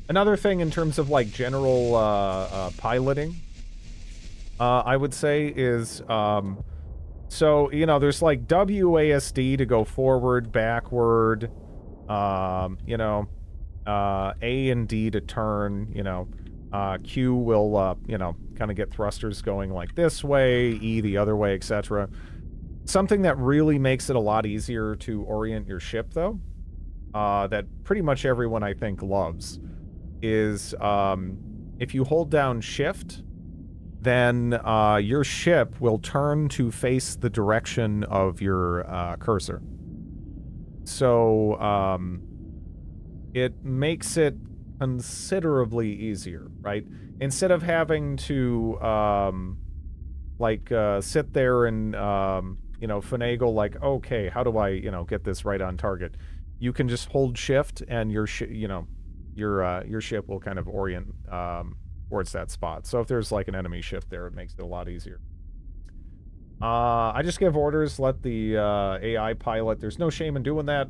Another thing in terms of like general piloting, I would say is So, you know, there's like WASD to go forward, backward, you know, A and D to turn, you know, Q will, you know, kind of get thrusters going like this way, E the other way, etc. Something that really makes it a lot easier to orient your ship, though, that pretty much everyone, I think, loves, is if you hold down Shift, then your ship will turn to face the direction of your cursor. So it makes it considerably easier, right? Instead of having to sit there and you know, finagle like, okay, how do I, you know, get this right on target? You can just hold Shift, and your ship will kind of orient towards that spot. So if there's like an enemy ship there, it makes it a lot easier. I just give orders, let the AI pilot. There's no shame in doing that.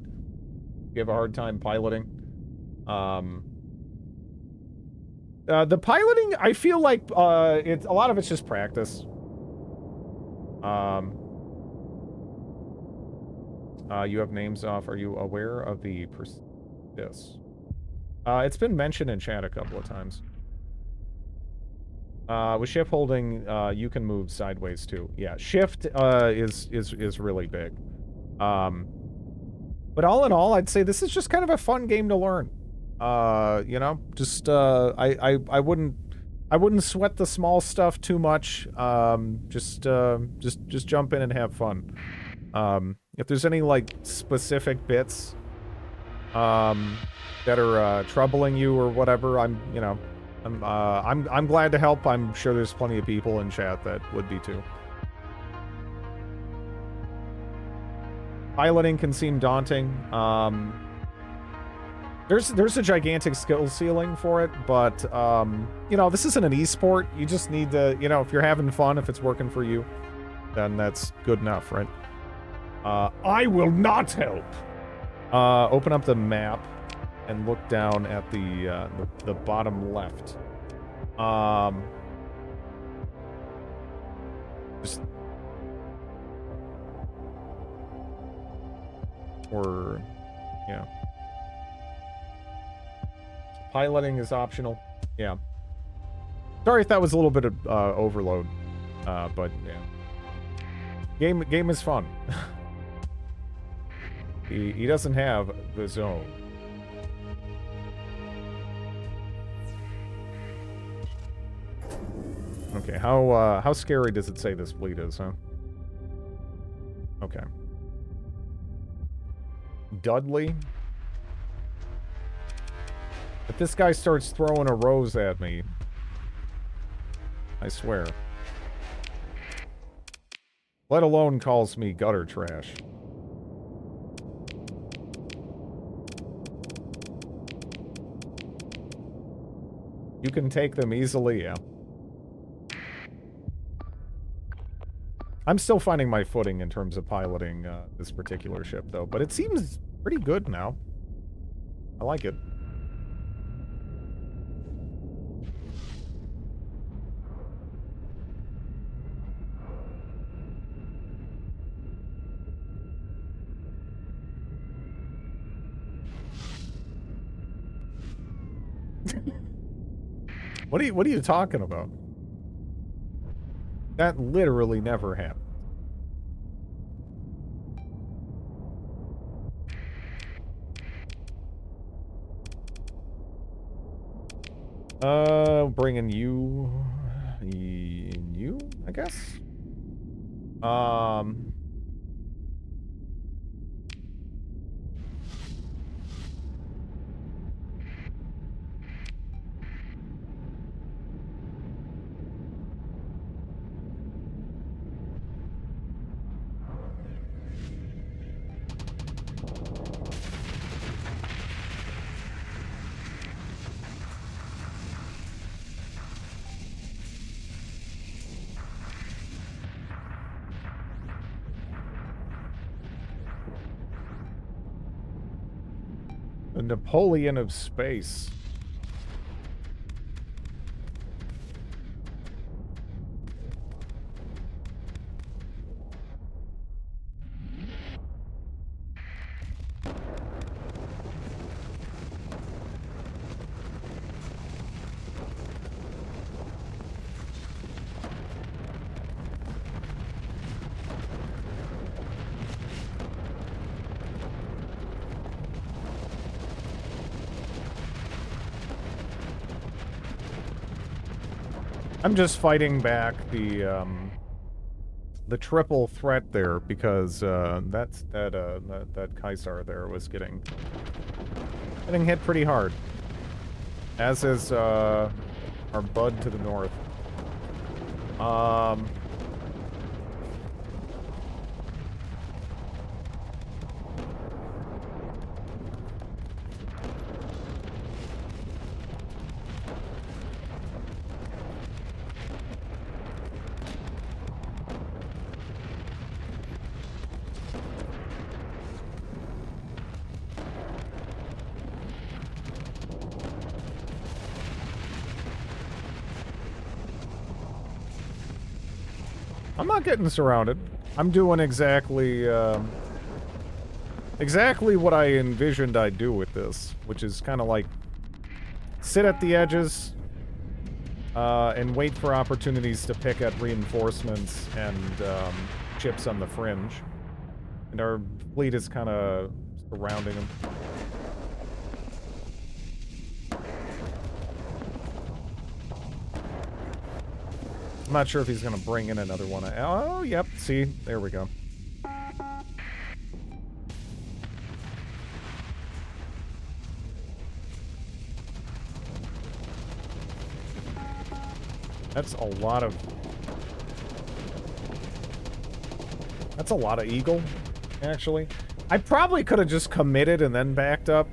You have a hard time piloting. The piloting, I feel like it's a lot of it's just practice. You have names off. Are you aware of the yes? It's been mentioned in chat a couple of times. With shift holding, you can move sideways too. Yeah, shift is really big. But all in all, I'd say this is just kind of a fun game to learn. You know, just I wouldn't sweat the small stuff too much. Just jump in and have fun. If there's any like specific bits that are troubling you or whatever, I'm glad to help. I'm sure there's plenty of people in chat that would be too. Piloting can seem daunting. There's a gigantic skill ceiling for it, but you know, this isn't an esport. You just need to, you know, if you're having fun, if it's working for you, then that's good enough, right? I will not help. Open up the map and look down at the bottom left. Just or yeah. Piloting is optional. Yeah. Sorry if that was a little bit of overload, but yeah. Game is fun. He doesn't have the zone. Okay, how scary does it say this fleet is, huh? Okay. Dudley. If this guy starts throwing a rose at me, I swear. Let alone calls me gutter trash. You can take them easily, yeah. I'm still finding my footing in terms of piloting this particular ship, though, but it seems pretty good now. I like it. What are you talking about? That literally never happened. Bringing you, I guess. The Napoleon of space. I'm just fighting back the triple threat there because that Kaisar there was getting hit pretty hard. As is our bud to the north. I'm not getting surrounded. I'm doing exactly what I envisioned I'd do with this, which is kind of like sit at the edges and wait for opportunities to pick at reinforcements and chips on the fringe. And our fleet is kind of surrounding them. I'm not sure if he's going to bring in another one. Oh, yep. See, there we go. That's a lot of... That's a lot of eagle, actually. I probably could have just committed and then backed up.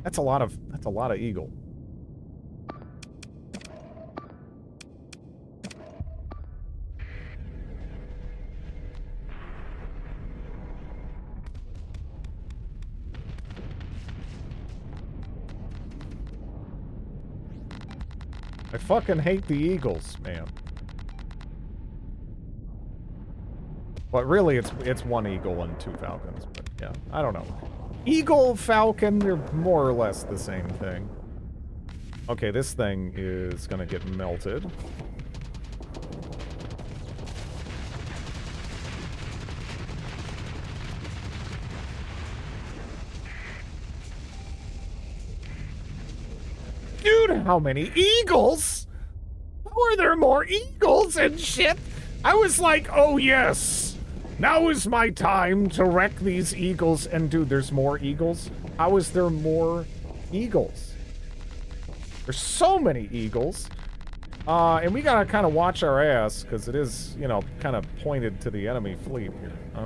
That's a lot of eagle. I fucking hate the eagles, man. But really, it's one eagle and two falcons. But yeah, I don't know. Eagle, falcon, they're more or less the same thing. Okay, this thing is gonna get melted. Dude, how many eagles? How are there more eagles and shit? I was like, oh yes, now is my time to wreck these eagles. And dude, there's more eagles? How is there more eagles? There's so many eagles. And we gotta kind of watch our ass, because it is, you know, kind of pointed to the enemy fleet here. Huh?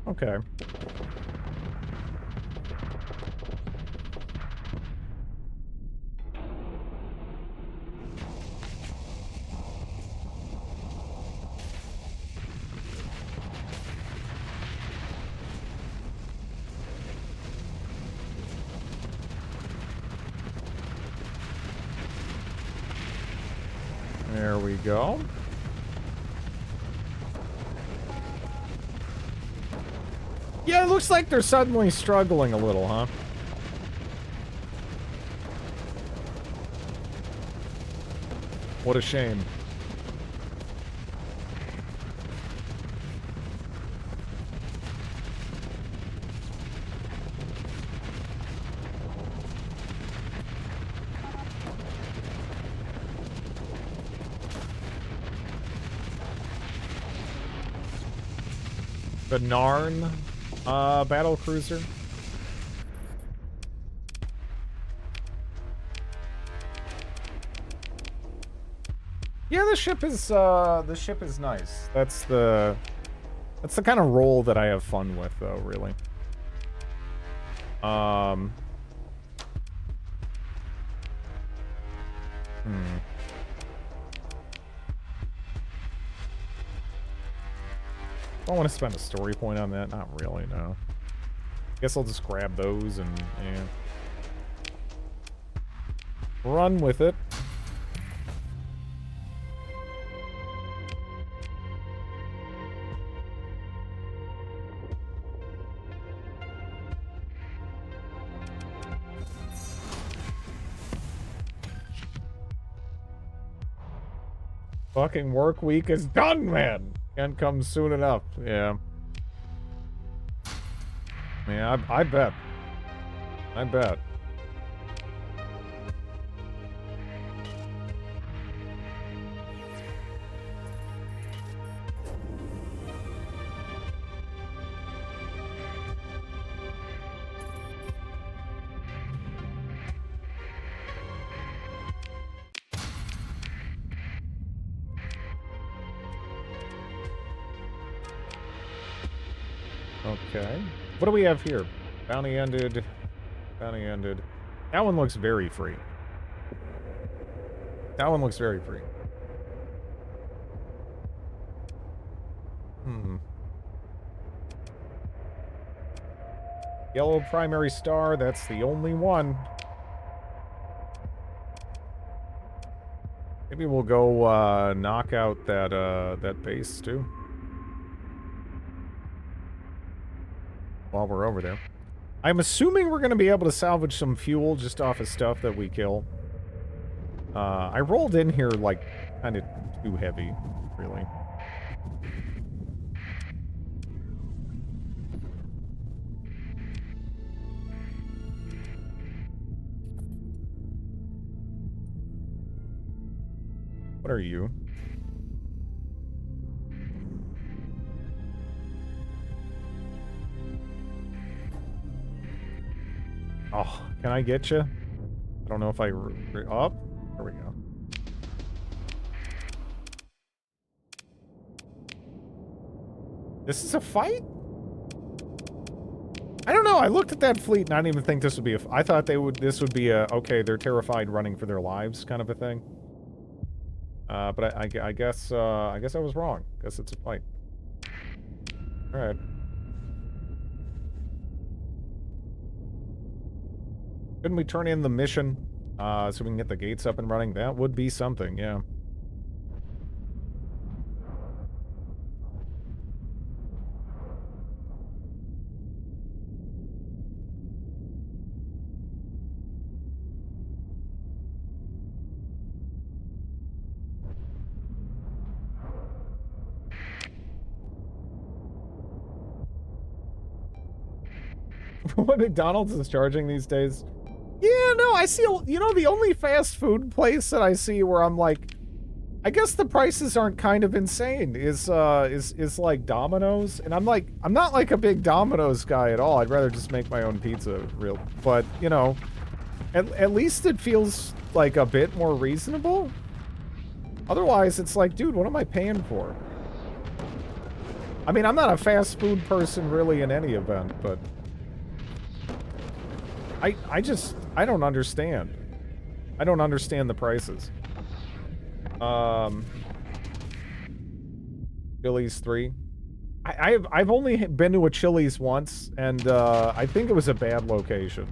Okay. There we go. Yeah, it looks like they're suddenly struggling a little, huh? What a shame. The Narn battle cruiser. Yeah, the ship is nice. That's the kind of role that I have fun with, though, really. I don't want to spend a story point on that. Not really, no. Guess I'll just grab those and, yeah. Run with it. Fucking work week is done, man. Can't come soon enough. Yeah. Yeah, I bet. I bet. Okay. What do we have here? Bounty ended. Bounty ended. That one looks very free. That one looks very free. Hmm. Yellow primary star, that's the only one. Maybe we'll go knock out that base too. While we're over there. I'm assuming we're going to be able to salvage some fuel just off of stuff that we kill. I rolled in here, like, kind of too heavy, really. What are you? Oh, can I get you? I don't know if I... Oh, there we go. This is a fight? I don't know. I looked at that fleet and I didn't even think this would be a... I thought this would be a... Okay, they're terrified running for their lives kind of a thing. But I guess I was wrong. Guess it's a fight. Alright. Couldn't we turn in the mission, so we can get the gates up and running? That would be something, yeah. What McDonald's is charging these days? Yeah, no, I see, you know, the only fast food place that I see where I'm like, I guess the prices aren't kind of insane is like Domino's. And I'm like, I'm not like a big Domino's guy at all. I'd rather just make my own pizza real, but you know, at least it feels like a bit more reasonable. Otherwise, it's like, dude, what am I paying for? I mean, I'm not a fast food person really in any event, but I don't understand. I don't understand the prices. Chili's 3. I've only been to a Chili's once, and I think it was a bad location.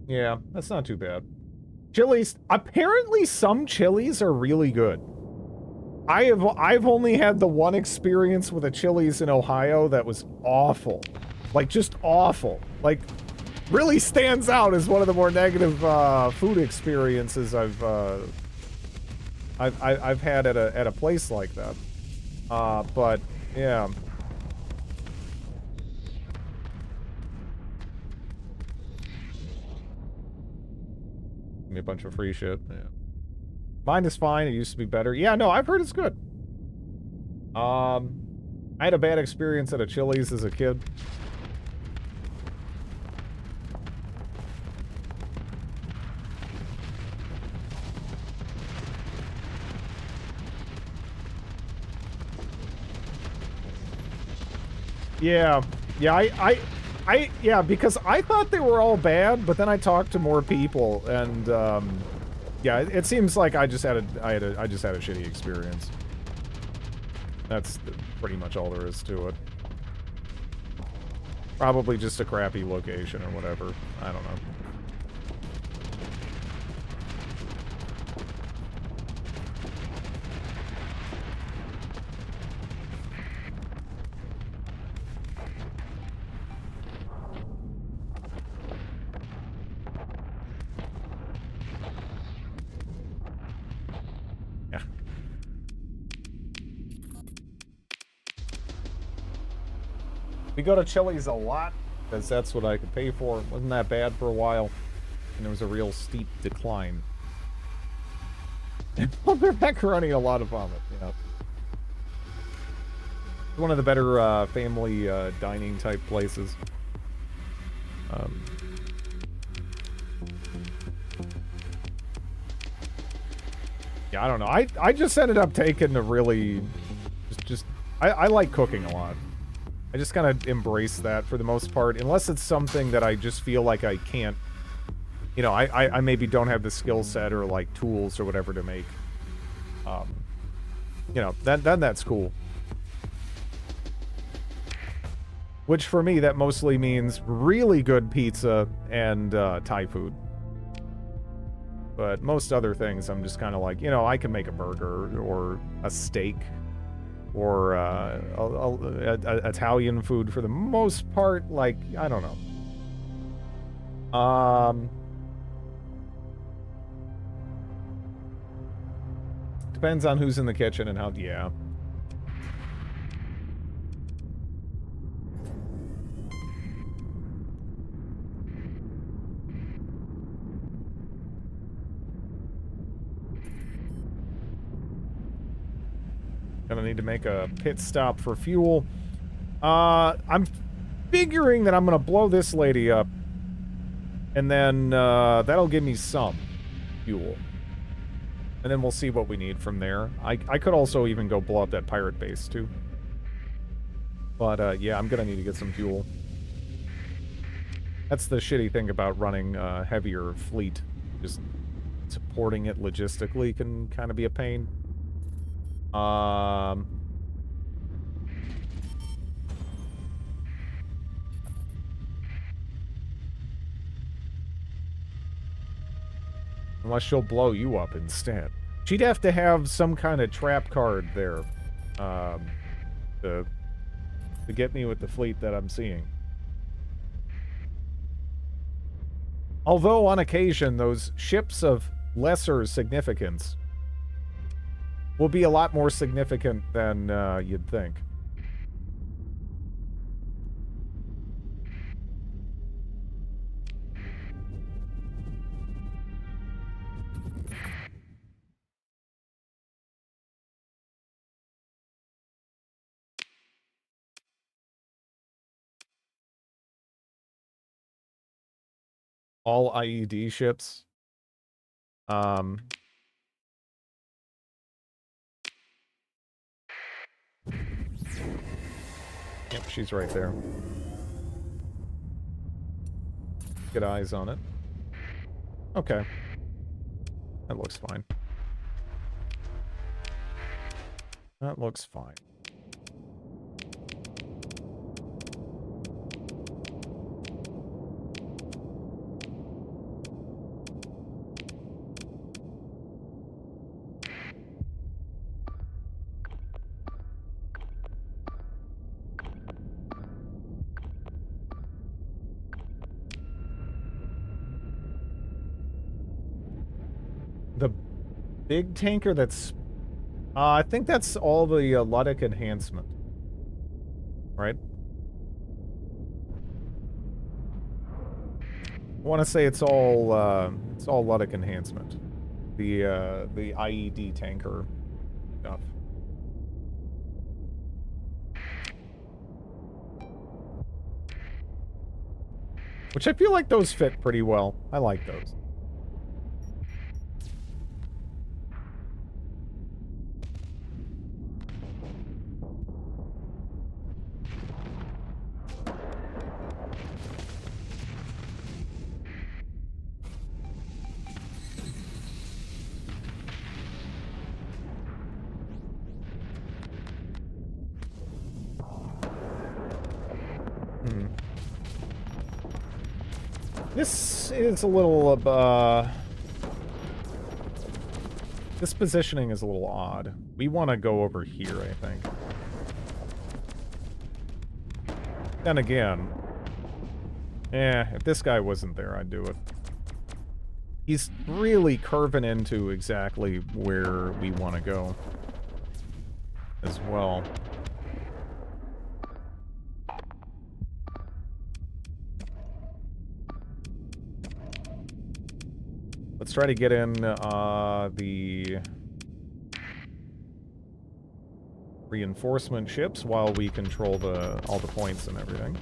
Yeah, that's not too bad. Chili's, apparently some Chili's are really good. I've only had the one experience with a Chili's in Ohio that was awful. Like, just awful. Like, really stands out as one of the more negative food experiences I've had at a place like that. But yeah. Me a bunch of free shit. Yeah. Mine is fine. It used to be better. Yeah, no, I've heard it's good. I had a bad experience at a Chili's as a kid. Yeah. Yeah, Yeah, because I thought they were all bad, but then I talked to more people, and yeah, it seems like I just had a shitty experience. That's pretty much all there is to it. Probably just a crappy location or whatever. I don't know. Yeah. We go to Chili's a lot, because that's what I could pay for. It wasn't that bad for a while, and there was a real steep decline. Well, they're macaroni a lot of vomit, yeah. It's one of the better family dining type places. Yeah, I don't know. I just ended up taking a really... I like cooking a lot. I just kind of embrace that for the most part, unless it's something that I just feel like I can't... You know, I maybe don't have the skill set or, like, tools or whatever to make. You know, then that's cool. Which, for me, that mostly means really good pizza and Thai food. But most other things, I'm just kind of like, you know, I can make a burger or a steak or Italian food for the most part. Like, I don't know. Depends on who's in the kitchen and how, yeah. Gonna need to make a pit stop for fuel. I'm figuring that I'm gonna blow this lady up. And then, that'll give me some fuel. And then we'll see what we need from there. I could also even go blow up that pirate base, too. But, yeah, I'm gonna need to get some fuel. That's the shitty thing about running a heavier fleet. Just supporting it logistically can kind of be a pain. Unless she'll blow you up instead. She'd have to have some kind of trap card there. To get me with the fleet that I'm seeing. Although, on occasion, those ships of lesser significance will be a lot more significant than you'd think. All IED ships. Yep, she's right there. Get eyes on it. Okay. That looks fine. That looks fine. The big tanker that's... I think that's all the Ludic enhancement. Right? I want to say it's all Ludic enhancement. The IED tanker stuff. Which I feel like those fit pretty well. I like those. This is a little, this positioning is a little odd. We want to go over here, I think. Then again, if this guy wasn't there, I'd do it. He's really curving into exactly where we want to go as well. Let's try to get in the reinforcement ships while we control all the points and everything.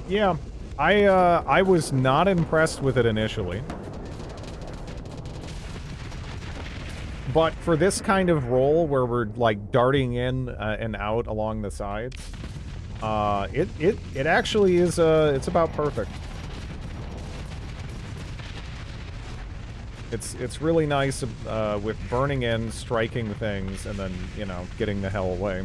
Yeah, I was not impressed with it initially. But for this kind of role where we're like darting in and out along the sides, it actually is it's about perfect. It's really nice with burning in, striking things, and then, you know, getting the hell away.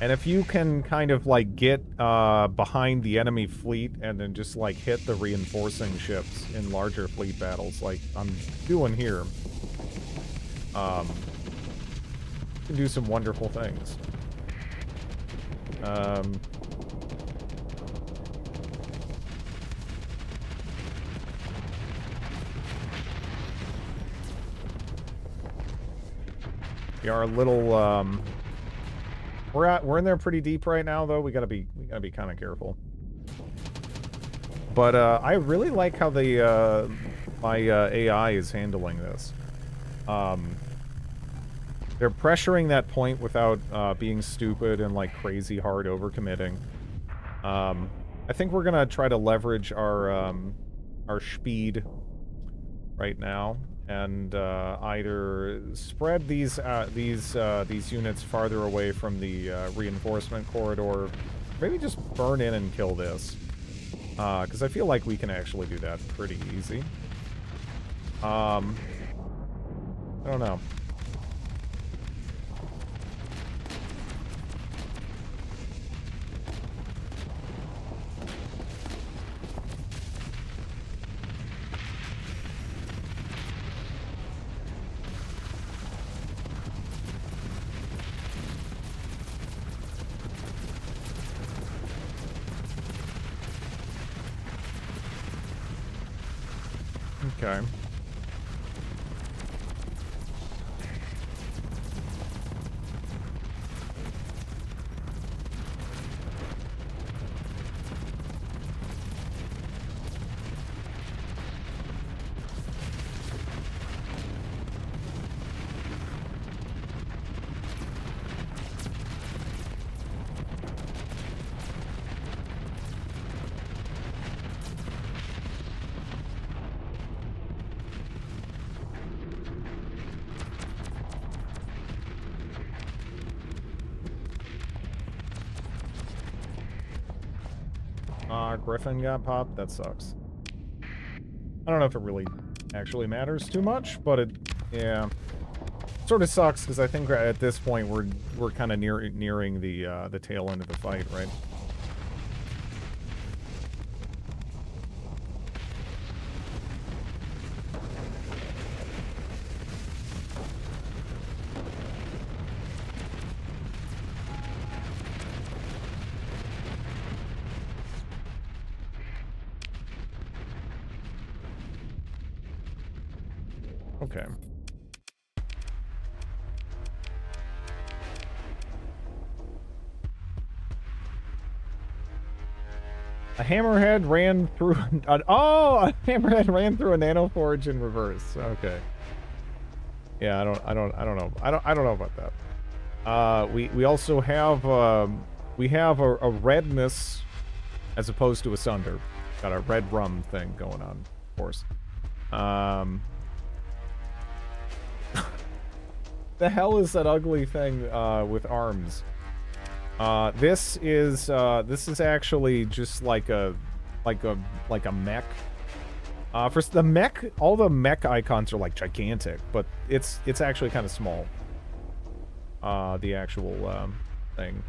And if you can kind of, like, get behind the enemy fleet and then just, like, hit the reinforcing ships in larger fleet battles, like I'm doing here, you can do some wonderful things. We are a little, we're in there pretty deep right now, though. We gotta be kind of careful. But I really like how the my AI is handling this. They're pressuring that point without being stupid and like crazy hard overcommitting. I think we're gonna try to leverage our speed right now and either spread these units farther away from the reinforcement corridor, maybe just burn in and kill this, because I feel like we can actually do that pretty easy. I don't know. Okay. Griffin got popped. That sucks. I don't know if it really actually matters too much, but it, yeah, sort of sucks because I think at this point we're kind of nearing the tail end of the fight, right? Okay. A hammerhead ran through a hammerhead ran through a nanoforge in reverse. Okay. Yeah, I don't know. I don't know about that. We also have we have a redness as opposed to a sunder. Got a red rum thing going on, of course. The hell is that ugly thing with arms? This is actually just like a mech. For the mech, all the mech icons are like gigantic, but it's actually kind of small. The actual thing.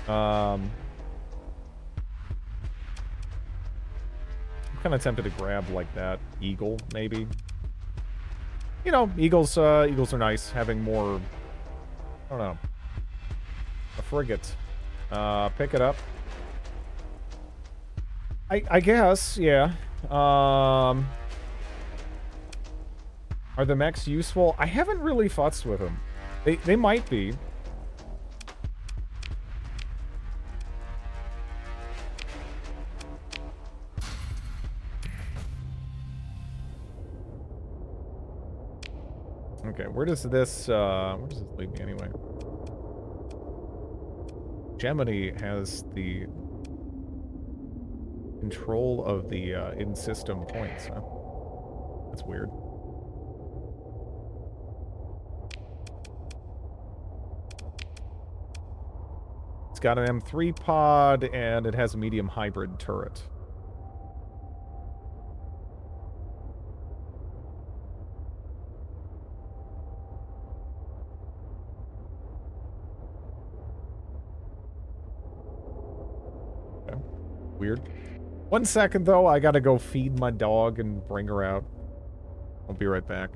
I'm kind of tempted to grab like that eagle, maybe. You know, eagles are nice. Having more, I don't know, a frigate. Pick it up. I guess, yeah. Are the mechs useful? I haven't really futzed with them. They might be. Okay, where does this leave me anyway? Gemini has the control of the in-system points, huh? That's weird. It's got an M3 pod, and it has a medium hybrid turret. Okay. Weird. 1 second, though. I gotta go feed my dog and bring her out. I'll be right back.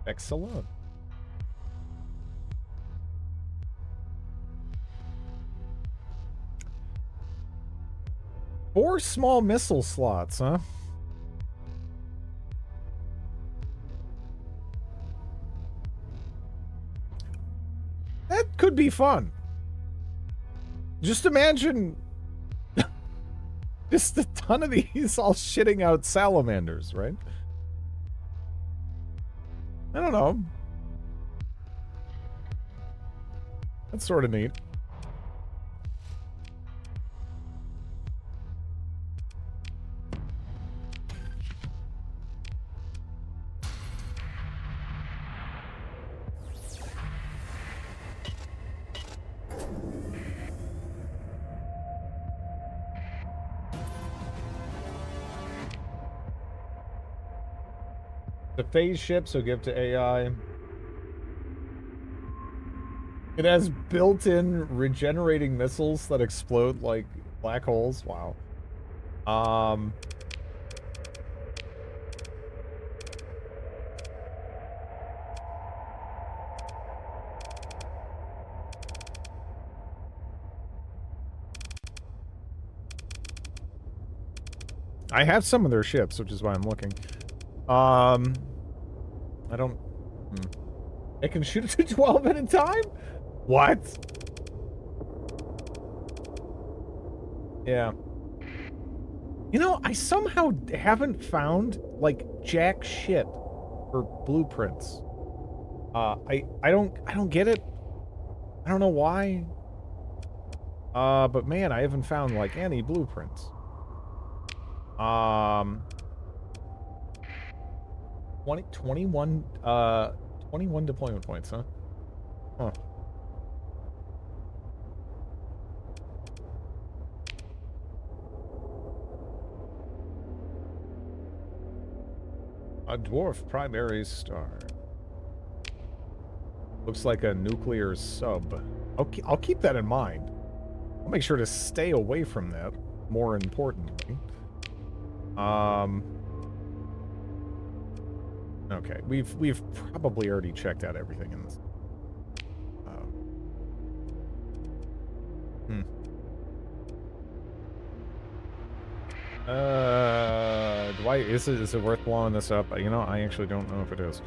Excellent. 4 small missile slots, huh? That could be fun. Just imagine just a ton of these all shitting out salamanders, right? I don't know. That's sort of neat. The phase ship, so give to AI. It has built-in regenerating missiles that explode like black holes. Wow. I have some of their ships, which is why I'm looking. I don't... It can shoot to 12 at a time? What? Yeah. You know, I somehow haven't found, like, jack shit for blueprints. I don't get it. I don't know why. But man, I haven't found, like, any blueprints. 21 deployment points, huh? Huh. A dwarf primary star. Looks like a nuclear sub. I'll keep that in mind. I'll make sure to stay away from that, more importantly. Okay, we've probably already checked out everything in this. Is it worth blowing this up? You know, I actually don't know if it is.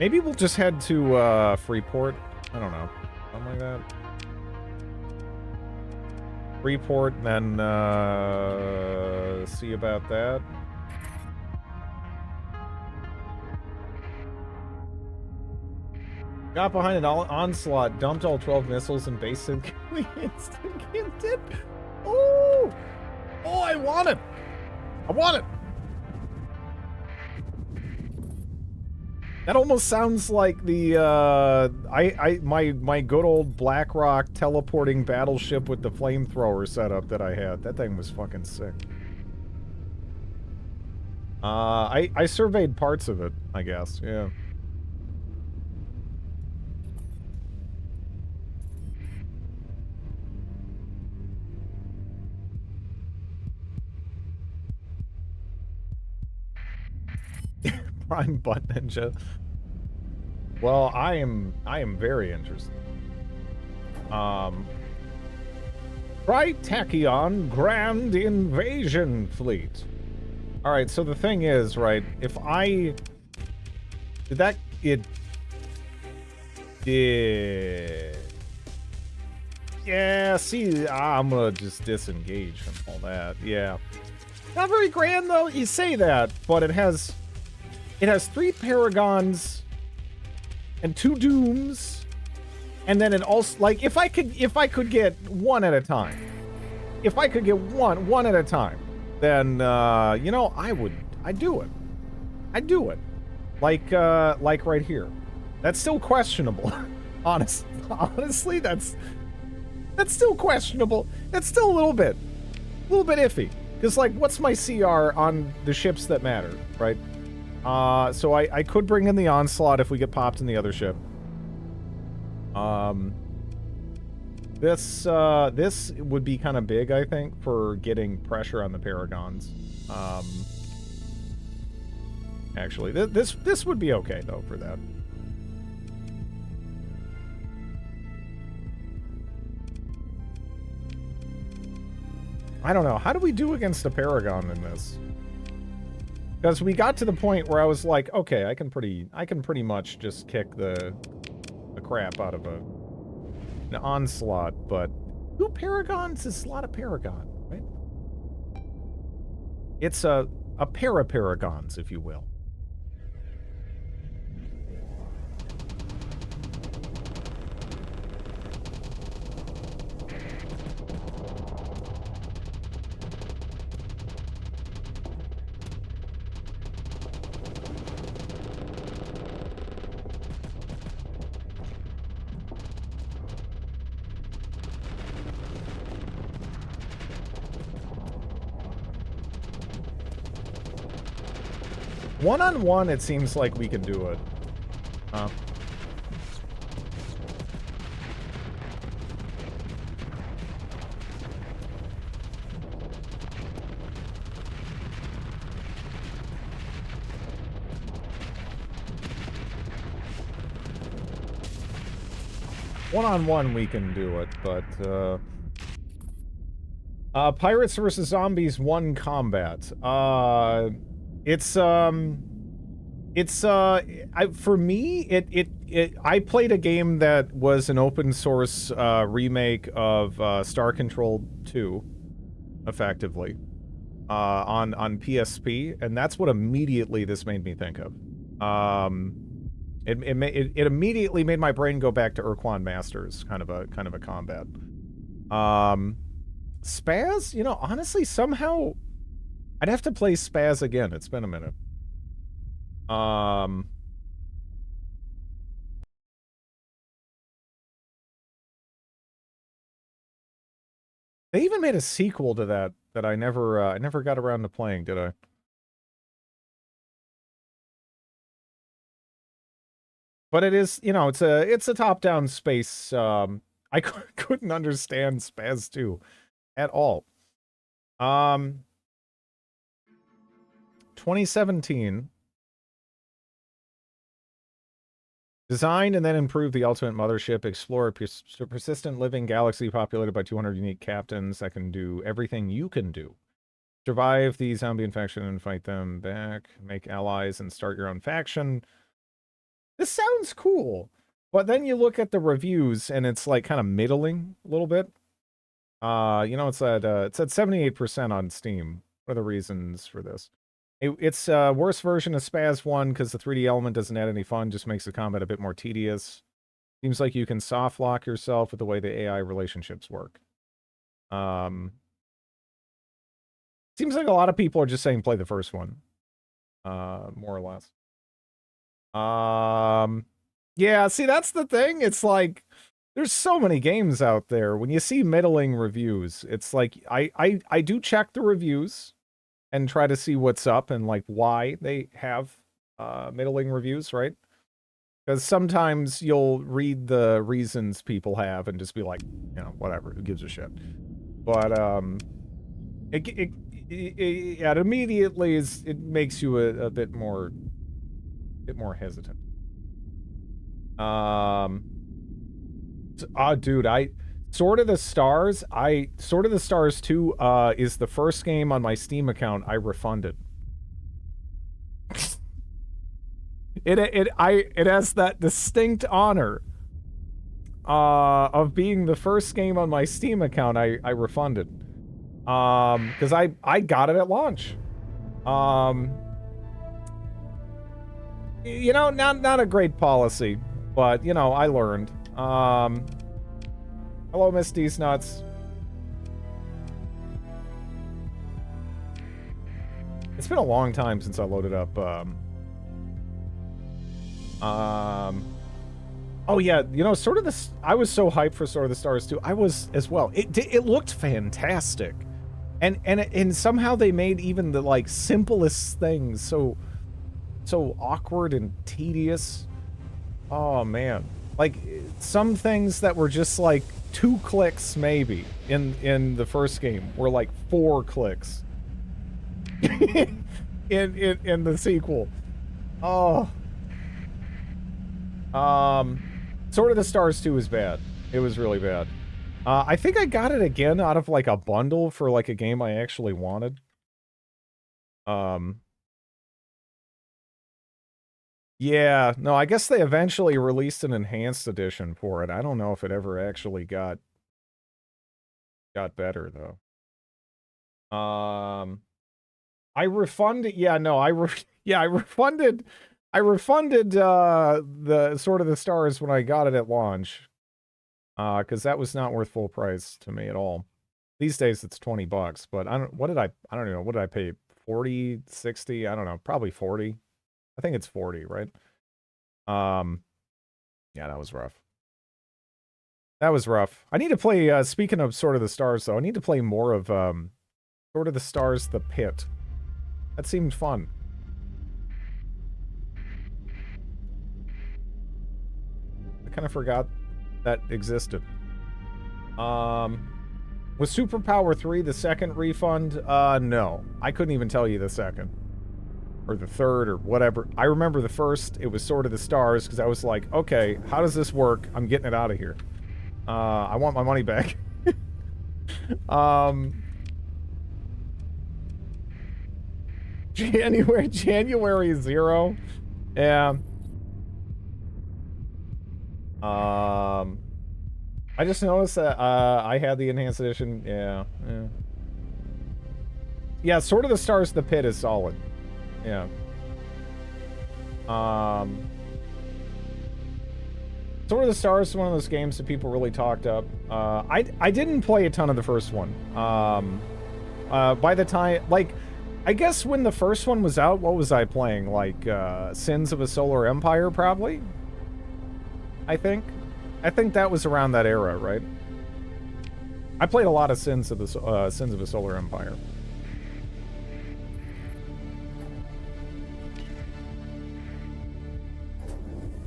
Maybe we'll just head to Freeport. I don't know, something like that. Freeport, and then see about that. Got behind an onslaught, dumped all 12 missiles, and basically instant it. Oh! Oh, I want it! I want it! That almost sounds like the, my good old BlackRock teleporting battleship with the flamethrower setup that I had. That thing was fucking sick. I surveyed parts of it, I guess, yeah. Prime Butt Ninja. Well, I am very interested. Tritachyon Grand Invasion Fleet. Alright, so the thing is, right, if I... Yeah, see, I'm gonna just disengage from all that, yeah. Not very grand, though, you say that, but it has 3 Paragons and 2 Dooms, and then it also, like, if I could get one at a time, if I could get one at a time, then, you know, I'd do it. I'd do it. Like right here. That's still questionable. Honestly, that's still questionable. That's still a little bit iffy. Because, like, what's my CR on the ships that matter, right? So I could bring in the Onslaught if we get popped in the other ship. This would be kind of big, I think, for getting pressure on the Paragons. Actually, this would be okay, though, for that. I don't know. How do we do against a Paragon in this? Because we got to the point where I was like, okay, I can pretty much just kick the crap out of an onslaught, but 2 Paragons is a lot of Paragon, right? It's a pair of Paragons, if you will. One-on-one, it seems like we can do it. Huh? One-on-one, we can do it, but, Pirates versus Zombies 1 combat. For me, I played a game that was an open source remake of Star Control 2, effectively, on PSP, and that's what immediately this made me think of. It immediately made my brain go back to Urquan Masters, kind of a combat. Spaz, you know, honestly, somehow I'd have to play Spaz again. It's been a minute. They even made a sequel to that I never got around to playing, did I? But it is, you know, it's a top-down space. I couldn't understand Spaz 2 at all. 2017. Designed and then improved the ultimate mothership, explore a persistent living galaxy populated by 200 unique captains that can do everything you can do. Survive the zombie infection and fight them back, make allies, and start your own faction. This sounds cool, but then you look at the reviews and it's like kind of middling a little bit. You know, it's at 78% on Steam. What are the reasons for this? It's a worse version of Spaz 1 because the 3D element doesn't add any fun, just makes the combat a bit more tedious. Seems like you can soft lock yourself with the way the AI relationships work. Seems like a lot of people are just saying play the first one. More or less. Yeah, see, that's the thing. It's like, there's so many games out there. When you see middling reviews, it's like, I do check the reviews and try to see what's up and like why they have middling reviews, right? Because sometimes you'll read the reasons people have and just be like, you know, whatever, who gives a shit. But it immediately it makes you a bit more hesitant. Dude, Sword of the Stars 2 is the first game on my Steam account I refunded. It has that distinct honor of being the first game on my Steam account I refunded. Because I got it at launch. You know, not a great policy, but you know, I learned. Hello, Miss D's Nuts. It's been a long time since I loaded up, oh yeah, you know, sort of this, I was so hyped for Sword of the Stars 2. I was as well. It looked fantastic. And somehow they made even the, like, simplest things so awkward and tedious. Oh, man. Like, some things that were just, like, 2 clicks, maybe, in the first game were, like, 4 clicks. in the sequel. Oh. Sword of the Stars 2 is bad. It was really bad. I think I got it again out of, like, a bundle for, like, a game I actually wanted. Yeah, no, I guess they eventually released an enhanced edition for it. I don't know if it ever actually got better, though. I refunded, yeah, no, I refunded, the Sword of the Stars when I got it at launch. Because that was not worth full price to me at all. These days it's $20, but I don't even know, what did I pay? 40, 60? I don't know, probably 40. I think it's 40, right? Yeah, that was rough. That was rough. I need to play, speaking of Sword of the Stars, though, I need to play more of, Sword of the Stars, The Pit. That seemed fun. I kind of forgot that existed. Was Superpower 3 the second refund? No. I couldn't even tell you the second. Or the third, or whatever. I remember the first, it was Sword of the Stars, because I was like, okay, how does this work? I'm getting it out of here. I want my money back. January 0. Yeah. I just noticed that, I had the enhanced edition. Yeah. Yeah, Sword of the Stars, The Pit is solid. Yeah. Sword of the Stars is one of those games that people really talked up. I didn't play a ton of the first one. By the time, like, I guess when the first one was out, what was I playing? Like, Sins of a Solar Empire, probably? I think that was around that era, right? I played a lot of Sins of a Solar Empire.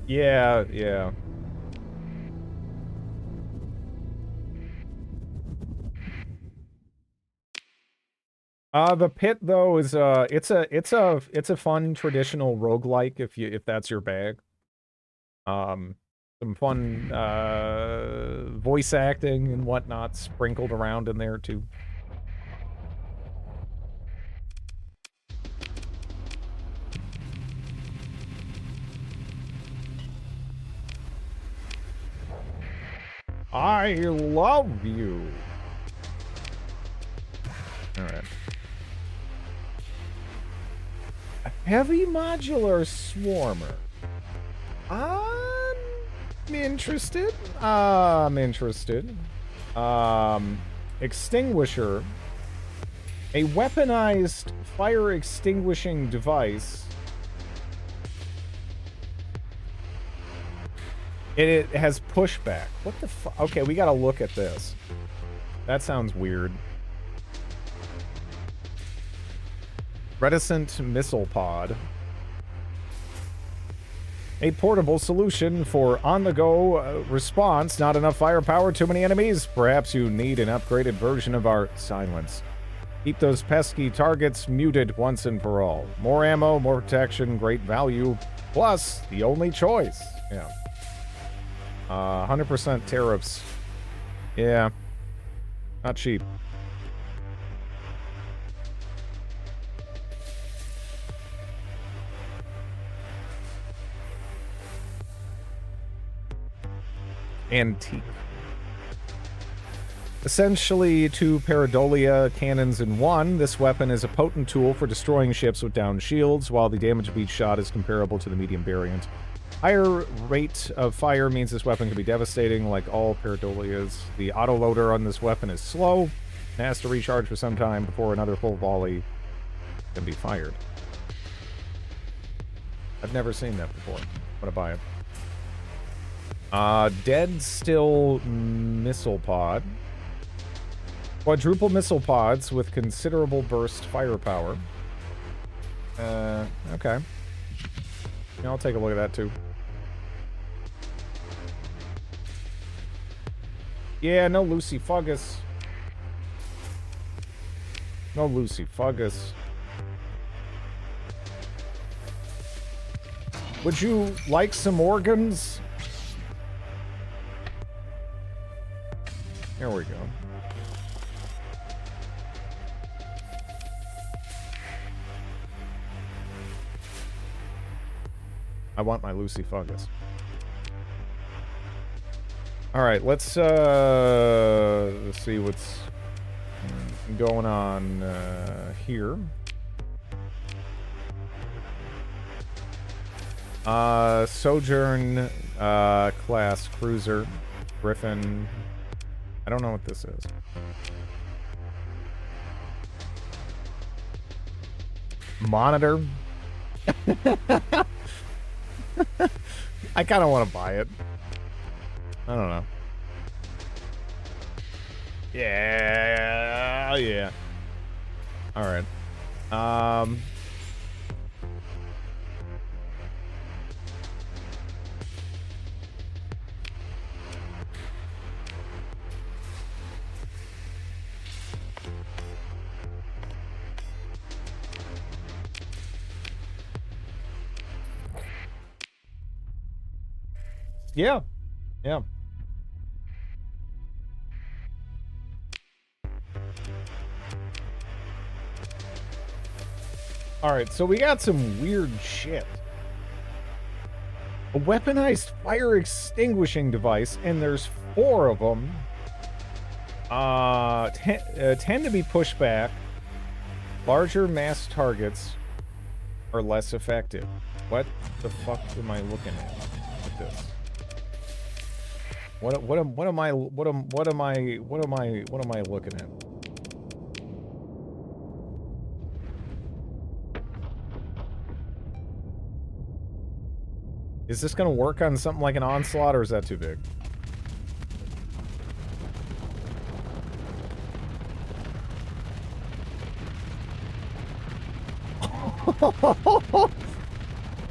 Yeah, yeah. The Pit though is it's a fun traditional roguelike if that's your bag. Some fun voice acting and whatnot sprinkled around in there too. I love you. All right. A heavy modular swarmer. I'm interested. Extinguisher. A weaponized fire extinguishing device. It has pushback. What the fuck? Okay, we gotta look at this. That sounds weird. Reticent missile pod. A portable solution for on-the-go response. Not enough firepower, too many enemies. Perhaps you need an upgraded version of our silence. Keep those pesky targets muted once and for all. More ammo, more protection, great value. Plus, the only choice. Yeah. 100% tariffs. Yeah. Not cheap. Antique. Essentially 2 Pareidolia cannons in one, this weapon is a potent tool for destroying ships with downed shields, while the damage of each shot is comparable to the medium variant. Higher rate of fire means this weapon can be devastating, like all Pareidolias. The autoloader on this weapon is slow, and has to recharge for some time before another full volley can be fired. I've never seen that before. I'm gonna buy it. Dead Still Missile Pod. Quadruple missile pods with considerable burst firepower. Okay. Yeah, I'll take a look at that too. Yeah, no Lucy Fuggus. No Lucy Fuggus. Would you like some organs? Here we go. I want my Lucy Fungus. All right, let's see what's going on here. Sojourn class cruiser, Griffin. I don't know what this is. Monitor. I kind of want to buy it. I don't know. Yeah, yeah. All right. Yeah. Yeah. Alright, so we got some weird shit. A weaponized fire extinguishing device, and there's 4 of them. Tend to be pushed back. Larger mass targets are less effective. What the fuck am I looking at with this? What am I looking at? Is this gonna work on something like an onslaught, or is that too big?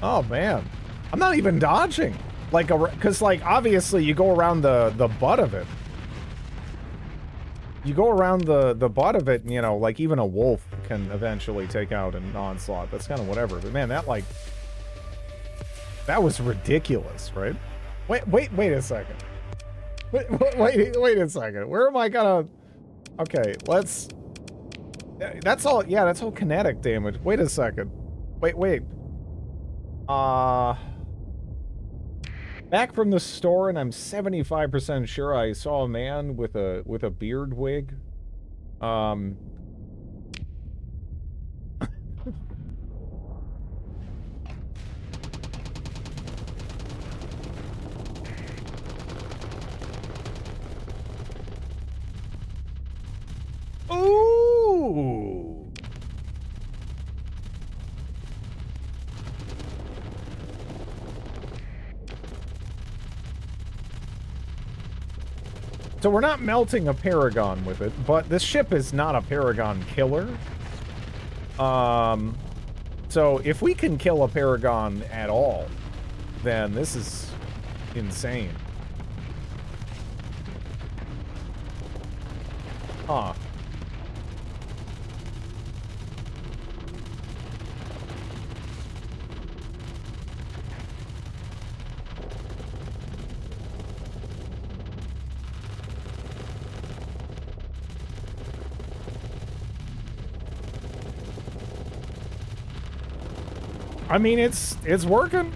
Oh man, I'm not even dodging. Like, because like obviously you go around the butt of it. You go around the butt of it, and, you know, like even a wolf can eventually take out an onslaught. That's kind of whatever. But man, that was ridiculous, right? Wait a second. Wait a second. Where am I gonna? Okay, let's. That's all. Yeah, that's all kinetic damage. Wait a second. Wait. Back from the store, and I'm 75% sure I saw a man with a beard wig. Ooh. So we're not melting a Paragon with it, but this ship is not a Paragon killer. So if we can kill a Paragon at all, then this is insane. Huh. I mean, it's working.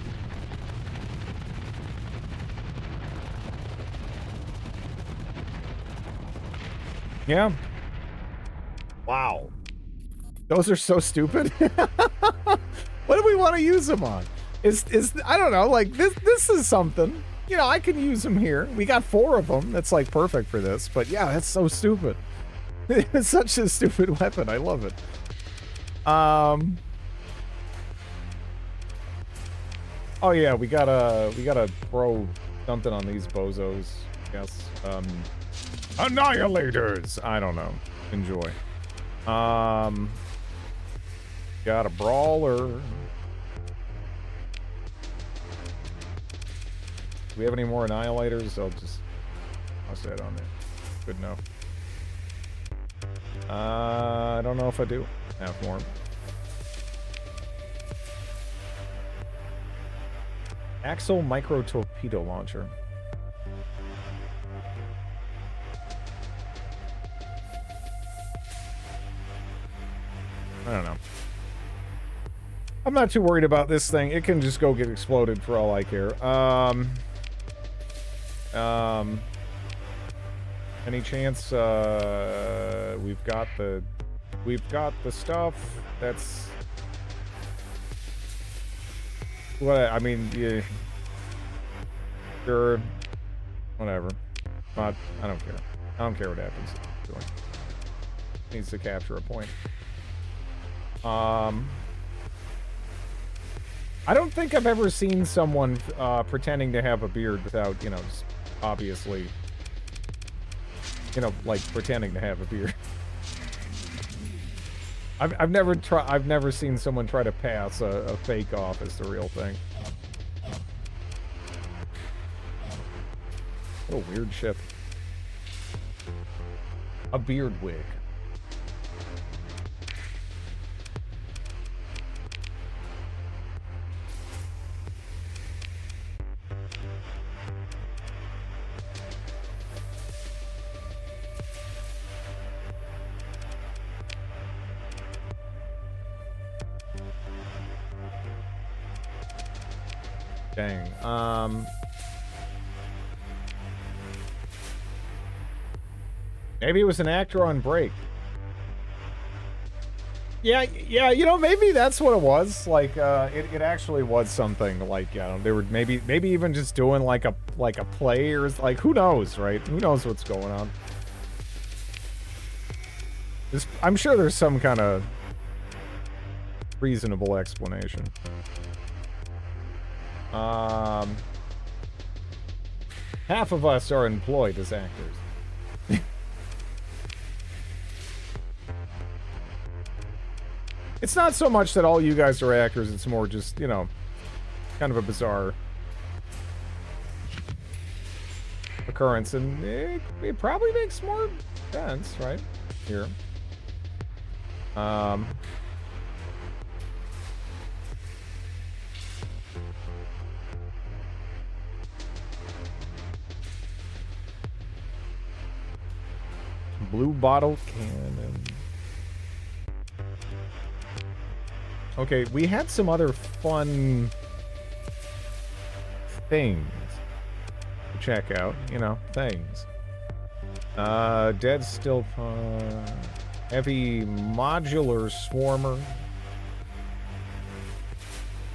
Yeah. Wow. Those are so stupid. What do we want to use them on? Is I don't know, like this is something. You know, I can use them here. We got 4 of them. That's like perfect for this. But yeah, that's so stupid. It's such a stupid weapon. I love it. Oh yeah, we gotta throw something on these bozos. Yes. Annihilators. I don't know. Enjoy. Got a brawler. Do we have any more annihilators? I'll just toss that on there. Good enough. I don't know if I do have more. Axle micro torpedo launcher. I don't know. I'm not too worried about this thing. It can just go get exploded for all I care. Any chance we've got the stuff that's what I mean, yeah, sure, whatever. Not, I don't care. I don't care what happens to it. Needs to capture a point. I don't think I've ever seen someone pretending to have a beard without, you know, just obviously, you know, like pretending to have a beard. I've never seen someone try to pass a fake off as the real thing. What a weird ship. A beard wig. Dang. Maybe it was an actor on break. Yeah, you know, maybe that's what it was. Like, it actually was something like, they were maybe even just doing like a play, or like, who knows, right? Who knows what's going on? I'm sure there's some kind of reasonable explanation. Half of us are employed as actors. It's not so much that all you guys are actors, it's more just, you know, kind of a bizarre occurrence, and it probably makes more sense, right? Here. Blue bottle cannon. Okay, we had some other fun things to check out, you know, things. Dead still heavy modular swarmer.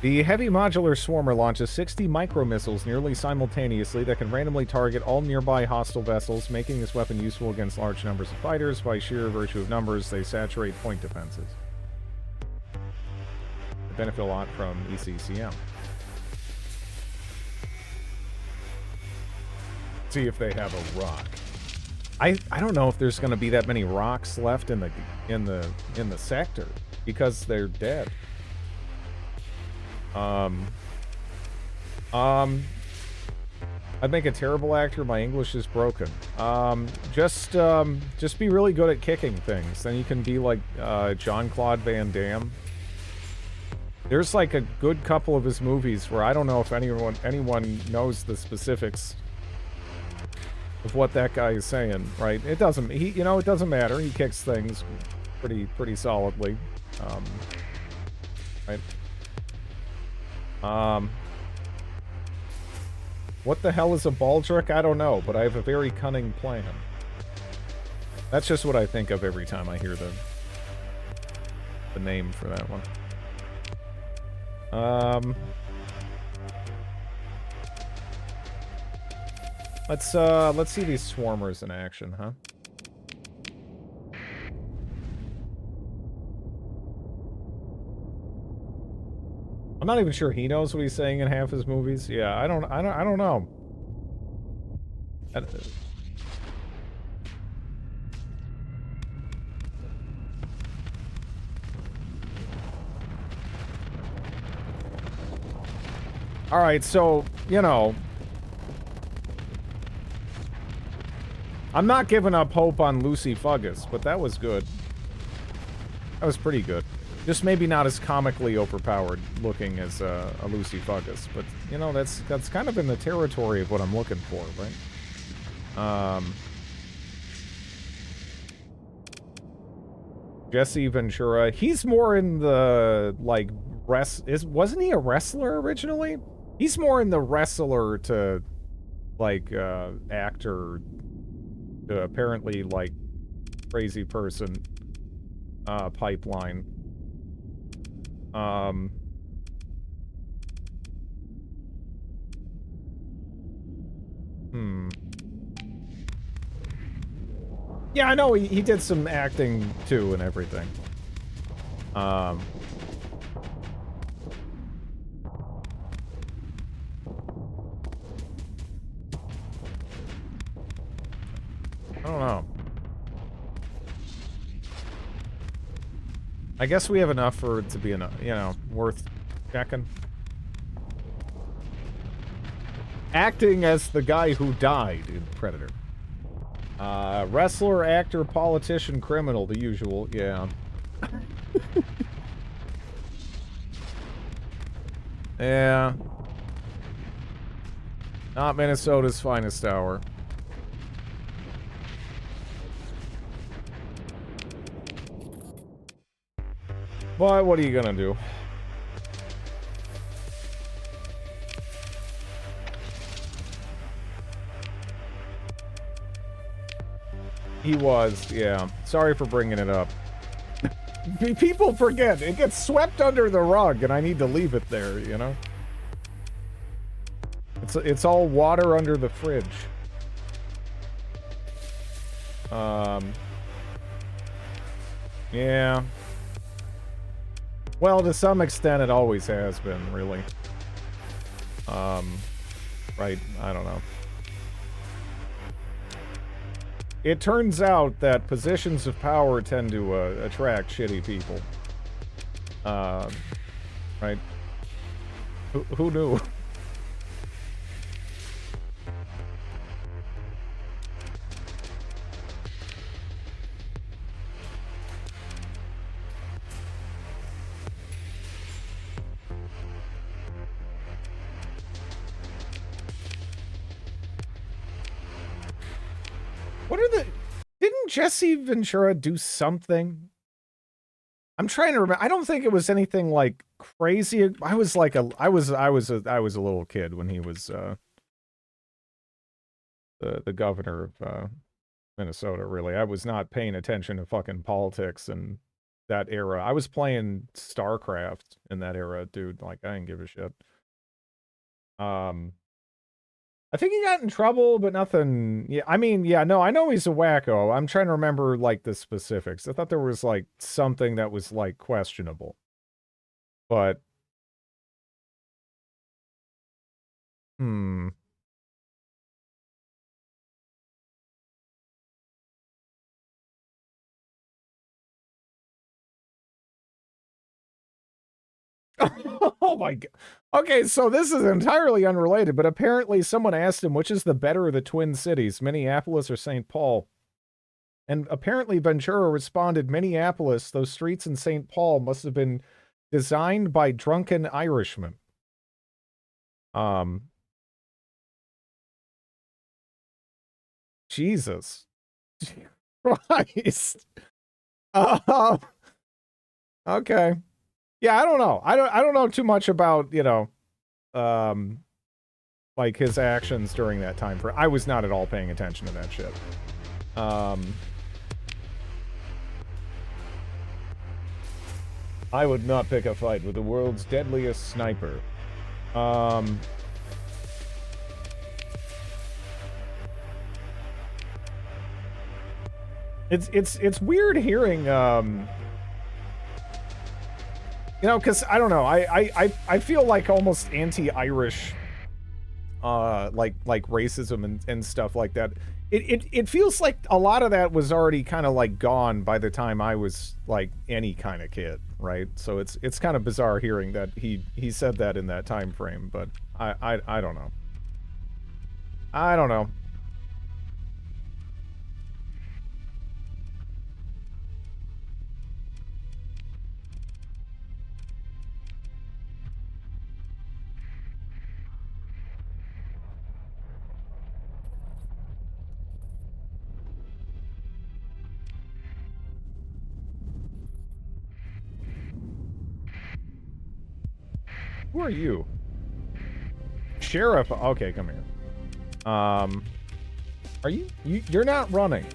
The heavy modular swarmer launches 60 micro-missiles nearly simultaneously that can randomly target all nearby hostile vessels, making this weapon useful against large numbers of fighters. By sheer virtue of numbers, they saturate point defenses. They benefit a lot from ECCM. See if they have a rock. I don't know if there's going to be that many rocks left in the sector because they're dead. I'd make a terrible actor. My English is broken. Just be really good at kicking things. Then you can be like Jean-Claude Van Damme. There's like a good couple of his movies where I don't know if anyone knows the specifics of what that guy is saying. Right? It doesn't. It doesn't matter. He kicks things pretty solidly. Right. What the hell is a baldric? I don't know, but I have a very cunning plan. That's just what I think of every time I hear the name for that one. Let's see these swarmers in action, huh? I'm not even sure he knows what he's saying in half his movies. Yeah, I don't know. All right, so, I'm not giving up hope on Lucy Fuggus, but that was good. That was pretty good. Just maybe not as comically overpowered looking as a Lucy Fuggus, but that's kind of in the territory of what I'm looking for, right? Jesse Ventura. He's more in the, like, wasn't he a wrestler originally? He's more in the wrestler to, like, actor to apparently, like, crazy person, pipeline. Yeah, I know he did some acting too and everything. I don't know. I guess we have enough for it to be enough, you know, worth checking. Acting as the guy who died in Predator. Wrestler, actor, politician, criminal, the usual, yeah. Yeah. Not Minnesota's finest hour. But what are you gonna do? He was, yeah. Sorry for bringing it up. People forget. It gets swept under the rug, and I need to leave it there, you know? It's all water under the fridge. Yeah. Well, to some extent, it always has been, really. Right, I don't know. It turns out that positions of power tend to attract shitty people. Right? Who knew? What are the... Didn't Jesse Ventura do something? I'm trying to remember. I don't think it was anything like crazy. I was like I was a little kid when he was the governor of Minnesota, really. I was not paying attention to fucking politics and that era. I was playing StarCraft in that era, dude. Like, I didn't give a shit. I think he got in trouble, but nothing... Yeah, I mean, yeah, no, I know he's a wacko. I'm trying to remember, like, the specifics. I thought there was, like, something that was, like, questionable. But... Oh my god. Okay, so this is entirely unrelated, but apparently someone asked him which is the better of the Twin Cities, Minneapolis or St. Paul. And apparently Ventura responded, Minneapolis, those streets in St. Paul must have been designed by drunken Irishmen. Jesus. Christ. Okay. Yeah, I don't know. I don't know too much about, you know, like his actions during that time. I was not at all paying attention to that shit. I would not pick a fight with the world's deadliest sniper. It's weird hearing, you know, because I don't know, I feel like almost anti-Irish, like racism and stuff like that. It feels like a lot of that was already kind of like gone by the time I was like any kind of kid, right? So it's kind of bizarre hearing that he said that in that time frame, but I don't know. I don't know. Who are you? Sheriff. Okay, come here. Are you're not running.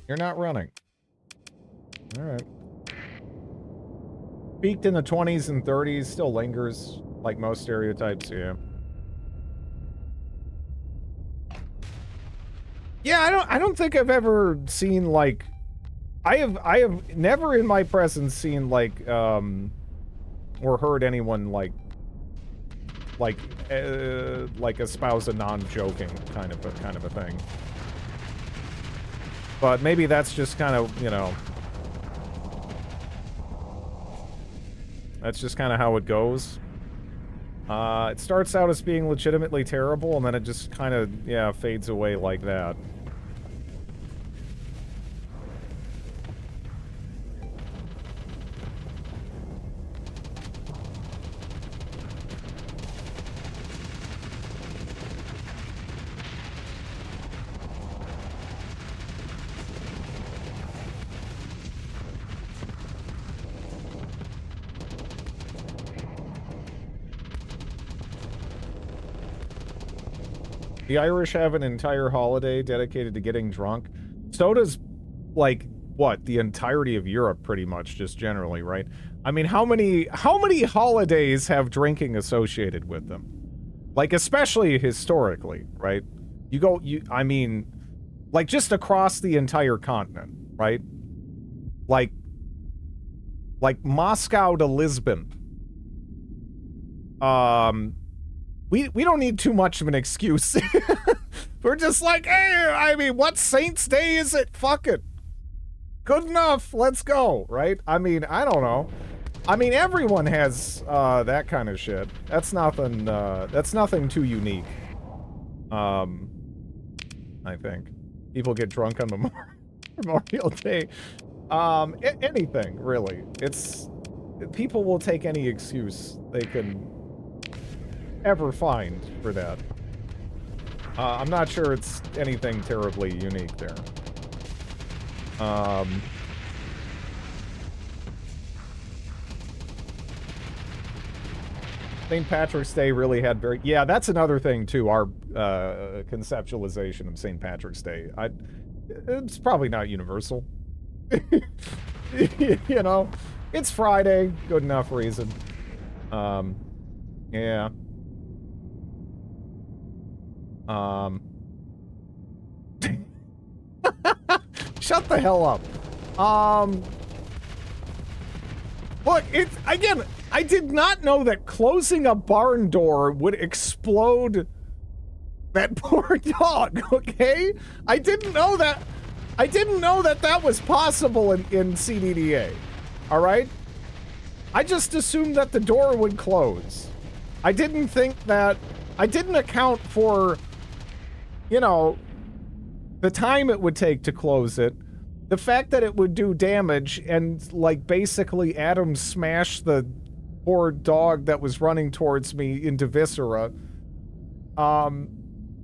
You're not running. All right. Peaked in the 20s and 30s, still lingers like most stereotypes, yeah. Yeah, I don't think I've ever seen like I have never in my presence seen like or heard anyone like espouse a non-joking kind of a thing. But maybe that's just kind of, you know, that's just kind of how it goes. It starts out as being legitimately terrible, and then it just kind of, yeah, fades away like that. The Irish have an entire holiday dedicated to getting drunk. So does, like, what? The entirety of Europe, pretty much, just generally, right? I mean, how many holidays have drinking associated with them? Like, especially historically, right? I mean, like, just across the entire continent, right? Like Moscow to Lisbon. We don't need too much of an excuse. We're just like, hey, I mean, what Saints' Day is it? Fuck it. Good enough. Let's go, right? I mean, I don't know. I mean, everyone has that kind of shit. That's nothing too unique. I think. People get drunk on Memorial Day. Anything, really. People will take any excuse they can ever find for that. I'm not sure it's anything terribly unique there. St. Patrick's Day really had very... Yeah, that's another thing, too, our conceptualization of St. Patrick's Day. It's probably not universal. You know? It's Friday. Good enough reason. Yeah. Shut the hell up. Look, again, I did not know that closing a barn door would explode that poor dog, okay? I didn't know that that was possible in CDDA. All right? I just assumed that the door would close. I didn't account for, you know, the time it would take to close it, the fact that it would do damage, and, like, basically Adam smashed the poor dog that was running towards me into viscera.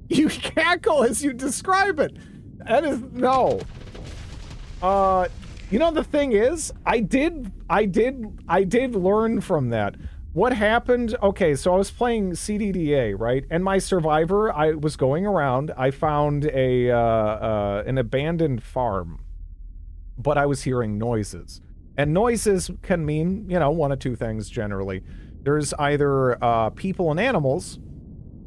You cackle as you describe it. That is, no. You know, the thing is, I did learn from that. What happened? Okay, so I was playing CDDA, right? And my survivor, I was going around. I found an abandoned farm, but I was hearing noises. And noises can mean, you know, one of two things generally. There's either people and animals,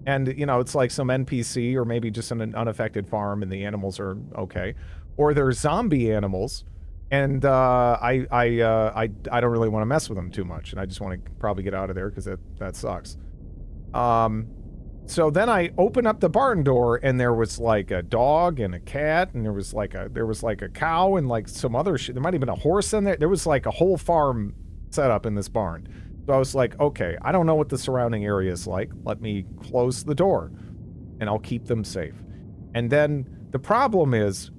and, you know, it's like some NPC or maybe just an unaffected farm and the animals are okay. Or there's zombie animals. And I don't really want to mess with them too much, and I just want to probably get out of there because that sucks. So then I open up the barn door, and there was like a dog and a cat, and there was like a cow and like some other shit. There might have been a horse in there. There was like a whole farm set up in this barn. So I was like, okay, I don't know what the surrounding area is like. Let me close the door, and I'll keep them safe. And then the problem is,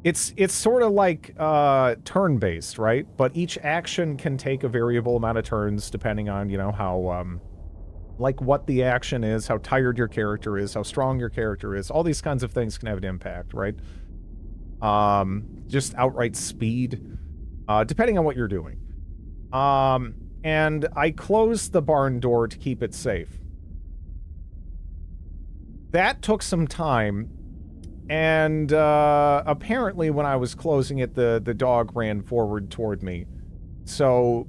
it's sort of like turn-based, right? But each action can take a variable amount of turns depending on, you know, how, like what the action is, how tired your character is, how strong your character is. All these kinds of things can have an impact, right? Just outright speed, depending on what you're doing. And and I closed the barn door to keep it safe. That took some time, and apparently when I was closing it, the dog ran forward toward me. So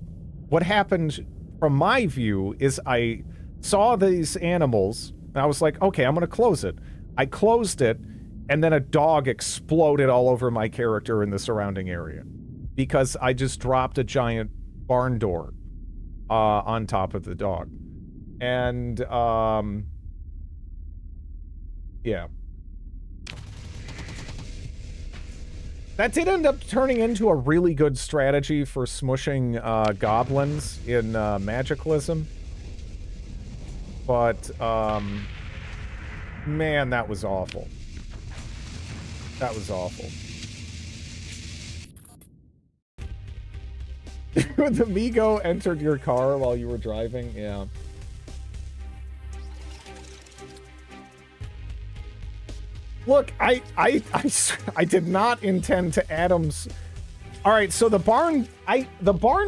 what happened from my view is I saw these animals, and I was like, okay, I'm going to close it. I closed it, and then a dog exploded all over my character in the surrounding area because I just dropped a giant barn door on top of the dog. And, yeah. That did end up turning into a really good strategy for smushing goblins in Magicalism. But, man, that was awful. That was awful. The Migo entered your car while you were driving? Yeah. Look, I did not intend to Adam's. All right, so the barn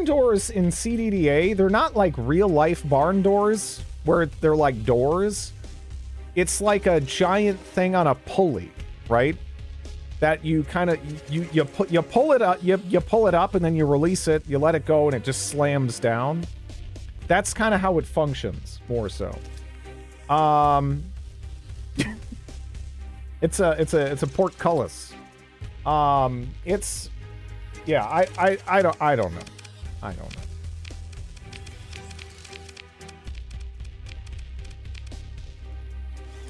doors in CDDA, they're not like real life barn doors where they're like doors. It's like a giant thing on a pulley, right? That you kind of you pull it up, you pull it up and then you release it, you let it go and it just slams down. That's kind of how it functions, more so. It's a portcullis. It's, yeah, I don't know. I don't know.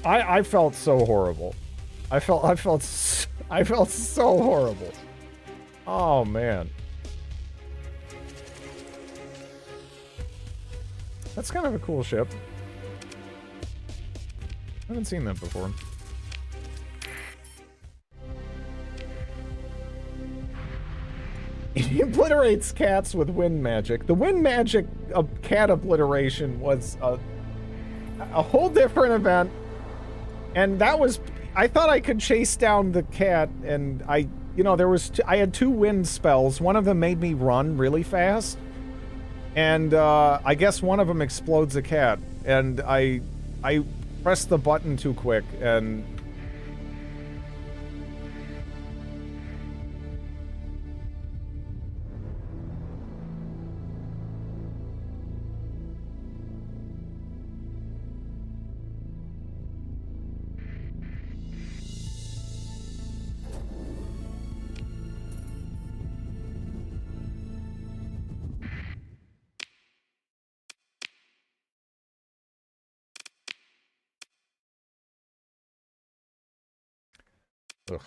I felt so horrible. I felt so horrible. Oh man. That's kind of a cool ship. I haven't seen that before. He obliterates cats with wind magic. The wind magic of cat obliteration was a whole different event. And that was, I thought I could chase down the cat, and I had 2 wind spells. One of them made me run really fast. And I guess one of them explodes a cat. And I pressed the button too quick, and ugh.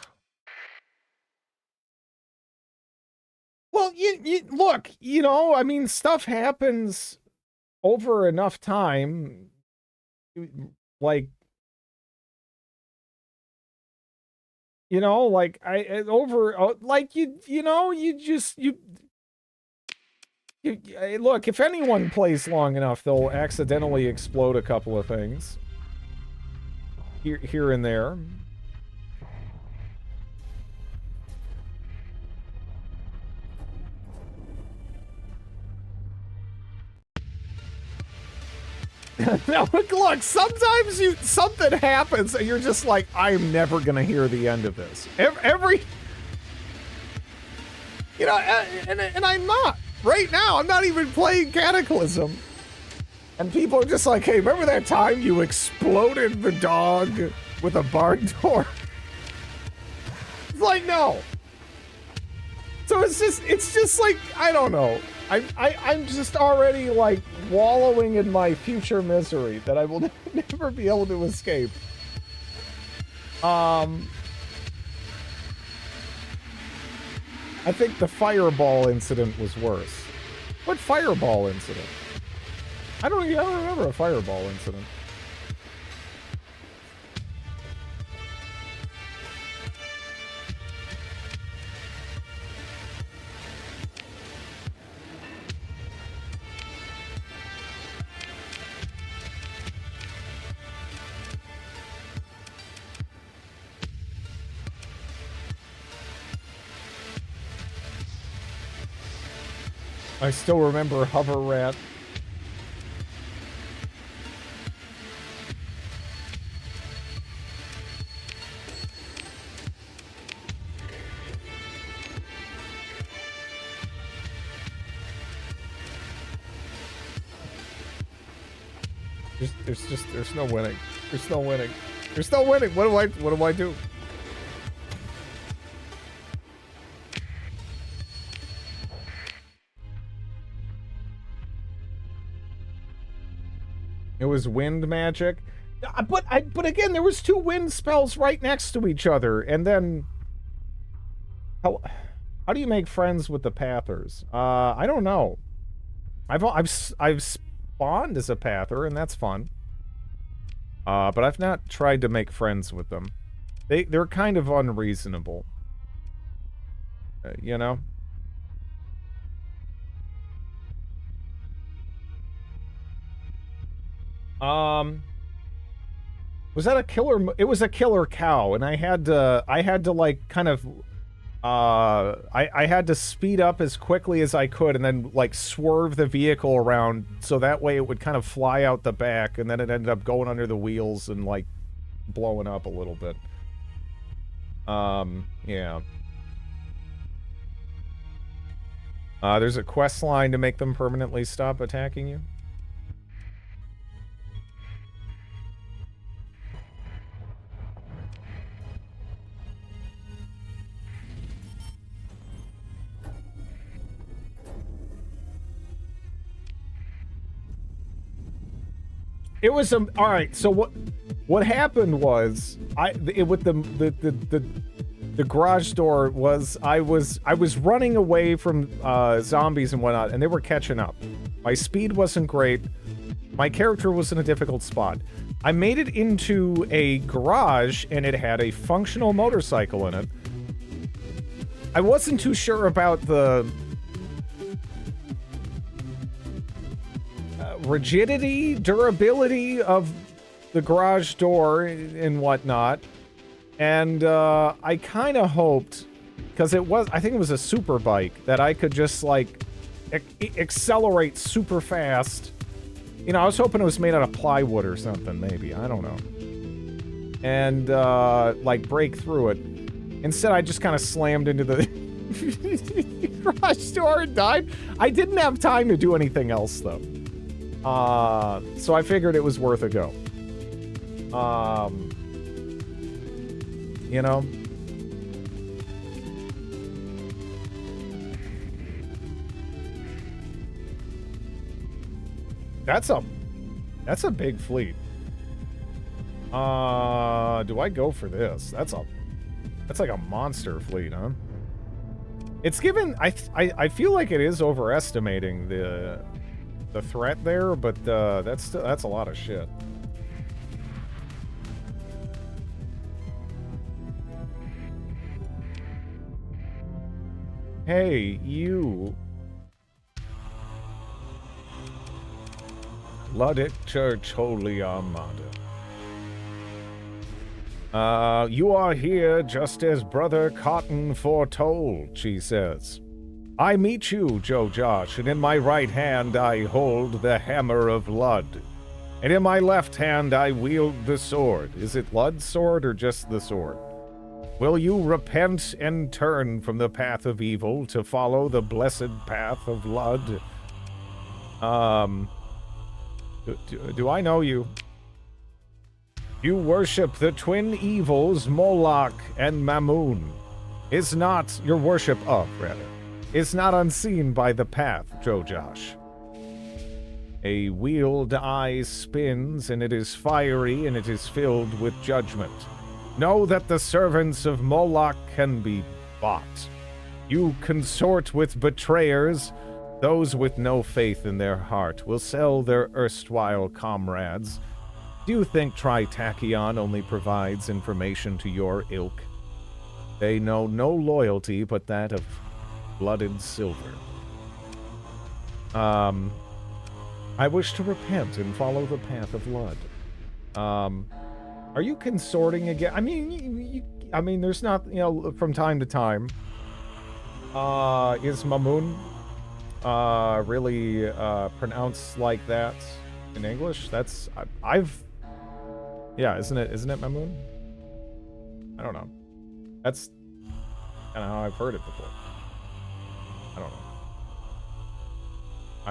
Well, you look, I mean, stuff happens over enough time, like, like look, if anyone plays long enough, they'll accidentally explode a couple of things here and there. Now, look, sometimes something happens and you're just like, I'm never gonna hear the end of this. Every and I'm not. Right now, I'm not even playing Cataclysm. And people are just like, hey, remember that time you exploded the dog with a barn door? It's like, no. So it's just like, I don't know. I'm just already like wallowing in my future misery that I will never be able to escape. I think the fireball incident was worse. What fireball incident? I don't remember a fireball incident. I still remember Hover Rat. There's no winning. There's no winning. There's no winning. What do I do? It was wind magic. But again, there was 2 wind spells right next to each other, and then how do you make friends with the Pathers? I don't know. I've spawned as a Pather, and that's fun. But I've not tried to make friends with them. They're kind of unreasonable. You know? Was that a killer? It was a killer cow, and I had to like kind of, I had to speed up as quickly as I could, and then like swerve the vehicle around so that way it would kind of fly out the back, and then it ended up going under the wheels and like blowing up a little bit. Yeah. There's a quest line to make them permanently stop attacking you. It was all right. So what happened was with the garage door was I was running away from zombies and whatnot, and they were catching up. My speed wasn't great. My character was in a difficult spot. I made it into a garage, and it had a functional motorcycle in it. I wasn't too sure about the rigidity, durability of the garage door and whatnot. And I kind of hoped, because I think it was a super bike, that I could just like accelerate super fast. You know, I was hoping it was made out of plywood or something, maybe. I don't know. And like break through it. Instead, I just kind of slammed into the garage door and died. I didn't have time to do anything else, though. So I figured it was worth a go. You know? That's a big fleet. Do I go for this? That's like a monster fleet, huh? It's given, I feel like it is overestimating the threat there, but that's a lot of shit. Hey, you. Luddick Church Holy Armada. You are here just as Brother Cotton foretold, she says. I meet you, Joe Josh, and in my right hand I hold the Hammer of Lud. And in my left hand I wield the sword. Is it Lud's sword or just the sword? Will you repent and turn from the path of evil to follow the blessed path of Lud? Do I know you? You worship the twin evils Moloch and Mammon. Is not your worship of, rather. Is not unseen by the path, Joe Josh. A wheeled eye spins, and it is fiery, and it is filled with judgment. Know that the servants of Moloch can be bought. You consort with betrayers. Those with no faith in their heart will sell their erstwhile comrades. Do you think Tritachyon only provides information to your ilk? They know no loyalty but that of blooded silver. I wish to repent and follow the path of Lud. Are you consorting again? I mean, there's not, from time to time. Is Mamun really pronounce like that in English. That's I've yeah, isn't it Mamoon? I don't know. That's kind of how I've heard it before. I don't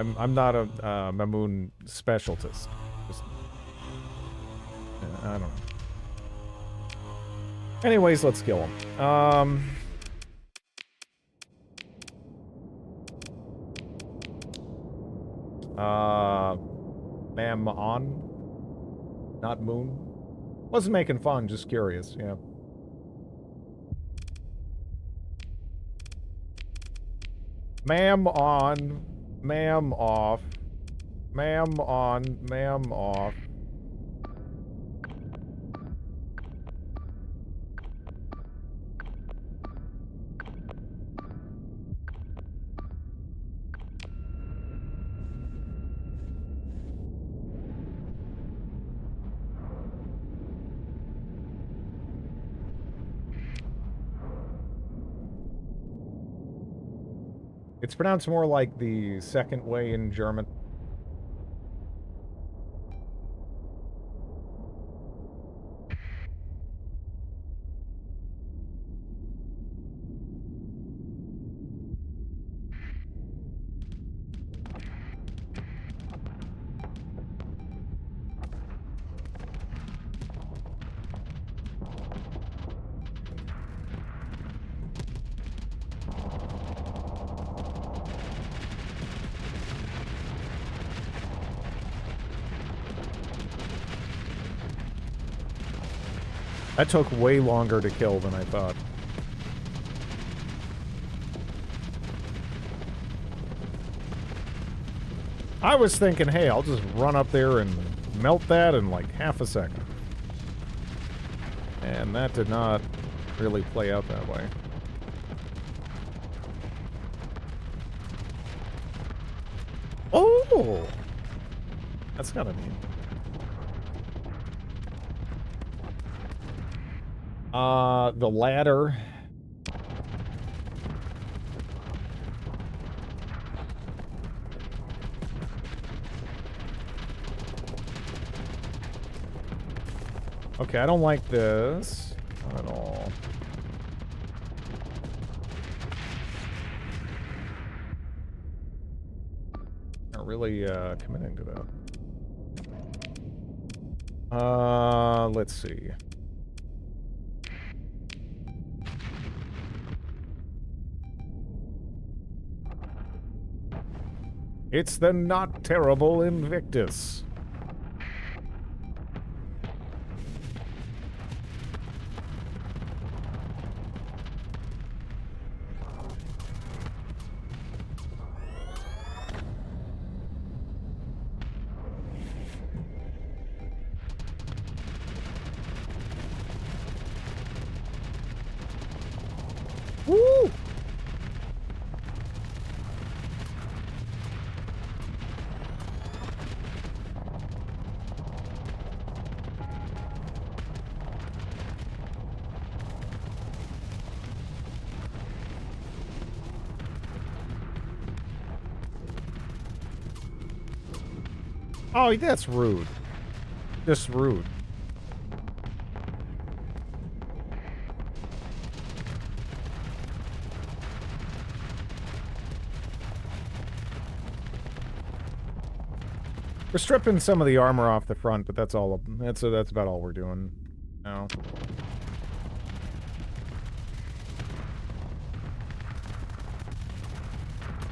know. I'm not a Mamoon specialist. Just, I don't know. Anyways, let's kill him. Ma'am on? Not moon? Wasn't making fun, just curious, yeah. Ma'am on, ma'am off. Ma'am on, ma'am off. It's pronounced more like the second way in German. That took way longer to kill than I thought. I was thinking, hey, I'll just run up there and melt that in like half a second. And that did not really play out that way. Oh! That's kind of neat. The ladder. Okay, I don't like this. Not at all. Not really, committing to that. Let's see. It's the not terrible Invictus. Woo! Oh, that's rude. Just rude. We're stripping some of the armor off the front, but that's all. That's about all we're doing now.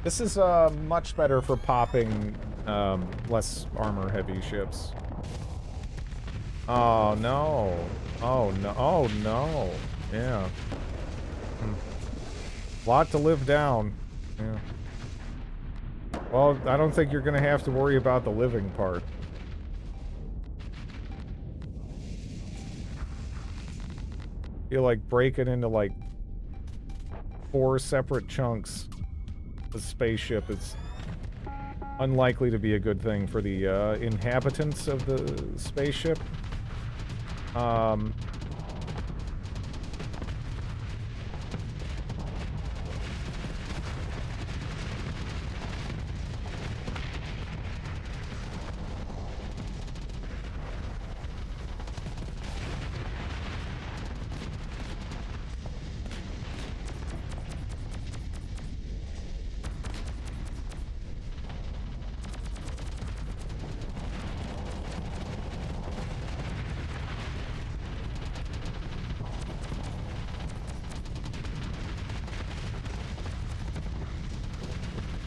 This is much better for popping less armor-heavy ships. Oh no! Oh no! Oh no! Yeah. Lot to live down. Yeah. Well, I don't think you're gonna have to worry about the living part. Feel like breaking into like 4 separate chunks. The spaceship is unlikely to be a good thing for the inhabitants of the spaceship.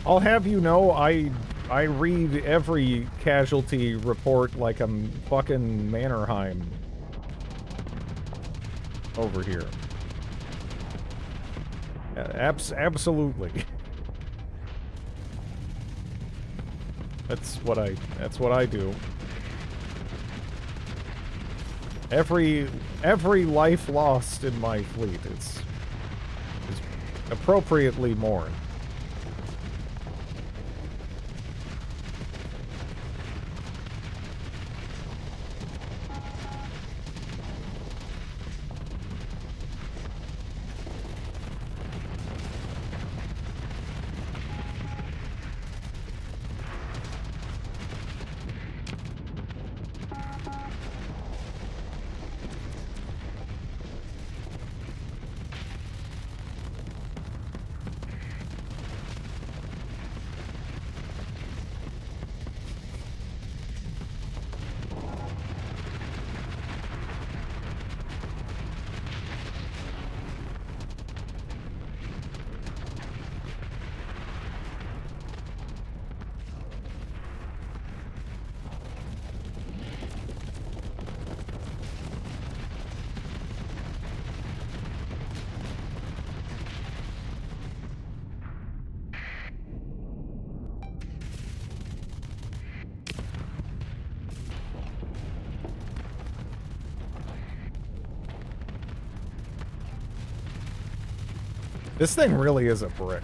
I'll have you know, I read every casualty report like I'm fucking Mannerheim over here. Absolutely. That's what I do. Every life lost in my fleet is appropriately mourned. This thing really is a brick.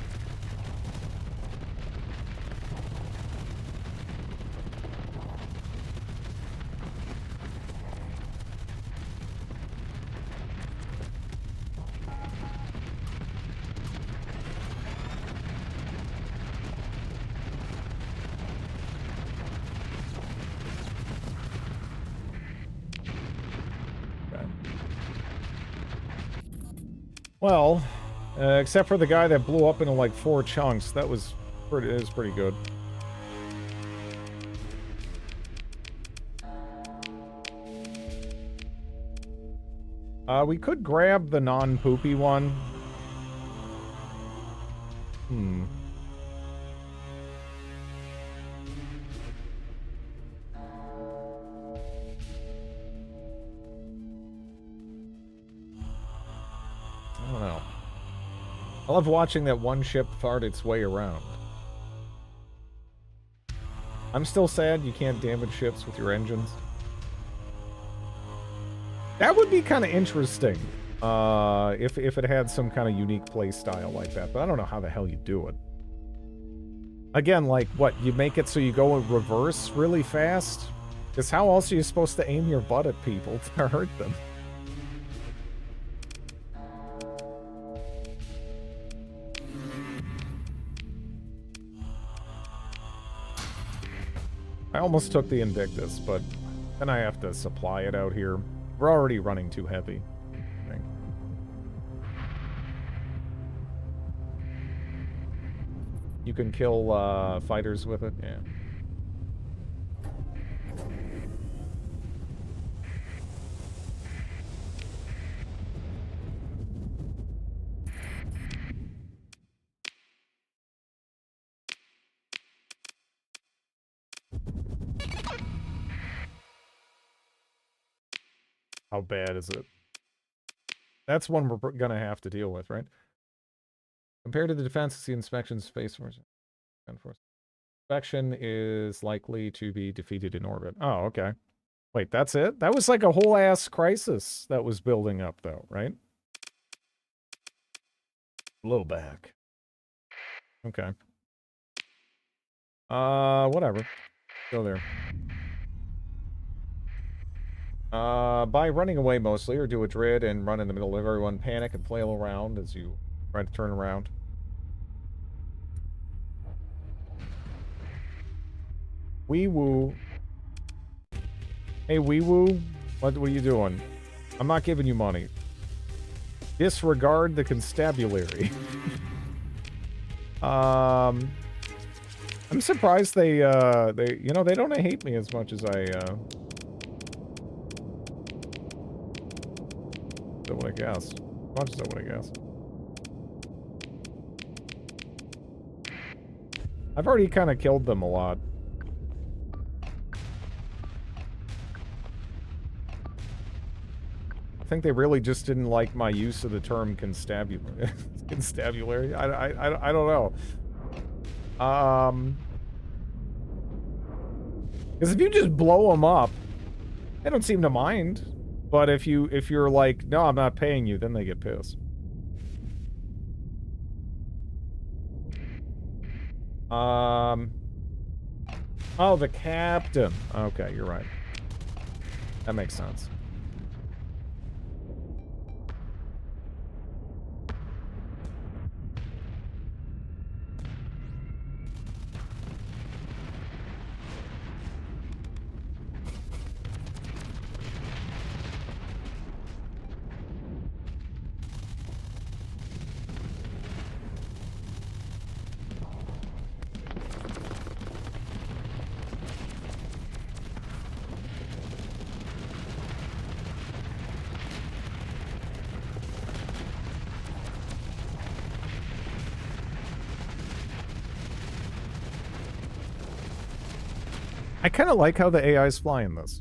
Well, except for the guy that blew up into like 4 chunks, that was pretty good. We could grab the non-poopy one. I don't know. I love watching that one ship fart its way around. I'm still sad you can't damage ships with your engines. That would be kind of interesting, if it had some kind of unique play style like that, but I don't know how the hell you do it. Again, like, what, you make it so you go in reverse really fast? Because how else are you supposed to aim your butt at people to hurt them? I almost took the Invictus, but then I have to supply it out here. We're already running too heavy, I think. You can kill fighters with it? Yeah. How bad is it? That's one we're gonna have to deal with, right? Compared to the defense, the inspection space force. Inspection is likely to be defeated in orbit. Oh, okay. Wait, that's it? That was like a whole ass crisis that was building up, though, right? A little back. Okay. Whatever. Go there. By running away mostly, or do a drid and run in the middle of everyone, panic and flail around as you try to turn around. Wee woo. Hey, wee woo. What are you doing? I'm not giving you money. Disregard the constabulary. I'm surprised they you know, they don't hate me as much as I would I guess. As much as I would I guess. I've already kind of killed them a lot. I think they really just didn't like my use of the term constabulary. Constabulary? I don't know. Because if you just blow them up, they don't seem to mind. But if you're like, no, I'm not paying you, then they get pissed. Oh, the captain. Okay, you're right. That makes sense. I kind of like how the AI is flying this.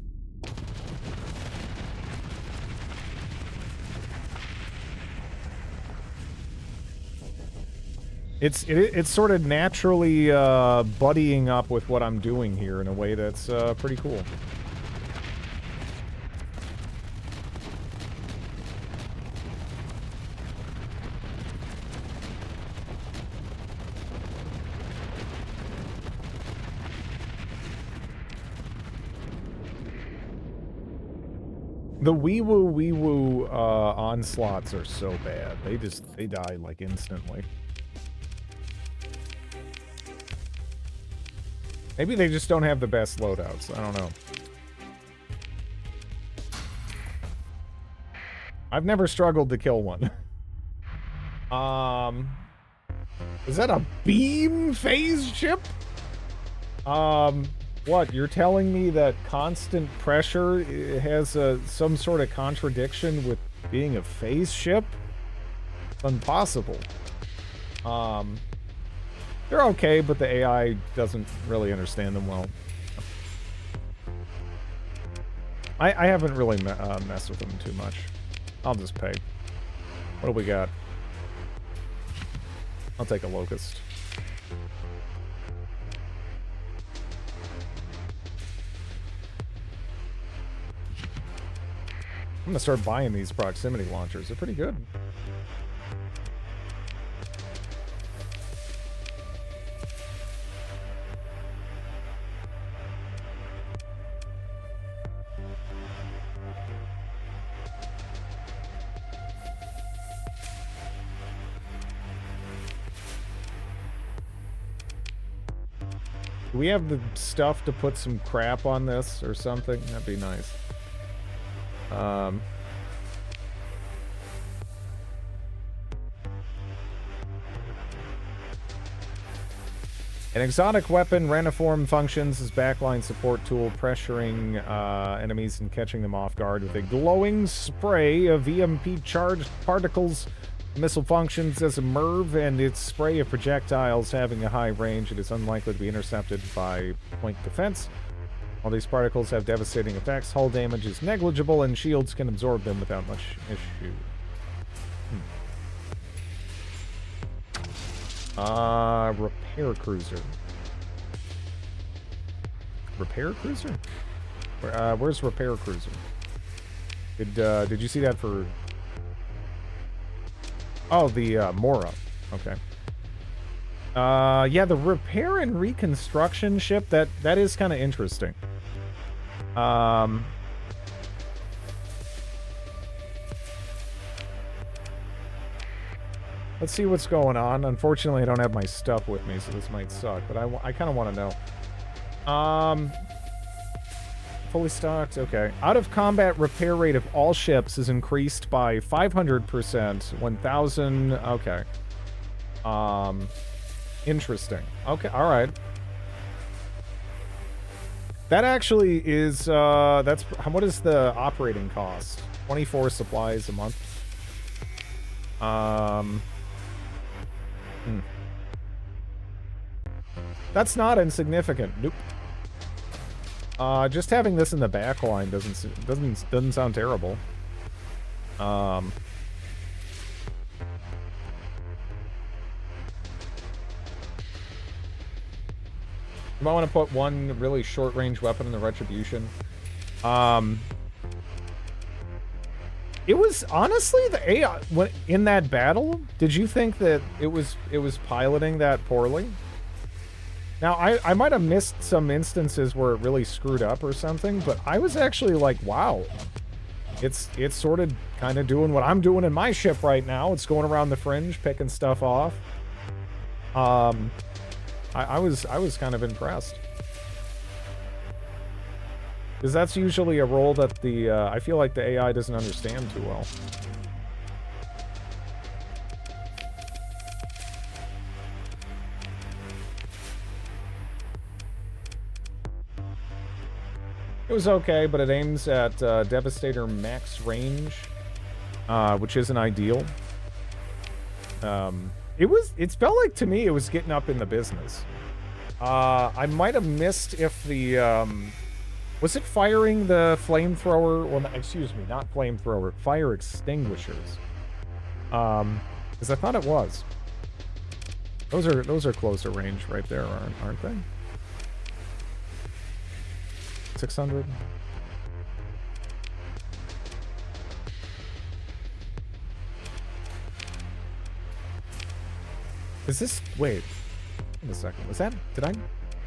It's sort of naturally buddying up with what I'm doing here in a way that's pretty cool. The wee-woo onslaughts are so bad. They die like instantly. Maybe they just don't have the best loadouts. I don't know. I've never struggled to kill one. Is that a beam phase ship? What, you're telling me that constant pressure has some sort of contradiction with being a phase ship? It's impossible. They're okay, but the AI doesn't really understand them well. I haven't really messed with them too much. I'll just pay. What do we got? I'll take a locust. I'm gonna start buying these proximity launchers. They're pretty good. Do we have the stuff to put some crap on this or something? That'd be nice. An exotic weapon, Reniform, functions as backline support tool, pressuring enemies and catching them off guard with a glowing spray of EMP-charged particles. The missile functions as a MIRV, and its spray of projectiles having a high range. It is unlikely to be intercepted by point defense. All these particles have devastating effects. Hull damage is negligible, and shields can absorb them without much issue. Repair cruiser. Repair cruiser? Where's repair cruiser? Did you see that for... Oh, the Mora. Okay. Yeah, the repair and reconstruction ship, that is kind of interesting. Let's see what's going on. Unfortunately, I don't have my stuff with me, so this might suck, but I kind of want to know. Fully stocked, okay. Out of combat repair rate of all ships is increased by 500%, 1,000, okay. Interesting. Okay, alright. That actually is, that's, what is the operating cost? 24 supplies a month? That's not insignificant. Nope. Just having this in the back line doesn't sound terrible. You might want to put one really short-range weapon in the Retribution. It was honestly the AI in that battle. Did you think that it was piloting that poorly? Now I might have missed some instances where it really screwed up or something, but I was actually like, wow, it's sort of kind of doing what I'm doing in my ship right now. It's going around the fringe, picking stuff off. I was kind of impressed. Because that's usually a role that I feel like the AI doesn't understand too well. It was okay, but it aims at Devastator max range, which isn't ideal. It felt like to me it was getting up in the business. I might have missed if the was it firing the flamethrower? Well, excuse me, not flamethrower, fire extinguishers. Because I thought it was. Those are closer range right there, aren't they? 600. Is this... Wait. Wait a second. Was that... Did I...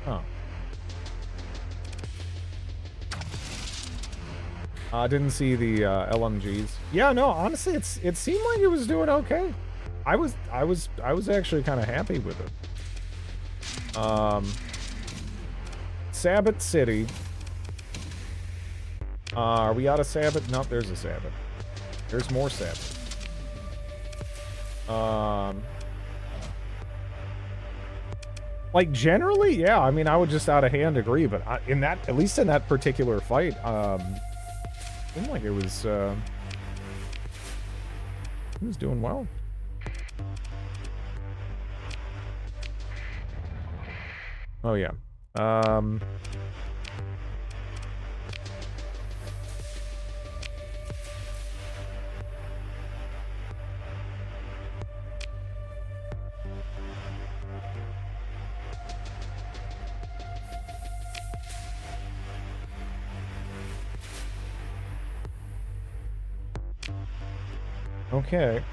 Oh. I didn't see the LMGs. Yeah, no, honestly, it seemed like it was doing okay. I was actually kind of happy with it. Sabbath City. Are we out of Sabbath? No, there's a Sabbath. There's more Sabbath. Like generally, yeah. I mean, I would just out of hand agree, but in that, at least in that particular fight, seemed like it was doing well. Oh yeah. Okay.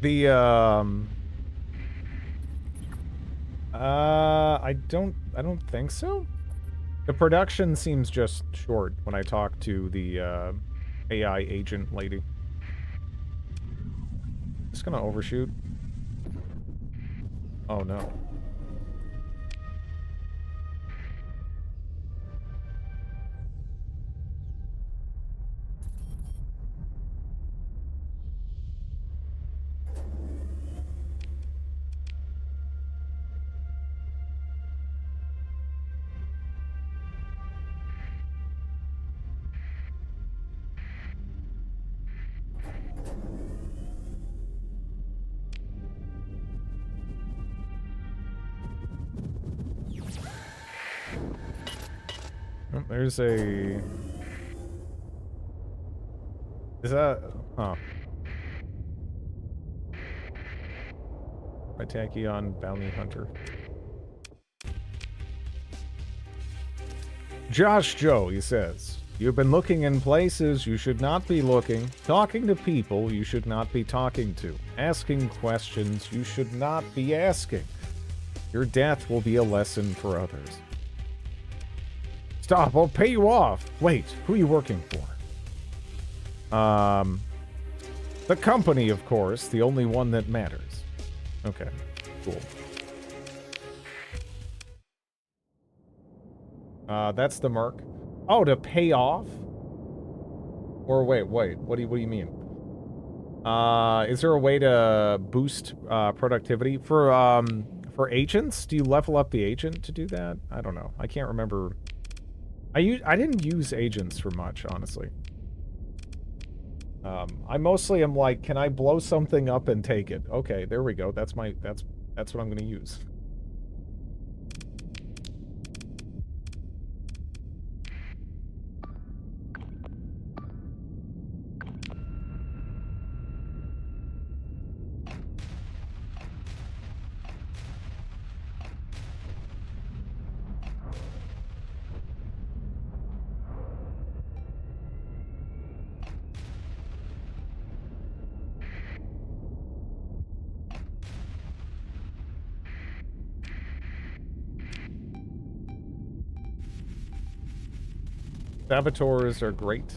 The I don't think so. The production seems just short when I talk to the AI agent lady. Just gonna overshoot. Oh no. Oh, there's a... Is that... Oh. By Tachyon Bounty Hunter. Josh Joe, he says, you've been looking in places you should not be looking, talking to people you should not be talking to, asking questions you should not be asking. Your death will be a lesson for others. Stop, I'll pay you off. Wait, who are you working for? The company, of course, the only one that matters. Okay, cool. That's the Merc. Oh, to pay off? Or wait, what do you mean? Is there a way to boost productivity for agents? Do you level up the agent to do that? I don't know. I can't remember. I didn't use agents for much, honestly. I mostly am like, can I blow something up and take it? Okay, there we go. That's what I'm going to use. Saboteurs are great.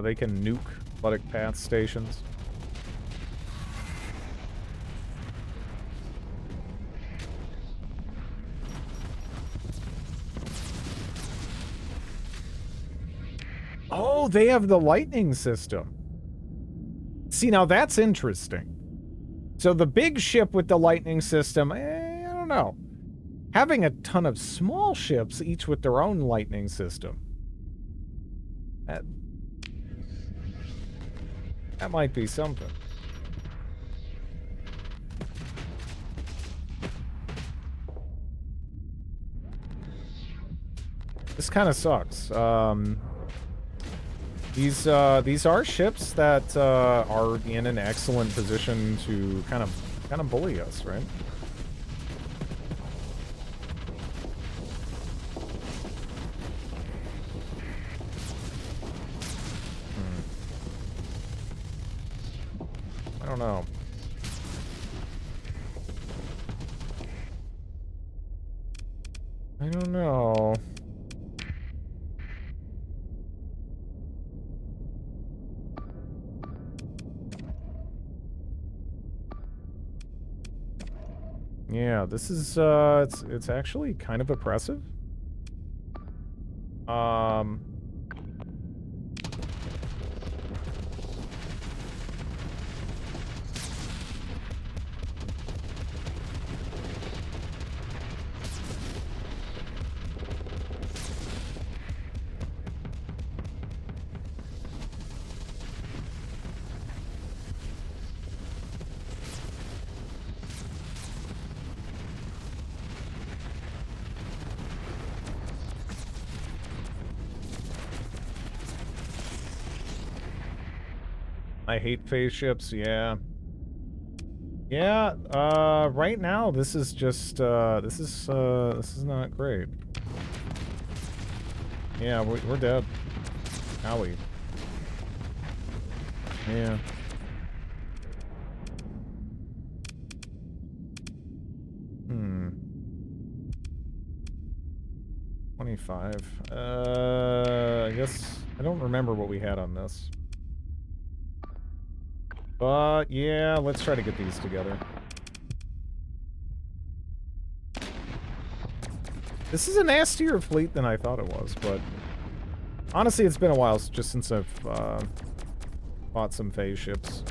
They can nuke Bloodic Path stations. Oh, they have the lightning system. See, now that's interesting. So the big ship with the lightning system, I don't know. Having a ton of small ships, each with their own lightning system. That might be something. This kind of sucks. These are ships that are in an excellent position to kind of bully us, right? I don't know. I don't know. Yeah, this is it's actually kind of oppressive. I hate phase ships, yeah. Yeah, right now this is just this is not great. Yeah, we're dead. Owie. Yeah. Hmm. 25. I guess I don't remember what we had on this. But, yeah, let's try to get these together. This is a nastier fleet than I thought it was, but... honestly, it's been a while just since I've, bought some phase ships.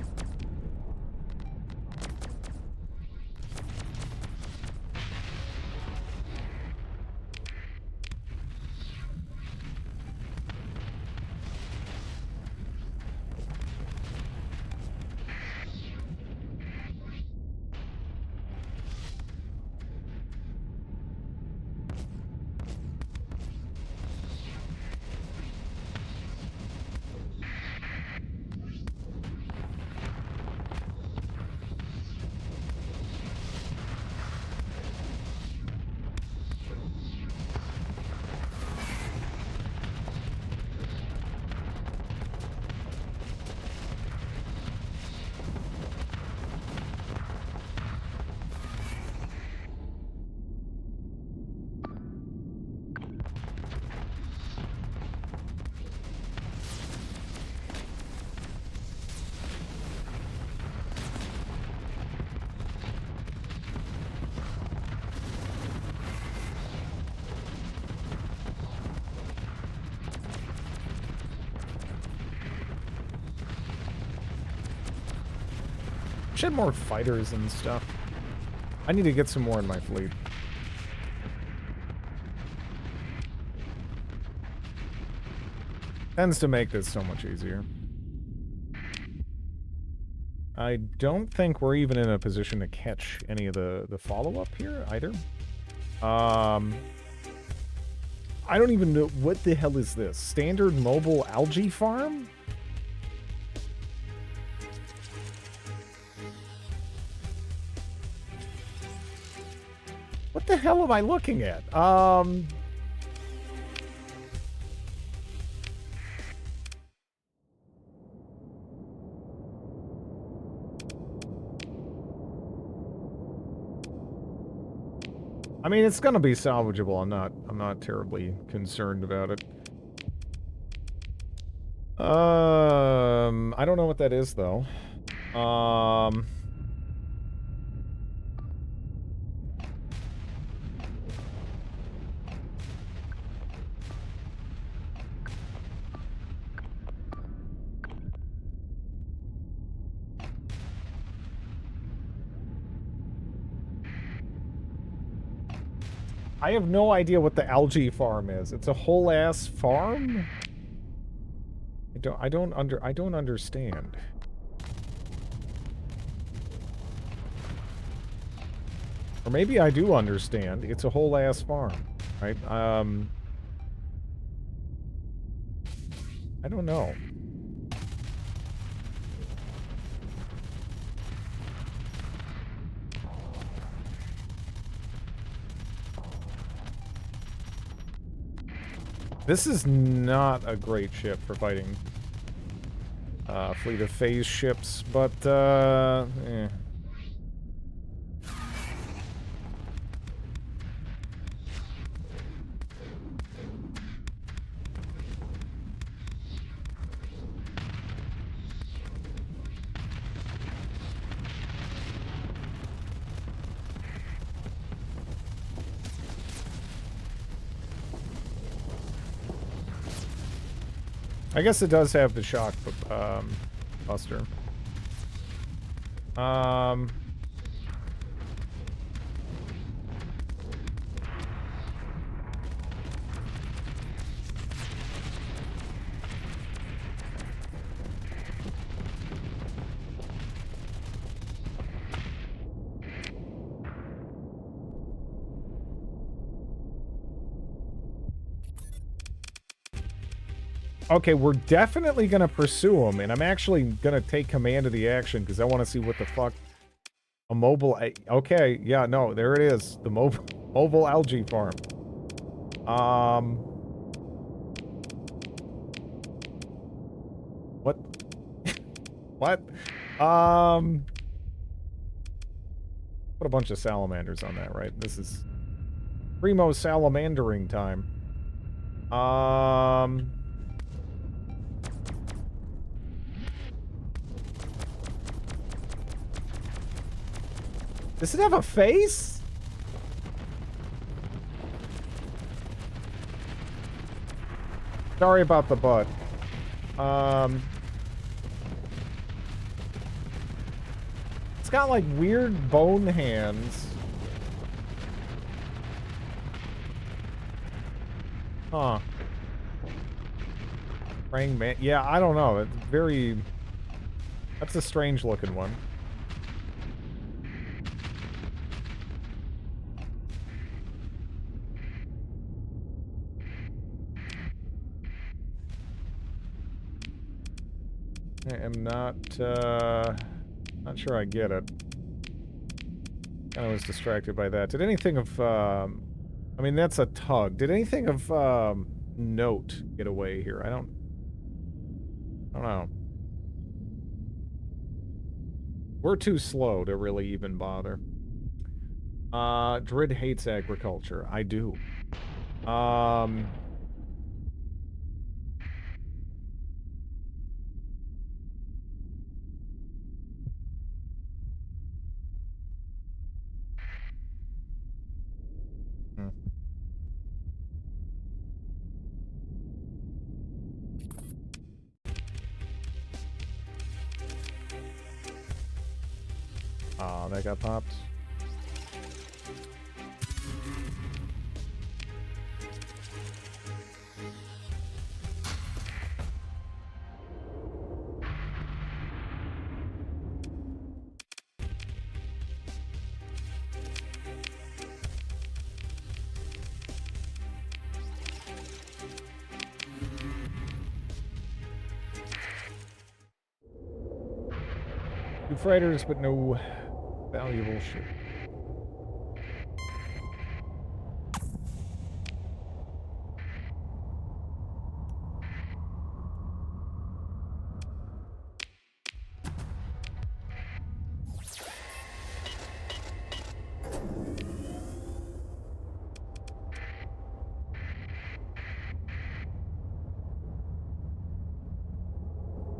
Should have more fighters and stuff. I need to get some more in my fleet. Tends to make this so much easier. I don't think we're even in a position to catch any of the follow-up here, either. I don't even know, what the hell is this? Standard mobile algae farm? What the hell am I looking at? I mean, it's gonna be salvageable. I'm not terribly concerned about it. I don't know what that is though. I have no idea what the algae farm is. It's a whole ass farm? I don't understand. Or maybe I do understand. It's a whole ass farm, right? I don't know. This is not a great ship for fighting fleet of phase ships, but eh. I guess it does have the shock buster. Okay, we're definitely gonna pursue him, and I'm actually gonna take command of the action because I want to see what the fuck a mobile. Okay, yeah, no, there it is, the mobile algae farm. What? What? Put a bunch of salamanders on that, right? This is primo salamandering time. Does it have a face? Sorry about the butt. It's got like weird bone hands. Huh. Praying man. Yeah, I don't know. It's very... That's a strange looking one. I am not sure I get it. I was distracted by that. Did anything of, I mean, that's a tug. Did anything of, note get away here? I don't know. We're too slow to really even bother. Drid hates agriculture. I do. Oh, that got popped. Two freighters, but no valuable shit.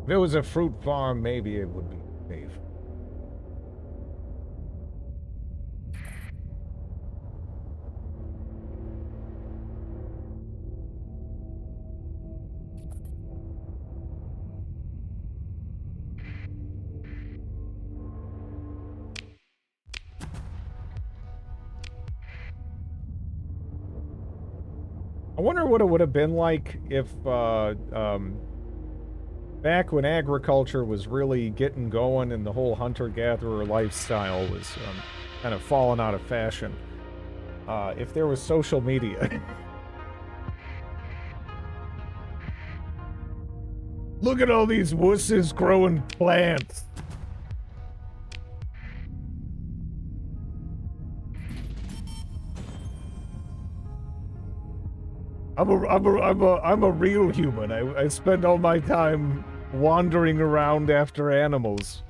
If it was a fruit farm, maybe it would be safe. I wonder what it would have been like if, back when agriculture was really getting going and the whole hunter-gatherer lifestyle was kind of falling out of fashion. If there was social media. Look at all these wusses growing plants. I'm a real human. I spend all my time wandering around after animals.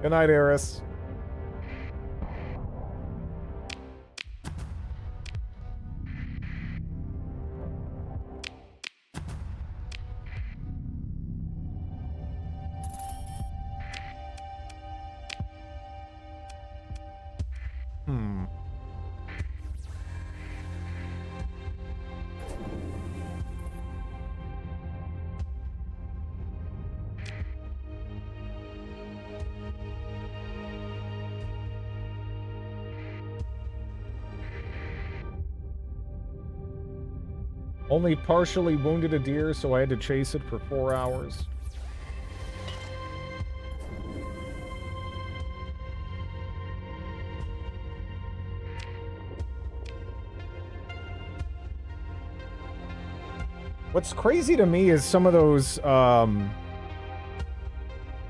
Good night, Eris. Hmm. Only partially wounded a deer, so I had to chase it for 4 hours. What's crazy to me is some of those,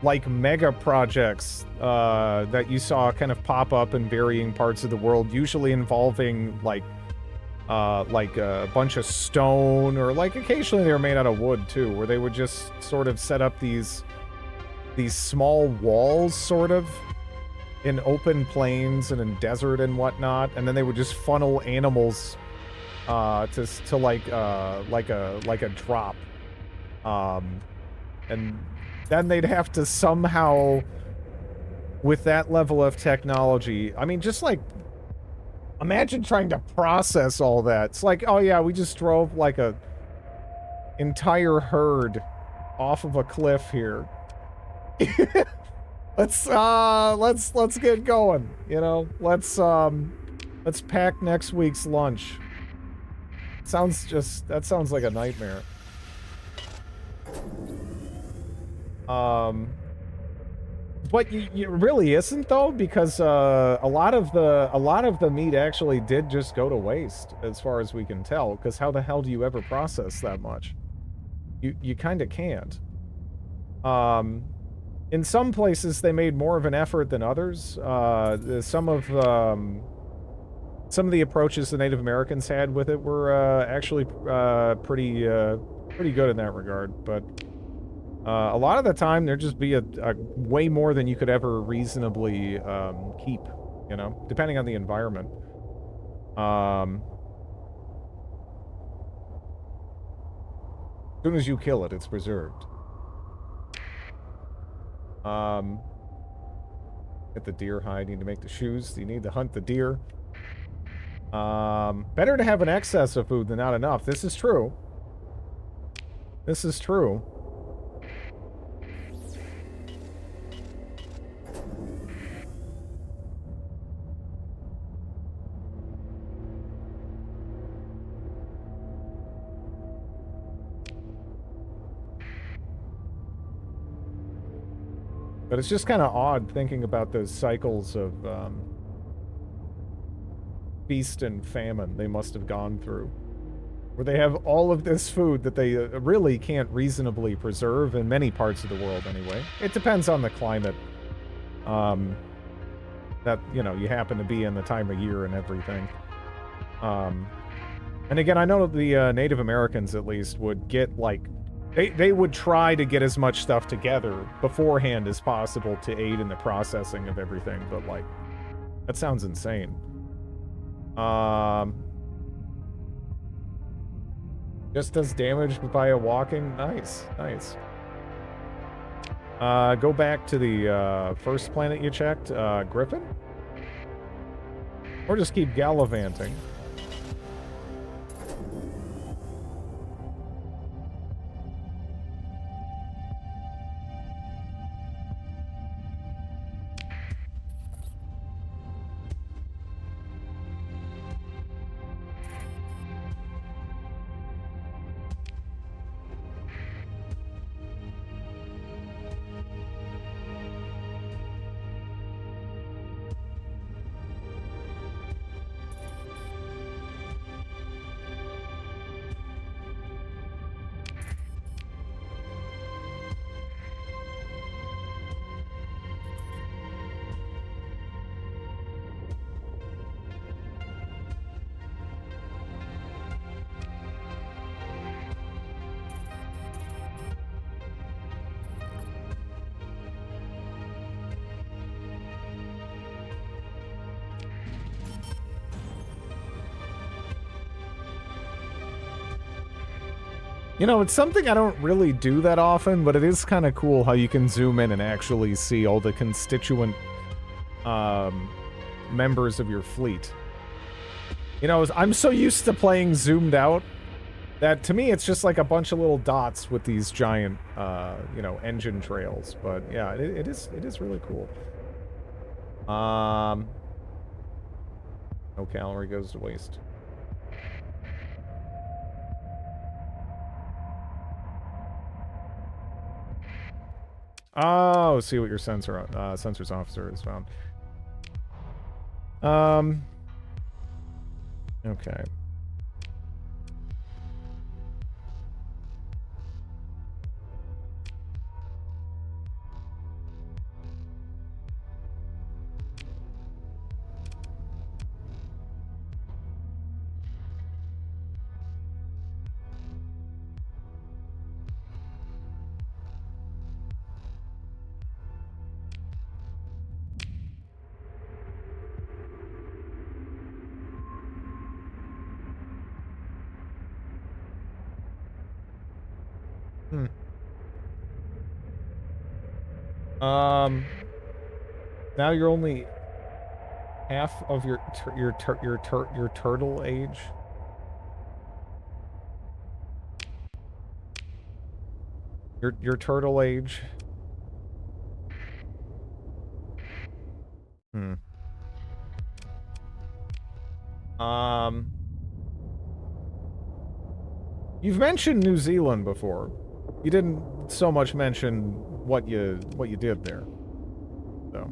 like, mega projects that you saw kind of pop up in varying parts of the world, usually involving, like a bunch of stone, or, like, occasionally they were made out of wood, too, where they would just sort of set up these small walls, sort of, in open plains and in desert and whatnot, and then they would just funnel animals to like a drop, and then they'd have to somehow, with that level of technology, I mean, just like, imagine trying to process all that. It's like, oh yeah, we just drove like a entire herd off of a cliff here. let's get going, you know? Let's pack next week's lunch. That sounds like a nightmare. But it really isn't, though, because a lot of the meat actually did just go to waste, as far as we can tell. Because how the hell do you ever process that much? You kind of can't. In some places, they made more of an effort than others. Some of the approaches the Native Americans had with it were actually pretty good in that regard, but a lot of the time there'd just be a way more than you could ever reasonably keep, you know, depending on the environment. As soon as you kill it, it's preserved. Get the deer hide. Need to make the shoes. You need to hunt the deer. Better to have an excess of food than not enough. This is true. This is true. But it's just kind of odd thinking about those cycles of feast and famine they must have gone through. Where they have all of this food that they really can't reasonably preserve in many parts of the world anyway. It depends on the climate that, you know, you happen to be in, the time of year and everything. And again, I know the Native Americans, at least, would get, like... They would try to get as much stuff together beforehand as possible to aid in the processing of everything, but, like... That sounds insane. Just does damage via walking? Nice, nice. Go back to the first planet you checked, Griffin? Or just keep gallivanting. You know, it's something I don't really do that often, but it is kind of cool how you can zoom in and actually see all the constituent members of your fleet. You know, I'm so used to playing zoomed out that to me it's just like a bunch of little dots with these giant, you know, engine trails. But yeah, it is really cool. No calorie goes to waste. Oh, see what your sensors officer has found. Okay. Now you're only half of your turtle age. Your turtle age. You've mentioned New Zealand before. You didn't so much mention what you did there. So.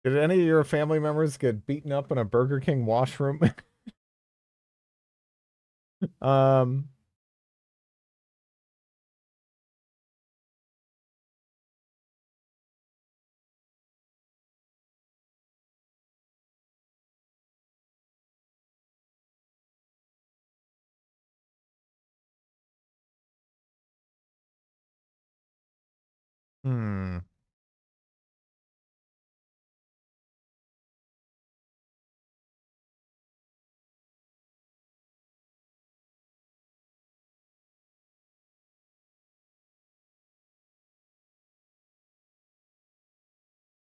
Did any of your family members get beaten up in a Burger King washroom? Hmm.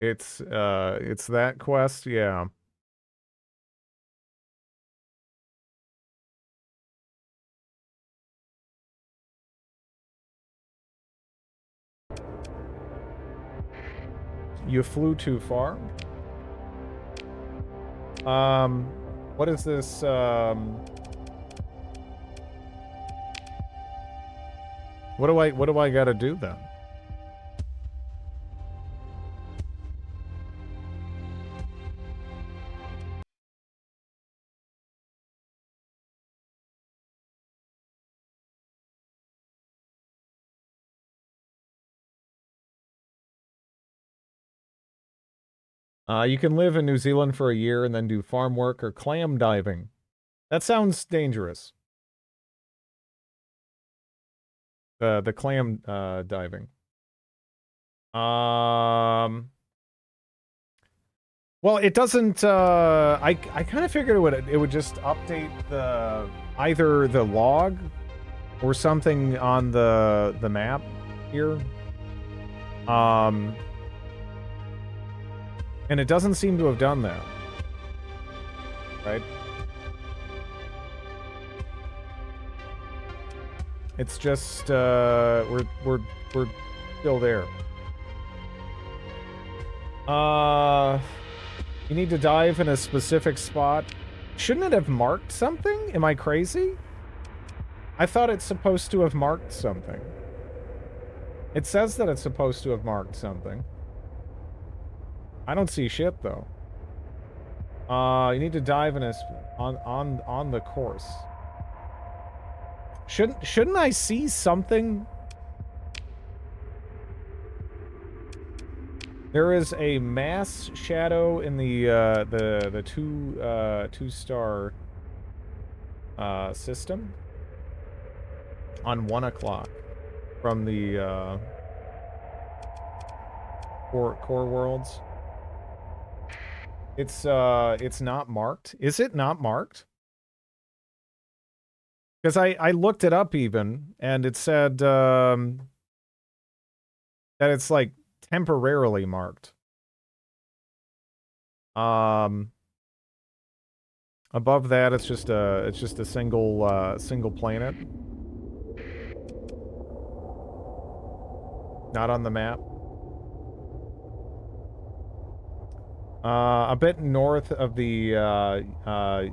It's that quest, yeah. You flew too far? What is this, what do I gotta do then? You can live in New Zealand for a year and then do farm work or clam diving. That sounds dangerous. The clam diving. Well, it doesn't. I kind of figured it would just update the either the log or something on the map here. And it doesn't seem to have done that. Right? It's just we're still there. You need to dive in a specific spot. Shouldn't it have marked something? Am I crazy? I thought it's supposed to have marked something. It says that it's supposed to have marked something. I don't see shit though. You need to dive in a on the course. Shouldn't I see something? There is a mass shadow in the two star system on 1 o'clock from the core worlds. It's not marked. Is it not marked? Because I looked it up even, and it said that it's like temporarily marked. Above that, it's just a single planet. Not on the map. A bit north of the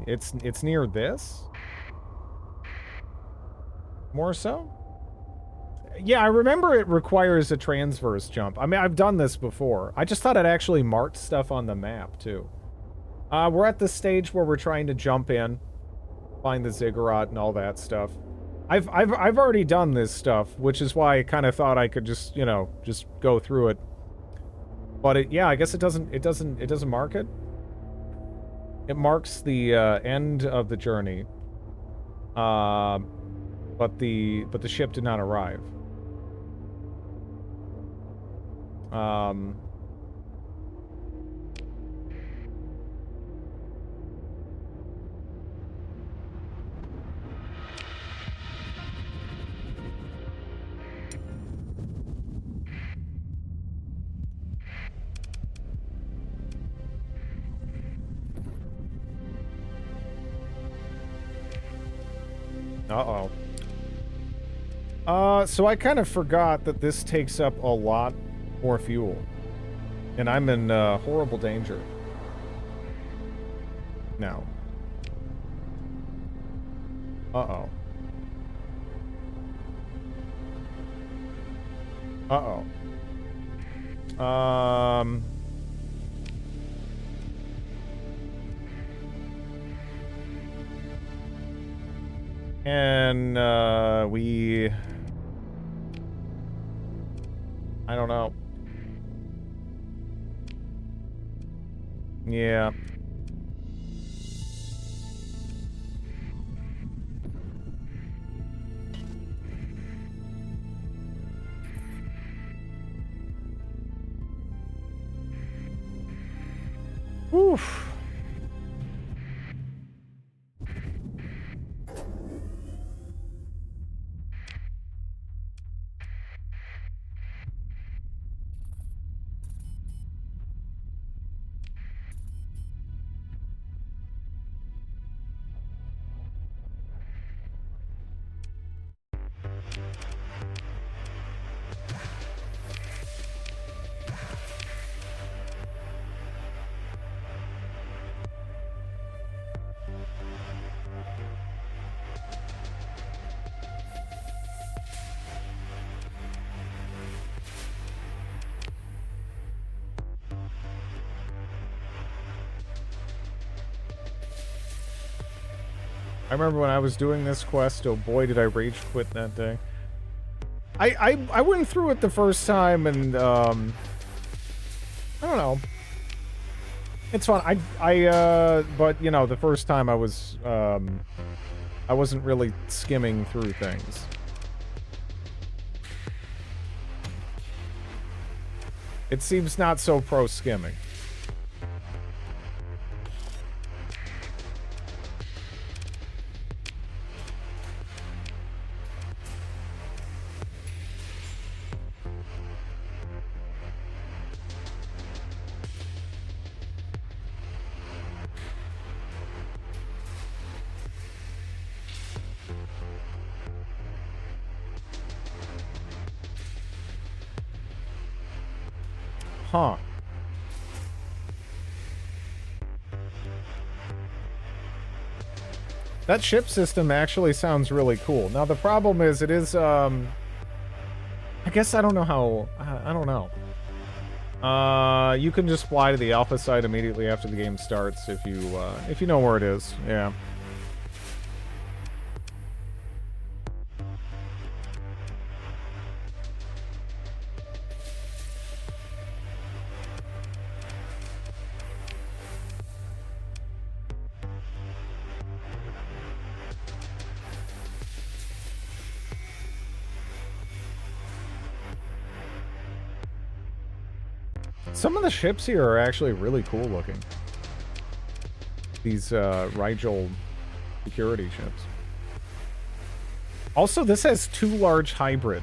it's near this. More so? Yeah, I remember it requires a transverse jump. I mean, I've done this before. I just thought it actually marked stuff on the map, too. We're at the stage where we're trying to jump in, find the ziggurat and all that stuff. I've already done this stuff, which is why I kind of thought I could just, you know, just go through it. But yeah, I guess it doesn't mark it. It marks the end of the journey. But the ship did not arrive. Uh-oh. So I kind of forgot that this takes up a lot more fuel. And I'm in horrible danger. Now. Uh-oh. Uh-oh. And, I don't know. Yeah. Oof. I remember when I was doing this quest, oh boy did I rage quit that day. I went through it the first time and I don't know. It's fun. But you know, the first time I wasn't really skimming through things. It seems not so pro skimming. Huh. That ship system actually sounds really cool. Now the problem is it is I guess I don't know how I don't know. You can just fly to the alpha site immediately after the game starts if you know where it is. Yeah. Some of the ships here are actually really cool looking. These Rigel security ships. Also, this has 2 large hybrid.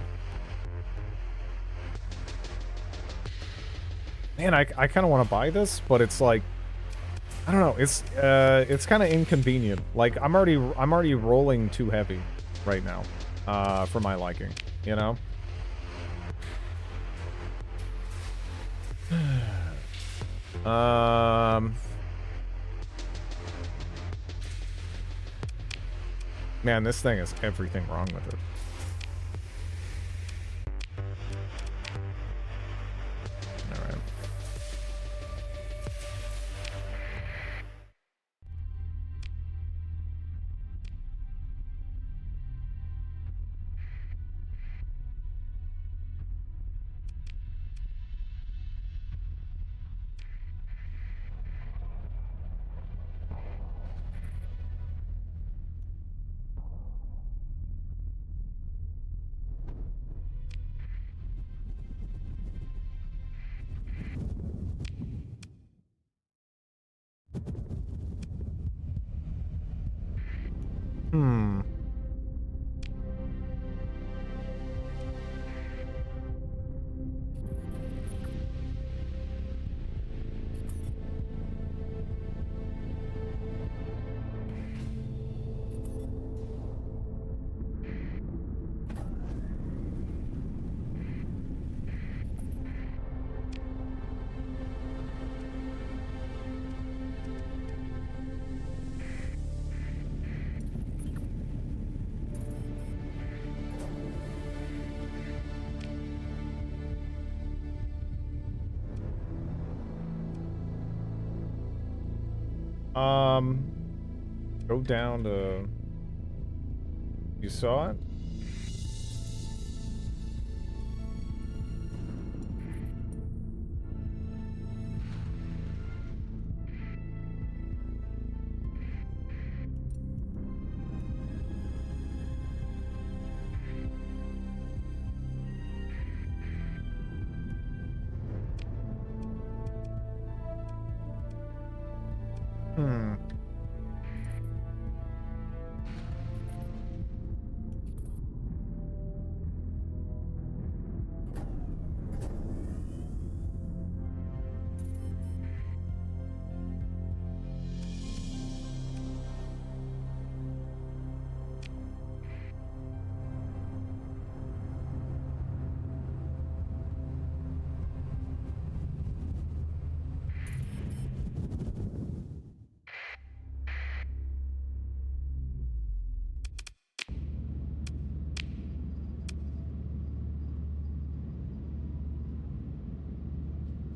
Man, I kind of want to buy this, but it's like, I don't know. It's kind of inconvenient. Like I'm already rolling too heavy right now, for my liking. You know. Man, this thing has everything wrong with it. All right. Hmm. Go down to... You saw it? Hmm.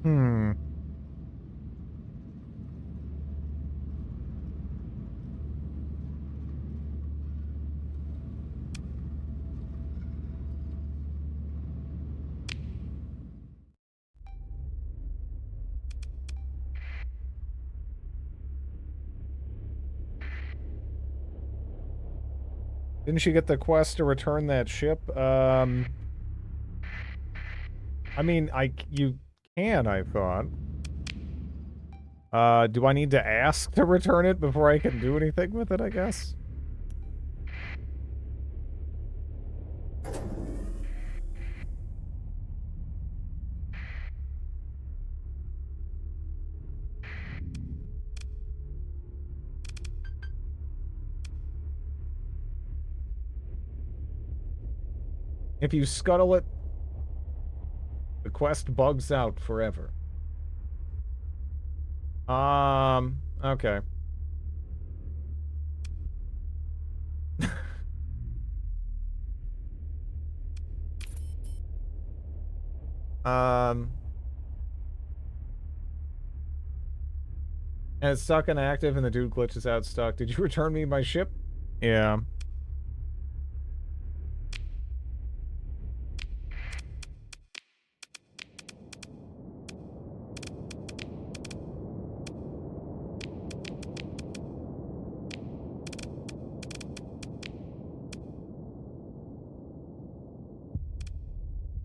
Hmm. Didn't she get the quest to return that ship? I mean, you can, I thought. Do I need to ask to return it before I can do anything with it, I guess? If you scuttle it, the quest bugs out forever. Okay. Um, and it's stuck inactive and the dude glitches out stuck. Did you return me my ship? Yeah.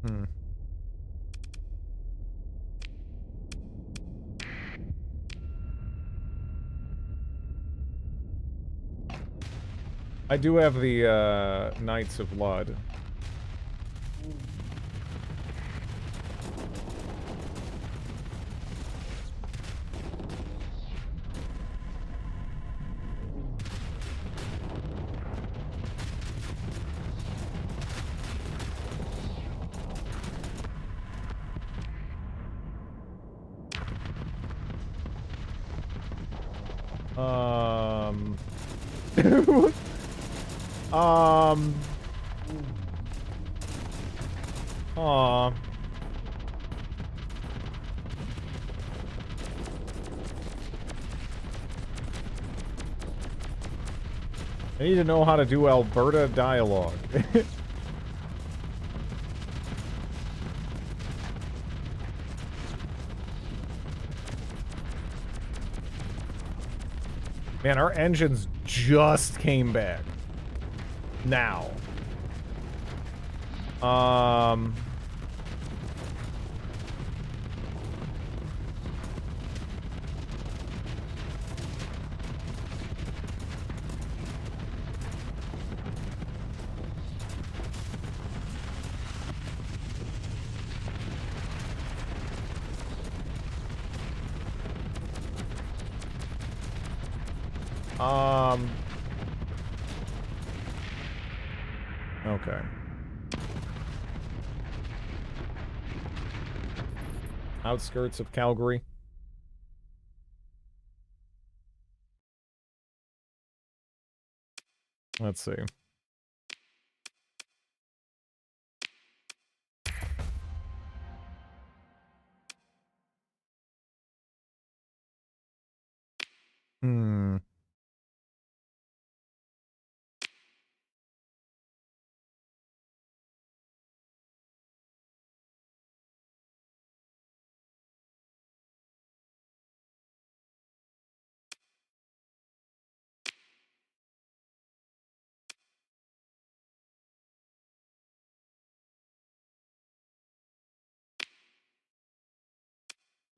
Hmm. I do have the, Knights of Blood. Um... um... Aw. I need to know how to do Alberta dialogue. Man, our engines just came back. Now. Um... Okay. Outskirts of Calgary. Let's see. Hmm.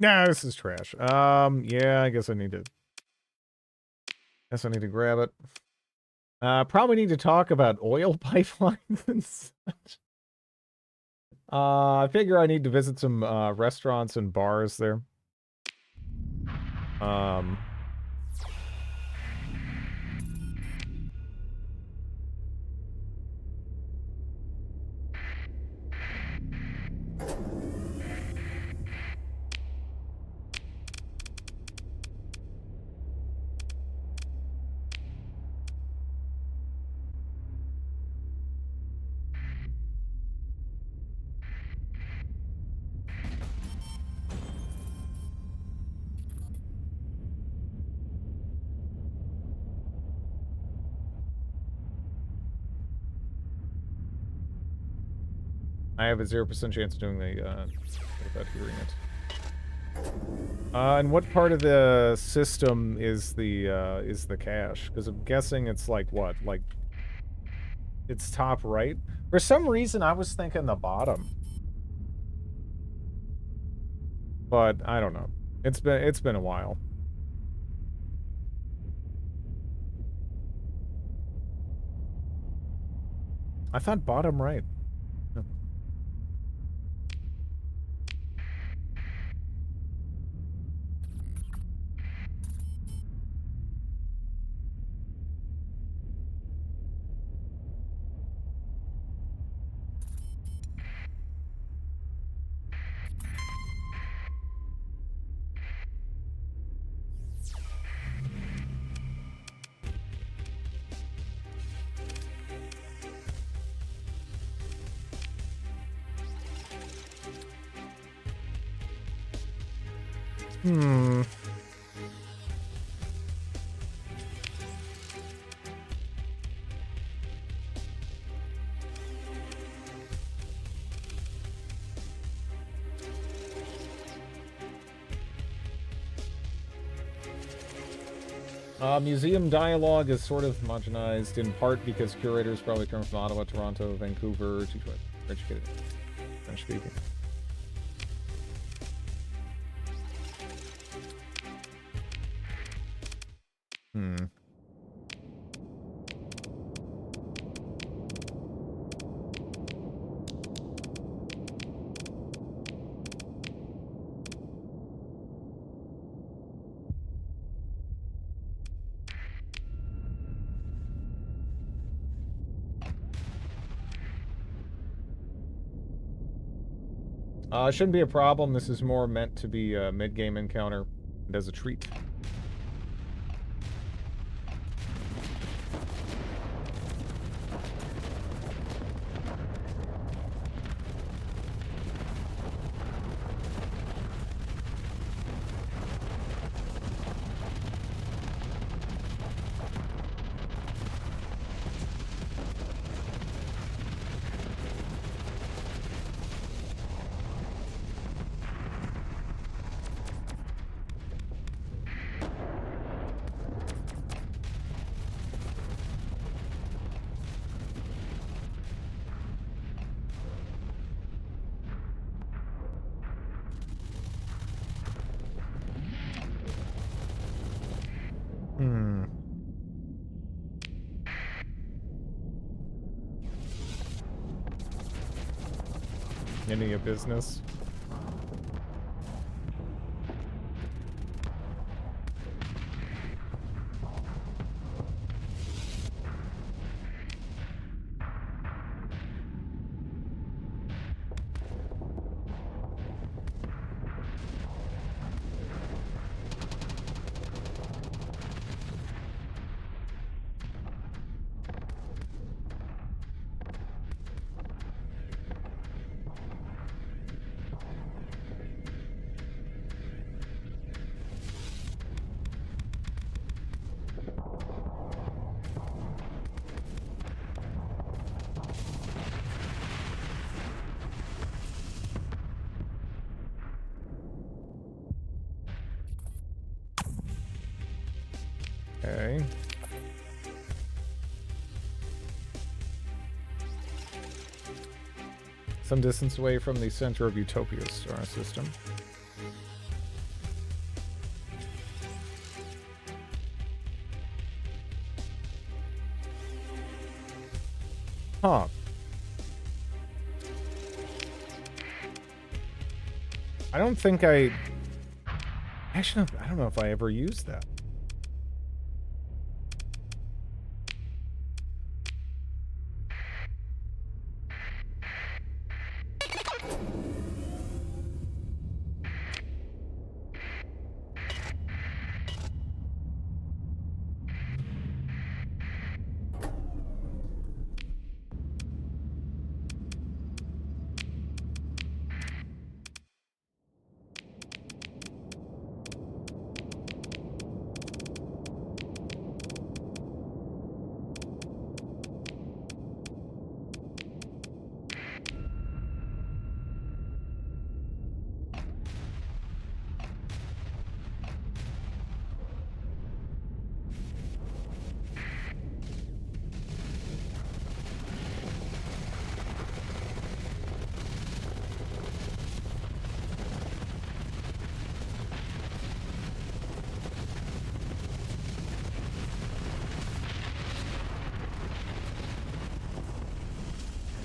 Nah, this is trash. Yeah, I guess I need to Guess I need to grab it. Probably need to talk about oil pipelines and such. I figure I need to visit some restaurants and bars there. I have a 0% chance of doing the, without hearing it. And what part of the system is the cache? Because I'm guessing it's like, what? Like, it's top right? For some reason, I was thinking the bottom. But, I don't know. It's been a while. I thought bottom right. Hmm. Museum dialogue is sort of homogenized, in part because curators probably come from Ottawa, Toronto, Vancouver, educated, French speaking. Hmm. It shouldn't be a problem. This is more meant to be a mid-game encounter and as a treat. Hmm. Any of business? Okay. Some distance away from the center of Utopia's star system. Huh. I don't think I... Actually, I don't know if I ever used that.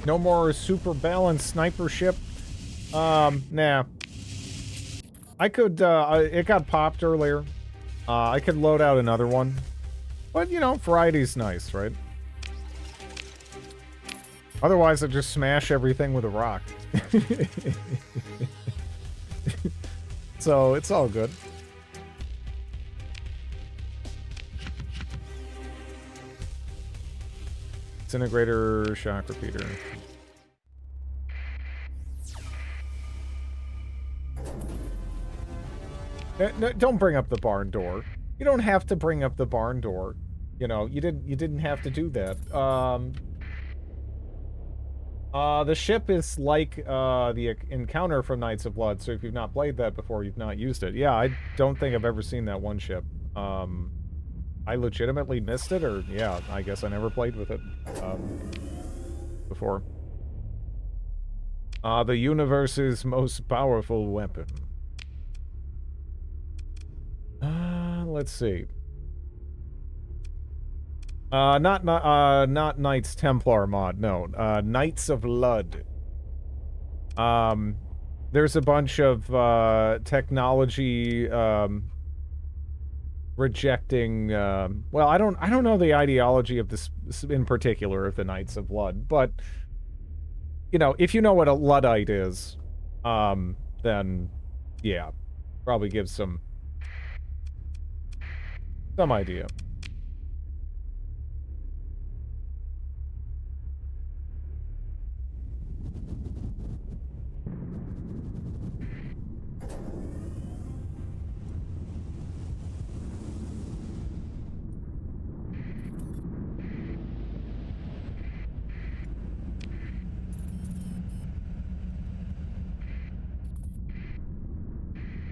No more super balanced sniper ship. Nah. I could, it got popped earlier. I could load out another one. But, you know, variety's nice, right? Otherwise, I'd just smash everything with a rock. So, it's all good. Disintegrator, shock repeater. No, don't bring up the barn door. You don't have to bring up the barn door. You know, you didn't have to do that. The ship is like the encounter from Knights of Blood, so if you've not played that before, you've not used it. Yeah, I don't think I've ever seen that one ship. I legitimately missed it, or yeah, I guess I never played with it before. The universe's most powerful weapon. Let's see. Not Knights Templar mod, no. Knights of Lud. There's a bunch of technology rejecting well, I don't know the ideology of this in particular of the Knights of Lud, but you know, if you know what a Luddite is, then yeah, probably gives some idea.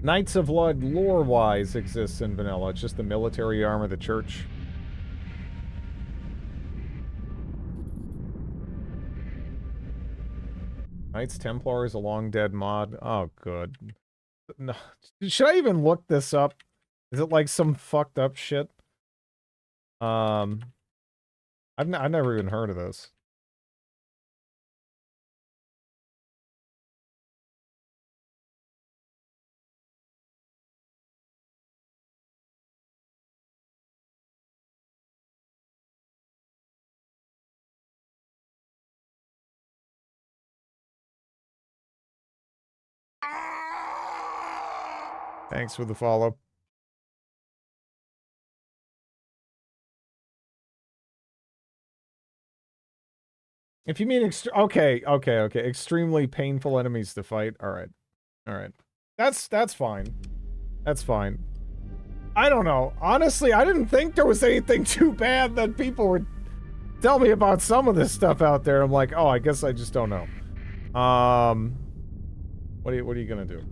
Knights of Blood lore-wise exists in vanilla. It's just the military arm of the church. Knights Templar is a long dead mod. Oh, good. No. Should I even look this up? Is it like some fucked up shit? I've never even heard of this. Thanks for the follow. If you mean okay, extremely painful enemies to fight. All right. That's fine. That's fine. I don't know. Honestly, I didn't think there was anything too bad that people would tell me about some of this stuff out there. I'm like, oh, I guess I just don't know. What are you gonna do?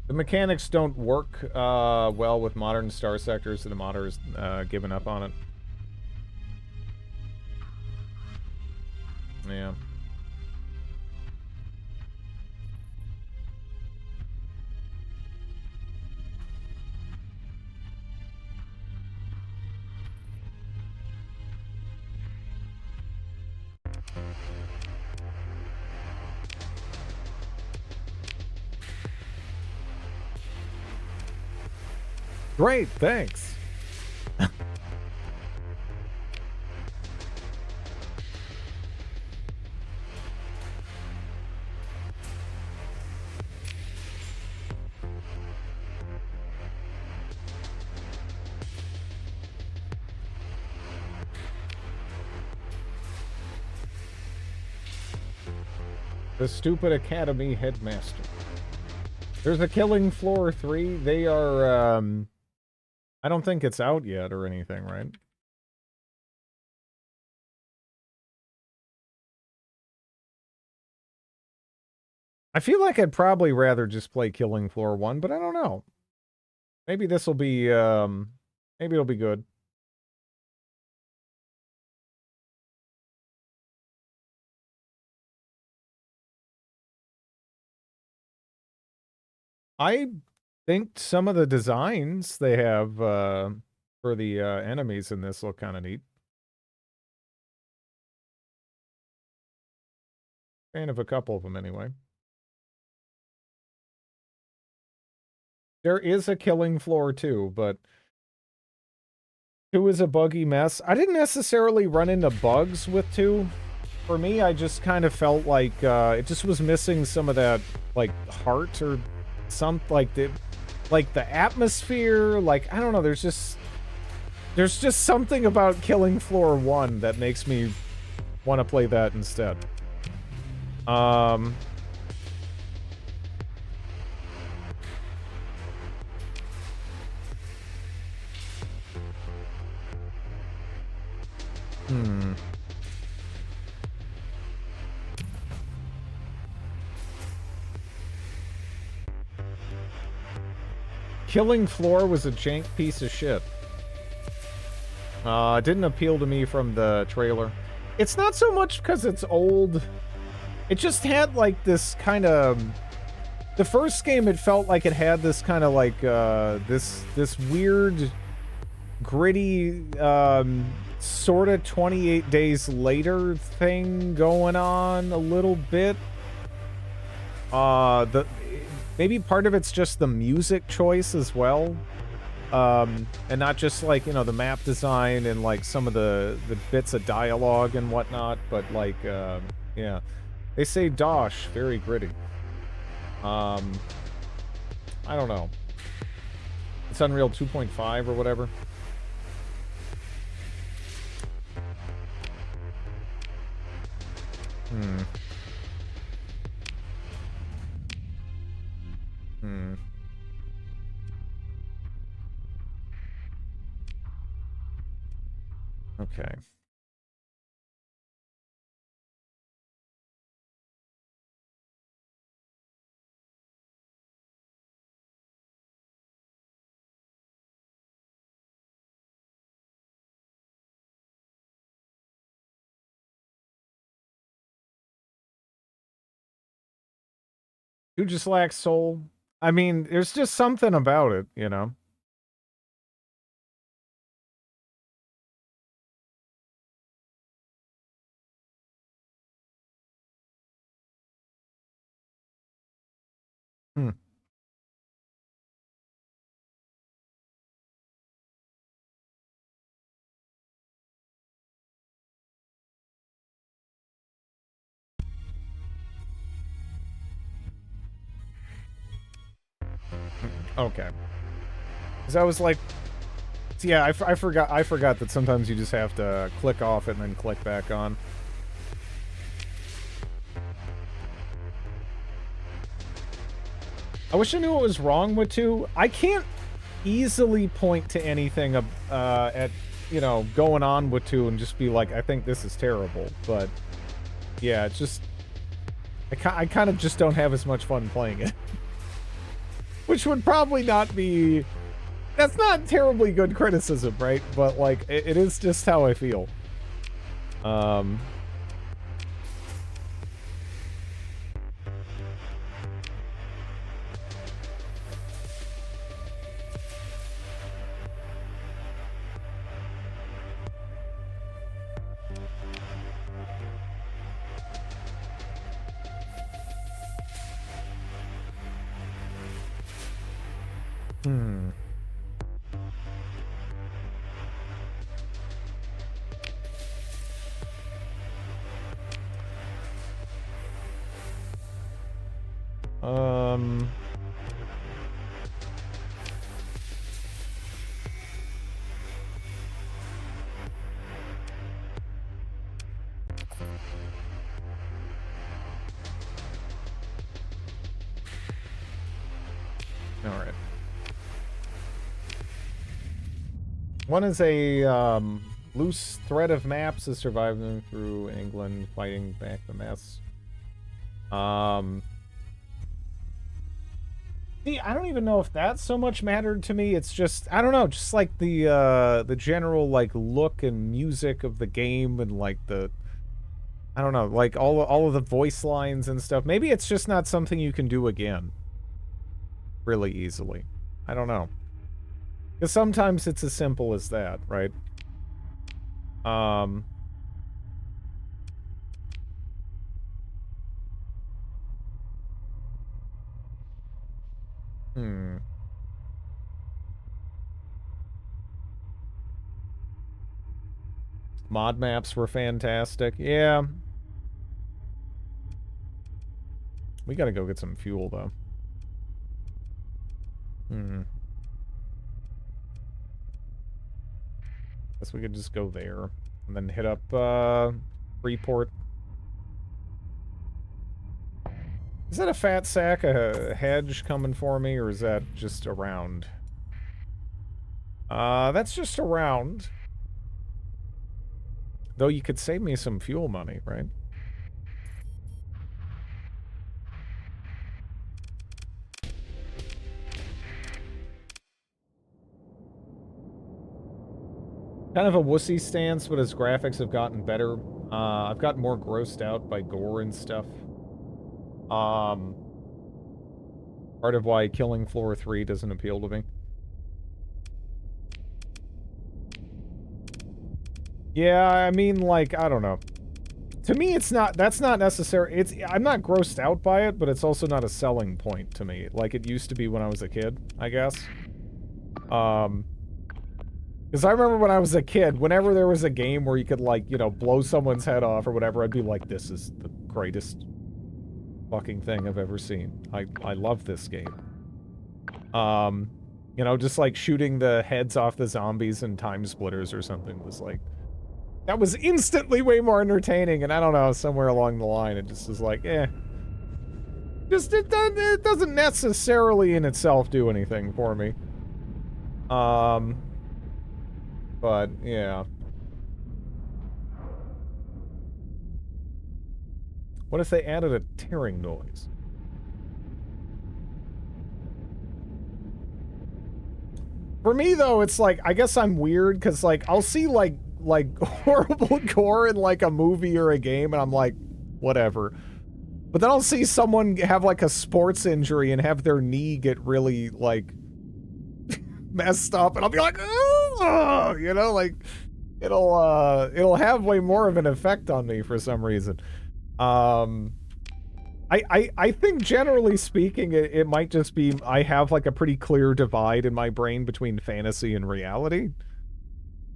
The mechanics don't work well with modern Starsector, so the modder's given up on it. Yeah. Great, thanks. The stupid academy headmaster. There's a Killing Floor 3. They are, I don't think it's out yet or anything, right? I feel like I'd probably rather just play Killing Floor 1, but I don't know. Maybe this will be, maybe it'll be good. I think some of the designs they have, for the, enemies in this look kind of neat. Fan of a couple of them, anyway. There is a Killing Floor 2, but 2 is a buggy mess. I didn't necessarily run into bugs with 2. For me, I just kind of felt like it just was missing some of that, like, heart or some, like the atmosphere. Like, I don't know, there's just something about Killing Floor 1 that makes me want to play that instead. Killing Floor was a jank piece of shit. It didn't appeal to me from the trailer. It's not so much because it's old. It just had like this kind of... The first game, it felt like it had this kind of like, this weird, gritty, sort of 28 Days Later thing going on a little bit. Maybe part of it's just the music choice as well. And not just like, you know, the map design and like some of the bits of dialogue and whatnot, but like, yeah. They say Dosh, very gritty. I don't know. It's Unreal 2.5 or whatever. Okay. Who just lacks soul? I mean, there's just something about it, you know? Okay. Because I was like... Yeah, I forgot that sometimes you just have to click off it and then click back on. I wish I knew what was wrong with 2. I can't easily point to anything at, you know, going on with 2 and just be like, I think this is terrible. But, yeah, it's just... I kind of just don't have as much fun playing it. Which would probably not be... That's not terribly good criticism, right? But, like, it is just how I feel. Hmm. Um... Alright. One is a loose thread of maps is surviving through England, fighting back the mess. See, I don't even know if that so much mattered to me. It's just, I don't know, just like the general like look and music of the game and like the, I don't know, like all of the voice lines and stuff. Maybe it's just not something you can do again really easily. I don't know. Because sometimes it's as simple as that, right? Hmm. Mod maps were fantastic. Yeah. We gotta go get some fuel, though. Hmm. Guess we could just go there. And then hit up, Freeport. Is that a fat sack, a hedge coming for me, or is that just around? That's just around. Though you could save me some fuel money, right? Kind of a wussy stance, but his graphics have gotten better. I've gotten more grossed out by gore and stuff. Part of why killing floor 3 doesn't appeal to me. Yeah, I mean, like, I don't know. To me, it's not, that's not necessary. I'm not grossed out by it, but it's also not a selling point to me, like it used to be when I was a kid, I guess. Because I remember when I was a kid, whenever there was a game where you could, like, you know, blow someone's head off or whatever, I'd be like, this is the greatest fucking thing I've ever seen. I love this game. You know, just like shooting the heads off the zombies and time splitters or something was like, that was instantly way more entertaining, and I don't know, somewhere along the line it just was like, eh. Just, it doesn't necessarily in itself do anything for me. But, yeah. What if they added a tearing noise? For me, though, it's like, I guess I'm weird, because, like, I'll see, like, horrible gore in, like, a movie or a game, and I'm like, whatever. But then I'll see someone have, like, a sports injury and have their knee get really, like, messed up, and I'll be like, oh, you know, like, it'll have way more of an effect on me for some reason. I think generally speaking, it might just be I have like a pretty clear divide in my brain between fantasy and reality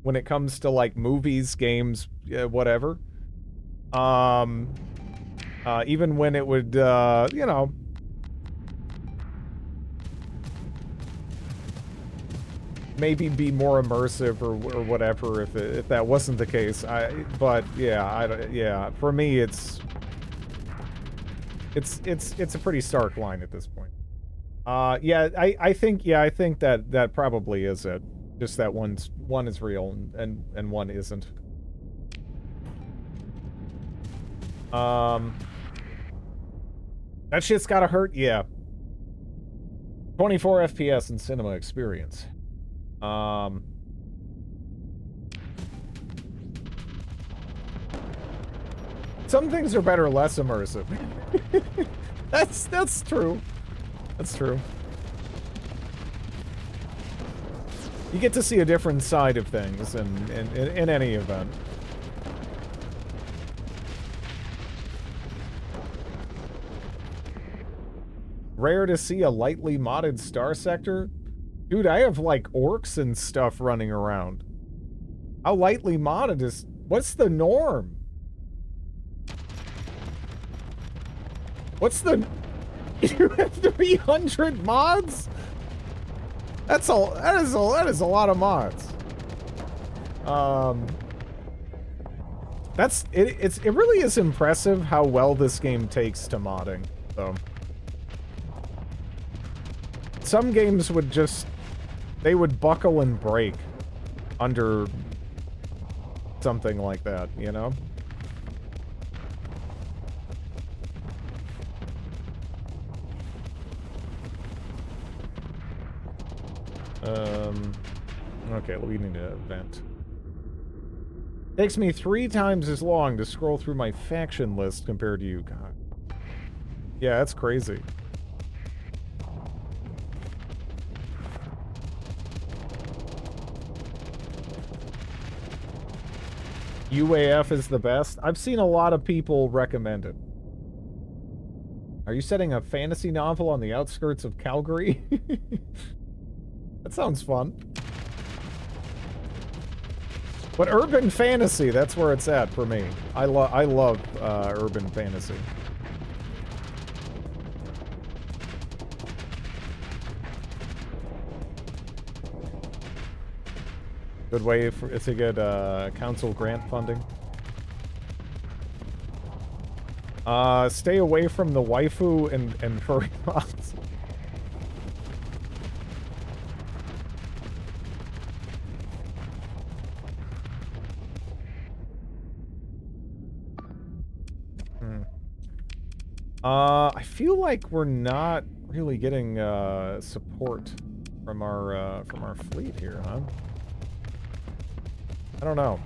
when it comes to like movies, games, whatever. Even when it would, you know, maybe be more immersive or whatever if that wasn't the case. But yeah, yeah, for me it's a pretty stark line at this point. Yeah, I think that probably is it. Just that one is real and one isn't. That shit's gotta hurt, yeah. 24 FPS in cinema experience. Some things are better less immersive. That's true. That's true. You get to see a different side of things in any event. Rare to see a lightly modded Starsector. Dude, I have like orcs and stuff running around. How lightly modded is... What's the norm? What's the... You have 300 mods? That's all. That is a lot of mods. That's it. It really is impressive how well this game takes to modding, though. Some games would just... They would buckle and break under something like that, you know? Okay, we need to vent. Takes me 3 times as long to scroll through my faction list compared to you. God. Yeah, that's crazy. UAF is the best. I've seen a lot of people recommend it. Are you setting a fantasy novel on the outskirts of Calgary? That sounds fun. But urban fantasy, that's where it's at for me. I love urban fantasy. Good way to get council grant funding. Stay away from the waifu and furry mods. I feel like we're not really getting support from our fleet here, huh? I don't know.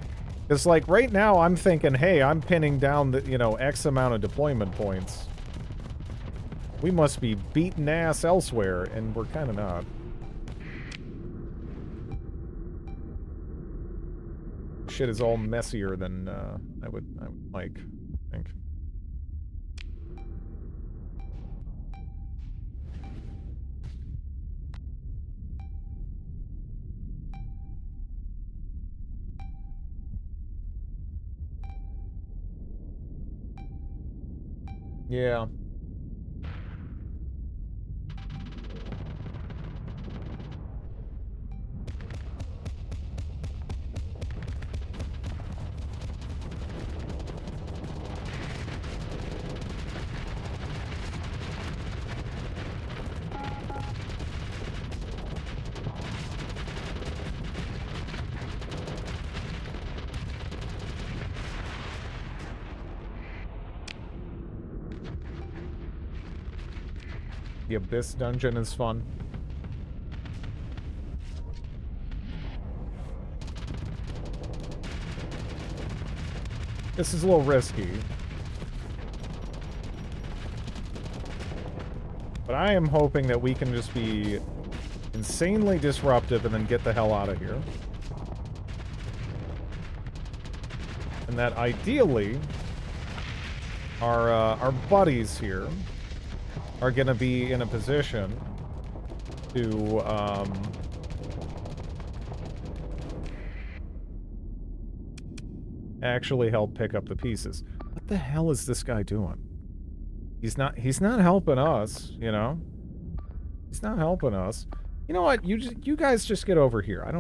Because, like, right now I'm thinking, hey, I'm pinning down the, you know, X amount of deployment points. We must be beating ass elsewhere, and we're kind of not. Shit is all messier than I would like, I think. Yeah. The Abyss dungeon is fun. This is a little risky. But I am hoping that we can just be insanely disruptive and then get the hell out of here. And that ideally, our buddies here are going to be in a position to actually help pick up the pieces. What the hell is this guy doing? He's not helping us, you know? He's not helping us. You know what? You guys just get over here.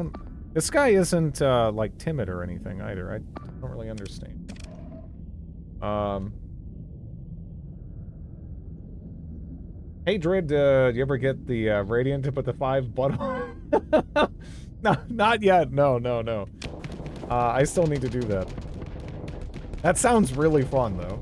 This guy isn't like timid or anything either. I don't really understand. Hey, Drid, do you ever get the Radiant to put the 5 butt on? No, not yet. No. I still need to do that. That sounds really fun, though.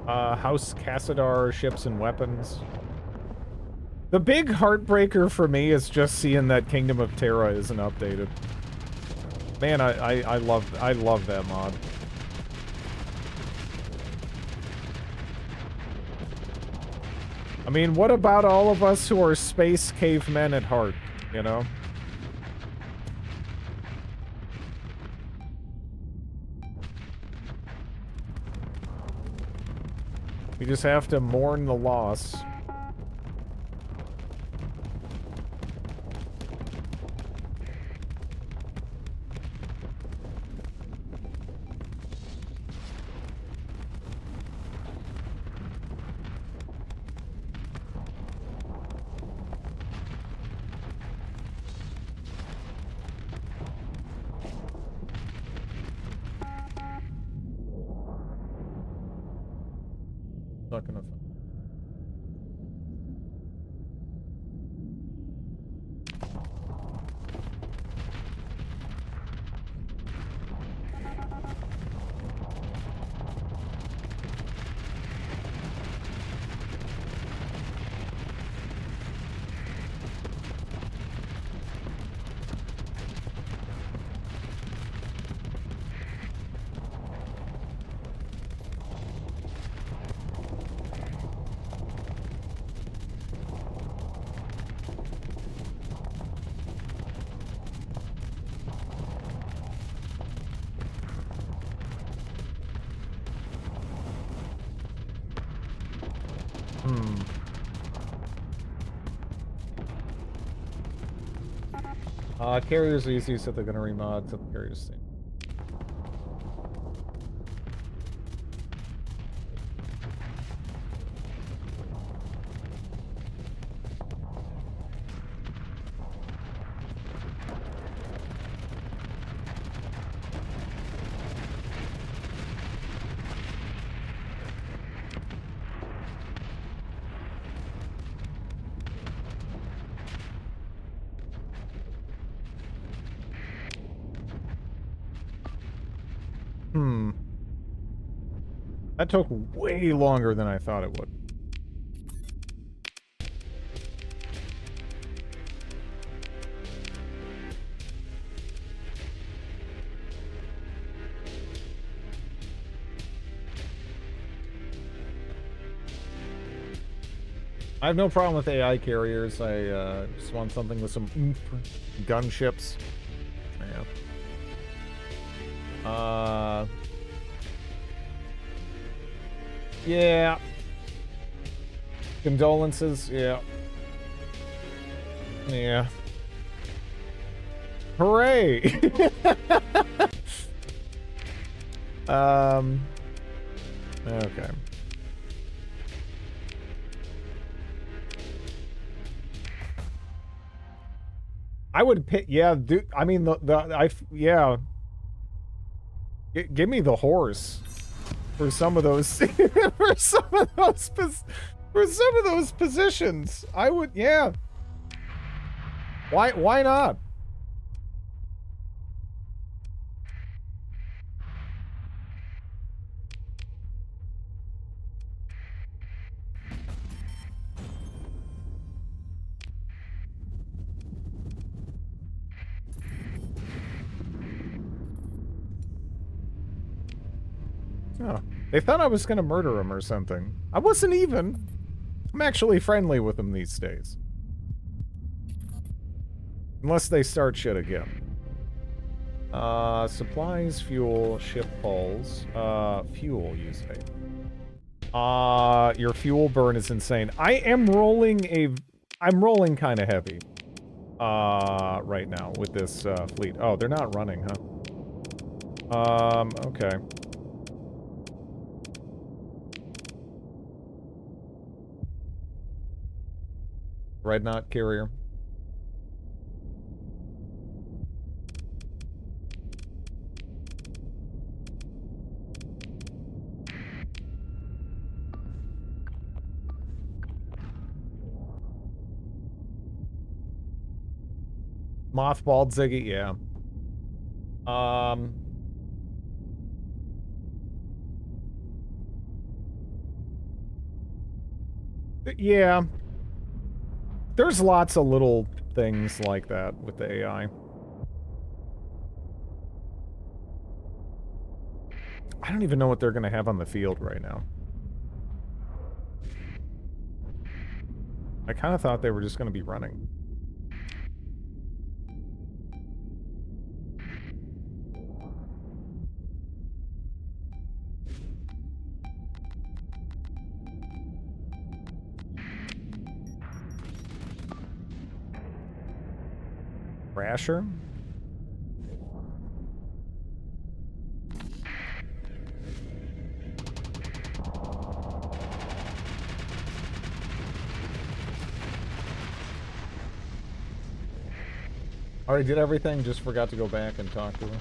House Cassadar, ships and weapons. The big heartbreaker for me is just seeing that Kingdom of Terra isn't updated. Man, I love that mod. I mean, what about all of us who are space cavemen at heart, you know? We just have to mourn the loss. Not gonna. Carriers are easy, so they're gonna remod to the carriers thing. That took way longer than I thought it would. I have no problem with AI carriers. I just want something with some oomph. Gunships. Yeah. Yeah. Condolences, yeah. Yeah. Hooray! Okay. I would pick, yeah, dude, I mean, yeah. Give me the horse. For some of those, for some of those positions, I would, yeah. Why not? Oh, they thought I was gonna murder him or something. I wasn't even. I'm actually friendly with them these days. Unless they start shit again. Supplies, fuel, ship hulls. Fuel, you say. Your fuel burn is insane. I'm rolling kind of heavy. Right now with this, fleet. Oh, they're not running, huh? Okay. Dreadnought carrier. Mothballed Ziggy, yeah. Yeah. There's lots of little things like that with the AI. I don't even know what they're going to have on the field right now. I kind of thought they were just going to be running. Crasher? Already did everything, just forgot to go back and talk to her.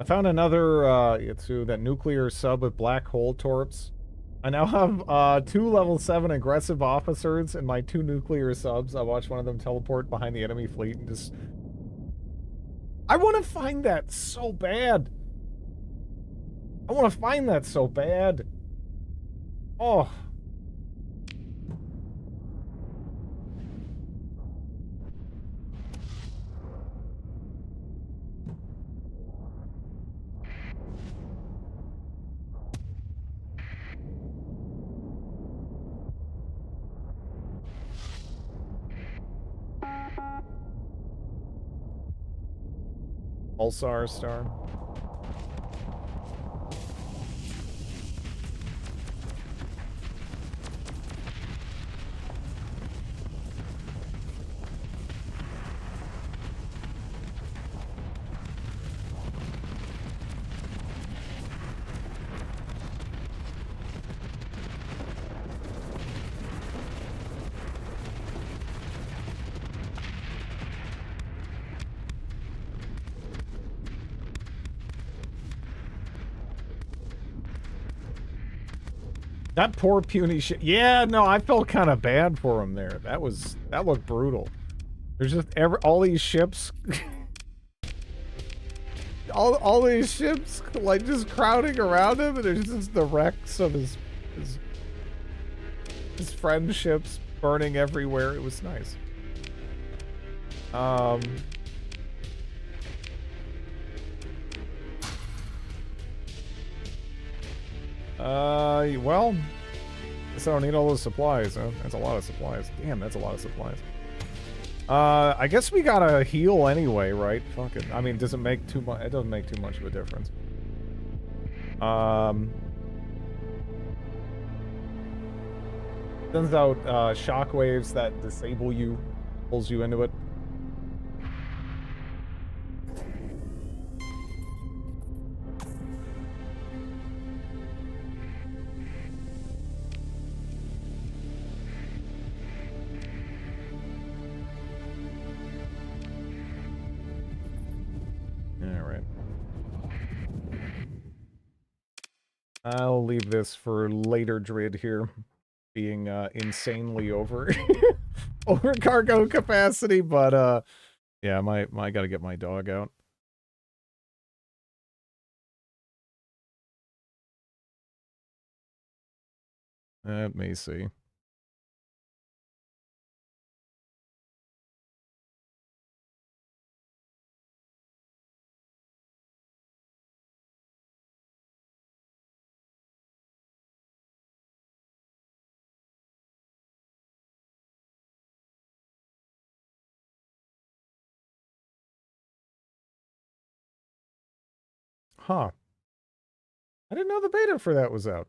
I found another, it's that nuclear sub with black hole torps. I now have 2 level 7 aggressive officers and my 2 nuclear subs. I watched one of them teleport behind the enemy fleet and just... I want to find that so bad. I want to find that so bad. Oh. Pulsar star. That poor puny shit. Yeah, no, I felt kind of bad for him there. That looked brutal. There's just all these ships, all these ships like just crowding around him, and there's just the wrecks of his friendships burning everywhere. It was nice. Well, guess I don't need all those supplies, huh? That's a lot of supplies. Damn, that's a lot of supplies. I guess we gotta heal anyway, right? Fuck it. I mean, it doesn't make too much. It doesn't make too much of a difference. Sends out shockwaves that disable you, pulls you into it. I'll leave this for later Drid here, being insanely over over cargo capacity, but yeah, I gotta get my dog out. Let me see. Huh. I didn't know the beta for that was out.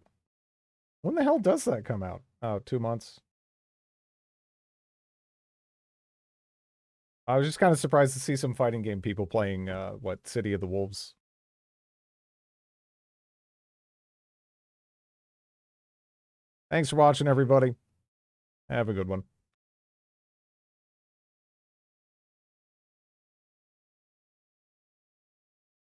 When the hell does that come out? Oh, 2 months. I was just kind of surprised to see some fighting game people playing, what, City of the Wolves. Thanks for watching, everybody. Have a good one.